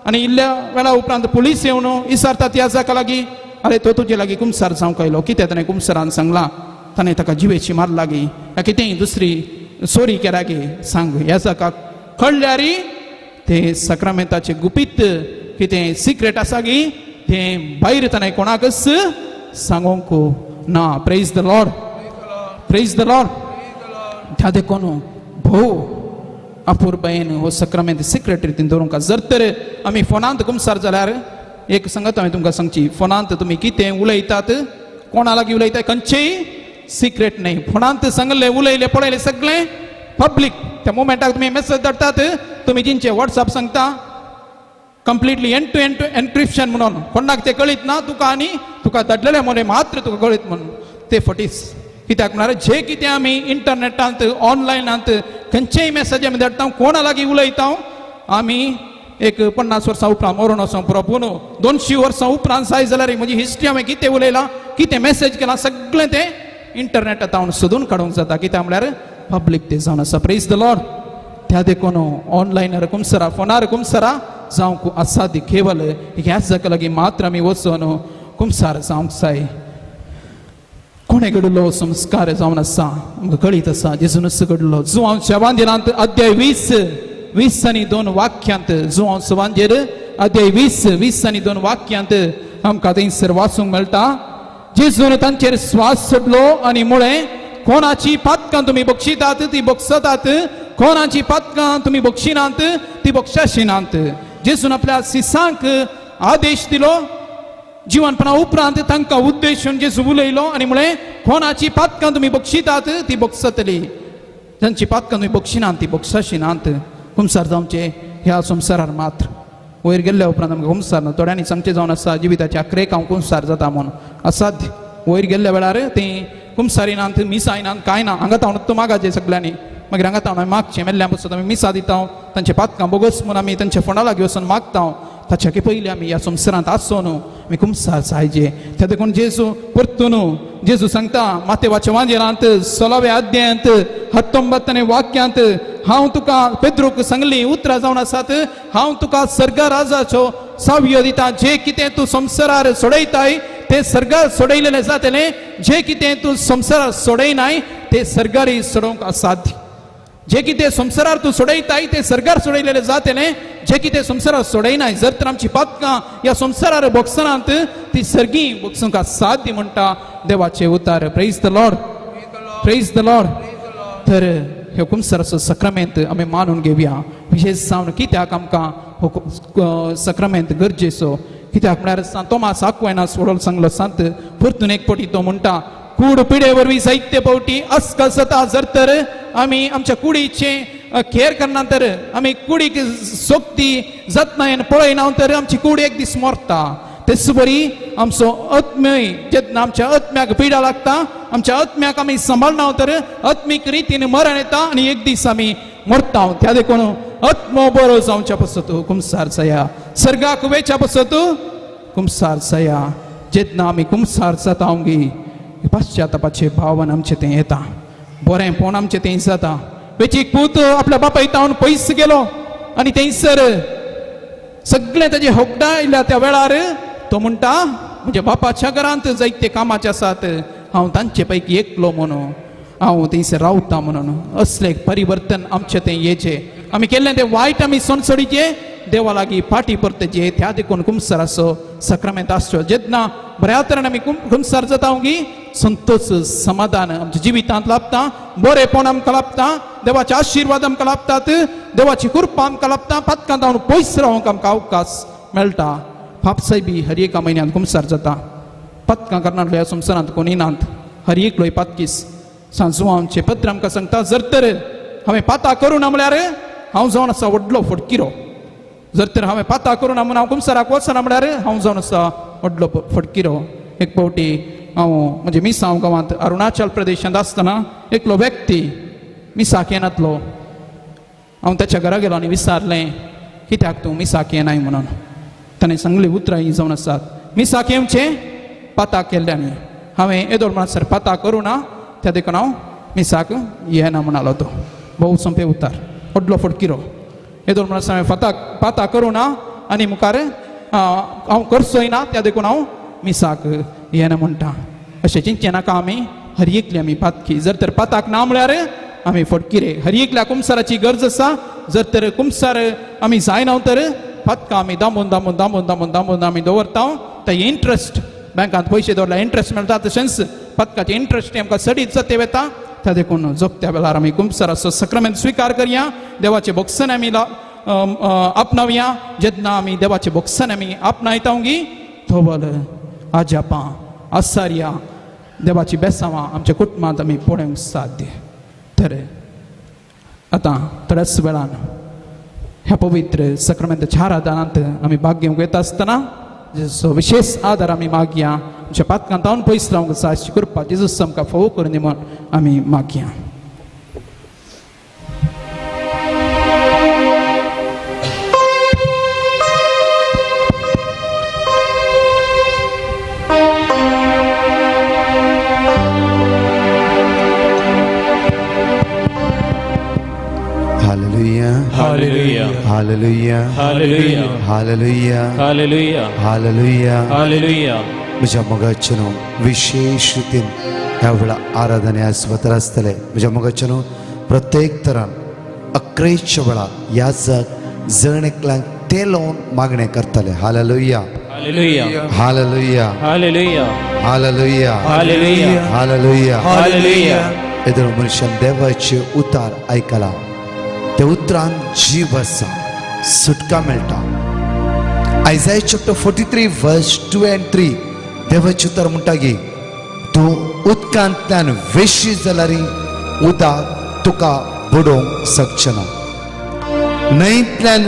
C: आनी इल्ल्या वेळा उपरांत पुलीस येवन विचारतात ह्या जाका लागीं अरे तो तुजे लागीं कुमसार जावंक आयलो कितें ताणें कुमसारान सांगलां ताणें ताका जिवेची मार लागी या कितेंय दुसरी सोरी केला गे सांग ह्या जाकाक कळल्यार तें सक्रामेंताचें गुपीत कितें सिक्रेट आसा गी तें भायर ताणें कोणाकच सांगूंक ना praise the Lord praise the Lord त्या देखून भोव अपूर्बायेन हो सक्रामेंत सिक्रेट रितीन दवरूंक जर तर आमी फोनांत कुमसार जाल्यार एक सांगत हांवें तुमकां सांगची फोनांत तुमी कितें उलयतात कोणा लागीं उलयतात खंयचेय सिक्रेट न्हय फोनांत सांगलें उलयलें पळयलें सगळें पब्लीक त्या मोमेंटाक तुमी मेसेज धाडटात तुमी जिंचे वॉट्सॅप सांगता कंप्लिटली एंड टू एनक्रिप्शन म्हणून कोणाक तें कळीत ना तुका आनी तुका धाडलेले मोले मात्र तुका कळीत म्हणून ते फटीस कित्याक म्हळ्यार जे कितें आमी इंटरनेटांत ऑनलायनांत खंयचेय मॅसेज आमी धाडटा कोणा लागीं उलयता आमी एक 50 वर्सां उपरांत मरून वचोंक पुरो पूण 200 वर्सां उपरांत जाय जाल्यार म्हजी हिस्ट्री हांवें कितें उलयलां कितें मॅसेज केलां सगळें तें इंटरनेटांत हांव सोदून काडूंक जाता कित्याक म्हळ्यार पब्लीक तें जावन आसा प्रेज द लॉर्ड त्या देखून ऑनलायनार कुमसरा फोनार कुमसरा जावंक असाध्य केवल ह्याच जाका लागीं मात्र आमी वचून कुमसार जावंक जाय कोणे घडलो संस्कार जावन आसा आमकां कळीत आसा जेजूनच घडलो जुवांच्या वांजेरांत अध्याय 20 आनी 2 वाक्यांत जुवांव सुवांजेर अध्याय 20 आनी 2 वाक्यांत आमकां थंयसर वाचूंक मेळटा जेजून तांचेर स्वास सोडलो आनी म्हळें कोणाची पातकां तुमी बक्षितात ती बक्षतात कोणाची पातकां तुमी बक्षिनात ती बक्षाशिनात जेजून आपल्या शिसांक आदेश दिलो जिवनपणा उपरांत तांकां उद्देशून जेजू उलयलो आनी म्हळें कोणाची पातकां तुमी बक्षितात ती बक्षतली तांची पातकां तुमी बक्षिनात ती बक्षाशिनात कुमसार जावचे ह्या संवसारार मात्र वयर गेल्ल्या उपरांत आमकां कुमसार ना थोड्यांनी सांगचें जावन आसा जिविताच्या आखरेक हांव कुमसार जाता म्हणून असाध्य वयर गेल्ल्या वेळार तीं कुमसारिनांत मिसायनांत कांय ना हांगा हांव तो मागाचे सगळ्यांनी मागीर हांगा हांव मागचें मेल्ल्या पासून आमी मिसा दिता तांचे पातकां बोगस म्हूण आमी तांच्या फोंडा लागीं वचून मागता ताच्या पयलीं आमी ह्या संवसारांत आसून आमी कुमसार जायचे त्या देखून जेजू परतून जेजू सांगता मातेवाच्या वांजेरांत 16व्या अध्यायांत 19 वाक्यांत हांव तुका पेद्रूक सांगली उतरां जावन आसात हांव तुका सर्गा राजाचो सावयो दिता जे कितें तूं संवसारार सोडयताय ते सर्गार सोडयलेलें जातलें जे कितें तूं संवसारार सोडयनाय ते सर्गारी सोडोवंक असाध्य जे कितें संवसारार तूं सोडयताय ते सर्गार सोडयलेलें जातलें जे कितें संवसारार सोडयनाय जर तर आमची पातकां ह्या संवसारार बोगसनात ती सर्गी बोगसूंक साध्य म्हणटा देवाचे उतार praise the Lord praise the Lord तर हे कुमसाराचो सक्रामेंत आमी मानून घेवया विशेश जावन कित्याक आमकां हो सक्रामेंत गरजेचो कित्याक म्हळ्यार तोमास आक्वायनास वडोल सांगलो सांत परतून एक पटी तो म्हणटा कूड पिडे वरवीं जायते पावटी अस्कसता जर तर आमी आमच्या कुडीचे केअर करना तर आमी कुडीक सोकती जतनायेन पळयना तर आमची कूड एक दीस मरता तेच बरी आमचो आत्म्य जेन्ना आमच्या आत्म्याक पिडा लागता आमच्या आत्म्याक आमी सांबाळना तर आत्मीक रितीन मरण येता आनी एक दीस आमी मरता त्या देखून आत्मो बरो जावच्या पासत कुमसार जाया सर्गाक वेच्या पासत कुमसार जाया जेन्ना आमी कुमसार जाता पाश्चातापाचे भावन आमचे तें येता बरेंपण आमचें तें जाता वेचीक पूत आपल्या बापाय तावन पयस गेलो आनी थंयसर सगळें ताजे होगडा आयल्या त्या वेळार तो म्हणटा म्हज्या बापाच्या घरांत जायते कामाचे आसात हांव तांचे पैकी एकलो म्हणून हांव थंयसर रावता म्हणून असलें परिवर्तन आमचें तें येचें आमी केल्लें तें वायट आमी सोडचें देवा लागीं फाटी परतेचे त्या देखून कुमसाराचो सक्रामेंत आसचो जेन्ना बऱ्या तरेन आमी कुमसार जाता संतोष समाधान आमच्या जिवितांत लाभता बरेपण आमकां लाभता देवाचे आशिर्वाद आमकां लाभतात देवाची कृपा आमकां लाभता पातकांत हांव पयस रावंक आमकां अवकाश मेळटा पापसाय बी हर एका म्हयन्यांत कुमसार जाता पातकां करनातलो ह्या संवसारांत कोणी नात हर एकलोय पातकीस सांजू आमचे पत्र आमकां सांगता जर तर हांवें पाता करूं ना म्हळ्यार हांव जावन आसा व्हडलो फटकिरो जर तर हांवें पाता करूं ना म्हणून हांव कुमसाराक वचना म्हळ्यार हांव जावन आसा व्हडलो फटकिरो एक फावटी हांव म्हणजे मिसांव गांवांत अरुणाचल प्रदेशांत आसतना एकलो व्यक्ती मिसाक येनातलो हांव ताच्या घरा गेलो आनी विचारलें कित्याक तूं मिसाक येनाय म्हणून ताणें सांगली उतरां ही जावन आसात मिसाक येवचें पाता केल्ल्यानी हांवें येदोळ म्हणसर पाता करूं ना त्या देखून हांव मिसाक येना म्हणालो तो भोव सोंपे उतार व्हडलो फटकिरो येदोळ म्हणसर हांवें पाता करूं ना आनी मुखार हांव करचोय ना त्या देखून हांव मिसाक येना म्हणटा अशें चिंतचें नाका आमी हर एकली आमी पातकी जर तर पाताक ना म्हळ्यार आमी फटकिरे हर एकल्या कुमसाराची गरज आसा जर तर कुमसार आमी जायना तर पातकां आमी दामून आमी दवरता ते इंट्रस्ट बँकांत पयशे दवरल्यार इंट्रस्ट मेळटा तशेंच पातकाचे इंट्रस्ट आमकां सडीत जाते वता त्या देखून जोगत्या वेळार आमी कुमसाराचो सक्रामेंत स्विकार करया देवाचे भोगसन आमी आपणावया जेन्ना आमी देवाचे भोगसन आमी आपणायता धोबल आजापां आसार्या देवाची बेसांवां आमच्या कुटुंबांत आमी पळोवंक साध्य तर आतां थोड्याच वेळान ह्या पवित्र सक्रामेंताच्या आराधनांत आमी भाग घेवंक येता आसतना विशेष आदार आमी मागया आमच्या पातकांतावन पयस रावंक साहसी करपा जेजूस आमकां फोव करून दी म्हण आमी मागया.
L: Hallelujah.
K: Hallelujah.
L: Hallelujah.
K: Hallelujah.
L: Hallelujah.
K: Hallelujah.
L: Hallelujah.
K: Hallelujah.
L: म्हज्या मोगाचेनो विशेष रितीन ह्या वेळा आराधने आज वतर आसतले. म्हज्या मोगाचेनो प्रत्येक तरान 11च्या वेळा ह्या जण एकल्यांक ते लावन मागणें करतले. Hallelujah.
K: Hallelujah.
L: Hallelujah.
K: Hallelujah.
L: Hallelujah.
K: Hallelujah.
L: Hallelujah.
K: Hallelujah.
L: Either मनशान देवाचे उतार आयकला. त्या उतरान जीव आसा, सुटका मेळटा. Isaiah chapter 43 verse 2 and 3 देवाचे उतर म्हणटा की तूं उदकांतल्यान वेशी जाल्यार उदक तुका बुडोवंक शकचेना. न्हंयतल्यान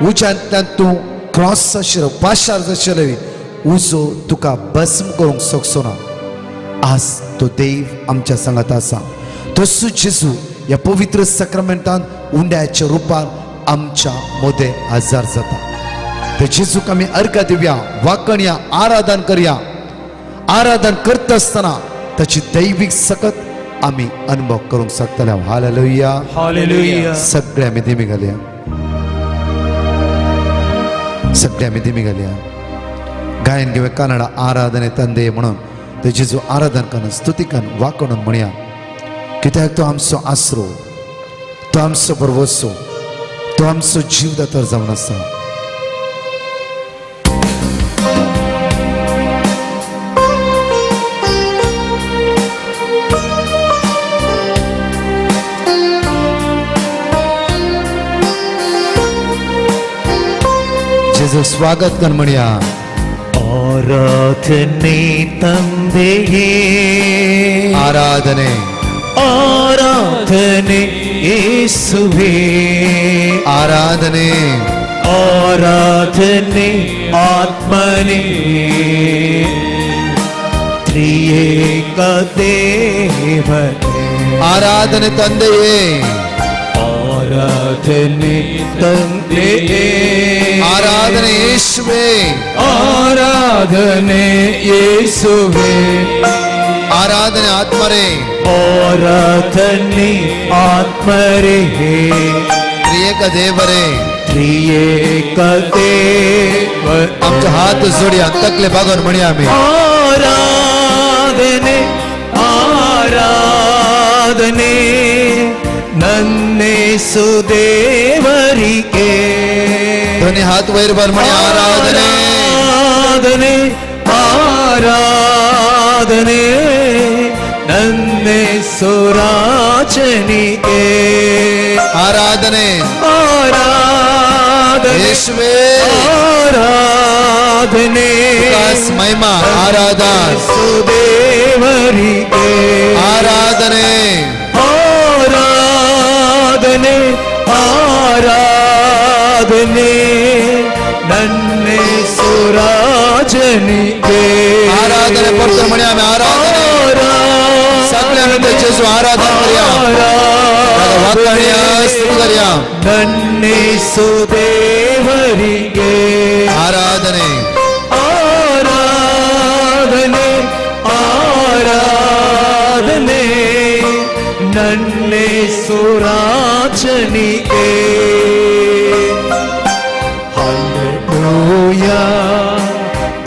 L: उज्यांतल्यान तूं क्रॉस आशिल्लो पाशार जाशिल्लो उजो तुका भस्म करूंक शकचो ना. आज तो देव आमच्या सांगात आसा. तसो जेजू ह्या पवित्र सक्रामेंटान उंड्याच्या रुपान आमच्या मोदे हजर जाता. ते जेजूक आमी अर्घ दिवया, वाकणया, आराधन करया. आराधन करता आसतना ताची दैवीक सकत आमी अनुभव करूंक शकतले. हालेलुया.
K: Hallelujah.
L: सगळे आमी दिमी घालया. सगळे आमी दिमी घालया. गायन घेवे कन्नड आराधने तंदे म्हणून ते जेजू आराधन करून स्तुती करून वाकणून म्हणया. कित्याक तो आमचो आसरो, तो आमचो परवसो, तो आमचो जीवदातर जावन आसा. जेजू स्वागत कर म्हणया.
O: आराधने तंदेये,
L: आराधने
O: आराधने येसुवे,
L: आराधने
O: आराधने आत्मने, त्रिएक देवने.
L: आराधने तंदे,
O: आराधने तंदेये,
L: आराधने येशुवे,
O: आराधने येसुवे,
L: आराधने आत्मरे,
O: आराधने आत्मरे,
L: त्रिएक देवरे,
O: त्रिएक देव.
L: आमचे हात जोडया, तकले भागोन म्हणया आमी.
O: आराधने आराधने नन्ने सुदेवरिके.
L: दोन्ही हात वैर भर म्हणया. आराधने
O: आराधने आराधने नन्ने सुराचनिके.
L: आराधने
O: आराधने
L: येशुवे,
O: आराधने
L: विकास महिमा आराधन
O: सुदेवरिके.
L: आराधने
O: आराधने आराधने नन्ने सुराजनिके.
L: आराधने परतो म्हणया आमी. आराधने सगळे आमी ते जेजू आराधन करया, वाकणया, स्तुती करया.
O: नन्ने सुदेवरिके.
L: आराधने
O: आराधने आराधने नन्ने सुराचनिके. Hallelujah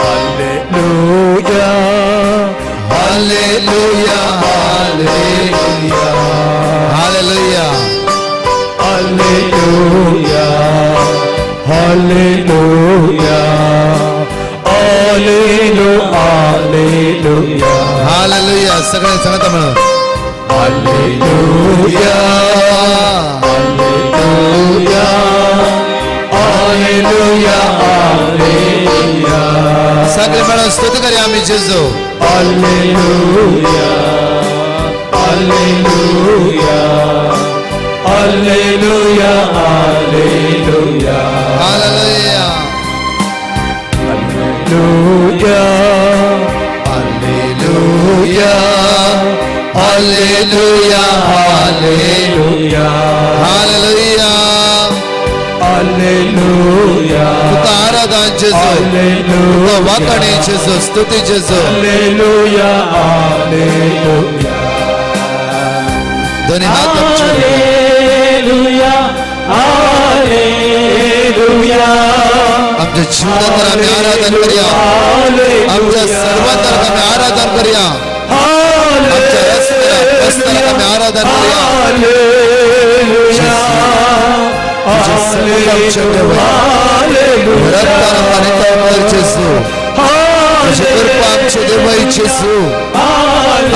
O: hallelujah
L: hallelujah hallelujah
O: hallelujah hallelujah hallelujah
L: hallelujah. सगळे सांगता म्हणून.
O: Hallelujah hallelujah hallelujah hallelujah.
L: सगळे मिळून स्तुती करया आमी Jezu.
O: Hallelujah hallelujah hallelujah hallelujah
L: hallelujah
O: hallelujah
L: hallelujah hallelujah hallelujah
O: hallelujah
L: तुका आराधन जेजू तुका वाकणे जेजू स्तुती जेजू
O: हालेलुया हालेलुया
L: दोन्ही हात
O: हालेलुया हालेलुया
L: आमच्या जीवनात आम्ही आराधन करूया आमच्या सर्वांतर आम्ही आराधन करूया आमच्या रस्त्याला आम्ही आराधन करूया आमचे देवाई जेजू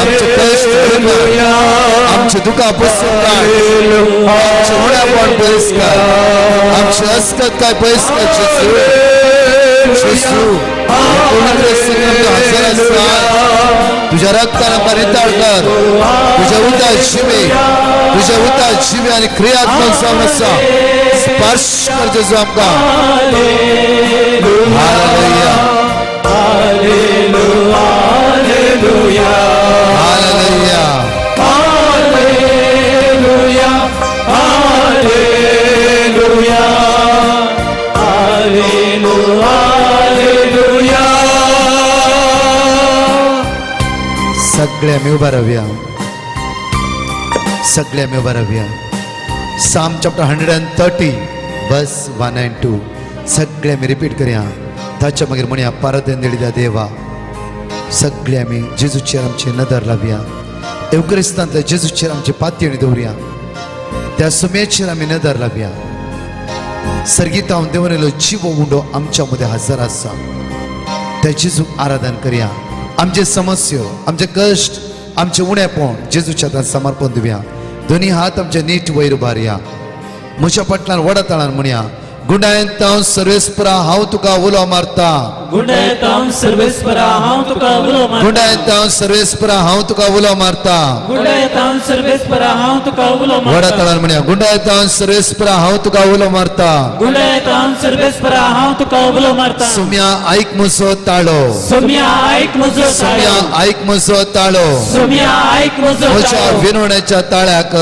L: आमचे कष्ट आमचे दुखा पुसून काढ आमचे उड्यापण पयस कर आमचे अस्कत काय पयस कर जेजू तुझ्या रक्ताला परिताळ कर तुझ्या उता जिवे आणि क्रियात्मक समस्या स्पर्श कर जेजू आमकां hallelujah
O: hallelujah hallelujah hallelujah hallelujah hallelujah hallelujah
L: सगळे आम्ही उभा राहूया सगळे आम्ही उभा राहूया Psalm chapter 130 verse 1 and 2 सगळे आम्ही रिपीट करूया ताच्या मागीर म्हणया परदेन दिल्या देवा सगळे आम्ही जेजूचेर आमची नदर लावया एवकरिस्तांतल्या जेजूचेर आमची पातयेणी दवरया त्या सुमेचेर आम्ही नदर लावया सर्गीतावन देवनेलो जीव उंडो आमच्या मध्ये हजर आसा त्या जेजूक आराधन करूया आमचे समस्या आमचे कष्ट आमचे उणेपण जेजूच्या हातांत समर्पण दिवया दोन्ही हात आमचे नीट वयर उबारया म्हज्या पटलान वडताळान म्हणया गुंडायेंतांव सर्वेस्परा हांव तुका उलो मारता
N: गुंडायेंतांव सर्वेस्परा हांव तुका उलो मारता
L: गुंडायेंतांव सर्वेस्परा हांव तुका उलो मारता
N: गुंडायेंतांव सर्वेस्परा हांव तुका उलो मारता
L: वडताळान म्हणया गुंडायेंतांव सर्वेस्परा हांव तुका उलो मारता
N: गुंडायेंतांव सर्वेस्परा हांव तुका उलो मारता
L: सुम्या आयक म्हजो ताळो
N: सुम्या आयक म्हजो
L: सुम्या आयक म्हजो ताळो
N: सुम्या आयक म्हजो
L: म्हज्या विनवण्याच्या ताळ्याक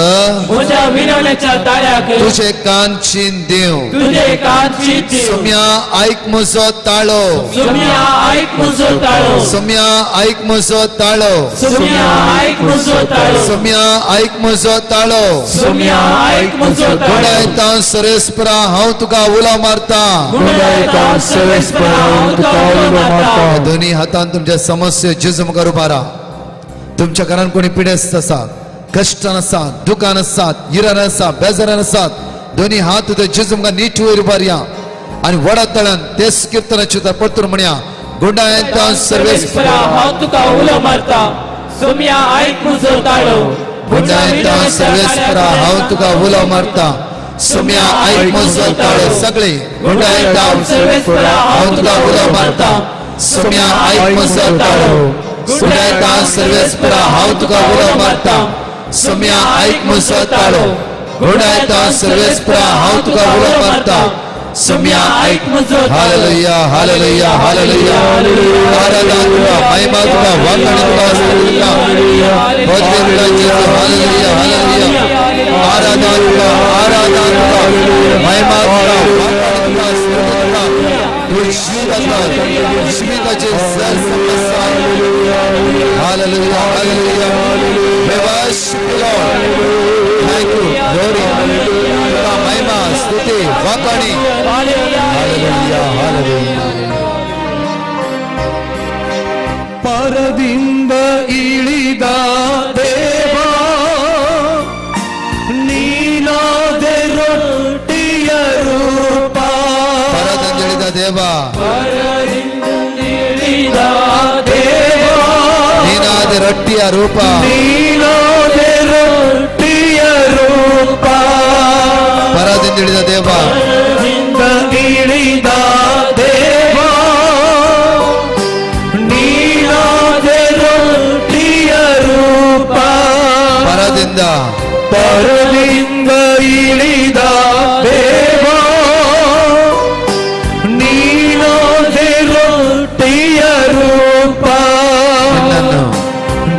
N: म्हज्या विनवण्याच्या ताळ्याक
L: तुझे कान चीन देव
N: तुझे कान चीन देव
L: सुम्या आयक म्हजो ताळो
N: सुम्या आयक म्हजो ताळो
L: सुम्या आयक म्हजो ताळो
N: सुम्या आयक म्हजो ताळो
L: सुम्या आयक म्हजो ताळो
N: सुम्या आयक म्हजो ताळो
L: गुंडायेंतांव सर्वेस्परा हांव तुका उलो मारता
N: गुंडायेंतांव सर्वेस्परा हांव तुका उलो मारता
L: दोन्ही हातान तुमच्या समस्या जेजू मुखार उबारा तुमच्या घरान कोणी पिडेस्त आसा कश्टान आसात दुखान आसात इरान आसा बेजारान आसात दोन्ही हात तुझ्या जेजू मुखार नीट वयर उबारया आणि वडताळान तेच कीर्तनाचे परतून म्हणया गुंडायेंतांव सर्वेस्परा
N: हांव तुका उलो मारता सुम्या आयक म्हजो ताळो
L: गुंडायेंतांव सर्वेस्परा हांव तुका उलो मारता सुम्या आयक म्हजो ताळो सगळे गुंडायेंतांव सर्वेस्परा हांव तुका उलो मारता सुम्या आयक म्हजो ताळो गुंडायेंतांव सर्वेस्परा हांव तुका उलो मारता सुम्या आयक म्हजो ताळो गुंडायेंतांव सर्वेस्परा हांव तुका उलो मारता सुम्या आयक म्हजो हालेलुया हालेलुया हालेलुया आराधना तुका महिमा तुका वाखाण तुका स्तुती तुका जेजू हालेलुया हालेलुया आराधना तुका महिमा तुका वाखाण तुका स्तुती तुका जीविताचे सर समस्या hallelujah hallelujah we worship you Lord thank you glory तुका महिमा स्तुती वाखाणी हालेलुया हालेलुया
O: ಪರದಿಂದ ಇಳಿದ ದೇವ ನೀನಾದೆ ರೊಟ್ಟಿಯ ರೂಪ
L: ಪರದಿಂದ ಇಳಿದ ದೇವ
N: ಪರದಿಂದ ಇಳಿದ ದೇವ
L: ನೀನಾದೆ ರೊಟ್ಟಿಯ ರೂಪ
O: ನೀನಾದೆ ರೊಟ್ಟಿಯ ರೂಪ
L: ಪರದಿಂದ ಇಳಿದ ದೇವ
O: ಪರದಿಂದ ಇಳಿದ ದೇವ ನೀನಾದೆ ರೊಟ್ಟಿಯ ರೂಪ
L: ಪರದಿಂದ
O: ಪರದಿಂದ ಇಳಿದ ದೇವ ನೀನಾದೆ ರೊಟ್ಟಿಯ ರೂಪ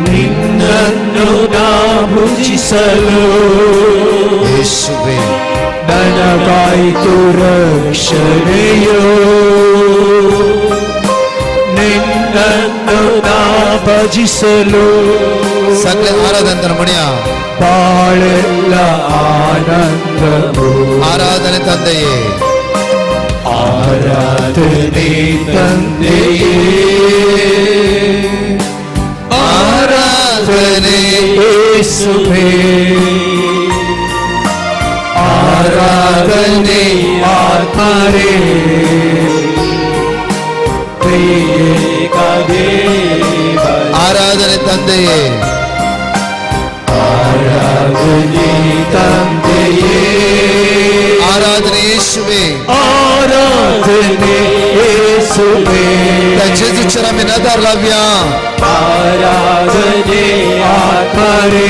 O: ನಿನ್ನನ್ನು ನಾ ಭಜಿಸಲು
L: ಯೇಸುವೆ
O: ನನಗಾಯಿತು ರಕ್ಷಣೆಯೋ ನಿನ್ನನ್ನು ನಾ ಭಜಿಸಲು
L: ಸಕಲ ಆರಾಧನೆ ಮಣಿಯ
O: ಬಾಳೆಲ್ಲ ಆನಂದವು
L: ಆರಾಧನೆ ತಂದೆಯೇ
O: ಆರಾಧನೆ ತಂದೆಯೇ
L: ಆರಾಧನೆ
O: ಯೇಸುವೇ ಆರಾಧನೆ ಆತ್ಮರೇ
L: ಆರಾಧನೆ ತಂದೆಯೇ
O: ಆರಾಧನೆ ತಂದೆಯೇ
L: ಆರಾಧನೆ ಯೇಸುವೆ
O: ಆರಾಧನೆ ಯೇಸುವೇ
L: Jezu c'era menata lavia
O: ಆರಾಧನೆ ಆತ್ಮರೇ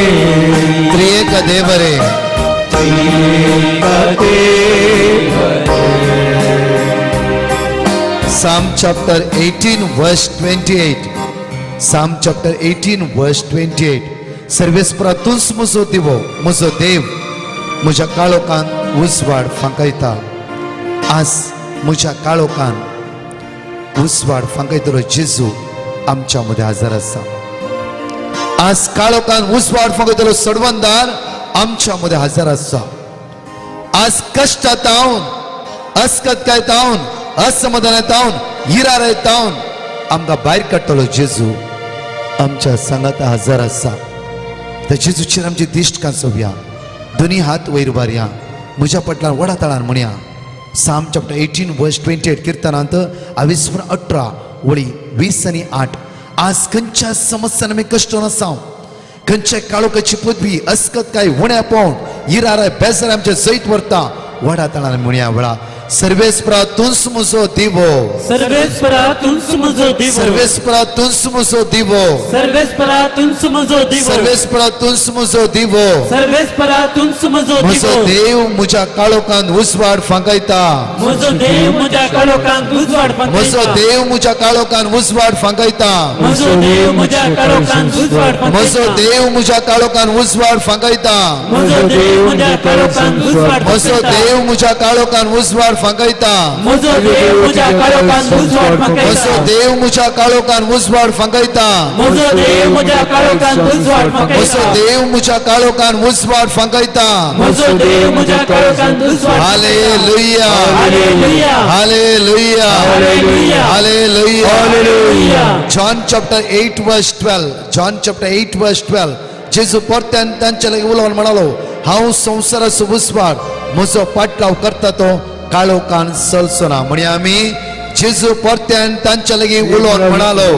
L: ತ್ರಿಯೇಕ ದೇವರೇ
O: ತ್ರಿಯೇಕ ದೇವರೇ
L: Psalm chapter 18 verse 28 Psalm chapter 18 verse 28 सर्वेस्परातून मुजो दिवो मुजो देव म्हज्या काळोखान उजवाड फांकयता आज म्हज्या काळोखान उजवाड फांकयतलो जेजू आमच्या मध्ये हजर आसा आज काळोखान उजवाड फांकयतलो सडवंदार आमच्या मध्ये हजर आसा आज कष्टात हांव अस्कतकायत हांव असमाधानात हांव हिरारायत हांव आमकां भायर काडटलो जेजू आमच्या सांगात हजर आसा त्या जेजूचेर आमची दिश्ट कांसोवया दोनी हात वयर उबारया म्हज्या पटलान वडा ताळान म्हणया Psalm chapter 18 verse 28 कीर्तनांत 18 वळी 20 आणि 8 आज खंयच्या समस्यांनी आमी कश्ट नसाव खंयच्या काळोखाची पदवी अस्कत काय उण्या पावन हिराराय बेजार आमचे जैत व्हरता वडा ताळान म्हणया वळा सर्वेस्परा तुंस मुजो दिवो
M: सर्वेस्परा तुंस मुजो दिवो
L: सर्वेस्परा तुंस मुजो दिवो
M: सर्वेस्परा तुंस मुजो दिवो
L: सर्वेस्परा तुंस मुजो दिवो
M: सर्वेस्परा तुंस मुजो
L: म्हजो
M: दिवो
L: देव म्हज्या काळोखान उजवाड फांकयता
M: म्हजो देव म्हज्या काळोखान उजवाड
L: म्हजो
M: फांकयता
L: देव म्हज्या काळोखान उजवाड फांकयता
M: म्हजो देव म्हज्या काळोखान उजवाड
L: म्हजो
M: फांकयता
L: देव म्हज्या काळोखान उजवाड फांकयता
M: म्हजो देव म्हज्या काळोखान उजवाड
L: म्हजो
M: फांकयता
L: देव म्हज्या काळोखान उजवाड फांकयता
M: म्हजो देव म्हज्या काळोखान उजवाड
L: म्हजो
M: फांकयता
L: देव म्हज्या काळोखान उजवाड फांकयता
M: म्हजो देव म्हज्या काळोखान उजवाड
L: म्हजो
M: फांकयता
L: देव म्हज्या काळोखान उजवाड फांकयता
M: म्हजो देव म्हज्या काळोखान उजवाड
L: hallelujah
M: hallelujah
L: hallelujah
M: hallelujah
L: hallelujah
M: hallelujah
L: John chapter 8 verse 12 John chapter 8 verse 12 जेजू परत्यान तांच्या लागीं उलोवन म्हणालो हांव संवसाराचो उजवाड म्हजो पाटलाव करता तो काळोखान चलचो ना म्हणया आमी जेजू परत्यान तांच्या लागीं उलोवन म्हणालो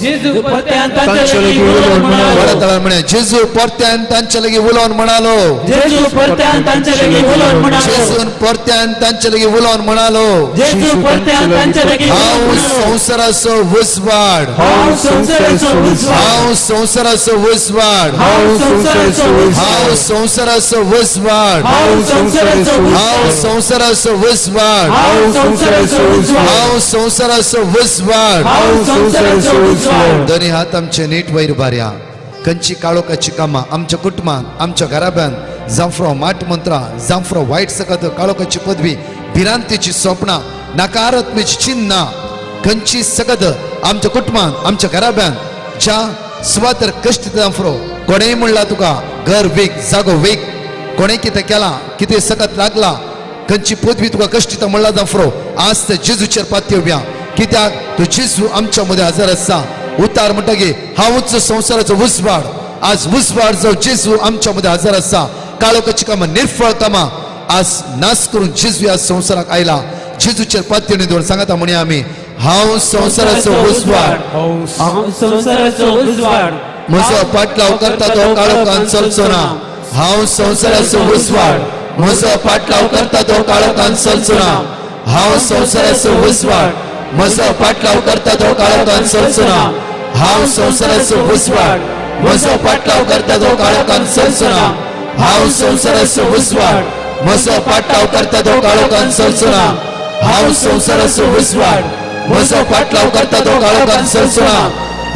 M: जेजू परत्यान तांच्या लागीं उलोवन म्हणालो
L: वडा ताळान म्हणया जेजू परत्यान तांच्या लागीं उलोवन म्हणालो
M: जेजू परत्यान तांच्या लागीं उलोवन म्हणालो
L: जेजून परत्यान तांच्या लागीं उलोवन म्हणालो
M: जेजू परत्यान तांच्या लागीं
L: हांव संवसाराचो उजवाड
M: हांव संवसाराचो उजवाड
L: हांव संवसाराचो उजवाड
M: हांव संवसाराचो
L: हांव संवसाराचो उजवाड
M: हांव संवसाराचो
L: हांव संवसाराचो उजवाड
M: हांव संवसाराचो उजवाड
L: हांव संवसाराचो उजवाड
M: हांव संवसाराचो उजवाड
L: दोनी हात आमचे नीट वयर उबारया खंयची काळोखाची कामां आमच्या कुटुंबांत आमच्या घराब्यांत जांफ्रो माट मंत्रां जांफ्रो वायट सकत काळोखाची पदवी भिरांतीची स्वप्नां नकारात्मक चिन्हां खंयची सकत आमच्या कुटुंबांत आमच्या घराब्यांत ज्या सुवातेर कश्ट जांफ्रो कोणेय म्हणला तुका घर वीक जागो वीक कोणें कितें केलां कितें सकत लागला खंयची पदवी तुका कश्टिता म्हणला जांफ्रो आज ते जेजूचेर पातयेवया कित्याक तो जेजू आमच्या मदें हजर आसा उतार म्हणटकीर हांवूच संवसाराचो उजवाड आज उजवाड जो जेजू आमच्या मदें हजर आसा काळोखाची कामां निर्फळ कामां आज नाश करून जेजू ह्या संवसाराक आयला जेजूचेर पातयेवन दवरून सांगता म्हणया आमी हांव संवसाराचो उजवाड
M: हांव संवसाराचो उजवाड
L: म्हजो पाटलाव करता तो काळोखान चलचो ना हांव संवसाराचो उजवाड म्हजो पाटलाव करता तो काळोखान चलचो ना हांव संवसाराचो उजवाड म्हजो पाटलाव करता तो काळोखान चलचो ना हांव संवसाराचो उजवाड म्हजो पाटलाव करता तो काळोखान चलचो ना हांव संवसाराचो उजवाड म्हजो पाटलाव करता तो काळोखान चलचो ना हांव संवसाराचो उजवाड म्हजो पाटलाव करता तो काळोखान चलचो ना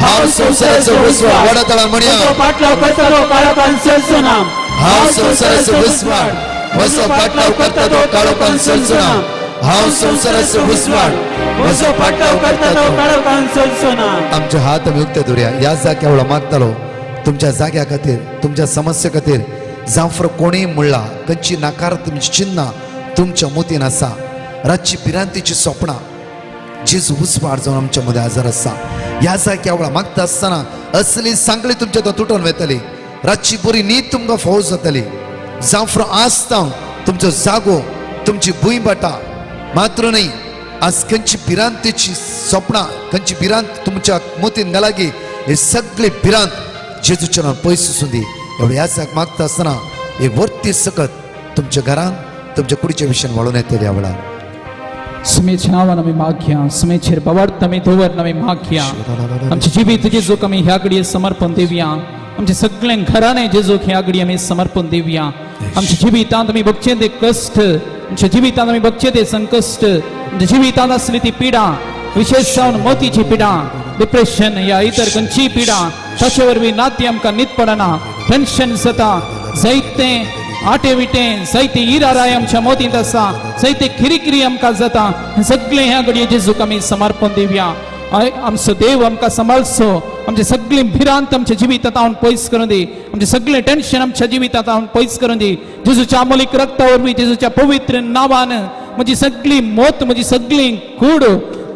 L: हांव संवसाराचो उजवाड वडा ताळान म्हणया
M: पाटलाव करता तो काळोखान चलचो ना
L: हांव संवसाराचो विस्वाड म्हजो पाटलाव करता तो काळोखान चलचोना हांव संवसाराचो विस्वाड म्हजो पाटलाव करता तो
M: काळोखान चलचोना.
L: आमचे हात आमी उक्ते दवरया. ह्या जाग्या वेळा मागतालो तुमच्या जाग्या खातीर तुमच्या समस्ये खातीर जावं फर कोणीय म्हणला खंयची नाकार तुमची चिन्ह तुमच्या मोतीन आसा रातची भिरांतीची स्वप्नां जेजू उसवाड जावन आमच्या मदें हजर आसा. ह्या जाग्या वेळा मागता आसतना असली सांगली तुमच्या तो तुटून वयतली रातची बरी न्हीद तुमकां फावो जातली जावं फर आसता तुमचो जागो तुमची भुंयबाटां मात्र न्ही आज खंयची भिरांतीची स्वप्नां खंयची भिरांत तुमच्या मोतीन घाला की हे सगळे भिरांत जेजूच्या नांवान पयस सुसून दी. एवढे ह्या जाग मागता आसतना एक वर्ती सकत तुमच्या घरान तुमच्या कुडीच्या विशयान वळून येतली ह्या वेळार.
C: सुमेच्या नावान आमी मागया सुमेचेर बवार्थ आमी दवरन आमी मागया आमचे जिवीत जेजूक आमी ह्या घडये समर्पण दिवया आमचे सगळे घराणे जेजूक ह्या घडये आमी समर्पण दिवया. आमच्या जिवितांत आमी बगचे ते कश्ट आमच्या जिवितांत आमी बगचे ते संकश्ट आमच्या जिवितांत आसली ती पिडा विशेष जावन मोतीची पिडा डिप्रेशन या इतर खंयची पिडा ताचे वरवीं नाती आमकां न्हीद पडना टेन्शन जाता जायते आटे विटे जायते इराराय आमच्या मोतींत आसा जायते किरिकिरी आमकां जाता सगळे ह्या घडये जेजूक आमी समर्पण दिवया. आमचो देव आमकां सांबाळचो आमचे सगळी भिरांत आमच्या जिवितांत पयस करून दी आमचे सगळे टेन्शन आमच्या जिवितांत पयस करून दी जेजूच्या अमोलीक रक्ता वरवीं जेजूच्या पवित्र नांवान म्हजी सगळी मोत म्हजी सगळी कूड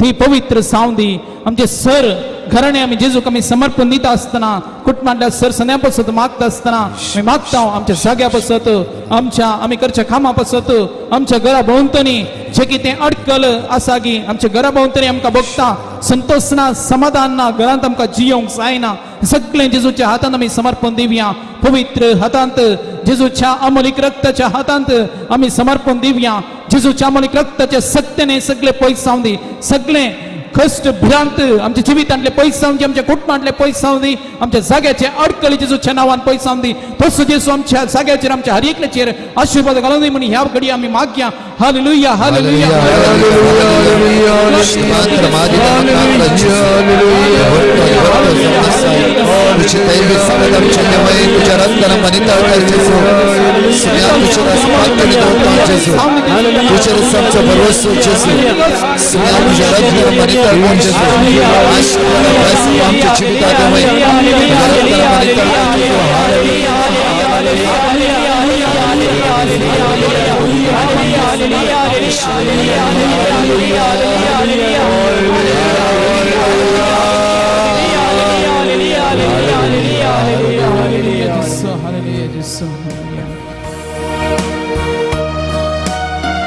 C: ती पवित्र जावन दी. आमचे सर घराणे आमी जेजूक आमी समर्पण दिता आसतना कुटुंबांतल्या सर सन्या पसत मागता आसतना आमी मागता आमच्या जाग्या पसत आमच्या आमी करच्या कामां पसत आमच्या घरा भोंवतणी जे कितें अडकल आसा की आमच्या घरा भोंवतणी आमकां बगता संतोष ना समाधान ना घरांत आमकां जियोंक जायना सगळें जेजूच्या हातांत आमी समर्पण दिवया. पवित्र हातांत जेजूच्या अमोलीक रक्ताच्या हातांत आमी समर्पण दिवया. जेजूच्या अमोलीक रक्ताच्या सक्तीने सगळे पयस जावन दी सगळे कष्ट भिरांत आमच्या जिवितांतले पयस जावन दी आमच्या कुटुंबांतले पयस जावन दी आमच्या जाग्याचे अडकळी जेजूच्या नांवान पयस जावन दी तसो जेजू आमच्या जाग्याचेर आमच्या हर एकल्याचेर आशीर्वाद घालून दी म्हणून ह्या घडये आमी मागया. हालेलुया हालेलुया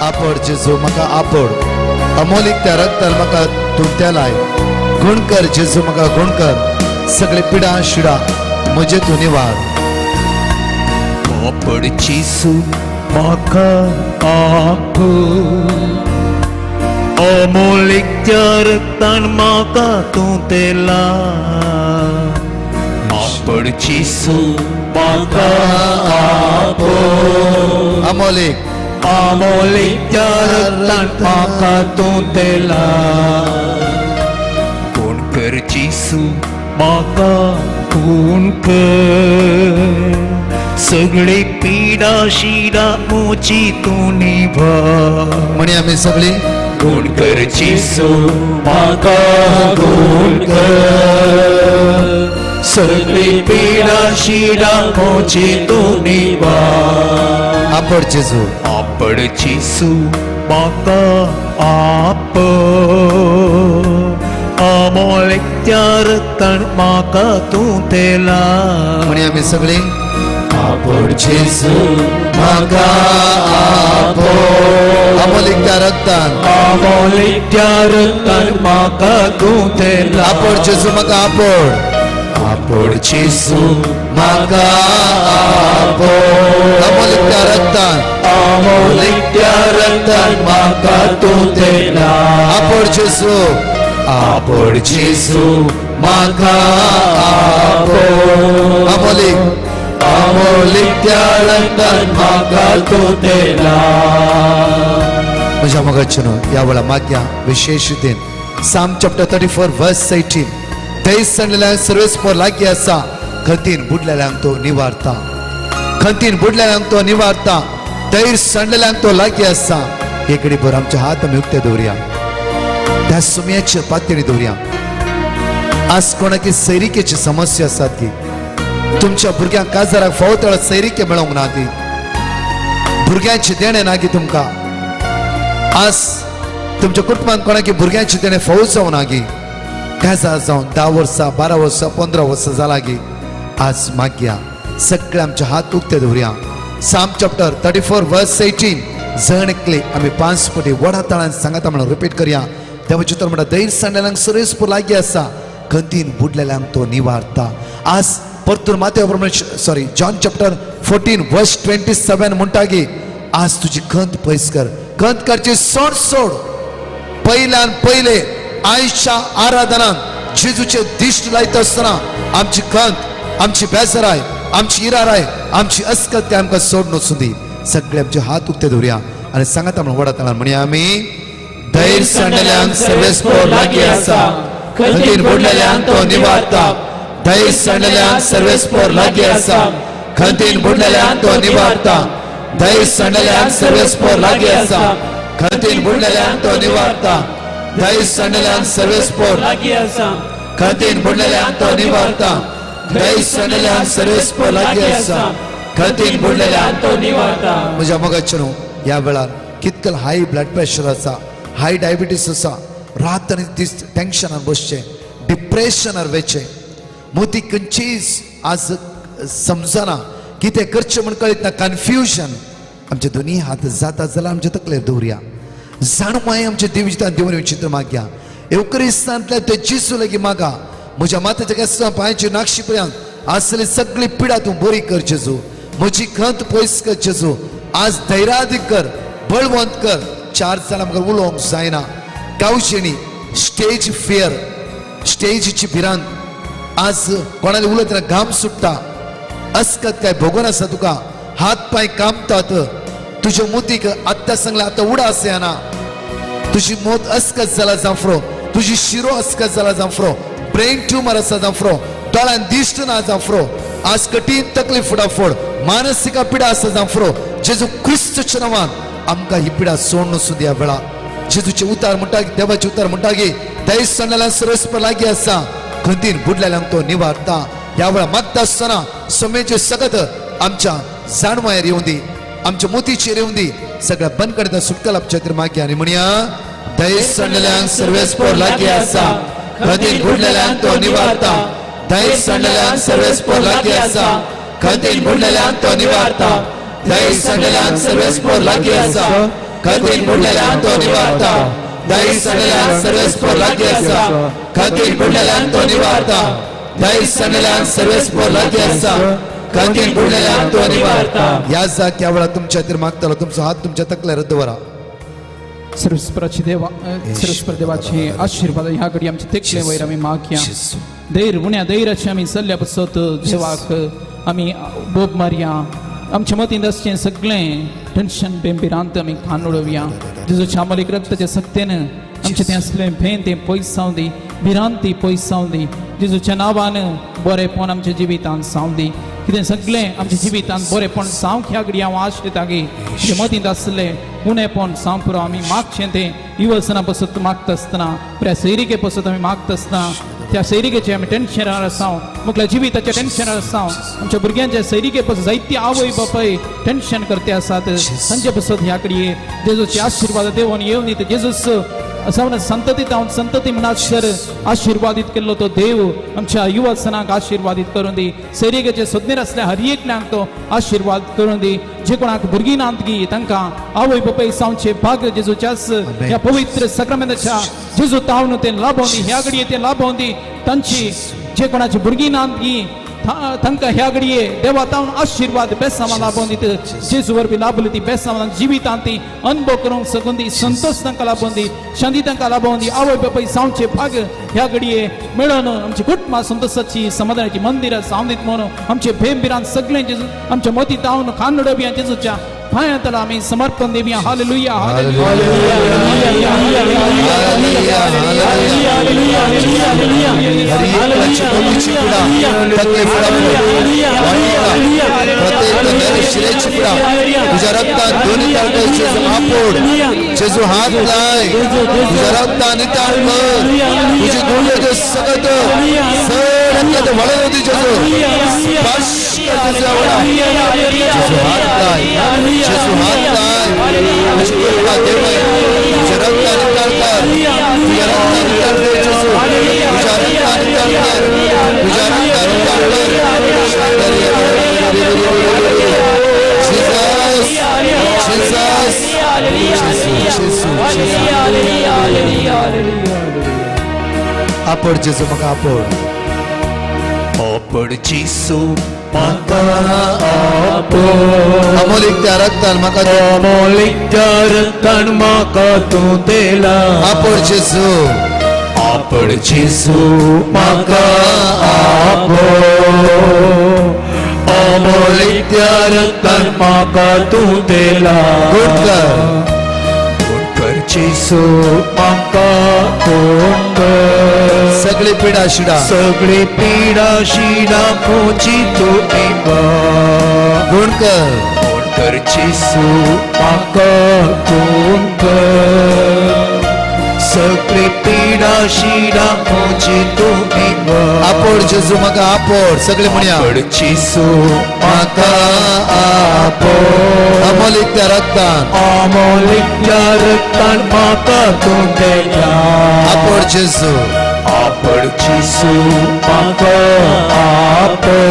L: आपड जेजू म्हाका आपड अमोलीक त्या रक्तान म्हाका तूं लाय गुण कर जेजू म्हाका गुण कर सगळे पिडा शिडा म्हजे तूं निवार.
O: आपड जेजू म्हाका आपड अमोलीक त्या रक्तान म्हाका तूं लाय आपड जेजू म्हाका आपड
L: अमोलीक
O: अमोलीक त्या रक्तान म्हाका तूं लाय गुण कर जेजू म्हाका गुण कर सगळी पिडा शिडा मोची तूं निभार.
L: म्हणी आमी सगळी
O: गुण कर जेजू म्हाका गुण कर सगळी पिडा शिडा मोची तूं निभार.
L: आपड जेजू
O: आपड जेजू म्हाका आपड अमोलीक त्या रक्तान म्हाका तूं लाय
L: म्हणी आमी सगळी
O: आपड जेजू म्हाका
L: आपड अमोलीक त्या रक्तान
O: अमोलीक त्या रक्तान म्हाका तूं लाय
L: आपड जेजू म्हाका आपड
O: आपड जेजू
L: म्हाका आपड अमोलीक त्या रक्तान
O: अमोलीक त्या रक्तान म्हाका तूं लाय
L: आपड जेजू
O: आपड जेजू
L: म्हाका आपड अमोलीक
O: अमोलीक त्या रक्तान म्हाका तूं लाय.
L: म्हज्या मोगाचेनो ह्या वेळा मागया विशेष रितीन साम चॅप्टर 34 वर्स 18 थंय सणलेल्या सर्वेस्पोर लागीं आसा खतीन बुडलेल्यांक तो निवारता खंतीन बुडलेल्यांक तो निवारता धैर्य सांडलेल्यांक तो लागीं आसा एकडे भर आमचे हात आमी उक्ते दवरया त्या सुमयाचेर पातळी दवरया आज कोणाकी सैरिकेची समस्या आसात की तुमच्या भुरग्यांक काजाराक फावतळ सैरिके मेळोंक ना ती भुरग्यांचे देणे ना की तुमकां आज तुमच्या कुटुंबात कोणाकी भुरग्यांचे देणे फावो जावं ना की काजार जावन 10 वर्सां 12 वर्सां 15 वर्सां जाला की आज मागया सगळे आमचे हात उक्ते दवरया साम चॅप्टर 34 वर्स 18 जण एकले आमी 5 पटी वडा ताळान सांगता म्हणून रिपीट करया देवाचे उतर म्हणटा धैर्य सांडलेल्यांक सरेस्पूर लागीं आसा खंतीन बुडलेल्यांक तो निवारता आज परतून माथेव जॉन चॅप्टर 14 वर्स 27 म्हणटा की आज तुझी खंत पयस कर खंत करची सोड पहिल्यान पहिले आयच्या आराधनांत जेजूचे दिश्ट लायता आसतना आमची खंत आमची बेजाराय आमची इराराय आमची अस्कत ते आमकां सोड नसून दी सगळे आमचे हात उक्ते दवरया आनी सांगाता म्हणून वडा ताळान म्हणया आमी धैर्य सांडलेल्यांक सर्वेस्पोर लागीं आसा खंतीन बुडलेल्यांक तो निवारता धैर्य सांडलेल्यांक सर्वेस्पोर लागीं आसा खंतीन बुडलेल्यांक तो निवारता धैर्य सांडलेल्यांक सर्वेस्पोर लागीं आसा खंतीन बुडलेल्यांक तो निवारता धैर्य सांडलेल्यांक सर्वेस्पोर लागीं आसा खंतीन बुडलेल्यांक तो निवारता धैर्य सांडलेल्यांक सर्वेस्पोर लागीं आसा खंतीन बुडलेल्यांक तो निवारता म्हज्या मोगाचे न्हू ह्या वेळार कितकल हाय ब्लड प्रेशर आसा हाय डायबिटीस आसा रात आनी दीस टेंशनान बसचे डिप्रेशनार वेचे मोती खंयचीच आज समजना कितें करचें म्हण कळीत ना कन्फ्युजन आमचे दोनी हात जाता जाल्यार आमचे तकलेर दवरया जाणवाय आमचे दिवजितान देवून चित्र मागया एवकरिस्तांतल्या ते जिसू लेगी मागा म्हज्या माथ्याच्या केसां पांयाची नाक्षी पर्यंत आसली सगळी पिडा तूं बरी कर जेजू म्हजी खंत पयस कर जेजू आज धैर्यादीक कर बळवंत कर 4 जाणां म्हाका उलोवंक जायना गांवचेणी स्टेज फियर स्टेजीची भिरांत आज कोणाले उलयतना घाम सुट्टा अस्कत काय भोगोन आसा तुका हात पांय कामतात तुज्या मोतीक आत्ता सांगला आतां उडा आसना तुजी मोत अस्कत जाला जांफ्रो तुजी शिरो अस्कत जाला जांफ्रो ब्रेन ट्यूमर आसा जांफ्रो दोळ्यान दिश्ट ना जांफ्रो आज कठीण तकलीफ फुडाफोड मानसिक पिडा आसा जांफ्रो जेजू क्रिस्तच्या नांवान आमकां ही पिडा सोड नसून ह्या वेळा जेजूचे उतार म्हणटा देवाचे उतार म्हणटा की धैर्य सांडलेल्यांक सर्वेस्पर लागीं आसा खंतीन बुडलेल्यांक तो निवारता ह्या वेळा मागता आसतना सोमेचे सगत आमच्या जाणवायर येवं दी आमच्या मोतीचेर येवं दी सगळ्या बंद करता सुटका लाभच्या खातीर मागया आनी म्हणया धैर्य सांडलेल्यांक सर्वेस्पर लागीं आसा खंतीन बुडलेल्यांक तो निवारता धैर्य सांडलेल्यांक सर्वेस्पर लागीं आसा खंतीन बुडलेल्यांक तो निवारता धैर्य सांडलेल्यांक सर्वेस्पर लागीं आसा खंतीन बुडलेल्यांक तो निवारता धैर्य सांडलेल्यांक सर्वेस्पर लागीं आसा खंतीन बुडलेल्यांक तो निवारता धैर्य सांडलेल्यांक सर्वेस्पर लागीं आसा खंतीन बुडलेल्यांक तो निवारता ह्या जाग्या वेळा तुमच्या खातीर मागतलो तुमचो हात तुमच्या तकल्यार दवरा
C: सर्वेस्पराची सर्वेस्पर देवाचे आशीर्वाद ह्या घडी आमचे तेकले वयर आमी मागया धैर्य उण्या धैर्याचे आमी सल्ल्या पसत देवाक आमी बोब मारया आमच्या मतीन आसचें सगळें टेंशन बेंबिरांत आमी खाण उडोवया जेजूच्या अमलीक रक्ताच्या सक्तेन आमचें तें असलें भेन तें पयस जावं दी भिरांती पयस जावं दी जेजूच्या नांवान बरेपण आमच्या जिवितांत जावं दी कितें सगळें आमच्या जिवितांत बरेपण जावंक ह्या घडी हांव आश दिता की तुज्या मतींत आसलें उणेपण जावं पुरो आमी मागचें तें इवसना पसत मागता आसतना पुऱ्या सैरिके पसत आमी मागता आसतना त्या सैरिकेचे आमी टेंशनार आसां मुखल्या जिविताच्या टेंशनार आसां आमच्या भुरग्यांच्या सैरिके पसत जायती आवय बापाय टेंशन करते आसात तांचे पसत ह्या घडये जेजूचे आशीर्वाद देवन येवन दिता जेजूस जावन संतती जावन संतती मनासर आशीर्वादीत केल्लो तो देव आमच्या युवसनाक आशीर्वादीत करून दी सैरिकेचे सदनेर आसल्या हर एकल्यांक तो आशीर्वाद करून दी जे कोणाक भुरगीं नात गी तांकां आवय बापाय जावचे भाग्य जेजूच्याच ह्या पवित्र सक्रामेंताच्या जेजू तावन ते लाभोवन दी ह्या घडये ते लाभोवन दी तांची जे कोणाची भुरगीं नात गी तांकां ह्या घडये देवा तावन आशीर्वाद बेसांवां लाभोवन दित जेजू वरवीं लाभली ती बेसांवां जिवितांत ती अनुभव करूंक सकून दी संतोष तांकां लाभोवन दी शांती तांकां लाभोवन दी आवय बापाय जावचे भाग्य ह्या घडये मेळोन आमची कुटुंबां संतोशाची समाधानाची मंदिरां जावन दीत म्हणून आमचे भेंबिरांत सगळें जेजू आमच्या मती तावन खाण उडोवया जेजूच्या पांयां आमी समर्पण देवया हालेलुया
L: हालेलुया प्रत्येक शिरेची पिडा तुझ्या रक्तान दोन्ही ताळकर जेजू आपोड जेजू हात लाय तुझ्या रक्तान निताळ कर तुझी गुण सगळं सगळं वळण होती जेजू स्पर्श कर तुझ्या वडा जेजू हात लाय जेजू हात लाय तुझी कृपा देव तुझ्या रक्तान निताळ कर तुझ्या रक्तान निताळ कर जेजू तुझ्या रक्तान निताळ कर तुझ्या रक्तान निताळ कर आपोड जेजू म्हाका आपोड
O: जेजू म्हाका आपोड
L: अमोलीक त्या रक्तान म्हाका
O: अमोलीक त्या रक्तान म्हाका तूं दिला
L: आपोड जेजू
O: म्हाका आपोड अमोलीक त्या रक्तान म्हाका तूं दिला जेजू म्हाका
L: सगळी पिडा शिडा
O: खोची तू
L: गुण कर
O: जेजू म्हाका सगळी पिडा शिडा खोची तू
L: आपोड जेजू म्हाका आपोड सगळे म्हणया
O: जेजू म्हाका आपोड
L: अमोलीक त्या रक्तान
O: म्हाका तूं दिला
L: आपोड जेजू
O: म्हाका आपोड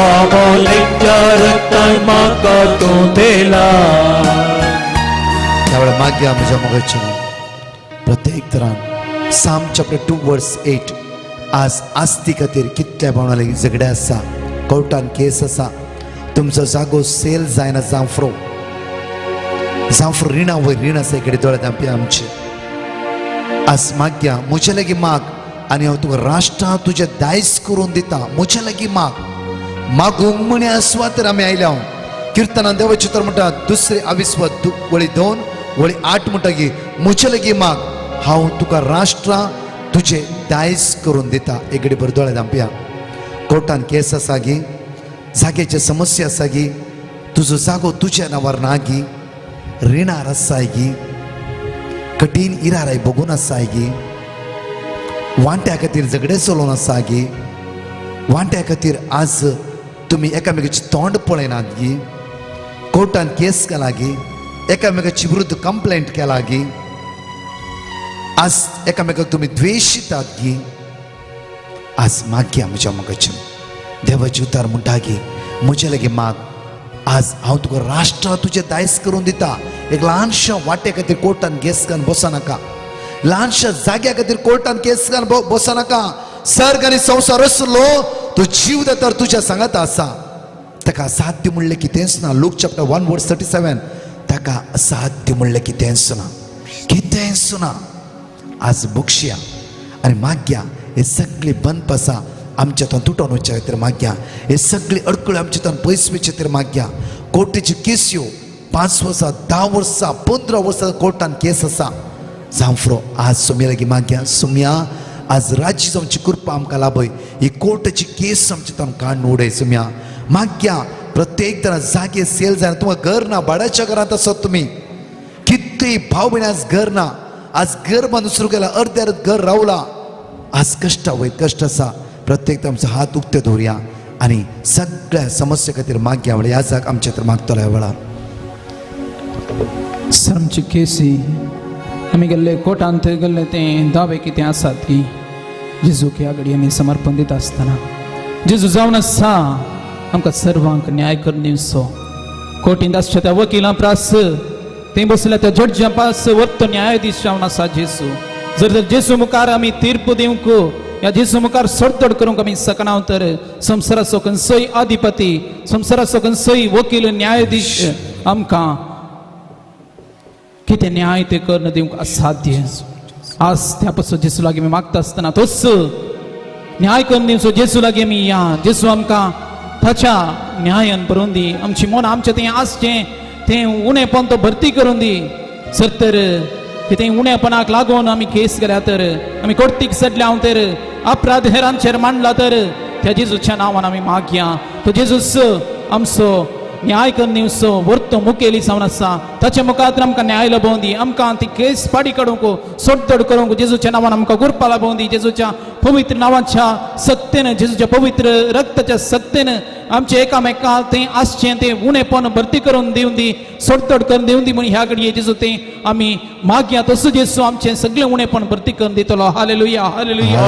O: अमोलीक त्या रक्तान म्हाका तूं दिला
L: त्यावेळेला मागया म्हज्या मोगाचें प्रत्येक तरान साम चॅप्टर 2 वर्स 8 आज आस्ती खातीर कितल्या भावना झगडे आसा कोर्टान केस आसा तुमचो जागो सेल जायना जांफ्रो रिणा वयर रीण आसा इकडे दोळ्यांत आमचे आमचे आज मागया म्हजे लागीं माग आनी हांव तुका राष्ट्रां तुजें दायज करून दिता म्हजे लागीं मागूंक म्हणे आस्वाद आमी आयल्या किर्तनान देवाचे तर म्हणटा दुसरे 22 वळी 2 वळी 8 म्हणटा म्हजे लागीं माग हांव तुका राष्ट्रां तुजें दायज करून दिता एकडे बरें दोळे धांपया कोर्टान केस आसा गी जाग्याचे समस्या आसा गी तुजो जागो तुज्या नांवार ना गी रिणार आसाय गी कठीण इराराय बघून आसाय गी वांट्या खातीर झगडे चलोवन आसा गी वांट्या खातीर आज तुमी एकामेकाची तोंड पळयनात गी कोर्टान केस केला गी एकामेकाची विरुद्ध कंप्लेंट केला गी आज एकामेकाक तुमी द्वेषितात गी आज मागया म्हज्या मोगाचें देवाची उतार म्हणटा गी म्हजे लागीं माग आज हांव तुका राष्ट्र तुजें दायज करून दिता एक ल्हानशा वाटे खातीर कोर्टान केस घेवन बसनाका ल्हानशा जाग्या खातीर कोर्टान केस घेवन बसनाका सर्ग आनी संवसार आसलो तो जीव तर तुज्या सांगात आसा ताका असाध्य म्हणलें कितेंच ना लूक चॅप्टर 1 वर्स 37 ताका असाध्य म्हणलें कितेंच ना आज बक्षया आनी मागया हे सगळी बंद पासा आमच्यातून तुटोन वचचे खातीर मागया हे सगळी अडकळ्यो आमच्यातून पयस वचचे खातीर मागया कोर्टीची केस्यो 5 वर्सां 10 वर्सां 15 वर्सां कोर्टान केस आसा जांफ्रो आज सुम्या लागीं मागया सुम्या आज राज्य जावची कृपा आमकां लाभय ही कोर्टाची केस आमच्यातून काडून उडय सुम्या मागया प्रत्येक तरा जागे सेल जायना तुमकां घर ना भाड्याच्या घरांत आसात तुमी कितली भाव भयणी आज घर ना आज घर बांदून सुरू केला अर्धे घर रावला आज कष्ट वयत कष्ट आसा प्रत्येक आमचो हात उक्ते दवरया आनी सगळ्या समस्या खातीर मागया ह्या जाग आमच्या तर मागतलो ह्या वेळार
C: सर आमची केसी आमी गेल्ले कोर्टांत गेल्ले ते दावे कितें आसात की जेजूक ह्या घडी आमी समर्पण दिता आसतना जेजू जावन आसा आमकां सर्वांक न्याय करून दिवचो कोर्टींत आसच्या त्या वकिलां प्रास थंय बसल्या त्या जड्जा पास वरतो न्यायाधीश जावन आसा जेजू जर जेजू मुखार आमी तीर्प दिवंक या जेजू मुखार सडतड करूंक आमी सकना तर संवसाराचो खंयचोय अधिपती संवसाराचो खंयचोय वकील न्यायाधीश आमकां कितें न्याय ते करून दिवंक असाध्य आज त्या पासून जेजू लागीं आमी मागता आसतना तोच न्याय करून दिवचो जेजू लागीं आमी या जेजू आमकां ताच्या न्यायान भरून दी आमची मन आमचें तें आसचें तें उणेपण तो भरती करून दी सर तर कितें उणेपणाक लागून आमी केस केल्या तर आमी कोर्टीक सडल्या तर अपराध हेरांचेर मांडला तर त्या जेजूच्या नांवान आमी मागया तो जेजूस आमचो न्याय करनीसो वर्तो मुखेली जावन आसा ताचे मुखार आमकां न्याय लभोवन दी आमकां ती केस पाडी काडूंक सोडतोड करूंक जेजूच्या नांवान आमकां गुरपा लाभोवन दी जेजूच्या पवित्र नांवाच्या सक्तेन जेजूच्या पवित्र रक्ताच्या सक्तेन आमचे एकामेका तें आसचें तें उणेपण भरती करून दिवन दी सोडतोड करून दिवन दी म्हणून ह्या घडये जेजू तें आमी मागया तसो जेजू आमचें सगळें उणेपण भरती करून दितलो हालेलुया हालेलुया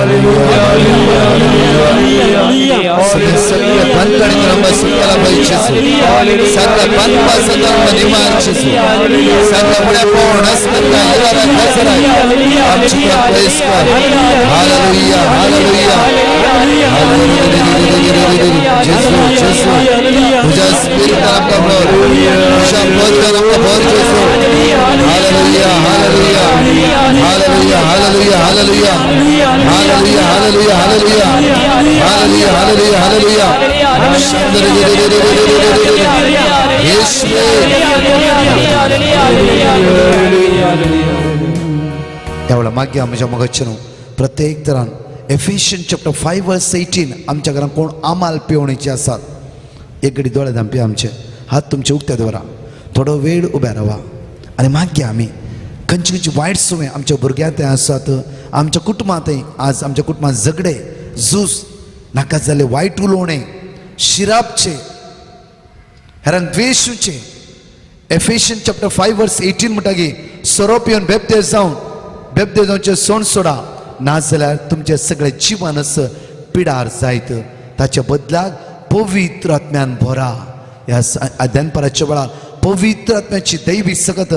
L: सगळं बंदपासून निवार शिसू सगळं पुढे पूर्ण आमची प्रवेश कर हालेलुया हालेलुया जेसू जेसू तुझ्या स्पिरिट आपका भर तुझ्या पवित्र आपका भर Jesu hallelujah hallelujah hallelujah hallelujah hallelujah hallelujah hallelujah hallelujah hallelujah hallelujah एवढा मागे आमच्या मगच्चनो प्रत्येक तरान एफिशियन चॅप्टर 5 वर्स 18 आमच्या घरात कोण आमाल पिवणेचे आसात एक घडी दोळे धांपे आमचे हात तुमचे उक्त्या दवरा थोडो वेळ उबे रावा आनी मागे आमी खंयची खंयची वायट संवय आमच्या भुरग्यांत आसात आमच्या कुटुंबांतय आज आमच्या कुटुंबांत झगडे झूज नाका जाल्ले वायट उलोवणे शिरापचे हेरान द्वेशूचे एफिशियन चॅप्टर 5 वर्स 18 म्हणटागी सोरोप येवन बेबदे जावचे सोण सोडा ना जाल्यार तुमचे सगळे जिवनच पिडार जायत ताच्या बदलाक पवित्र आत्म्यान भरा ह्या अध्यानपराच्या वेळार पवित्र आत्म्याची दैवी सकत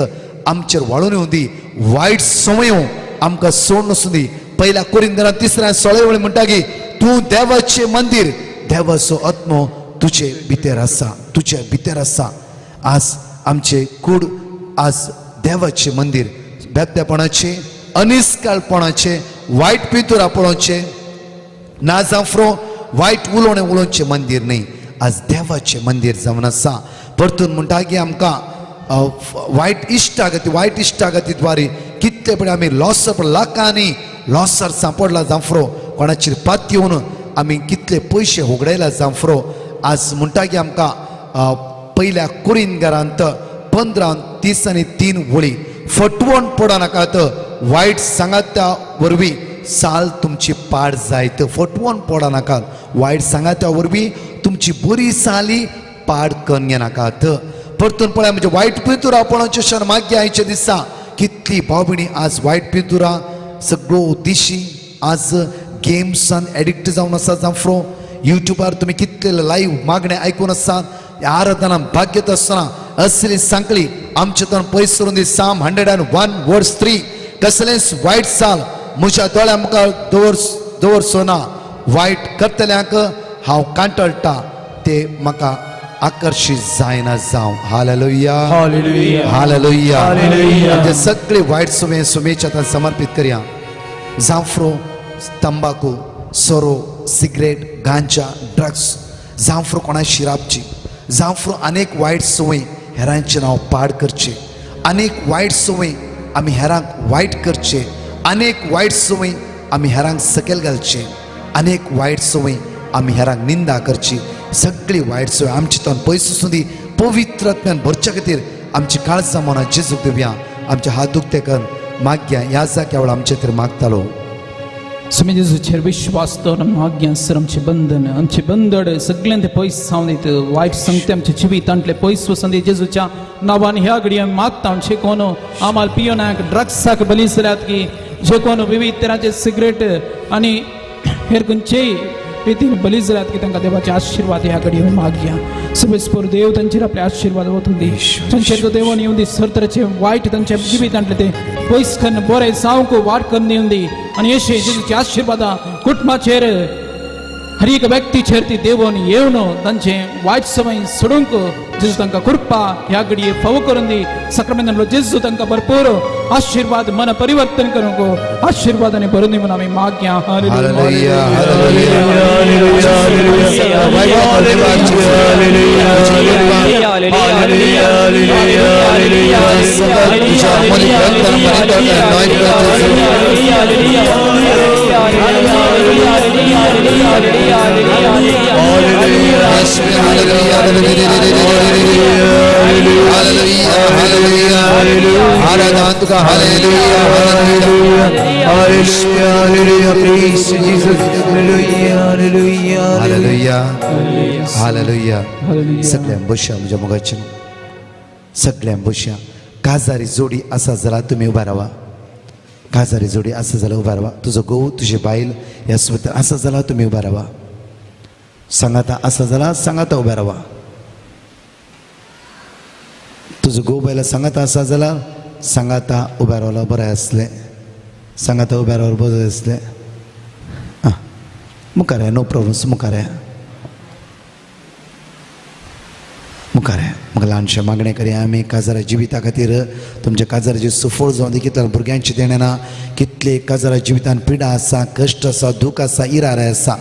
L: आमचेर वाळून येवं दी वायट संवयो आमकां सोड नसून दी पहिल्या कोरिंथांत 3:16 वेळ म्हणटागी तूं देवाचे मंदिर देवाचो आत्मो तुझे भितर आसा तुझे भितर आसा आज आमचे कूड आज देवाचे मंदिर बेबदेपणाचे अनिस्काळपणाचे वायट पितुरापणाचे ना जावं वायट उलोवचे मंदिर न्ही आज देवाचे मंदिर जावन आसा परतून म्हणटा की आमकां वायट इश्टागती द्वारे कितले पण आमी लॉसर लाखांनी लॉसर सांपडला जावं कोणाचेर पात येवन आमी कितले पयशे होगडायला जावं आज म्हणटा की आमकां पहिल्या कुरिंथांत 15:30-3 वळी फटवण पडो नाकात वायट सांगात्या वरवीं साल तुमची पाड जायत फटवण पडो नाकात वायट सांगात्या वरवीं तुमची बरी साली पाड कन्या नाकात परतून पळय म्हणजे वायट पितुरा आपणाचे क्षण मागे आयचे दिसा कितली भाव भयणी आज वायट पितुरा सगळो दिशी आज गेम्सान एडिक्ट जावन आसा जावं युट्यूबार तुम्ही कितले लाईव्ह मागणे आयकून आसात आराधना भाग घेत आसतना असली सांकळी आमचे तन पयस करून दी साम 101 वर्स 3 कसलेंच वायट साल म्हज्या दोळ्या मुखार दवरचो ना वायट करतल्यांक हांव कांटळटा ते म्हाका आकर्षित जायना जावं हालेलुया हालेलुया हालेलुया सगळे वायट सुमेच्या आतां समर्पित करया जावं तंबाखू सोरो सिगरेट गांजा ड्रग्स जावं कोणा शिरापची जावं अनेक वायट संवय हेरांचे नांव पाड करचे अनेक वायट संवय आमी हेरांक वायट करचे अनेक वायट संवय आमी हेरांक सकयल घालचे अनेक वायट संवय आमी हेरांक निंदा करची सगळी वायट संवय आमची तन पयस सुदी पवित्र आत्म्यान भरच्या खातीर आमची काळजां मना जेजूक दिवया आमचे हात दुखते कर मागया ह्या जाग्या वेळा आमचे खातीर मागतालो
C: समय जेजूचेर विश्वास दवरून मागया सर आमचे बंधड सगळ्यां ते पयस जावन दित वायट संगते आमचे जिवितांतले पयस वचून दी जेजूच्या नांवान ह्या घडये आमी मागता जे कोण आमाल पियोनाक ड्रग्साक बली जाल्यात की जे कोण विविध तरांचे सिगरेट आनी हेर खंयचेय रितीन बली जाल्यात की तांकां देवाचे आशिर्वाद ह्या घडये मागया सभेस्पर देव तांचेर आपले आशिर्वाद वचून दी तांचेर तो देवान येवन दी सर तरेचे वायट तांच्या जिवितांतले ते पयस करून बरें जावंक वाट करून येवन दी आनी अशें जेजूचे आशिर्वादा कुटुंबाचेर हर एक व्यक्तीचेर ती देवून येवन तांचे वायट संवय सोडूंक जेजू तांकां कृपा ह्या घडये फावो करून दी सक्रामेंतांतलो जेजू तांकां भरपूर आशिर्वाद मन परिवर्तन करूंक आशिर्वादाने भरून दी म्हणून आमी मागया हालेलुया
L: हालेलुया आराधना तुका hallelujah hallelujah praise Jesus hallelujah hallelujah hallelujah सगळ्यां बशा म्हज्या मोगाच्यान सगळ्यां बशा काजारी जोडी आसा जाल्यार तुमी उबा रावा काजारी जोडी आसा जाल्यार उबा रावा तुजो घोव तुजी बायल ह्या सुवातेर आसा जाल्यार तुमी उबा रावा सांगाता आसा जाल्यार सांगाता उबा रावा तुजो घोव बायला सांगाता आसा जाल्यार सांगाता उबा रावला बरें आसलें सांगाता उबा रावला बरें आसलें मुखार नो प्रॉब्लम्स मुखार मुखार म्हाका ल्हानशें मागणें करया आमी काजारा जिविता खातीर तुमच्या काजाराची सुफोळ जावं दी कितल्या भुरग्यांची देणें ना कितले काजारा जिवितान पिडा आसा कश्ट आसा दूख आसा इराय आसा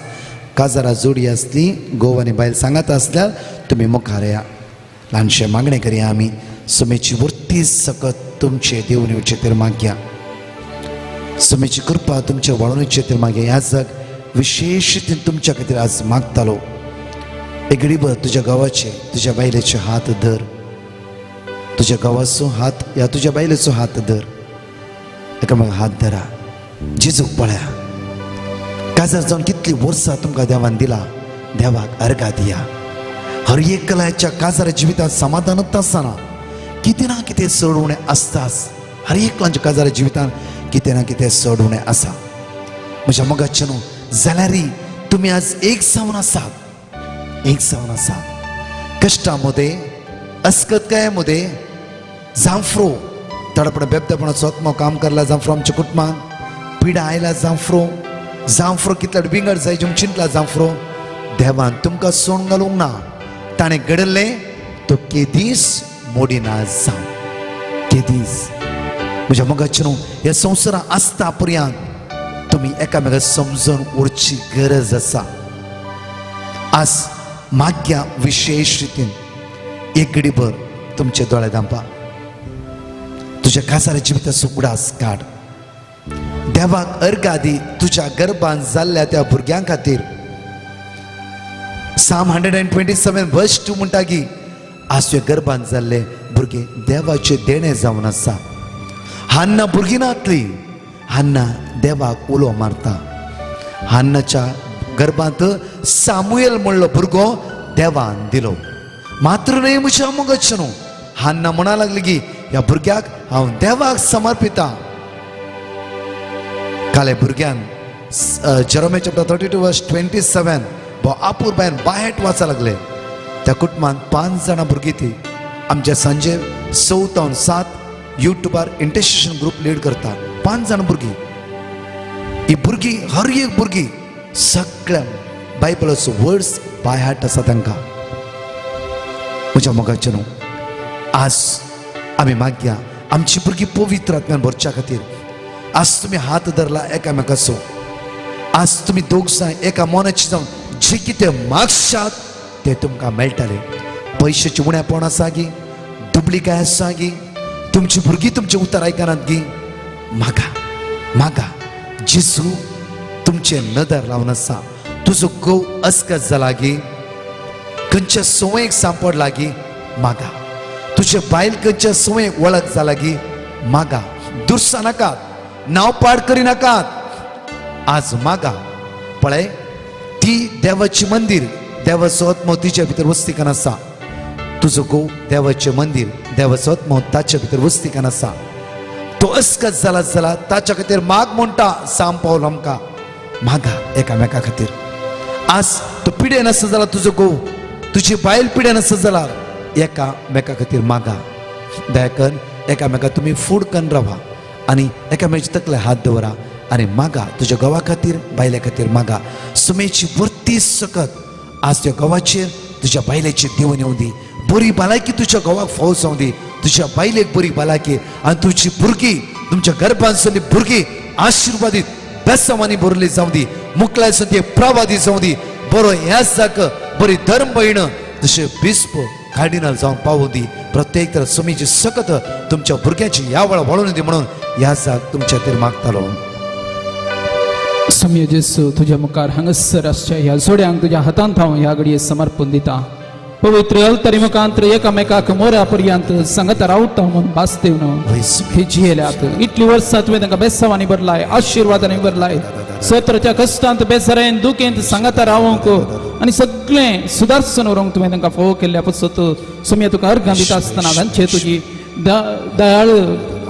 L: काजारा जोडी आसली घोव आनी बायल सांगात आसल्यार तुमी मुखार या ल्हानशें मागणें करया आमी सुमेची वृत्ती सकत तुमचे देवणीचेर मागया सुमेची कृपा तुमच्या वळणुचेर मागया ह्या जग विशेष रितीन तुमच्या खातीर आज मागतालो एगडीभर तुझ्या गावाचे तुझ्या बायलेचे हात धर तुझ्या गावाचो हात या तुझ्या बायलेचो हात धर एकामेका हात धरा जेजूक पळया काजार जावन कितली वर्सां तुमकां देवान दिला देवाक अर्घा दिया हर एक कलाच्या काजार जिवितांत समाधानच आसना कितें ना कितें चड उणें आसताच हर एकल्याच्या काजार जिवितांत कितें ना कितें चड उणें आसा म्हज्या मोगाचे न्हू जाल्यारय तुमी आज एक जावन आसात एक जावन आसात कश्टामध्ये अस्कतकायामध्ये जांफ्रो तडपण बेबदेपणाचो आत्मो काम करला जांफ्रो आमच्या कुटुंबान पिडा आयला जांफ्रो कितल्या विंगड जाय जेवून चिंतला जांफ्रो देवान तुमकां सोडून घालूंक ना ताणें घडयल्लें तो केदीस मोडिना जावं केदीस म्हज्या मोगाचे न्हू ह्या संवसारांत आसता पर्यंत तुमी एकामेकाक समजून उरची गरज आसा आज माग्या विशेष रितीन एक घडीभर तुमचे दोळे धांपा तुझ्या काजारा जिविताचो उडास काड देवाक अर्घा दी तुझ्या गर्भान जाल्ल्या त्या भुरग्यां खातीर Psalm 127 verse 2 म्हणटा की आज तुझ्या गर्भान जाल्ले भुरगे देवाचे देणे जावन आसा हान्ना भुरगीं नातली हान्ना देवाक उलो मारता हान्नाच्या गर्भांत सामुएल म्हणलो भुरगो देवान दिलो मात्र न्हय म्हज्या मोगाचे न्हू हान्ना म्हणा लागली की ह्या भुरग्याक हांव देवाक समर्पिता काले भुरग्यान Jeremiah chapter 32 verse 27 आपूर बायन बाहेट वाचा लागले त्या कुटुंबान 5 जाणां भुरगीं ती आमच्या सांजे 6 युट्यूबार इंटरसेशन ग्रुप लीड करता 5 जाणां भुरगीं ही भुरगीं हर एक भुरगीं सगळ्या बायबलाचो वर्ड्स बाय हार्ट आसा तांकां म्हज्या मोगाचे न्हू आज आमी मागया आमची भुरगीं पवित्र आत्म्यान भरच्या खातीर आज तुमी हात धरला एकामेकाचो आज तुमी दोग जाय एका मनाची जावन जे कितें मागशात ते तुमकां मेळटले पयशांची उणेपण आसा गी दुबळीकाय आसा गी तुमची भुरगीं तुमचें उतर आयकनात गी मागा मागा जेजू तुमचे नदर लावन आसा तुजो घोव अस्कत जाला गी खंयच्या संवयेक सांपडला गी मागा तुजे बायल खंयच्या संवयेक वळख जाला गी मागा दुरसा नाकात नांव पाड करिनाकात आज मागा पळय ती देवाची मंदिर देवाचो आत्मो तिच्या भितर वस्तिकान आसा तुजो घोव देवाचें मंदिर देवाचो आत्मो ताच्या भितर वस्तिकान आसा तो अस्कत जाला जाल्यार ताच्या खातीर माग म्हणटा साम पावल आमकां मागा एकामेका खातीर आज तो पिडेन आसा जाल्यार तुजो घोव तुजी बायल पिडेन आसा जाल्यार एकामेका खातीर मागा दया कर एकामेका तुमी फूड करून रावा आनी एकामेकाचे तकले हात दवरा आनी मागा तुज्या घोवा खातीर बायले खातीर मागा सुमेची वृत्ती सकत आज त्या घोवाचेर तुज्या बायलेची देवण येवं दी बरी भलायकी तुज्या घोवाक फावो जावं दी तुज्या बायलेक बरी भलायकी आनी तुजी भुरगीं तुमच्या गर्भांत सगळीं भुरगीं आशिर्वादीत बेसवानी भरली जावं दी मुखलाय सद्या प्रवादी जावं दी बरो ह्याच जाक बरी धर्म भयण जशें बिस्प कार्डिनल जावन पावूं दी प्रत्येक तर सुमेची सकत तुमच्या भुरग्याची ह्या वेळा वळून दी म्हणून ह्या जाक तुमच्या खातीर मागतालो
C: सम्य जेसू तुझ्या मुखार हांगसर आसच्या ह्या जोड्यांक तुज्या हातांत हांव ह्या घडये समर्पण दिता पवित्र अल्तरी मुखांतर एकामेकाक मोऱ्या पर्यंत संगत रावता म्हणून बासते हे जियेल्यात इतली वर्सां तुवें तांकां बेसावांनी भरलाय आशिर्वादांनी भरलाय सत्राच्या कश्टांत बेसरेन दुखेंत सांगाता रावंक आनी सगळें सुदारसन व्हरूंक तुवें तांकां फोव केल्ल्या पसत सुमया तुका अर्घां दिता आसतना तांचे तुजी दयाळ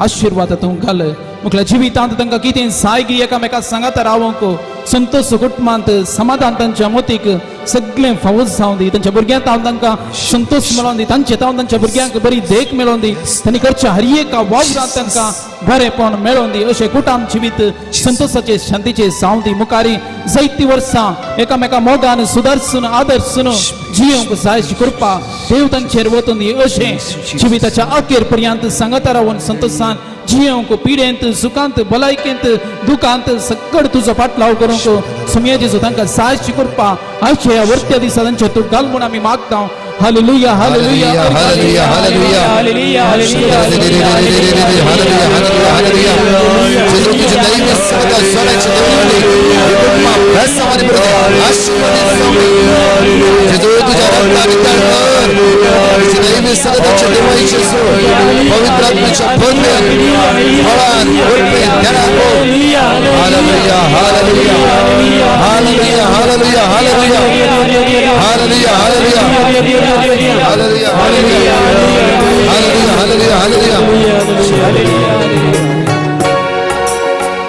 C: आशिर्वाद तूं घाल मुखल्या जिवितांत तांकां कितें सायगी एकामेकाक सांगाता रावंक संतोष कुटुंबांत समाधान तांच्या मोतीक सगळें फावूस जावं दी तांच्या भुरग्यांक हांव तांकां संतोष मेळोवन दी तांचे हांव तांच्या भुरग्यांक बरी देख मेळोवन दी तांणी करच्या हर एका वावरांत तांकां बरेपण मेळोवन दी अशें कुटाम जिवीत संतोषाचे शांतीचे जावं दी मुखारी जायती वर्सां एकामेका मोगान सुदारसून आदर्सून जियोंक जाय अशी कृपा देव तांचेर वतून दी अशें जिविताच्या अखेर पर्यंत सांगता रावन संतोषान जियोंक पिडेंत सुखांत भलायकेंत दुखांत सगळ तुजो फाटलाव करूंक सुमया जेजू तांकां जाय अशी कृपा आयच्या ह्या वर्त्या दिसा तांचेर तूं घाल म्हूण आमी मागता hallelujah hallelujah hallelujah hallelujah hallelujah hallelujah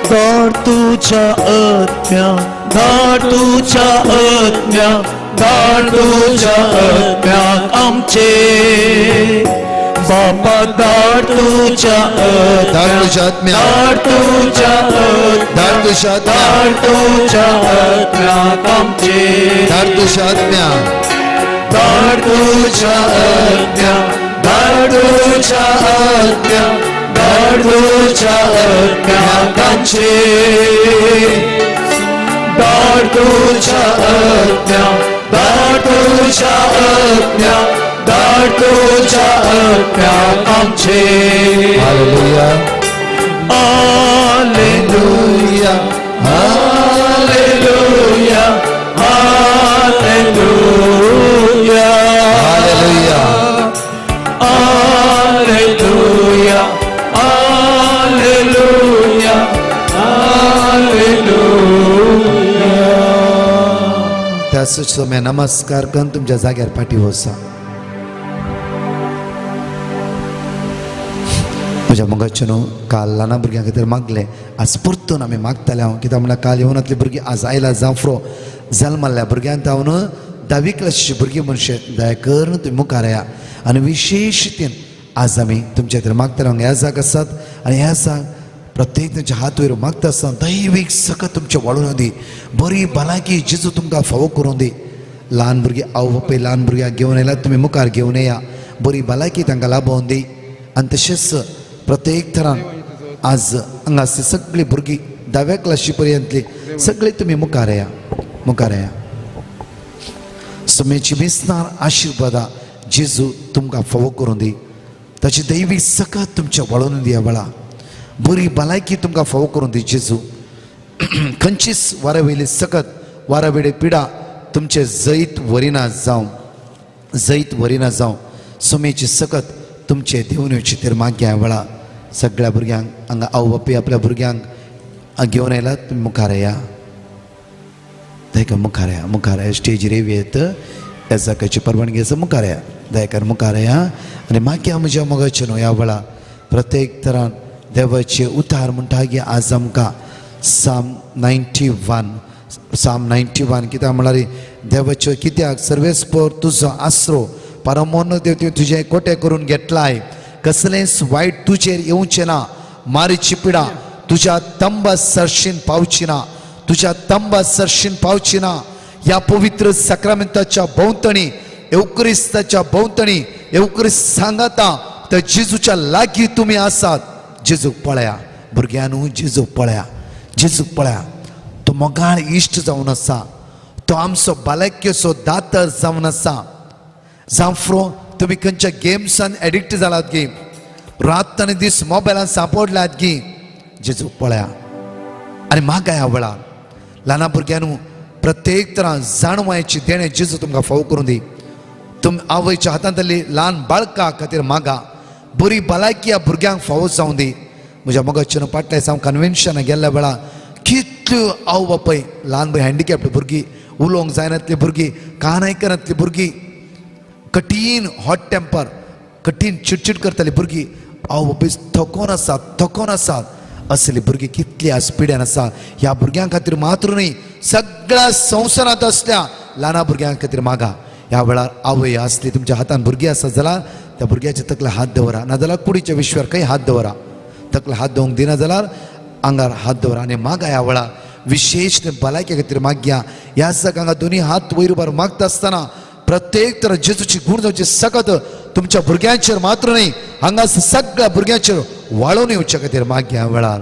O: दाट तुझ्या आज्ञा दाट तुझ्या आज्ञा दाट तुझ्या आज्ञा आमचे बापा दाट तुझ्या आज्ञा दाट तुझ्या दाट तुझ्या दाट तुझ्या आज्ञा आमचे दाट तुझ्या आज्ञा दाट तुझ्या आज्ञा दाट तुझ्या आज्ञा दाट तुझ्या आज्ञा आमचे दाट तुझ्या आज्ञा दाट तुझ्या आज्ञा दाट तुझ्या आज्ञा आमचे hallelujah hallelujah hallelujah hallelujah hallelujah hallelujah hallelujah hallelujah
L: त्याच समय नमस्कार करून तुमच्या जाग्यार फाटी वसा म्हज्या मोगाचे न्हू काल ल्हान भुरग्यां खातीर मागलें आज परतून आमी मागताले हांव कित्याक म्हळ्यार काल येवनातली भुरगीं आज आयला जावफ्रो जल्मल्ल्या भुरग्यांत हांव न्हू 10वी क्लासीची भुरगीं म्हणशे दया करून तुमी मुखार या आनी विशेष रितीन आज आमी तुमचे खातीर मागताले हांव ह्या जाग आसात आनी ह्या जाग प्रत्येक तुमचे हात वयर मागता आसतना दैवीक सकत तुमचे वाडून दी बरी भलायकी जेजू तुमकां फावो करूं दी ल्हान भुरगीं आवय बापूय ल्हान भुरग्यांक घेवन येयल्यात तुमी मुखार घेवन येया बरी भलायकी तांकां लाभोवन दी आनी तशेंच प्रत्येक तरान आज हांगासली सगळीं भुरगीं 10व्या क्लासी पर्यंतली सगळीं तुमी मुखार येया मुखार येया सुमेची मिसनार आशिर्वादा जेजू तुमकां फावो करूं दी ताची दैवीक सकत तुमच्या वळून दिया वळा बरी भलायकी तुमकां फावो करूं दी जेजू खंयचीच वारा वयली सकत वारा वेळे पिडा तुमचे जैत वरिना जावं सुमेची सकत तुमचे देवन येवची तर माग्या वळा सगळ्या भुरग्यांक हांगा आवय बापूय आपल्या भुरग्यांक घेवन आयलात तुमी मुखार येया दयकर मुखार येया स्टेजीर येत ह्या जाकाची परवानगी आसा मुखार येया दयकर मुखार येया आनी माग्या म्हज्या मोगाचे न्हू ह्या वेळा प्रत्येक तरान देवाचे उतार म्हणटा की आज आमकां साम 91 कित्याक म्हळ्यार देवाच्यो कित्याक सर्वेस्पर तुजो आसरो परमोन्न देव तुझे कोटे करून घेतलाय कसलेंच वायट तुजेर येवचें ना मारीची पिडा तुज्या तंबा सरशीन पावची ना तुज्या तंबा सरशीन पावची ना ह्या पवित्र सक्रामेंताच्या भोंवतणी येवक्रिस्ताच्या भोंवतणी येवक्रिस्त सांगाता तर जेजूच्या लागीं तुमी आसात जेजूक पळया भुरग्यांनू जेजूक पळया तो मोगाळ इश्ट जावन आसा तो आमचो भलायकेचो दातर जावन आसा जावफ्रो तुमी खंयच्या गेम्सान एडिक्ट जालात गी रात आनी दीस मोबायलान सांपडल्यात गी जेजूक पळया आनी म्हाका ह्या वेळार ल्हान भुरग्यांनू प्रत्येक तरां जाणवायची देणें जेजू तुमकां फावो करूं दी आवयच्या हातांतली ल्हान बाळकां खातीर मागा. बरी भलायकी ह्या भुरग्यांक फावो जावं दी. म्हज्या मोगाच्यान फाटल्या दिसा हांव कन्वेन्शनाक गेल्ल्या वेळार कितल्यो आवय बापाय ल्हान भुरगीं हँडिकॅप्ड भुरगीं, उलोवंक जायनातली भुरगीं, कान आयकनातली भुरगीं, कठीण हॉट टेम्पर, कठीण चिडचिड करताली भुरगीं, आवय बापाय थकोन आसात असली भुरगीं कितली आज पिड्यान आसा. ह्या भुरग्यां खातीर मात्र न्ही, सगळ्या संवसारांत असल्या ल्हान भुरग्यां खातीर मागा. ह्या वेळार आवय आसली तुमच्या हातान भुरगीं आसा जाल्यार त्या भुरग्याच्या तकले हात दवरा, नाजाल्यार कुडीच्या विश्वार खंय हात दवरा. तकले हात दवंक दिना जाल्यार आंगार हात दवरा आनी मागा. ह्या वेळार विशेष भलायके खातीर मागया. ह्या दिसाक हांगा दोनी हात वयर उबार मागता आसतना प्रत्येक तर जेजूची गुण जावची सकत तुमच्या भुरग्यांचेर मात्र न्ही, हांगा सगळ्या भुरग्यांचेर वाळून येवच्या खातीर मागया. ह्या वेळार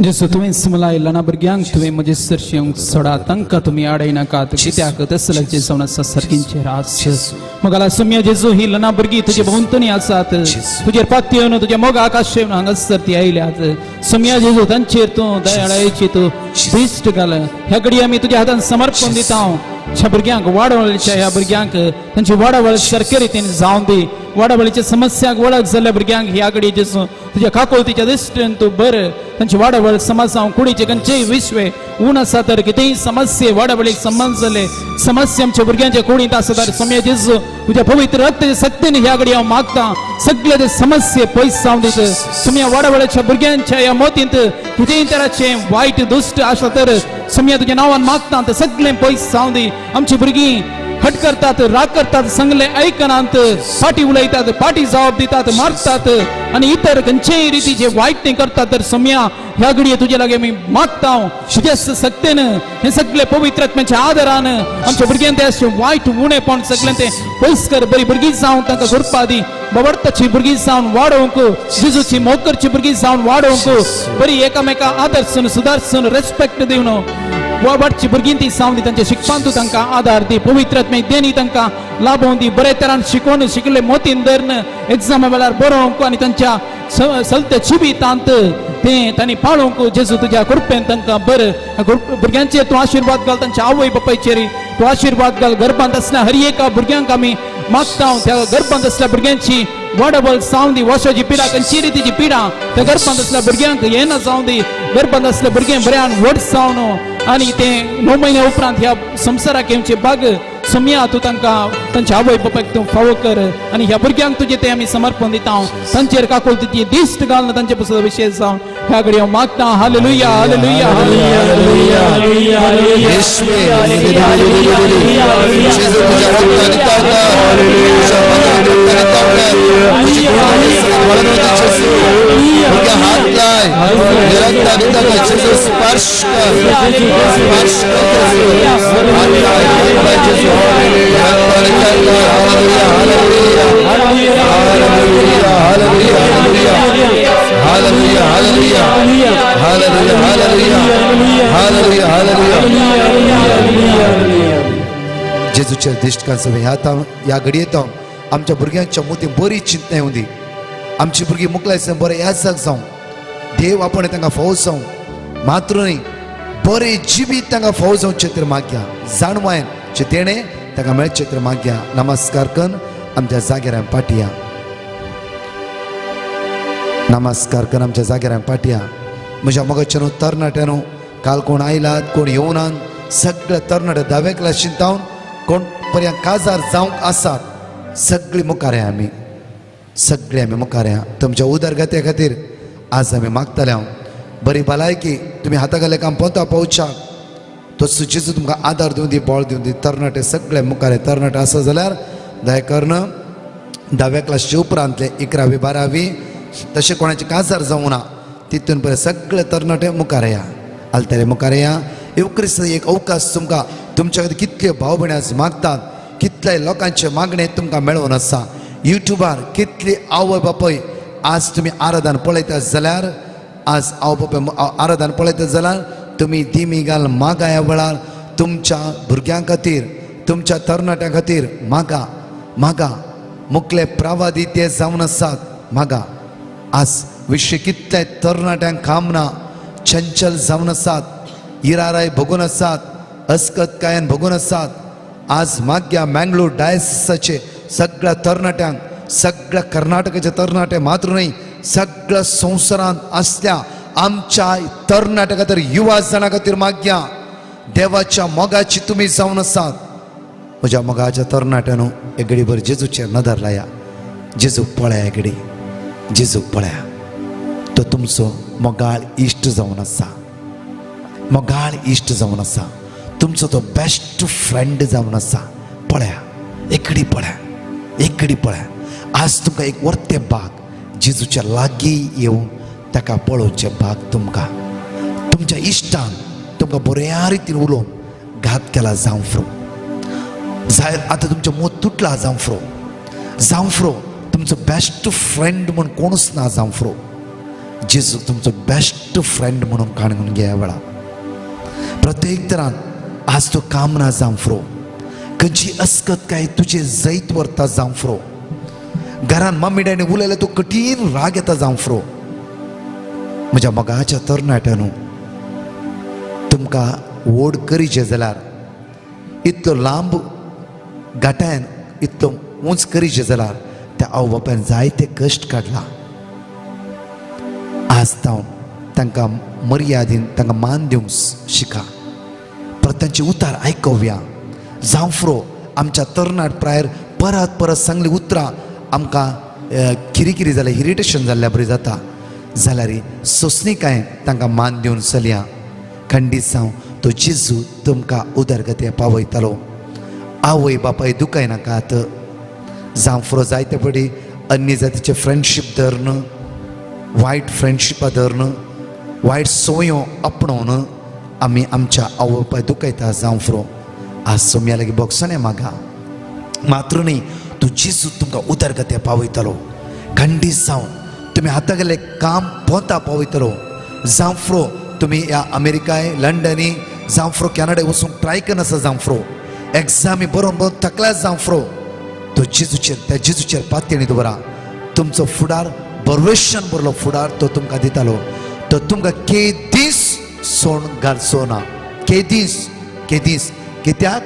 C: जेसो तुवें समलाय ल्हान भुरग्यांक तुवें म्हजे सरशेंक सोडा, तांकां तुमी आडयनाकात, कित्याक तसलें जावन आसा सारकींचेर आस. मोगाला सुम्या जेजू ही ल्हान भुरगीं तुजे भोंवतणी आसात, तुजेर पाती येवन तुज्या मोगा आकाशेन हांगासर ती आयल्यात. सुम्या जेजू तांचेर तूं दयाळायेची तूं दिश्ट घाल. ह्या घडये आमी तुज्या हातान समर्पण दिता. ह्या भुरग्यांक वाडवळीच्या ह्या भुरग्यांक तांची वाडवळ सारके रितीन जावं दी. वाडवळीच्या समस्याक वळख जाल्ल्या भुरग्यांक ह्या घडये जेजू तुज्या काकोळतीच्या दिश्टेन तूं बर तांची वाडवळ समाजांव कुडीचे खंयचेय विश्वे उण आसा तर कितेंय समस्ये वाडवळीक संबंध जाले समस्या आमच्या भुरग्यांच्या कुडींत आसा तर सुम्या जेजू तुज्या पवित्र रक्ताच्या शक्तीन ह्या घडये हांव मागता सगळे ते समस्ये पयस जावं दीत. सुम्या वाडवळीच्या भुरग्यांच्या ह्या मोतींत कितेंय तराचे वायट दुश्ट आसा तर सुम्या तुज्या नांवान मागता ते सगळें पयस जावं दी. आमची भुरगीं हट करतात, राग करतात, सांगले ऐकनात, फाटी उलयतात, फाटी जबाब दितात, मारतात आणि इतर खंयचेय रितीचे वायट ते करतात तर सुम्या ह्या घडये तुजे लागी आमी मागता तुज्या सक्तेन हे सगळे पवित्र आत्म्याच्या आदरान आमच्या भुरग्यांक ते अशें वायट उणेपण सगळें ते पयस कर. बरी भुरगीं जावन तांकां कृपा दी. बाबडताची भुरगीं जावन वाडोवंक, जेजूची मोगरची भुरगीं जावन वाडोवंक, बरी एकामेकां आदर्शन सुदारसन रेस्पेक्ट दिवन वाडची भुरगीं ती जावन दी. तांच्या शिकपान तूं तांकां आदार दी. पवित्र आत्म्याक देनी तांकां लाभोवन दी. बरे तरान शिकोवन शिकले मोतीन धरन एग्जामा वेळार बरोवंक आनी तांच्या चलते जिवितांत ते तांणी पाळोवंक जेजू तुज्या कृपेन तांकां बरें भुरग्यांचेर तूं आशिर्वाद घाल. तांच्या आवय बापायचेर तूं आशिर्वाद घाल. गर्भांत आसल्या हर एका भुरग्यांक आमी मागता त्या गर्भांत आसल्या भुरग्यांची वाडवळ जावं दी. वशाची पिडा खंयची रितीची पिडा त्या गर्भांत आसल्या भुरग्यांक हे ना जावं दी. गर्भांत आसल्या भुरगें बऱ्यान व्हड जावन आनी ते 9 म्हयन्या उपरांत ह्या संवसाराक येवचे बाग सुम्या तूं तांकां तांच्या आवय बापायक तूं फावो कर आनी ह्या भुरग्यांक तुजें ते आमी समर्पण दिता. तांचेर काकूल तुजी दिश्ट घाल ना तांचे पासून विशेष जावन ह्या घडये हांव मागता. हालेलुया हालेलुया हालेलुया
L: जेजूचेर दिश्ट घाल. सगळे ह्या घडयेत आमच्या भुरग्यांच्या मोती बरी चिंता येवं दी. आमची भुरगीं मुखलायसन बरें याजाक जावं. देव आपण तांकां फावो जावं मात्र न्ही बरें जिवीत तांकां फावो जावचे तर मागया. जाणवायन जे तेणें तांकां मेळचे तर मागया. नमस्कार करून आमच्या जाग्यार पाटया. नमस्कार करून आमच्या जाग्यार पाटया. म्हज्या मोगाच्यान तरणाट्यानो काल कोण आयलात कोण येवनात सगळे तरणाटे 10व्या क्लासीन जावन कोण पर्यंत काजार जावंक आसात सगळीं मुखार या. आमी सगळे आमी मुखार या. तुमच्या उदरगते खातीर आज आमी मागतले हांव बरी भलायकी तुमी हाता घाले काम पावच्या तो जेजू तुमकां आदार दिवन दी बळ दिवन दी. तरणाटे सगळे मुखार तरणाटे आसा जाल्यार दया करून 10व्या क्लासचे उपरांतले 11वी 12वी तशें कोणाचे काजार जावं ना तितून पळय सगळे तरणाटे मुखार या. आलतरे मुखार या. एवक्रिस्त एक अवकाश तुमकां तुमच्या खातीर कितले भाव भयणी आज मागतात कितले लोकांचे मागणे तुमकां मेळोवन आसा. युट्यूबार कितली आवय बापय आज तुमी आराधन पळयतात जाल्यार आज आवय बापय आराधन पळयतात जाल्यार तुमी दिमी घाल मागा. ह्या वेळार तुमच्या भुरग्यां खातीर तुमच्या तरणाट्यां खातीर मागा मागा. मुखले प्रवादी ते जावन आसात मागा. आज विश्व कितले तरणाट्यांक काम ना चंचल जावन आसात इराराय भोगून आसात अस्कतकायान भोगून आसात. आज माग्या मँगलोर डायसिसाचे सगळ्या तरणाट्यांक, सगळ्या कर्नाटकाच्या तरणाटे मात्र न्हय, सगळ्या संवसारांत असल्या आमच्या तरणाट्या खातीर, युवा जाणां खातीर माग्या देवाच्या मोगाची तुमी जावन आसात. म्हज्या मोगाच्या तरणाट्यानो एक घडी भर जेजूचेर नदर लाया. जेजूक पळया एक घडी, जेजूक पळया. तो तुमचो मोगाळ इश्ट जावन आसा, मोगाळ इश्ट जावन आसा, तुमचो तो बेस्ट फ्रेंड जावन आसा. पळया एक घडी, पळया एक घडी पळया. आज तुमकां एक वर्ते भाग जेजूच्या लागीं येवन ताका पळोवचे भाग तुमकां. तुमच्या इश्टान तुमकां बऱ्या रितीन उलोवन घात केला जावं फ्रो. जाय आतां तुमचें मोत तुटला जावं फ्रो, जावं फ्रो तुमचो बेस्ट फ्रेंड म्हूण कोणूच ना जावं फ्रो. जेजू तुमचो बेस्ट फ्रेंड म्हणून काणून घे ह्या वेळा. प्रत्येक तरान आज तो काम ना जावं फ्रो. खंयची अस्कत काय तुजे जैत व्हरता जावं फ्रो. घरान मम्मी डॅडी उलयले तूं कठीण राग येता जावं फ्रो. म्हज्या मोगाच्या तरणाट्यानो तुमकां वोड करीचे जाल्यार, इतलो लांब घाटायन इतलो उंच करीचे जाल्यार त्या आवय बापायन जायते कश्ट काडला. आज तांकां मर्यादेन तांकां मान दिवंक शिका. परत तांचे उतार आयकोवया जावं फ्रो. आमच्या तरणाट प्रायर परत परत सांगली उतरां आमकां किरी जाल्यार इरिटेशन जाल्ल्या बरी जाता जाल्यार सोंसणी काय तांकां मान दिवन चलया. खंडीत जावं तो जेजू तुमकां उदरगती पावयतलो. आवय बापाय दुखाय नाकात. जावं फ्रो जायते पडी अन्य जातीचे फ्रेंडशीप धरन, वायट फ्रेंडशिपा धरन, वायट संवयो आपणोवन आमी आमच्या आवय बापाय दुखयता जावं फ्रो. आज सोम्या लागीं बोगसणे मागा मात्र न्ही, तूं जेजू तुमकां उदरगती पावयतलो. खंडीत जावं तुमी हाता गेले काम पोंता पावयतलो. जावं फ्रो तुमी ह्या अमेरिकाय, लंडनी, जावं फ्रो कॅनडा वचूंक ट्राय करनासा जावं फ्रो. एग्जामी बरोवन बरोवन थकल्यात जावं फ्रो. तो जेजूचेर, त्या जेजूचेर पातयेणी दवरा. तुमचो फुडार बरवेशन बरलो फुडार तो तुमकां दितालो. तो तुमकां केदीस सोड घालचो ना. केदीस केदीस. कित्याक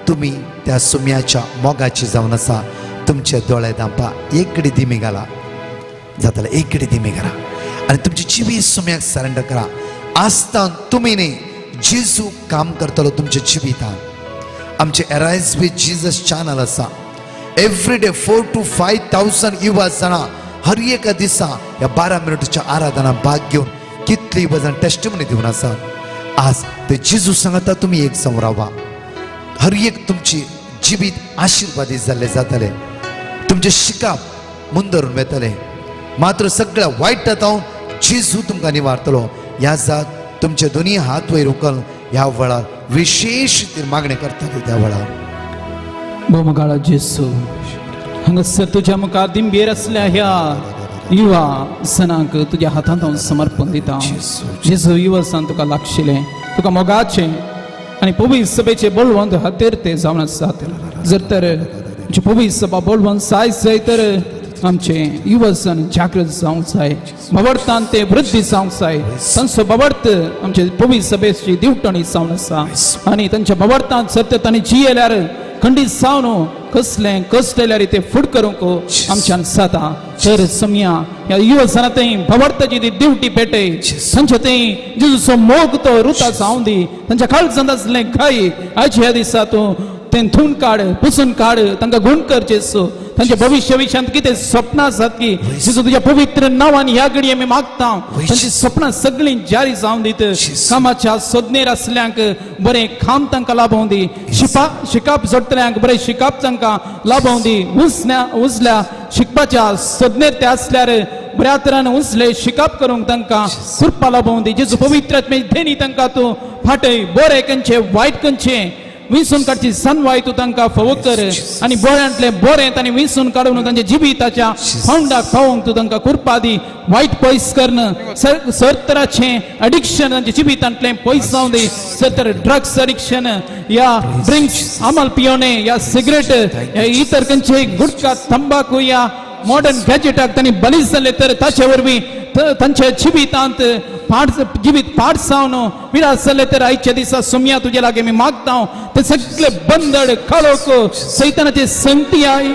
L: तुमी त्या सुम्याच्या मोगाची जावन आसा. तुमचे दोळे धांपा एक घडी दिमी घाला जाताले, एक घडी दिमी घाला आनी तुमची जिवी सुम्याक सरेंडर करा. आसता तुमी न्ही, जेजू काम करतलो तुमच्या जिवितान. आमचे एरायज विथ जीजस चॅनल आसा. एवरी डे 4,000 to 5,000 युवा जाणां हर एका दिसा ह्या 12 मिनटाच्या आराधना भाग घेवन कितली वजन टेस्टिमनी दिवन आसात. आज ते जेजू सांगता तुमी एक जावन रावा. हर एक तुमची जिवीत आशिर्वादीत जाल्ले जातले. तुमचे शिकाप मुंदरून वेतले. मात्र सगळ्या वायटांतावन जेजू तुमकां निवारतलो. ह्या जात तुमचे दोनी हात वयर उखल ह्या वेळार विशेष मागणी करतले. त्या वेळार
C: बोमगाळा जेसू हांगासर तुज्या मुखार दिंबेर असल्या ह्या युवा सणांक तुज्या हातांत हांव समर्पण दिता. जेजू युवा सन तुका लागशिलें, तुका मोगाचें आनी पवित्र सभेचे बळवंत हातेर ते जावन आसात. जर तर आमची पवित्र सभा बळवंत जायत जाय तर आमचे युवा सन जागृत जावंक जाय. बाबडतान ते वृद्धी जावंक जाय. तांचो बाबडत आमचे पवित्र सभेची दिवटणी जावन आसा आनी तांच्या बाबडतान सत्य तांणी जियेल्यार खंडीत जावन कसलें कश्ट येल्यार ते फुड करूंक आमच्यान जाता. तर समया ह्या युवा सनांतय बाबडताची ती दिवटी पेटय. तांच्या थंय जेजूचो मोग तो रुता जावं दी. तांच्या काळजांत आसलें घाई आयज ह्या दिसा तूं तें धुवन काड, पुसून काड. तांकां गुण कर जेजू. तांच्या भविष्य विशयांत कितें स्वप्नां आसात की जेजू तुज्या पवित्र नांवान ह्या घडये आमी मागता. तांची स्वप्नां सगळीं जारी जावन दित. कामाच्या सोदनेर आसल्यांक बरें काम तांकां लाभोवं दी. शिकाप जोडटल्यांक बरें शिकाप तांकां लाभोवं दी. उजल्या शिकपाच्या सोदनेर ते आसल्यार बऱ्या तरान उंचले शिकाप करूंक तांकां कृपा लाभोवं दी. जेजू पवित्र आत्म्याची देणी तांकां तूं फाटय. बरें खंयचें वायट खंयचें विंसून काडची सनवाय तूं तांकां फावो कर आनी बऱ्यांतले बरें तांणी विंसून काडून तांच्या जिविताच्या फावंडाक पावोवंक तूं तांकां कृपा दी. वायट पयस करन सरतराचें एडिक्शन तांच्या जिवितांतलें पयस जावं दी. सर ड्रग्स एडिक्शन या ड्रिंक्स अमल पियोने या सिगरेट या इतर खंयचे गुटखा तंबाखू या मॉडर्न गॅजेटाक तांणी बलीस जाले तर ताचे वरवीं तांच्या जिवितांत जिवीत पाठ जावन विडा चले तर आयच्या दिसा सुम्या तुझे लागे मी मागता ते सगळे बंदड काळोख सैतानाचे संगती आय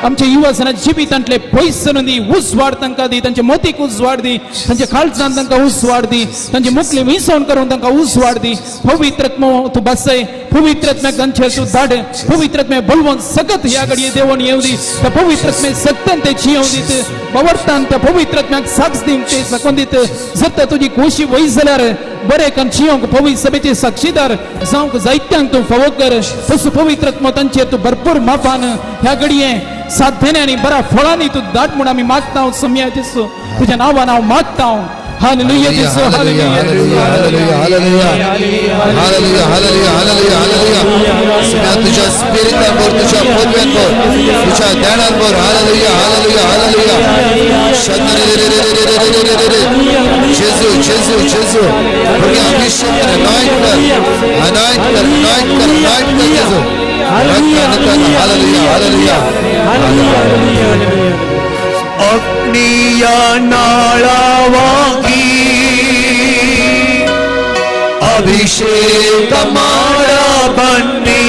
C: आमच्या युवासनाच्या जिबितांतले पयसन दी ऊस वाड तांकां दी तांचे मोतीक ऊस वाड दी तांचे खालचान तांकां ऊस वाड दी तांचे मुखले विसवण करून तांकां ऊस वाड दी पवित्रत्म तू बसय पवित्रत्म्याक तांचे तू धाड पवित्रत्मे बोलवून सगत ह्या घडये देवण येऊ दी त्या पवित्रत्मे सत्यान ते जियेव दीत बावरतान त्या पवित्रत्म्याक साक्ष दीन ते सकून दीत जत तुजी खोशी वय जाल्यार बरे कन जियोंक पवित्र सभेचे साक्षीदार जावंक जायत्यांक तू फावो कर तसो पवित्रत्म तांचेर तू भरपूर मापान ह्या घडये साधने आणि बरा फळांनी तू दाट म्हणून आम्ही मागता सम्या दिसो तुझ्या नावान हांव मागता हालेलुया दिसो hallelujah
L: hallelujah hallelujah hallelujah hallelujah hallelujah hallelujah तुझ्या स्पिरिटांवर तुझ्या पदव्यांवर तुझ्या ध्यानांवर हालेलुया हालेलुया हालेलुया जेजू जेजू जेजू बघा अभिषेक कर अनाइंट कर अनाइंट कर अनाइंट कर अनाइंट कर जेजू हालेलुया हालेलुया
O: अग्निय नाळावागी अभिषेक माडा बन्नी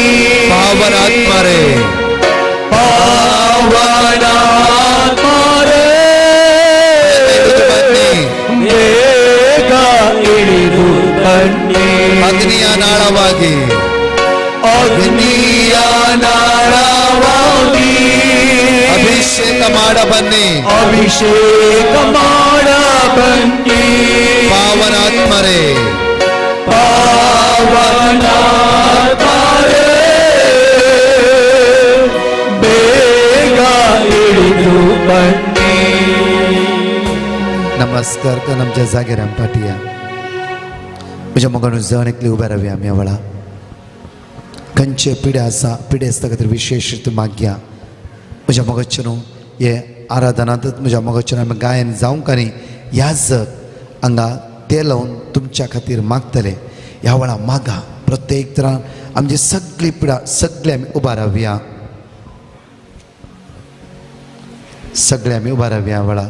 L: पावन आत्मा रे
O: पावन आत्मा रे ಬೇಗ ಇಳಿದು ಬನ್ನಿ
L: ಅಗ್ನಿಯ ನಾಳವಾಗಿ
O: ಅಗ್ನಿಯ ನಾಳವಾಗಿ
L: ಅಭಿಷೇಕ ಮಾಡ ಬನ್ನಿ
O: ಅಭಿಷೇಕ ಮಾಡ ಬನ್ನಿ
L: ಪಾವನಾತ್ಮರೇ
O: ಪಾವನಾತ್ಮರೇ ಬೇಗ ಇಳಿದು ಬನ್ನಿ.
L: नमस्कार कर आमच्या जागेर आमी पाटया म्हज्या मोगान जण एकली उबे रावया आमी ह्या वेळा खंयचे पिडे आसा पिडे आसता खातीर विशेष मागया म्हज्या मोगाचे न्हू हे आराधनांतच म्हज्या मोगाचे आमी गायन जावंक आनी याजक हांगा ते लावन तुमच्या खातीर मागतले ह्या वेळा मागा प्रत्येक तरां आमची सगळी पिडा सगळे आमी उबा रावया सगळे आमी उबा रावया ह्या वेळा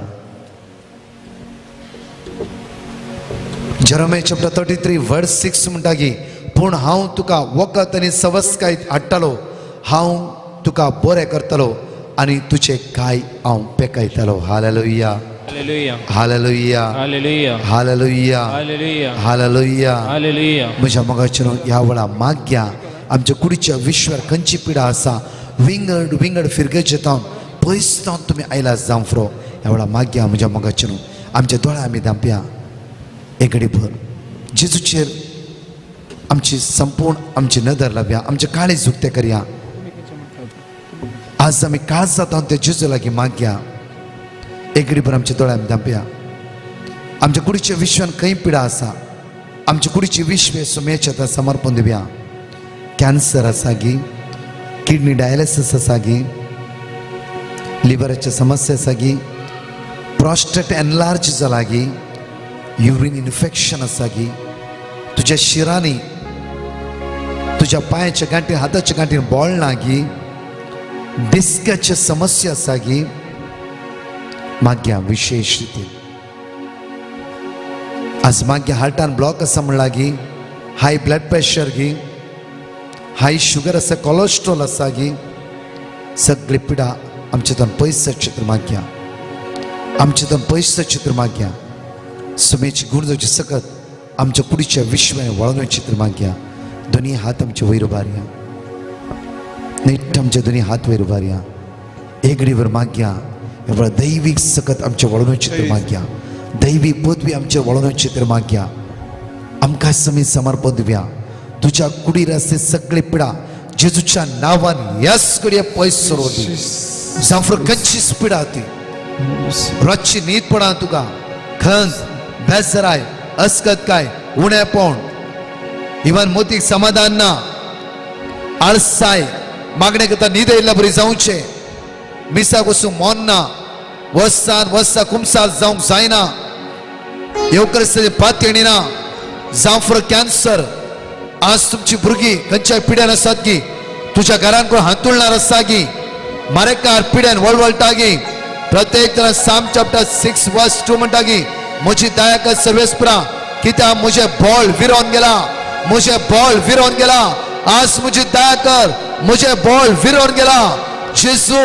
L: Jeremiah chapter 33 verse 6 म्हणटा की पूण हांव तुका वखद आनी सवस्कायत हाडटलो हांव तुका बरें करतलो आनी तुजे कांय हांव पेकयतलो hallelujah hallelujah hallelujah hallelujah hallelujah hallelujah hallelujah म्हज्या मोगाचे ह्या वेळा मागया आमच्या कुडीच्या विश्वार खंयची पिडा आसा विंगड विंगड फिरगे जेतावन पयस जावन तुमी आयला जावं फ्रो ह्या वेळा मागया म्हज्या मोगाचे आमचे दोळे आमी धांपया एक घडी भर जेजूचेर आमची संपूर्ण आमची नदर लावया आमचे काळे झुकते करया आज आमी काळ जाता ते जेजू लागीं मागया एक घडी भर आमचे दोळे आमी धांपया आमच्या कुडीच्या विश्वान खंय पिडा आसा आमच्या कुडीची विश्वे सुमेच्या आतां समर्पण दिवया कॅन्सर आसा गी किडनी डायलिसीस आसा गी लिव्हराच्या समस्या आसा गी प्रोस्टेट एनलार्ज जाला गी युरिन इन्फेक्शन आसा गी तुझ्या शिरांनी तुझ्या पांयाच्या गांठीन हाताच्या गांठीन बॉल ना गी डिस्काची समस्या आसा गी मागया विशेष रितीन आज मागया हार्टान ब्लॉक आसा म्हणला गी हाय ब्लड प्रेशर गी हाय शुगर आसा कोलेस्ट्रॉल आसा गी सगळी पिडा आमचेतून पयस चित्र मागया आमचेतून पयस चित्र मागया सुमेची गुणजावची सकत आमच्या कुडीच्या विश्वान वळोवन चित्र मागया दोनी हात आमचे वयर उबारया नीट आमचे दोनी हात वयर उबारया एक घडीवर मागया दैवीक सकत आमचे वळोवन चित्र मागया दैवी पदवी आमचे वळोवन चित्र मागया आमकां समी समर्पण दिवया तुझ्या कुडीर आसले सगळे पिडा जेजूच्या नावान ह्याच कडे पयस सोडोवं जाफर खंयचीच पिडा ती रातची न्हीद पडा तुका खंत बेसराय अस्कत काय उणेपण इवन मोतीक समाधान ना आळसाय मागणे करता न्हीद येयल्या बरी जावचे मिसाक वचूंक मोन ना वस्सा कुमसा जावंक जायना येवकरस्ते पात येणीना जावं कॅन्सर आज तुमची भुरगीं खंयच्याय पिड्यान आसात गी तुझ्या घरान कोण हातुळणार आसा गी मारेकार पिड्यान वळवळटा गी प्रत्येक जना साम चॅप्टर 6 वर्स 2 म्हणटा गी म्हजी दया कर सर्वेस्परा कित्याक म्हजे बॉल विरोन गेला म्हजे बॉल विरोन गेला आज म्हजी दया कर म्हजे बॉल विरोन गेला जेजू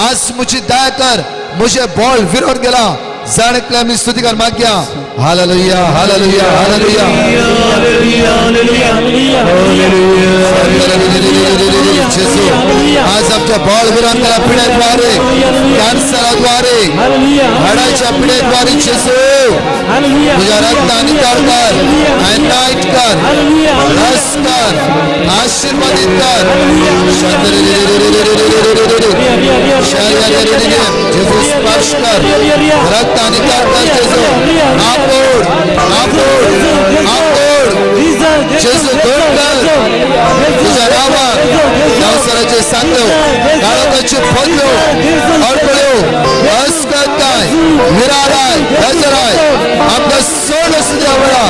L: आज म्हजी दया कर म्हजे बॉल विरोन गेला जाणकले आमी स्तुतिकार मागया हालेलुया हालेलुया हालेलुया जेजू आज आमच्या बॉल विरोन गेला पिढ्याद्वारे कॅन्सराद्वारे हाडाच्या पिढ्याद्वारे जेजू तुझ्या रक्ताने कर अनाइट कर रस कर आशीर्वादित कर जेजू स्पर्श कर रक्ताने कर जेजू आपोड आपोड आपोड जेजू दोन कर तुझ्या नावात नवसराचे सांगलो काळोखाचे फोडलो अडकलो अस्कत काय विराराय हजराय आपला सोड सुद्धा वेळा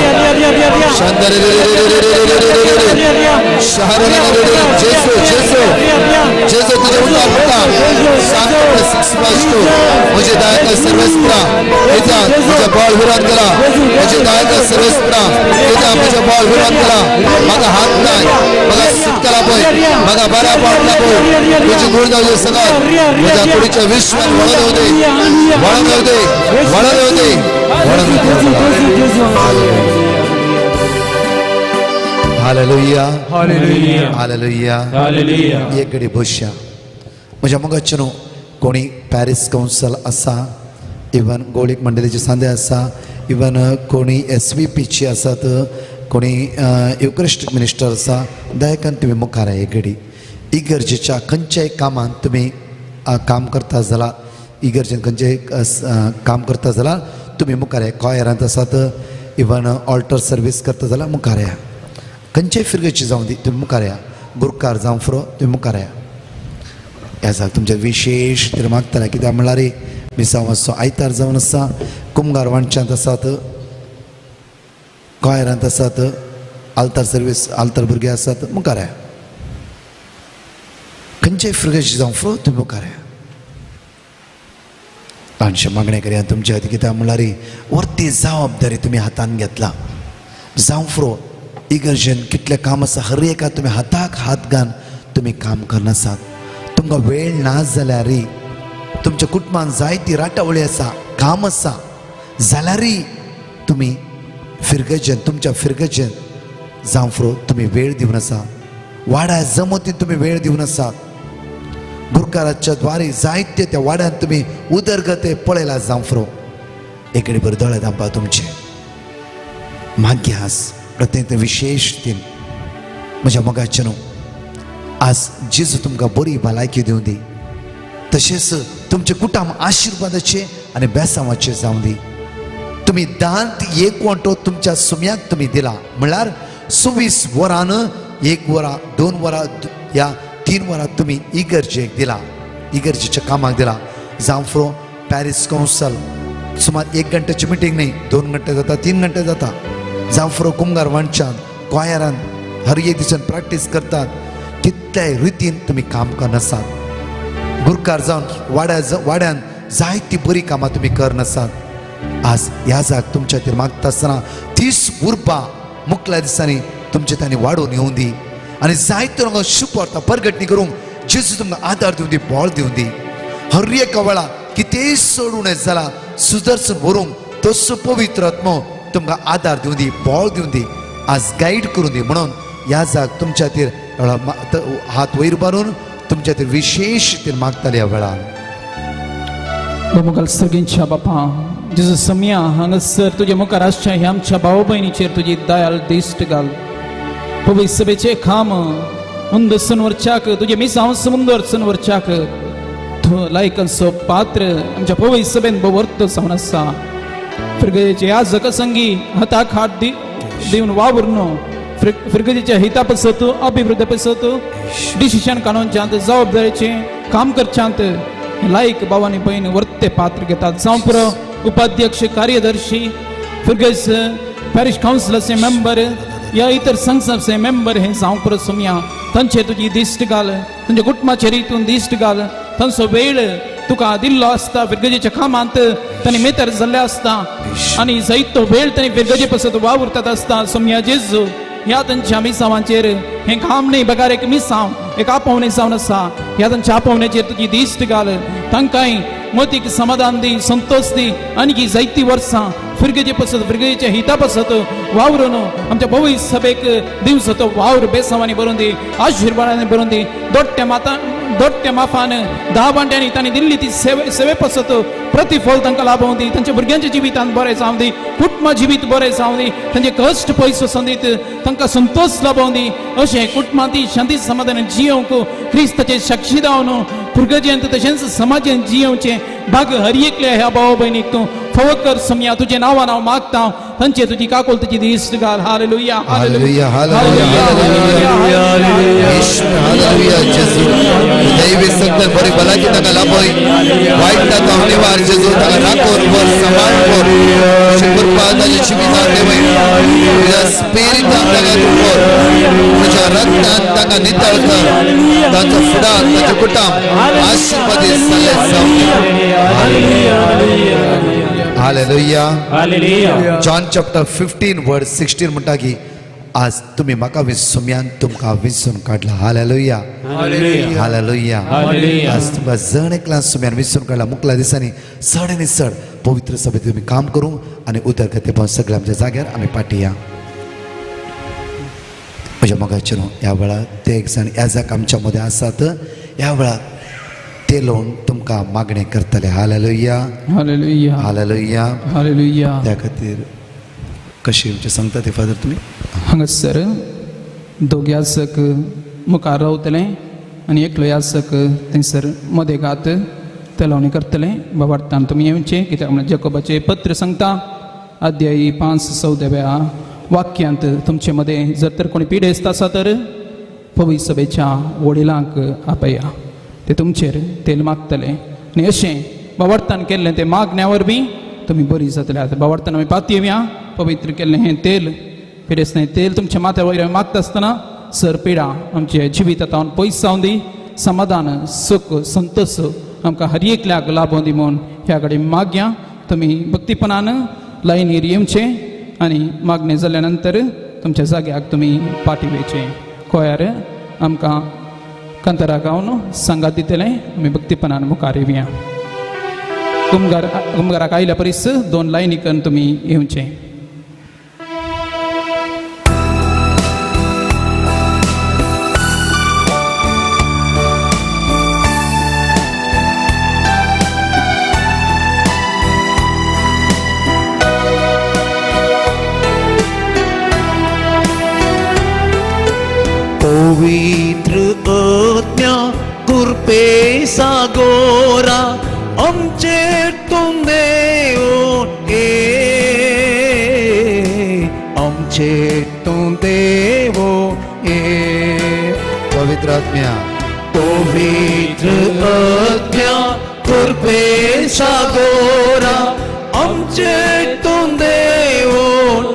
L: शांतर शहर जेजू जेजू जेजू तुझे उद्धार होता सांगतो स्पष्ट मुझे दया कर सर्वस्त्र पिता मुझे बॉल विरोध करा मुझे दया कर सर्वस्त्र पिता मुझे बॉल विरोध करा मगा हात नाही मगा सुटकाला पोय मगा बरा पडला पोय तुझी गुण जाऊ सगळं तुझ्या कुडीच्या विश्वास वळत होते वळत होते वळत होते हालेलुया हालेलुया हालेलुया हालेलुया एक घडी बसया म्हज्या मोगाचें कोणी पॅरिस काउन्सिल आसा इवन गोळीक मंडळीचे सांदे आसा इवन कोणी SVPची आसात कोणी युक्रिस्ट मिनिस्टर आसा दयाकन तुम्ही मुखार एक घडी इगर्जेच्या खंयच्याय कामांत तुम्ही काम करता जाल्यार इगर्जेन खंयचेय काम करता जाल्यार तुम्ही मुखार कॉयरांत आसात इवन ऑल्टर सर्वीस करता जाल्यार मुखार या खंयच्याय फिरगेची जावं दी तुम्ही मुखार या गुरकार जावं फुरो तुम्ही मुखार या ह्या जाग तुमचे विशेष तर मागताले कित्याक म्हणल्यार मिसांव मातसो आयतार जावन आसा कुमगार वांच्यात आसात कॉयरांत आसात आल्तार सर्वीस आल्तार भुरगे आसात मुखार या खंयच्याय फिरगेची जावं फुरो तुम्ही मुखार या ल्हानशे मागणे करया तुमच्या खातीर कित्याक म्हणल्यार वर्ती जबाबदारी तुमी हातान घेतला जावं फुरो इगर्जेन कितले काम आसा हर एका तुमी हाताक हात घालून तुमी काम करनासात तुमकां वेळ ना जाल्यारय तुमच्या कुटुंबान जायती राटावळी आसा काम आसा जाल्यारय तुमी फिरगेजेन तुमच्या फिरगेजेन जावं फुरो तुमी वेळ दिवन आसा वाड्या जमतीन तुमी वेळ दिवन आसात गुरकाराच्या द्वारे जायते त्या वाड्यान तुमी उदरगते पळयला जावं फुरो एकडे बरें दोळे दांपा तुमचे माग्यास प्रत्येक विशेष दिन म्हज्या मोगाचें आज जेजू तुमकां बरी भलायकी दिवं दी तशेंच तुमचे कुटुंब आशिर्वादाचे आनी बेसांवाचे जावं दी तुमी दांत एक वांटो तुमच्या सुम्याक तुमी दिला म्हणल्यार 26 वरान 1 वरां 2 वरां या 3 वरां तुमी इगर्जेक दिला इगर्जेच्या कामाक दिला जावं फुरो पॅरिस काउन्सिल सुमार 1 घंट्याची मिटींग न्ही 2 घंटे जाता 3 घंटे जाता जावं फुरो कुमगार वांच्यान कॉयरान हर एक दिसान प्रॅक्टीस करतात कितल्याय रितीन तुमी काम करनासात गुरकार जावन वाड्यान जायती बरी कामां तुमी करनासात आज ह्या जाग तुमच्या खातीर मागता आसतना 30 उर्बा मुखल्या दिसांनी तुमचे तांणी वाडोवन येवं दी आनी जायतो रंग शुभ वार्ता परगटणी करूंक जेजू तुमकां आदार दिवं दी बळ दिवं दी हर एका वेळा कितेंय सोडून जाल्यार सुदर्शन व्हरूंक तसो पवित्र आत्मो तुमकां आदार दिवं दी बळ दिवं दी आज गाईड करून दी म्हणून ह्या जाग तुमच्या खातीर हात वयर मारून तुमच्या खातीर विशेष खातीर मागताले ह्या वेळार
C: मुखार सगळ्यांच्या बापा जेजू सम्या हांगासर तुजे मुखार आसच्या ह्या आमच्या भाव भयणीचेर तुजी दयाल दिश्ट घाल पवित्र सभेचे खाम उंदसन वरच्याक तुजे मिसांव समुंदर वरच्याक तो लायकसो पात्र आमच्या पवित्र सभेन बवर्त जावन आसा फिरगेचे याजक संगी हाताक हात दिवन वावुरनो फिरगेच्या हिता पसत अभिवृद्धी पसत डिसिशन काडूनच्यांत जबाबदारीचे काम करच्यांत लायक भावानी बहीण वर्ते पात्र घेतात जावं पुरो उपाध्यक्ष कार्यदर्शी फिरगेस पॅरिश काउन्सिलाचे मेंबर या इतर संस्थाचे मेंबर हे जावं पुरो सुम्या तांचे तुजी दिश्ट घाल तुमच्या कुटुंबाचे रितून दिश्ट घाल तांचो वेळ तुका दिल्लो आसता फिरगेच्या कामांत तांणी मेतर जाल्ले आसता आनी जायतो वेळ तांणी वेगळे पसत वावुरतात आसता सोम्या जेजू ह्या तांच्या मिसांवाचेर हें काम न्ही बगार एक मिसांव एक आपोवणे जावन आसा ह्या तांच्या आपोवण्याचेर तुजी दिश्ट घाल तांकांय मोतीक समाधान दी संतोष दी आनी ही जायतीं वर्सां फिरगेचे पसत फिरगेच्या हिता पसत वावरून आमच्या भवी सभेक दिवस तो वावर बेसांवांनी भरून दी आशिर्वादांनी भरून दी दोट्ट्या माफान 10 बांट्यांनी तांणी दिल्ली ती सेवे पसत प्रतिफल तांकां लाभोवन दी तांच्या भुरग्यांच्या जिवितांत बरें जावं दी कुटुंबा जिवीत बरें जावं दी तांचे कश्ट पयस वचून दीत तांकां संतोष लाभोवन दी अशें कुटुंबांती शांती समाधान जियोवंक क्रिस्ताचे साक्षी जावन भुरग्यांत तशेंच समाजांत जियोवचें भाग हर एकल्या ह्या भाव भयणीक तूं फावो कर सोम्या तुजें नांवान हांव मागता तांचे तुजी काकोल तुजी दिश्ट घाल हालेलुया
L: हालेलुया हालेलुया हालेलुया जेजू दैवी सत्य बरी भलायकी ताका लाभय वायट ताका निवार जेजू ताका राखोर वर सांबाळ कर शुक्रपा ताच्या जिवितांत देवय तुज्या स्पिरिटान ताका कर तुज्या रक्तान ताका नितळ कर ताचो फुडार ताचें कुटुंब आशिर्वादीत जाल्लें जावं हालेलुया हालेलुया जॉन चॅप्टर 15 वर्स 16 म्हणटा की आज तुम्ही म्हाका विसुम्यान तुमकां विसरून काडला हालेलुया हालेलुया हालेलुया आज तुमकां जण एकला सुम्यान विसरून काडला मुकल्या दिसांनी चड आनी चड पवित्र सभेत तुम्ही काम करूं आनी उदरगती पावन सगळे आमच्या जाग्यार आमी पाटया म्हज्या मोगाचेर ह्या वेळार ते एक जाण याजक आमच्या मदें आसात ह्या वेळार ते लोन तुमकां मागणें करतले हालेलुया
C: हालेलुया
L: हालेलुया
C: हालेलुया
L: त्या खातीर कशी म्हणजे सांगता ते फादर तुमी
C: हांगासर दोगी याजक मुखार रावतले आनी एकलो याजक थंयसर मदें घात ते लावणी करतले बाबार्थान तुमी येवचें कित्याक म्हणल्यार जॅकोबाचें पत्र सांगता अध्यायी 5:14 वाक्यांत तुमचे मदें जर तर कोणी पिडेस्त आसा तर पवित्र सभेच्या वडिलांक आपया ते तुमचेर तेल मागतले आनी अशें बाबार्थान केल्लें ते मागण्या वरवीं तुमी बरी जातले आतां बाबार्थान आमी पातयेवया पवित्र केल्लें हें तेल पिडेस्तें तेल तुमच्या माथ्या वयर मागता आसतना सर पिडा आमचे जिवितांत पयस जावन दी समाधान सुख संतोष आमकां हर एकल्याक लाभोवन दी म्हूण ह्या कडेन मागया तुमी भक्तीपणान लायनीर येवचें आनी मागणें जाल्या नंतर तुमच्या जाग्याक तुमी पाठयेचें कोयार आमकां कांतारा गावन सांगात दितले आमी भक्तीपणान मुखार येवया कुमगाराक आयल्या परीस 2 लायनी करून तुमी येवचें
O: पवित्र आज्ञा कृपे सागोरा आमचेर तुम देवोन
A: आमचेर तुम देवो
L: पवित्र आत्म्या
O: पवित्र आज्ञा कृपे सागोरा आमचेर तुम देवोन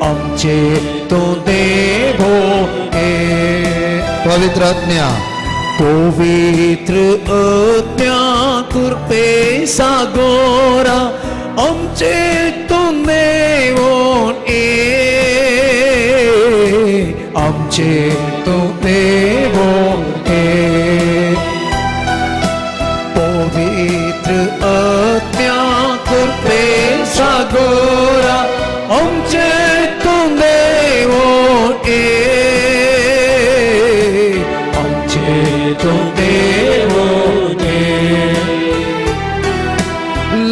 O: आमचेर तुम देवो
L: पवित्र आत्म्या
O: पवित्र आज्ञा कृपे सागोरा आमचेर तुम देवोन आमचेर तुम देवोन पवित्र आज्ञा कृपे सागोरा आमचेर तुम देवोन तुम देवोन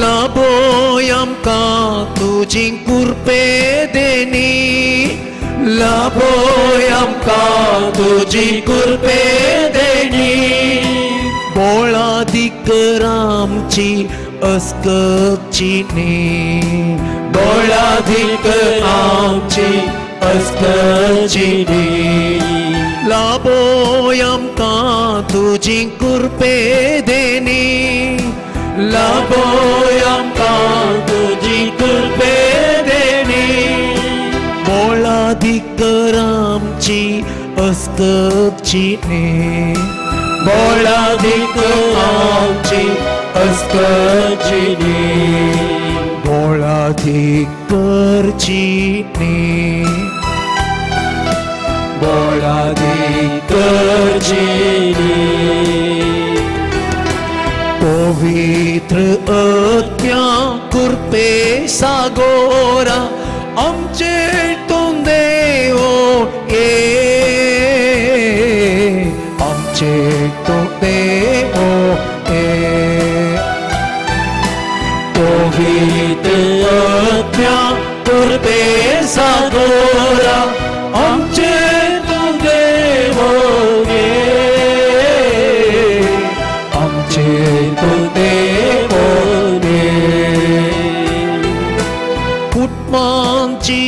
O: लाभोय आमकां तुजी कृपे देनी लाभोय आमकां तुजी कृपे देनी बोळादीक आमची अस्कची न्ही बोळादीक आमची अस्कची न्ही लाभोय आमकां तुजी कृपे देनी लाभोय आमकां तुजी कृपे देनी बोळादीक आमची अस्कची न्ही बोळादीक आमची अस्कचिनी
A: बोळाधिक करचिनी
O: बोळाधिक करचिनी
A: पवित्र आत्म्या कृपे सागोरा आमचे तों देवो ये आमचे तों देवो ये
O: पवित्र आत्म्या कृपे सागोरा आमचे तों देवो ये आमचे तों देवो ये
A: कुटुंबांची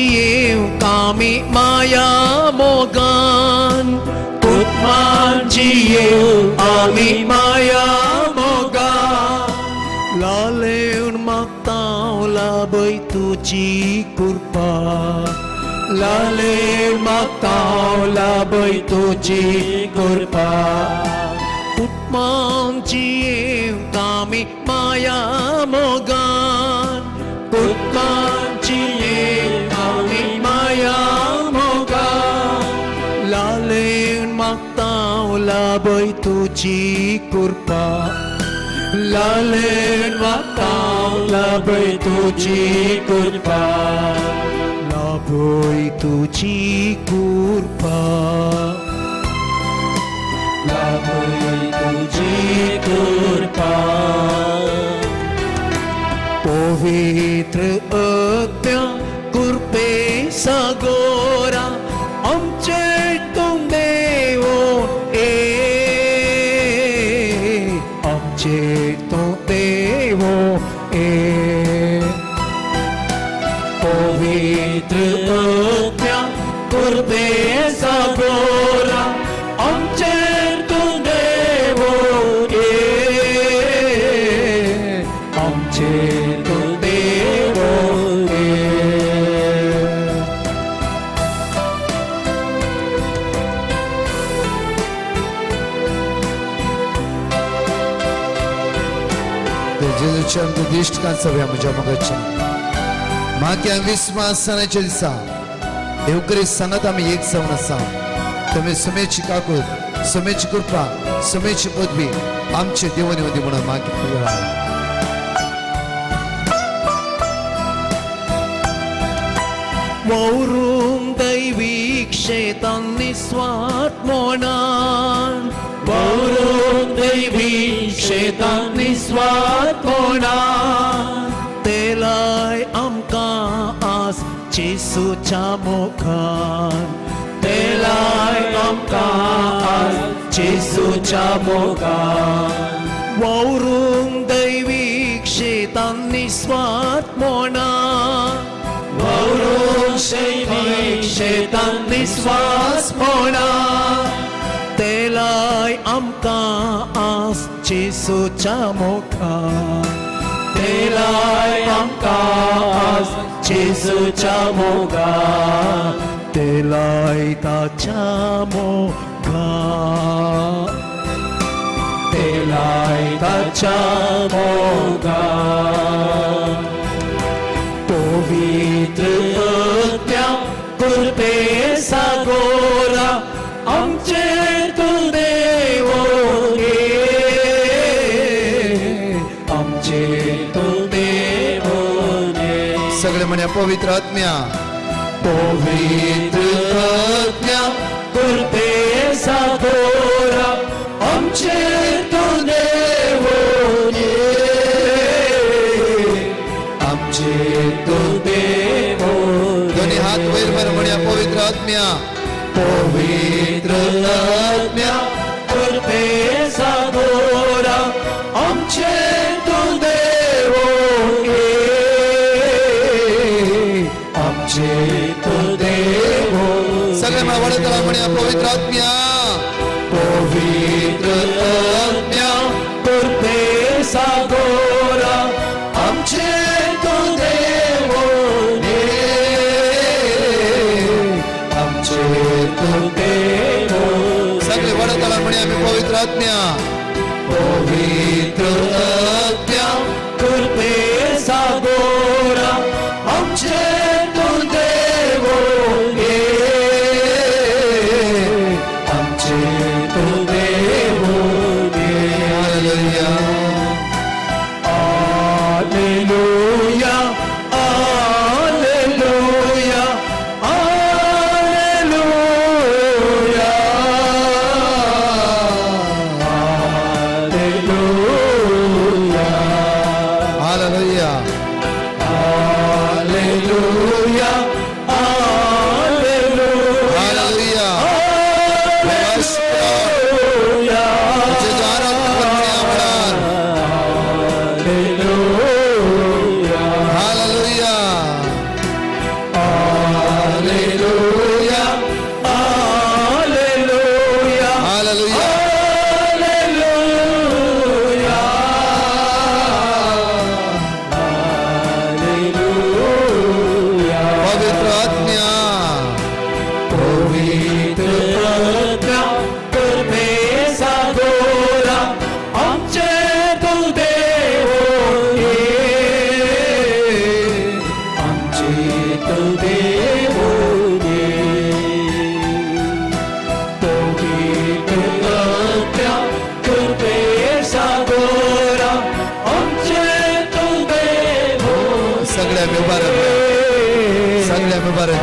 A: कामी माया मोगान
O: कुटुंबांची आमी माया मोगान
A: लालेन मागतां लाभय तुजी कृपा
O: लालेन मागतां लाभय तुजी कृपा
A: कुटुंबांची कामी माया मोगान
O: कुटुंबांची आमी माया मोगान
A: लालेन मागतां लाभय तुजी कृपा
O: लालेन मागतां लाभय तुजी कृपा
A: लाभय तुजी कृपा
O: लाभय तुजी कृपा
A: पवित्र आत्म्या कृपे सागोरा आमचे तों देवो ये आमचे तों देवो ये
O: पवित्र आत्म्या कृपे सागोरा आमचे तों देवो ये
A: आमचे
O: तों देवो ये
L: जेजूच्या दिश्टकां सगळ्या म्हज्या मोगाच्या म्हाक्या विस्वासाच्या दिसा देव करी सांगत आमी एक जावन आसा तुमी सुमेची काकूत सुमेची कृपा सुमेची पदवी आमचे देवनी मदी म्हणून मागितली
A: वौरूम दैवीक शेतान निस्वार्थ मोनान
O: वौरूम दैवी शेतान निस्वार्थ मोनान
A: तेलाय आमकां आस जेसूच्या मोखान
O: तेलाय आमकां आस जेसूच्या मोगान
A: वौरूम दैवीक शेतान निस्वार्थ मोनान
O: वौरूम दैवी शेतान निस्वार्थ मोनान
A: तेलाय आमकां आस जेसूच्या मोखान
O: तेलाय आमकां आस जेसूच्या मोगान
A: तेलाय ताच्या मोखान
O: तेलाय ताच्या मोगान पवित्र आत्म्या कृपे सागोरा आमचे तूं देवो ये आमचे तूं देवो ये
L: सगळे म्हण्या पवित्र आत्म्या
O: पवित्र आत्म्या कृपे सागोरा आमचे तूं देवो ये आमचे तूं देवो
L: दोन्ही हात वयर मार म्हण्या पवित्र आत्म्या
O: पवित्र आत्म्या कृपे सागोरा आमचे तूं देवो ये आमचे तूं देवो
L: सगळे वडतला म्हण्या पवित्र आत्म्या
O: पवित्र आत्म्या कृपे सागोरा आमचे तूं देवो आमचे तूं देवो
L: सगळे वडतला म्हण्या आमी पवित्र आत्म्या
O: पवित्र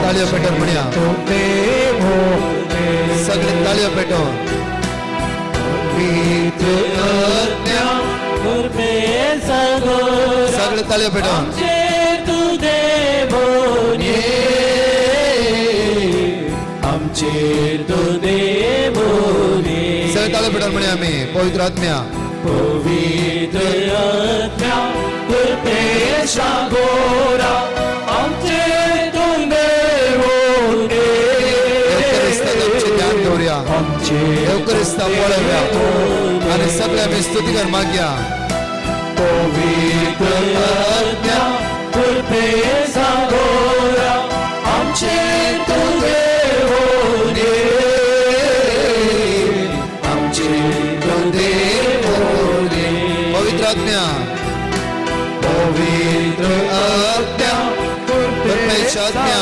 L: ताळयो पेटोवन म्हणया सगळे ताळयो पेटोवन सगळे ताळयो पेटोवन सगळे ताळयो पेटोवन म्हणया आमी पवित्र आत्म्या
O: पवित्र आत्म्या कृपेचा गोरा आमचे
L: ध्यान दवरया एवकरिस्ता पळोवया आनी सगळे आमी स्तुतीकर मागया
O: पवित्र आत्म्या कृपेचा गोरा आमचे
L: पवित्र आत्म्या पवित्र आत्म्या कृपेचा आत्म्या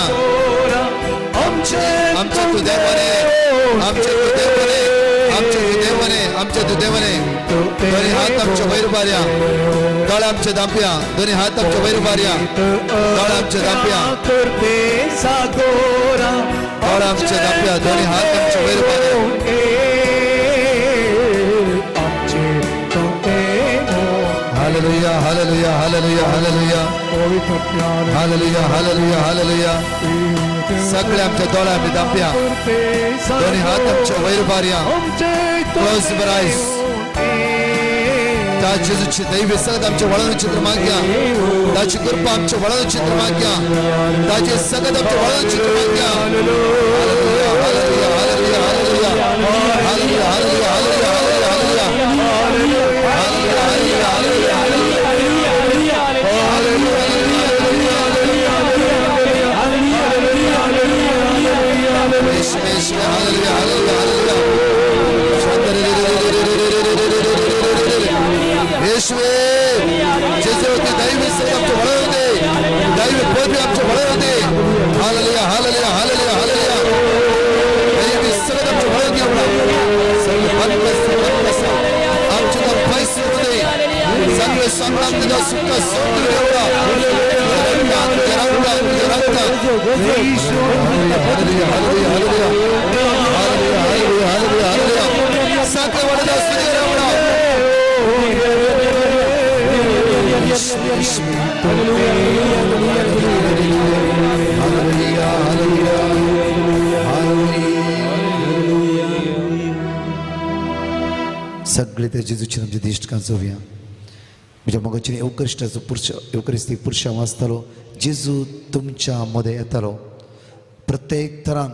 L: आमचे तू देवाने आमचे तू देवाने आमचे तू देवाने आमचे तू देवाने दोन्ही हात आमच्या वैर उभारया तळ आमचे दांपया दोन्ही हात आमच्या वैर उभारया तळ आमचे दांपया तळ आमचे दांपया दोन्ही हात आमच्या वैर उभारया hallelujah hallelujah hallelujah hallelujah hallelujah hallelujah hallelujah सगळे आमच्या दोळा आम्ही दांपया दोन्ही हात आमच्या वैर उभारया क्लोज युअर आयज त्या जेजूची दैवी सगळं आमच्या वळण चित्र मागया त्याची कृपा आमच्या वळण चित्र मागया त्याचे सगळं आमच्या वळण चित्र मागया hallelujah hallelujah hallelujah hallelujah hallelujah hallelujah hallelujah सगळे त्या जेजूची आमच्या दिश्टकां जावया म्हज्या मोगाचेर एवकरिस्टाचो पुरुश एवकरिस्ती पुरुशा वाचतालो जेजू तुमच्या मदें येतालो प्रत्येक तरान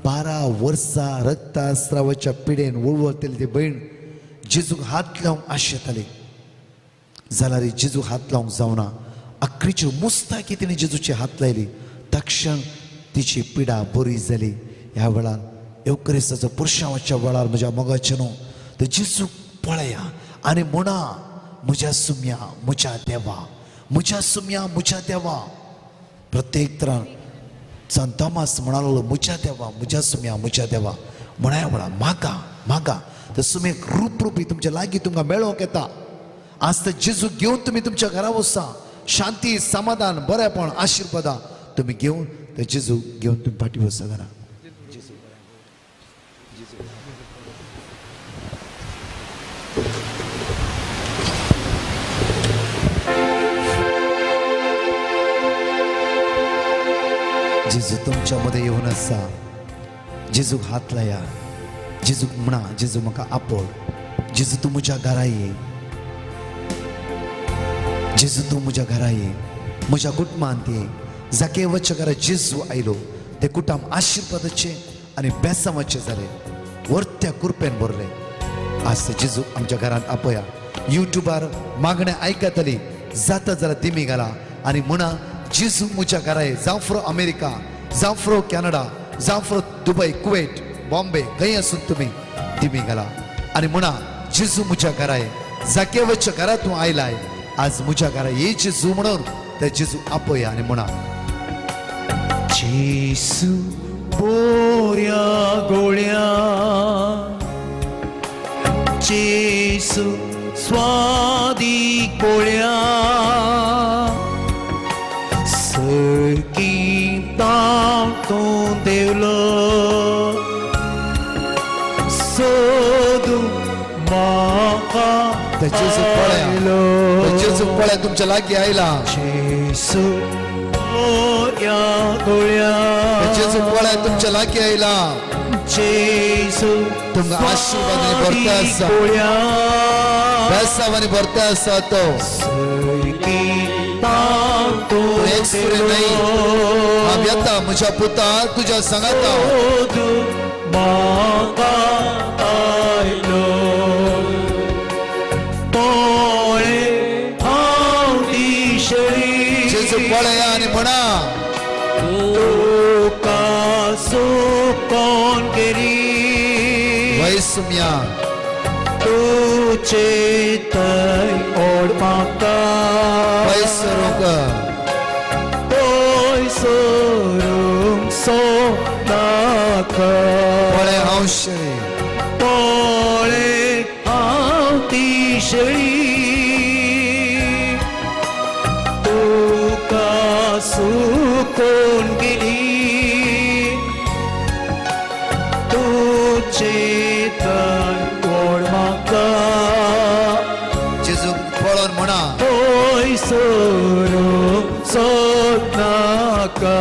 L: 12 वर्सां रक्तस्रावाच्या पिडेन वळवळतेली ती भयण जेजूक हात लावंक आशेताली जाल्यार जेजूक हात लावंक जावना आखरीच्यो मुस्ताकी तिणें जेजूची हात लायली तक्षण तिची पिडा बरी जाली ह्या वेळार एवकरिस्ताचो पुरुशावाच्या वेळार म्हज्या मोगाचें न्हू तर जेजूक पळया आनी म्हणा म्हज्या सुम्या म्हज्या देवा म्हज्या सुम्या म्हज्या देवा प्रत्येक तरान संत थॉमस म्हणालो म्हज्या देवा म्हज्या सुम्या म्हज्या देवा म्हणाया म्हणा मागा मागा तर सुमेक रूपरूपी तुमच्या लागीं तुमकां मेळोवंक येता आज तर जेजू घेवन तुमी तुमच्या घरा वचा शांती समाधान बरेपण आशिर्वादा तुमी घेवन ते जेजू घेवन तुमी फाटी वचा घरा जेजू तुमच्या मध्ये येऊन आसा जेजूक हात लाया जेजूक म्हणा जेजू म्हाका आपड जेजू तूं म्हज्या घरा ये जेजू तूं म्हज्या घरा ये म्हज्या कुटुंबांत ये जाकेवच्या घरा जेजू आयलो ते कुटुंब आशिर्वादाचे आनी बेसांवाचे जाले वर्त्या कृपेन भरले आज जेजू आमच्या घरांत आपया युट्यूबार मागणे आयकतली जाता जाल्यार तिमी घाला आनी म्हणा जेजू म्हज्या घरा ये जावं फ्रो अमेरिका जावं फ्रो कॅनडा जावं फ्रो दुबय कुवेट बॉम्बे खंय आसून तिमी घाला आनी म्हणा जेजू म्हज्या घरा ये जाकेवच्या घरा तूं आयलाय आज म्हज्या घरा ये जेजू म्हणून ते जेजू आपया आनी म्हणा
O: जेजू बोऱ्या गोळ्या जेजू स्वादी कोळ्या सरकी तातो
L: ते जेजू पळया, ते जेजू पळया तुमच्या लागी आयला.
O: जेजू या गोळ्या,
L: ते जेजू पळया तुमच्या लागी आयला.
O: जेजू
L: तुमका आशीर्वादाने भरता आसा, बेसावाने भरता आसा. तो एकसुरे नाही. हांव येता म्हज्या पुता तुज्या सांगाता.
O: म्हाका आयलो पळे हांव दिशेळी.
L: जेजू पळया आनी म्हणा
O: तुका सुकोन गेली.
L: वैसुम्या
O: तुचे थंय ओड म्हाका
L: वैसरूंक
O: सोरूंक सोदनाका.
L: पळे हांव शेळी,
O: पळे हांव ती शेळी. तुका सुकोन गेली. तुचे थंय ओड म्हाका.
L: जेजू पळोवन म्हणा
O: पळय सोरूंक सोदनाका.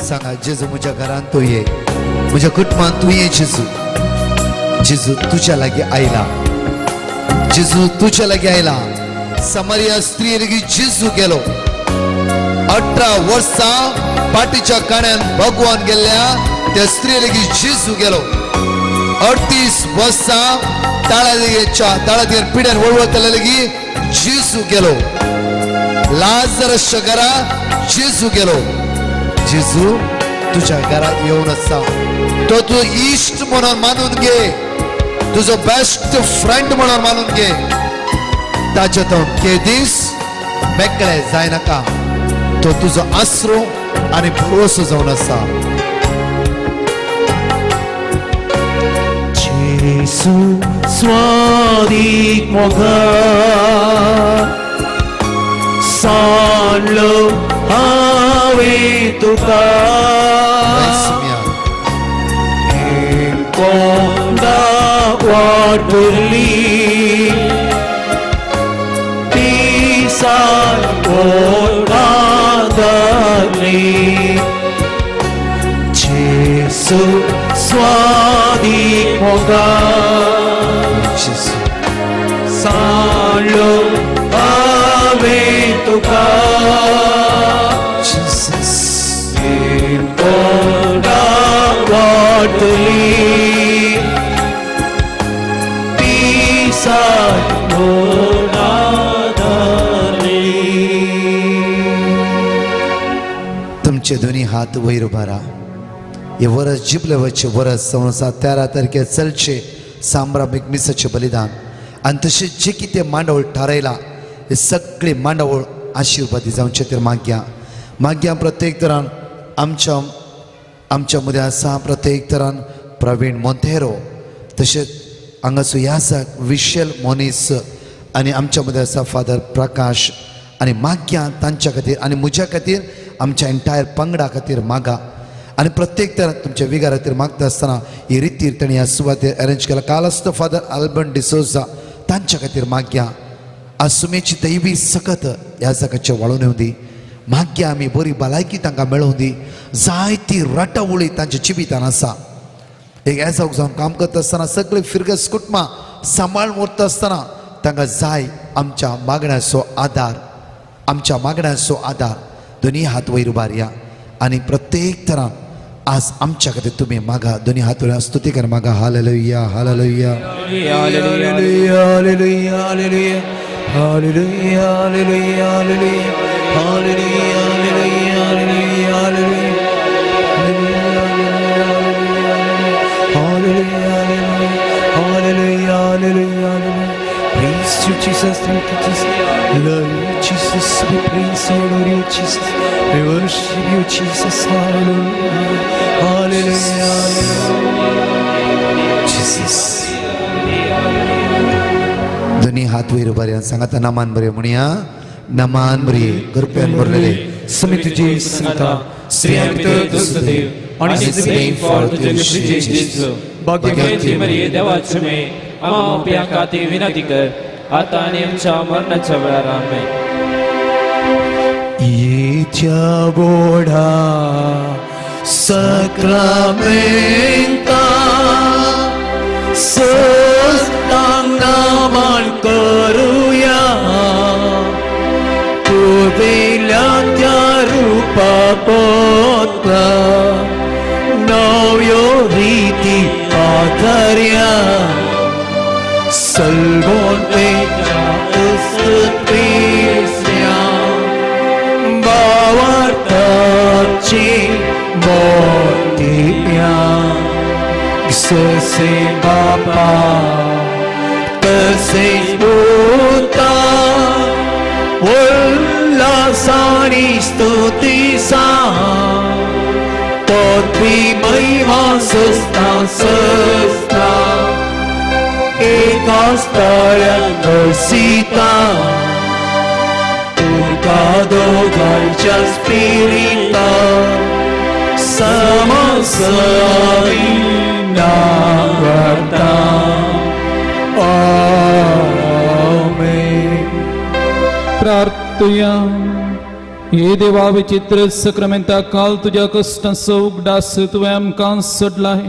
L: सांगा जेजू म्हज्या घरांत तूं ये, म्हज्या कुटुंबांत तूं ये. जेजू, जेजू तुज्या लागीं आयला. जेजू तुज्या लागीं आयला. समारिया स्त्री लेगीत जेजू गेलो. 18 वर्सां पाटीच्या काण्यान भगवान गेल्ल्या त्या स्त्री लेगीत जेजू गेलो. 38 वर्सां ताळादेर पिड्यान वळवळताले लेगीत जेजू गेलो. लाजरसच्या घरा जेजू गेलो. जेजू तुझ्या घरात येऊन आसा. तो तू इश्ट म्हणून मानून घे, तुझो बेस्ट फ्रेंड म्हणून मानून घे. ताचे तो केदीस मेकळे जाय नाका. तो तुजो आसरो आनी भरोसो जावन आसा.
O: जेजू स्वादीक मोगान सांडलो हांवें तुका. कोंडा वाटुरली पिसार कोंडा दारली. जेजू स्वादीक मोगान सांडलो हांवें तुका. कोंडा वाटली पिसार कोंडा दारली.
L: तुमचे दोन्ही हात वयर उबारा. हे वरस जिबले वचचे वरस 13 तारखेर चलचे सांब्रामीक मिसाचे बलिदान. आनी तशेंच जे कितें मांडवळ थारायला हे सगळे मांडवळ आशिर्वादी जावचे तर माग्या. प्रत्येक तरान आमच्या मदें आसा. प्रत्येक तरान प्रवीण मोंतेरो, तशेंच हांगासर ह्या आसा विशेल मोनीस आनी आमच्या मदें आसा फादर प्रकाश. आनी माग्या तांच्या खातीर आनी म्हज्या खातीर आमच्या एंटायर पंगडा खातीर मागा. आनी प्रत्येक तरान तुमच्या विगारा खातीर मागता आसतना ही रितीर तांणी ह्या सुवातेर अरेंज केला. काल आसता फादर आल्बर्ट डिसोजा तांच्या खातीर माग्या. आज सुमेची दैवी सकत ह्या जागाचे वाळून येवं दी. माग्या आमी बरी भलायकी तांकां मेळोवन दी. जायती राटावळी तांच्या जिवितान आसा. एक एजाक जावन काम करता आसतना सगळे फिरगस कुटुंबां सांबाळून व्हरता आसतना तांकां जाय आमच्या मागण्याचो आदार. आमच्या मागण्याचो आदार. दोनी हात वयर उबारया आनी प्रत्येक तरान आज आमच्या खातीर तुमी मागा. दोनी हात वयर स्तुती कर मागा. Hallelujah hallelujah
O: hallelujah hallelujah hallelujah hallelujah hallelujah hallelujah hallelujah Praise you, Jesus, thank you, Jesus. Love you, Jesus. We praise you, Lord, you, Jesus. We worship you, Jesus. Hallelujah. Hallelujah.
L: Jesus. दोन्ही हात वयर उबारया. सांगाता नमान बरे म्हणया. नमान बरे कृपेन भरलेले
N: समितीची संगता स्त्रियां भितर दुसदेव आणि स्त्रियांक फळ तुझे श्री जेजू भाग्यवती मरिये देवाचे मे आम्हा खातीर विनंती कर आता आणि आमच्या मरणाच्या वेळार आमेन.
O: येत्या गोडा सक्रामेंता नामान करूया तुवेल्या त्या रूपा पोतला नव्यो रीती आधार्या सलगोन पेच्या उस्तुतिस्या बावार्ताची मोठ्या से बापा तसे भूता उल्लासानी स्तुतिसा तोत्वी महिमा सस्ता सस्ता एका स्थळात सीता तुका दोघांच्या स्पिरिता समसवी नागता आमेन.
C: प्रार्थया. हे देवा विचित्र सक्रामेंता काल तुझ्या कष्टांचो उगडास तुवें आमकां सोडलाय.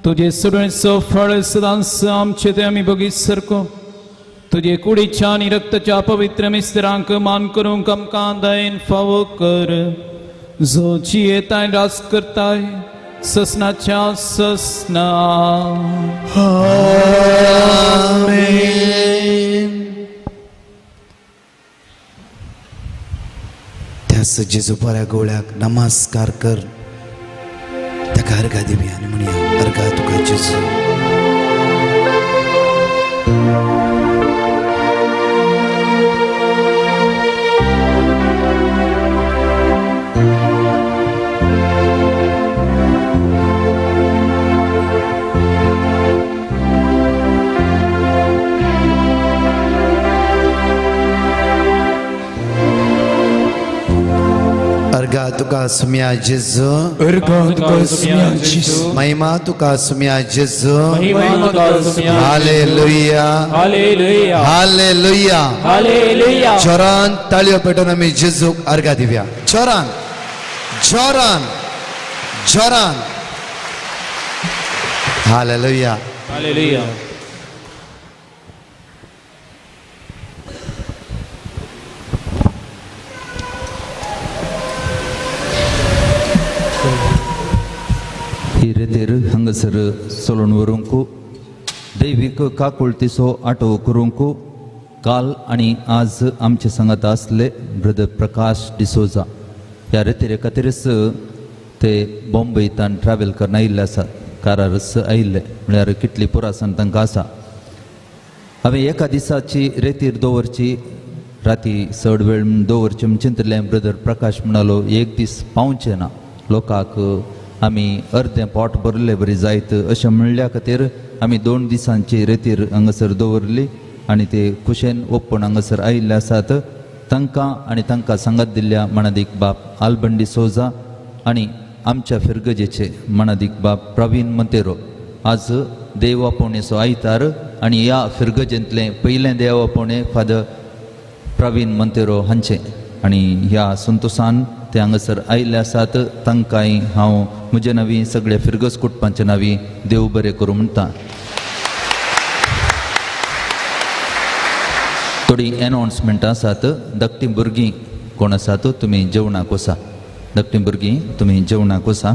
C: तुझे सोडणेचो फळ सदांच आमचे ते आमी बगीत सारको तुझे कुडीच्या आनी रक्ताच्या पवित्र मिस्त्रांक मान करूंक आमकां दयेन फावो कर. जो जियेताय रास करताय ससनाच्या ससना.
L: आमेन. त्यास जेजू बऱ्या गोळ्याक नमस्कार कर ताका अर्घा दिवया आनी म्हणया अर्घा तुका जेजू. अर्घा तुका सुम्या जेजू.
O: अर्घा तुका सुम्या जेजू.
L: महिमा तुका सुम्या जेजू.
N: महिमा तुका सुम्या.
L: Hallelujah
N: hallelujah
L: hallelujah
N: hallelujah.
L: जोरान ताळयो पेटोवन आमी जेजूक अर्घा दिवया. जोरान जोरान जोरान. Hallelujah
N: hallelujah.
B: ही रेतेर हंगसर सोलून व्हरूंक दैवीक काकुळतीचो आटो करूंक काल आनी आज आमचे सांगात आसले ब्रदर प्रकाश डिसोजा ह्या रेतेरे खातीरच ते बॉम्बेतान ट्रॅव्हल करून आयिल्ले आसात. कारारस आयिल्ले म्हळ्यार कितली पुरासन तांकां आसा. हांवें एका दिसाची रेतीर दवरची राती चड वेळ दवरची म्हूण चिंतलें. ब्रदर प्रकाश म्हणालो एक दीस पावचे ना लोकांक आमी अर्दें पोट भरले बरी जायत अशें म्हणल्या खातीर आमी 2 दिसांची रेतीर हांगासर दवरली आनी ते कुशेन ओप्पून हांगासर आयिल्ले आसात. तांकां आनी तांकां सांगात दिल्ल्या मणादीक बाब आल्बन डिसोजा आनी आमच्या फिरगजेचे मणादीक बाब प्रवीण मंतेरो आज देवापोवणेचो आयतार आनी ह्या फिरगजेंतलें पयलें देवापोवणें फादर प्रवीण मंतेरो हांचें आनी ह्या संतोशान ते हांगासर आयिल्ले आसात. तांकांय हांव म्हजे नांवी सगळ्या फिरगज कुटुंबाच्या नांवी देव बरें करूं म्हणटा. थोडी एनाउन्समेंटां आसात. धाकटीं भुरगीं कोण आसात तुमी जेवणाक वसा. धाकटीं भुरगीं तुमी जेवणाक वसा.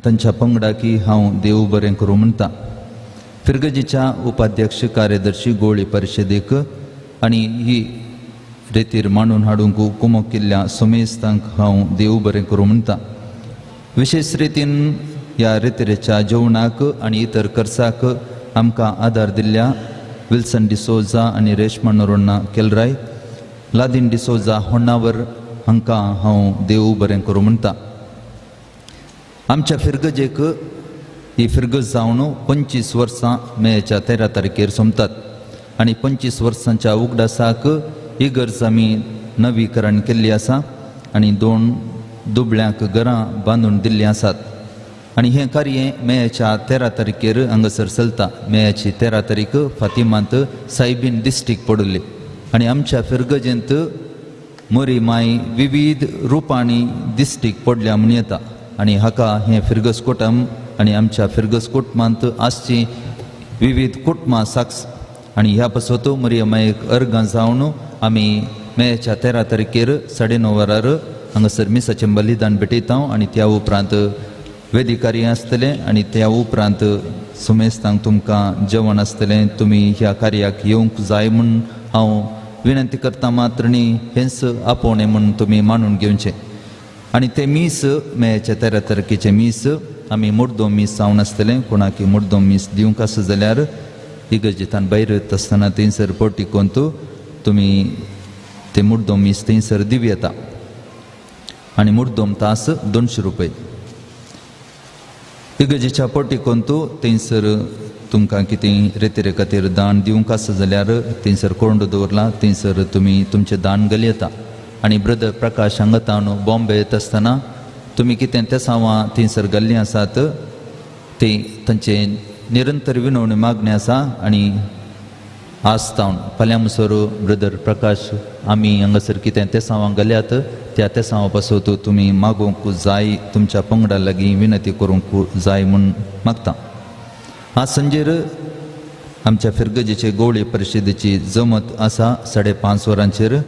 B: तांच्या पंगडा की हांव देव बरें करूं म्हणटा. फिरगजीच्या उपाध्यक्ष कार्यदर्शी गोळी परिशदेक आनी ही रेतीर मांडून हाडूंक कुमक केल्ल्या सोमेस्तांक हांव देव बरें करूं म्हणटा. विशेष रितीन ह्या रेतीरेच्या जेवणाक आनी इतर खर्चाक आमकां आदार दिल्ल्या विल्सन डिसोजा आनी रेशमा नोरोन्ना केलराय, लादीन डिसोजा होण्णावर हांकां हांव देव बरें करूं म्हणटा. आमच्या फिरगजेक ही फिरगस जावन 25 वर्सां मेच्या 13 तारखेर सोमतात आनी 25 वर्सांच्या उगडासाक इगर्ज आमी नवीकरण केल्ली आसा आनी 2 दुबळ्यांक घरां बांदून दिल्लीं आसात आनी हें कार्य मेच्या 13 तारखेर हांगासर चलता. मेची 13 तारीख फातिमांत सायबीन डिस्ट्रिक्ट पडली आनी आमच्या फिरगजेंत मोरी माय विविध रुपांनी डिस्ट्रिक्ट पडल्या म्हूण येता आनी हाका हें फिरगस कोटम आनी आमच्या फिरगस कुटुंबांत आसची विविध कुटुंबां साक्ष आनी ह्या पासत मोरया मायक अर्गां जावन आमी मेच्या 13 तारखेर 9:30 वरार हांगासर मिसाचें बलिदान भेटयता आनी त्या उपरांत वेदिकार्य आसतलें आनी त्या उपरांत सुमेस्तांक तुमकां जेवण आसतलें. तुमी ह्या कार्याक येवंक जाय म्हूण हांव विनंती करता. मात्र न्ही हेंच आपोवणें म्हूण तुमी मानून घेवचें. आनी तें मीस मेच्या 13 तारखेचें मीस आमी मुर्दोम मीस जावन आसतलें. कोणाक मुर्दोम मीस दिवंक आसा जाल्यार इगर्जेंतल्यान भायर येता आसतना थंयसर पोर्टिकोंत तुमी तें मुर्दोम मीस थंयसर दिव येता आनी मुर्दोम तास 200 रुपये. इगर्जेच्या पोर्टिकोंत थंयसर तुमकां कितें रेतेरे खातीर दान दिवंक आसा जाल्यार थंयसर कोंड दवरला, थंयसर तुमी तुमचें दान घाल येता. आनी ब्रदर प्रकाश हांगा न्हू बॉम्बे येता आसतना तुमी कितें त्या सावां थंयसर घाल्लीं आसात ती तांचे निरंतर विनवणी मागणी आसा आनी आसतावन फाल्यां म्हणसर ब्रदर प्रकाश आमी हांगासर कितें ते सावां घाल्यात त्या ते सावां पासून तुमी मागोवंक जाय, तुमच्या पंगडा लागीं विनंती करूंक जाय म्हूण मागता. आज संजेर आमच्या फिरगजेचे गवळी परिशदेची जमत आसा 5:30 वरांचेर.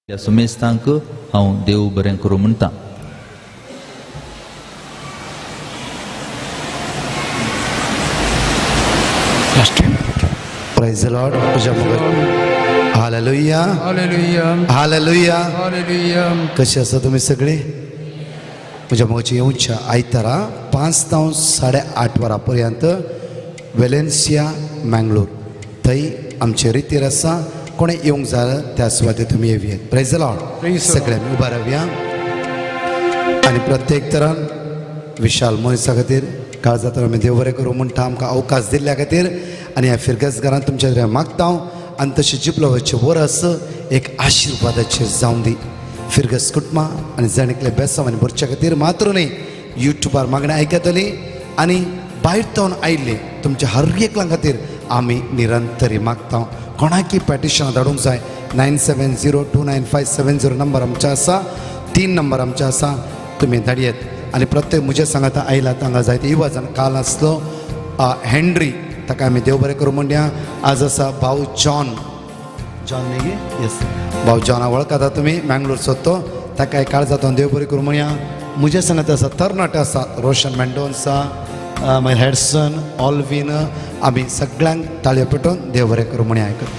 B: ह्या सुमेस्तांक हांव देव बरें करूं म्हणटा.
L: Praise the Lord. Hallelujah.
A: Hallelujah.
L: Hallelujah.
A: Hallelujah.
L: कशी आसा तुमी सगळी? म्हज्या मोगाची येवच्या आयतारा 5 ते 8:30 वरां पर्यंत वेलेन्सिया मँगलोर थंय आमचे रितीर आसा. कोणे येवंक जाय त्या सुवातेर तुमी येवयात. Praise the Lord. सगळ्यांनी उबा रावया आनी प्रत्येक तरान विशाल मनशा खातीर काळजां तर आमी देव बरें करूं म्हणटा आमकां अवकाश दिल्ल्या खातीर आनी ह्या फिरगसगारान तुमच्या कडेन मागता आनी तशें जिपलोवाचे वरस एक आशिर्वादाचेर जावं दी. फिरगस कुटुंबां आनी जाणेकले बेसांव आनी भरच्या खातीर मात्र न्ही युट्यूबार मागणी आयकतली आनी भायर तावन आयिल्ले तुमच्या हर एकल्या खातीर आमी निरंतरी मागता. कोणाकी पॅटिशनां धाडूंक जाय 97029570 नंबर आमचे आसा. 3 नंबर आमचे आसा. तुमी धाडयेत आनी प्रत्येक म्हजे सांगाता आयला तांकां जायते इवाजान काल आसलो हेनरी ताका आमी देव बरें करूं म्हणया. आज आसा भाऊ जॉन न्ही येस भाऊ जॉना वळखता तुमी मँगलोरचो तो ताकाय काळ जाता देव बरें करूं म्हणया. म्हजे सांगात आसा तरणाटे आसा रोशन मेंडोन्सा मागीर हेडसन ऑल्वीन आमी सगळ्यांक ताळयो पेटोवन देव बरें करूं म्हणया. आयकत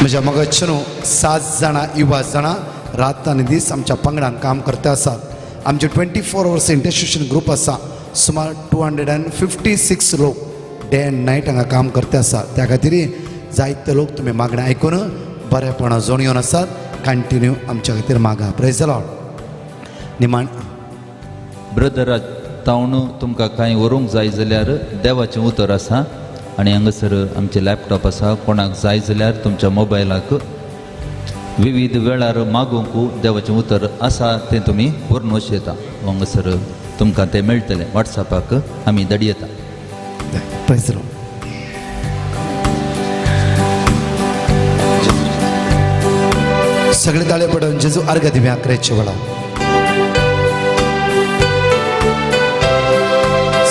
L: म्हज्या मगजचे न्हू 7 जाणां युवा जाणां रात आनी दीस आमच्या पंगडान काम करता आसात. आमचे 24 hours इंटरसेशन ग्रूप आसा. सुमार 256 लोक डे एंड नायट हांगा काम करता आसा. त्या खातीर जायते लोक तुमी मागणी आयकून बरेपणां जोण येवन आसात. कंटिन्यू आमच्या खातीर मागा. Praise the Lord. निमाण
B: ब्रदर तावन तुमकां कांय व्हरूंक जाय जाल्यार देवाचें उतर आसा आनी हांगासर आमचे लॅपटॉप आसा. कोणाक जाय जाल्यार तुमच्या मोबायलाक विविध वेळार मागोवंक देवाचें उतर आसा तें तुमी व्हरून वचयता. हांगासर तुमकां तें मेळटलें. वॉट्सॅपाक आमी धाडयता.
L: Praise the Lord. सगळे ताळे पडून जेजू अर्घ दिव्या क्रेचे वडा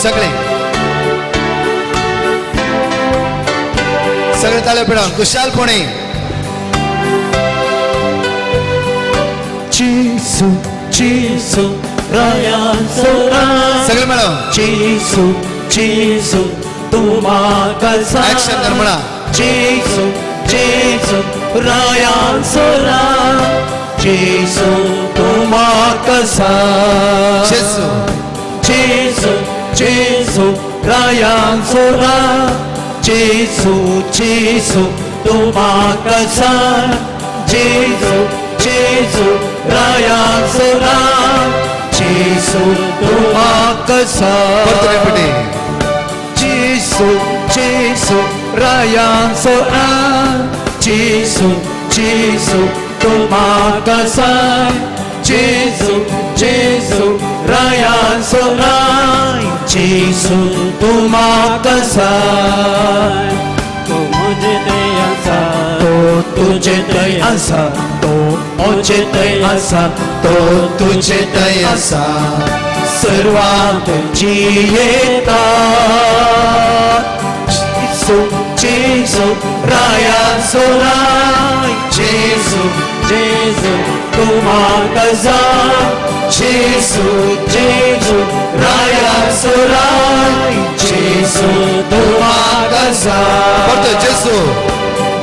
L: सगळे सगळे ताळे पडून कुशालपणे
O: Jesus, Jesus, Ryan Sora.
L: सगळे मिळून
O: Jesus, Jesus, तूं म्हाका
L: ऍक्शन कर
O: सांग
L: म्हणा
O: जेसू जेसू रायांचो राम जेसू तूं म्हाका सांग
L: जेसू
O: जेसू जेसू रायांचो राम जेसू जेसू तूं म्हाका सांग जेसू जेसू रायांचो राम जेसू तूं म्हाका सांग
L: परत रिपीट
O: जेसू जेसू रायांचो राम जेसू जेसू तूं म्हाका सांग जेसू जेसू रायांचो राम जेसू तूं म्हाका सांग तो म्हजे थंय आसा तो तुजे थंय आसा तो म्हजे थंय आसा तो तुजे थंय आसा सर्वांत जियेता जेसू जेसू रायांचो राम जेसू जेसू तूं म्हाका सांग जेसू जेसू रायांचो राम जेसू तूं म्हाका सांग
L: परत जेसू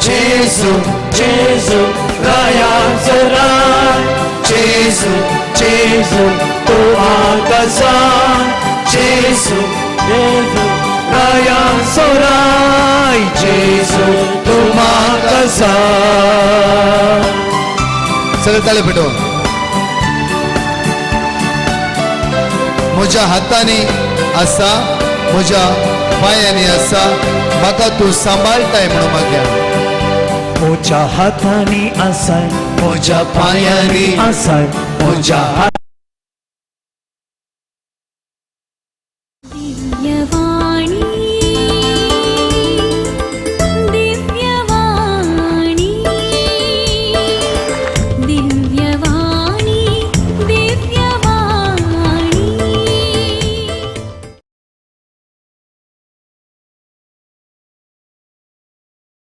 O: जेसू जेसू रायांचो राम जेसू जेसू तूं म्हाका सांग जेसू जेसू रायांचो राम जेसू तूं म्हाका सांग
L: सगळे ताळे पेटोवन म्हज्या हातांनी आसा म्हज्या पांयांनी आसा म्हाका तूं सांबाळटाय म्हणून मागया
O: म्हज्या हातांनी आसाय म्हज्या पांयांनी आसाय म्हज्या
F: दिव्यवाणी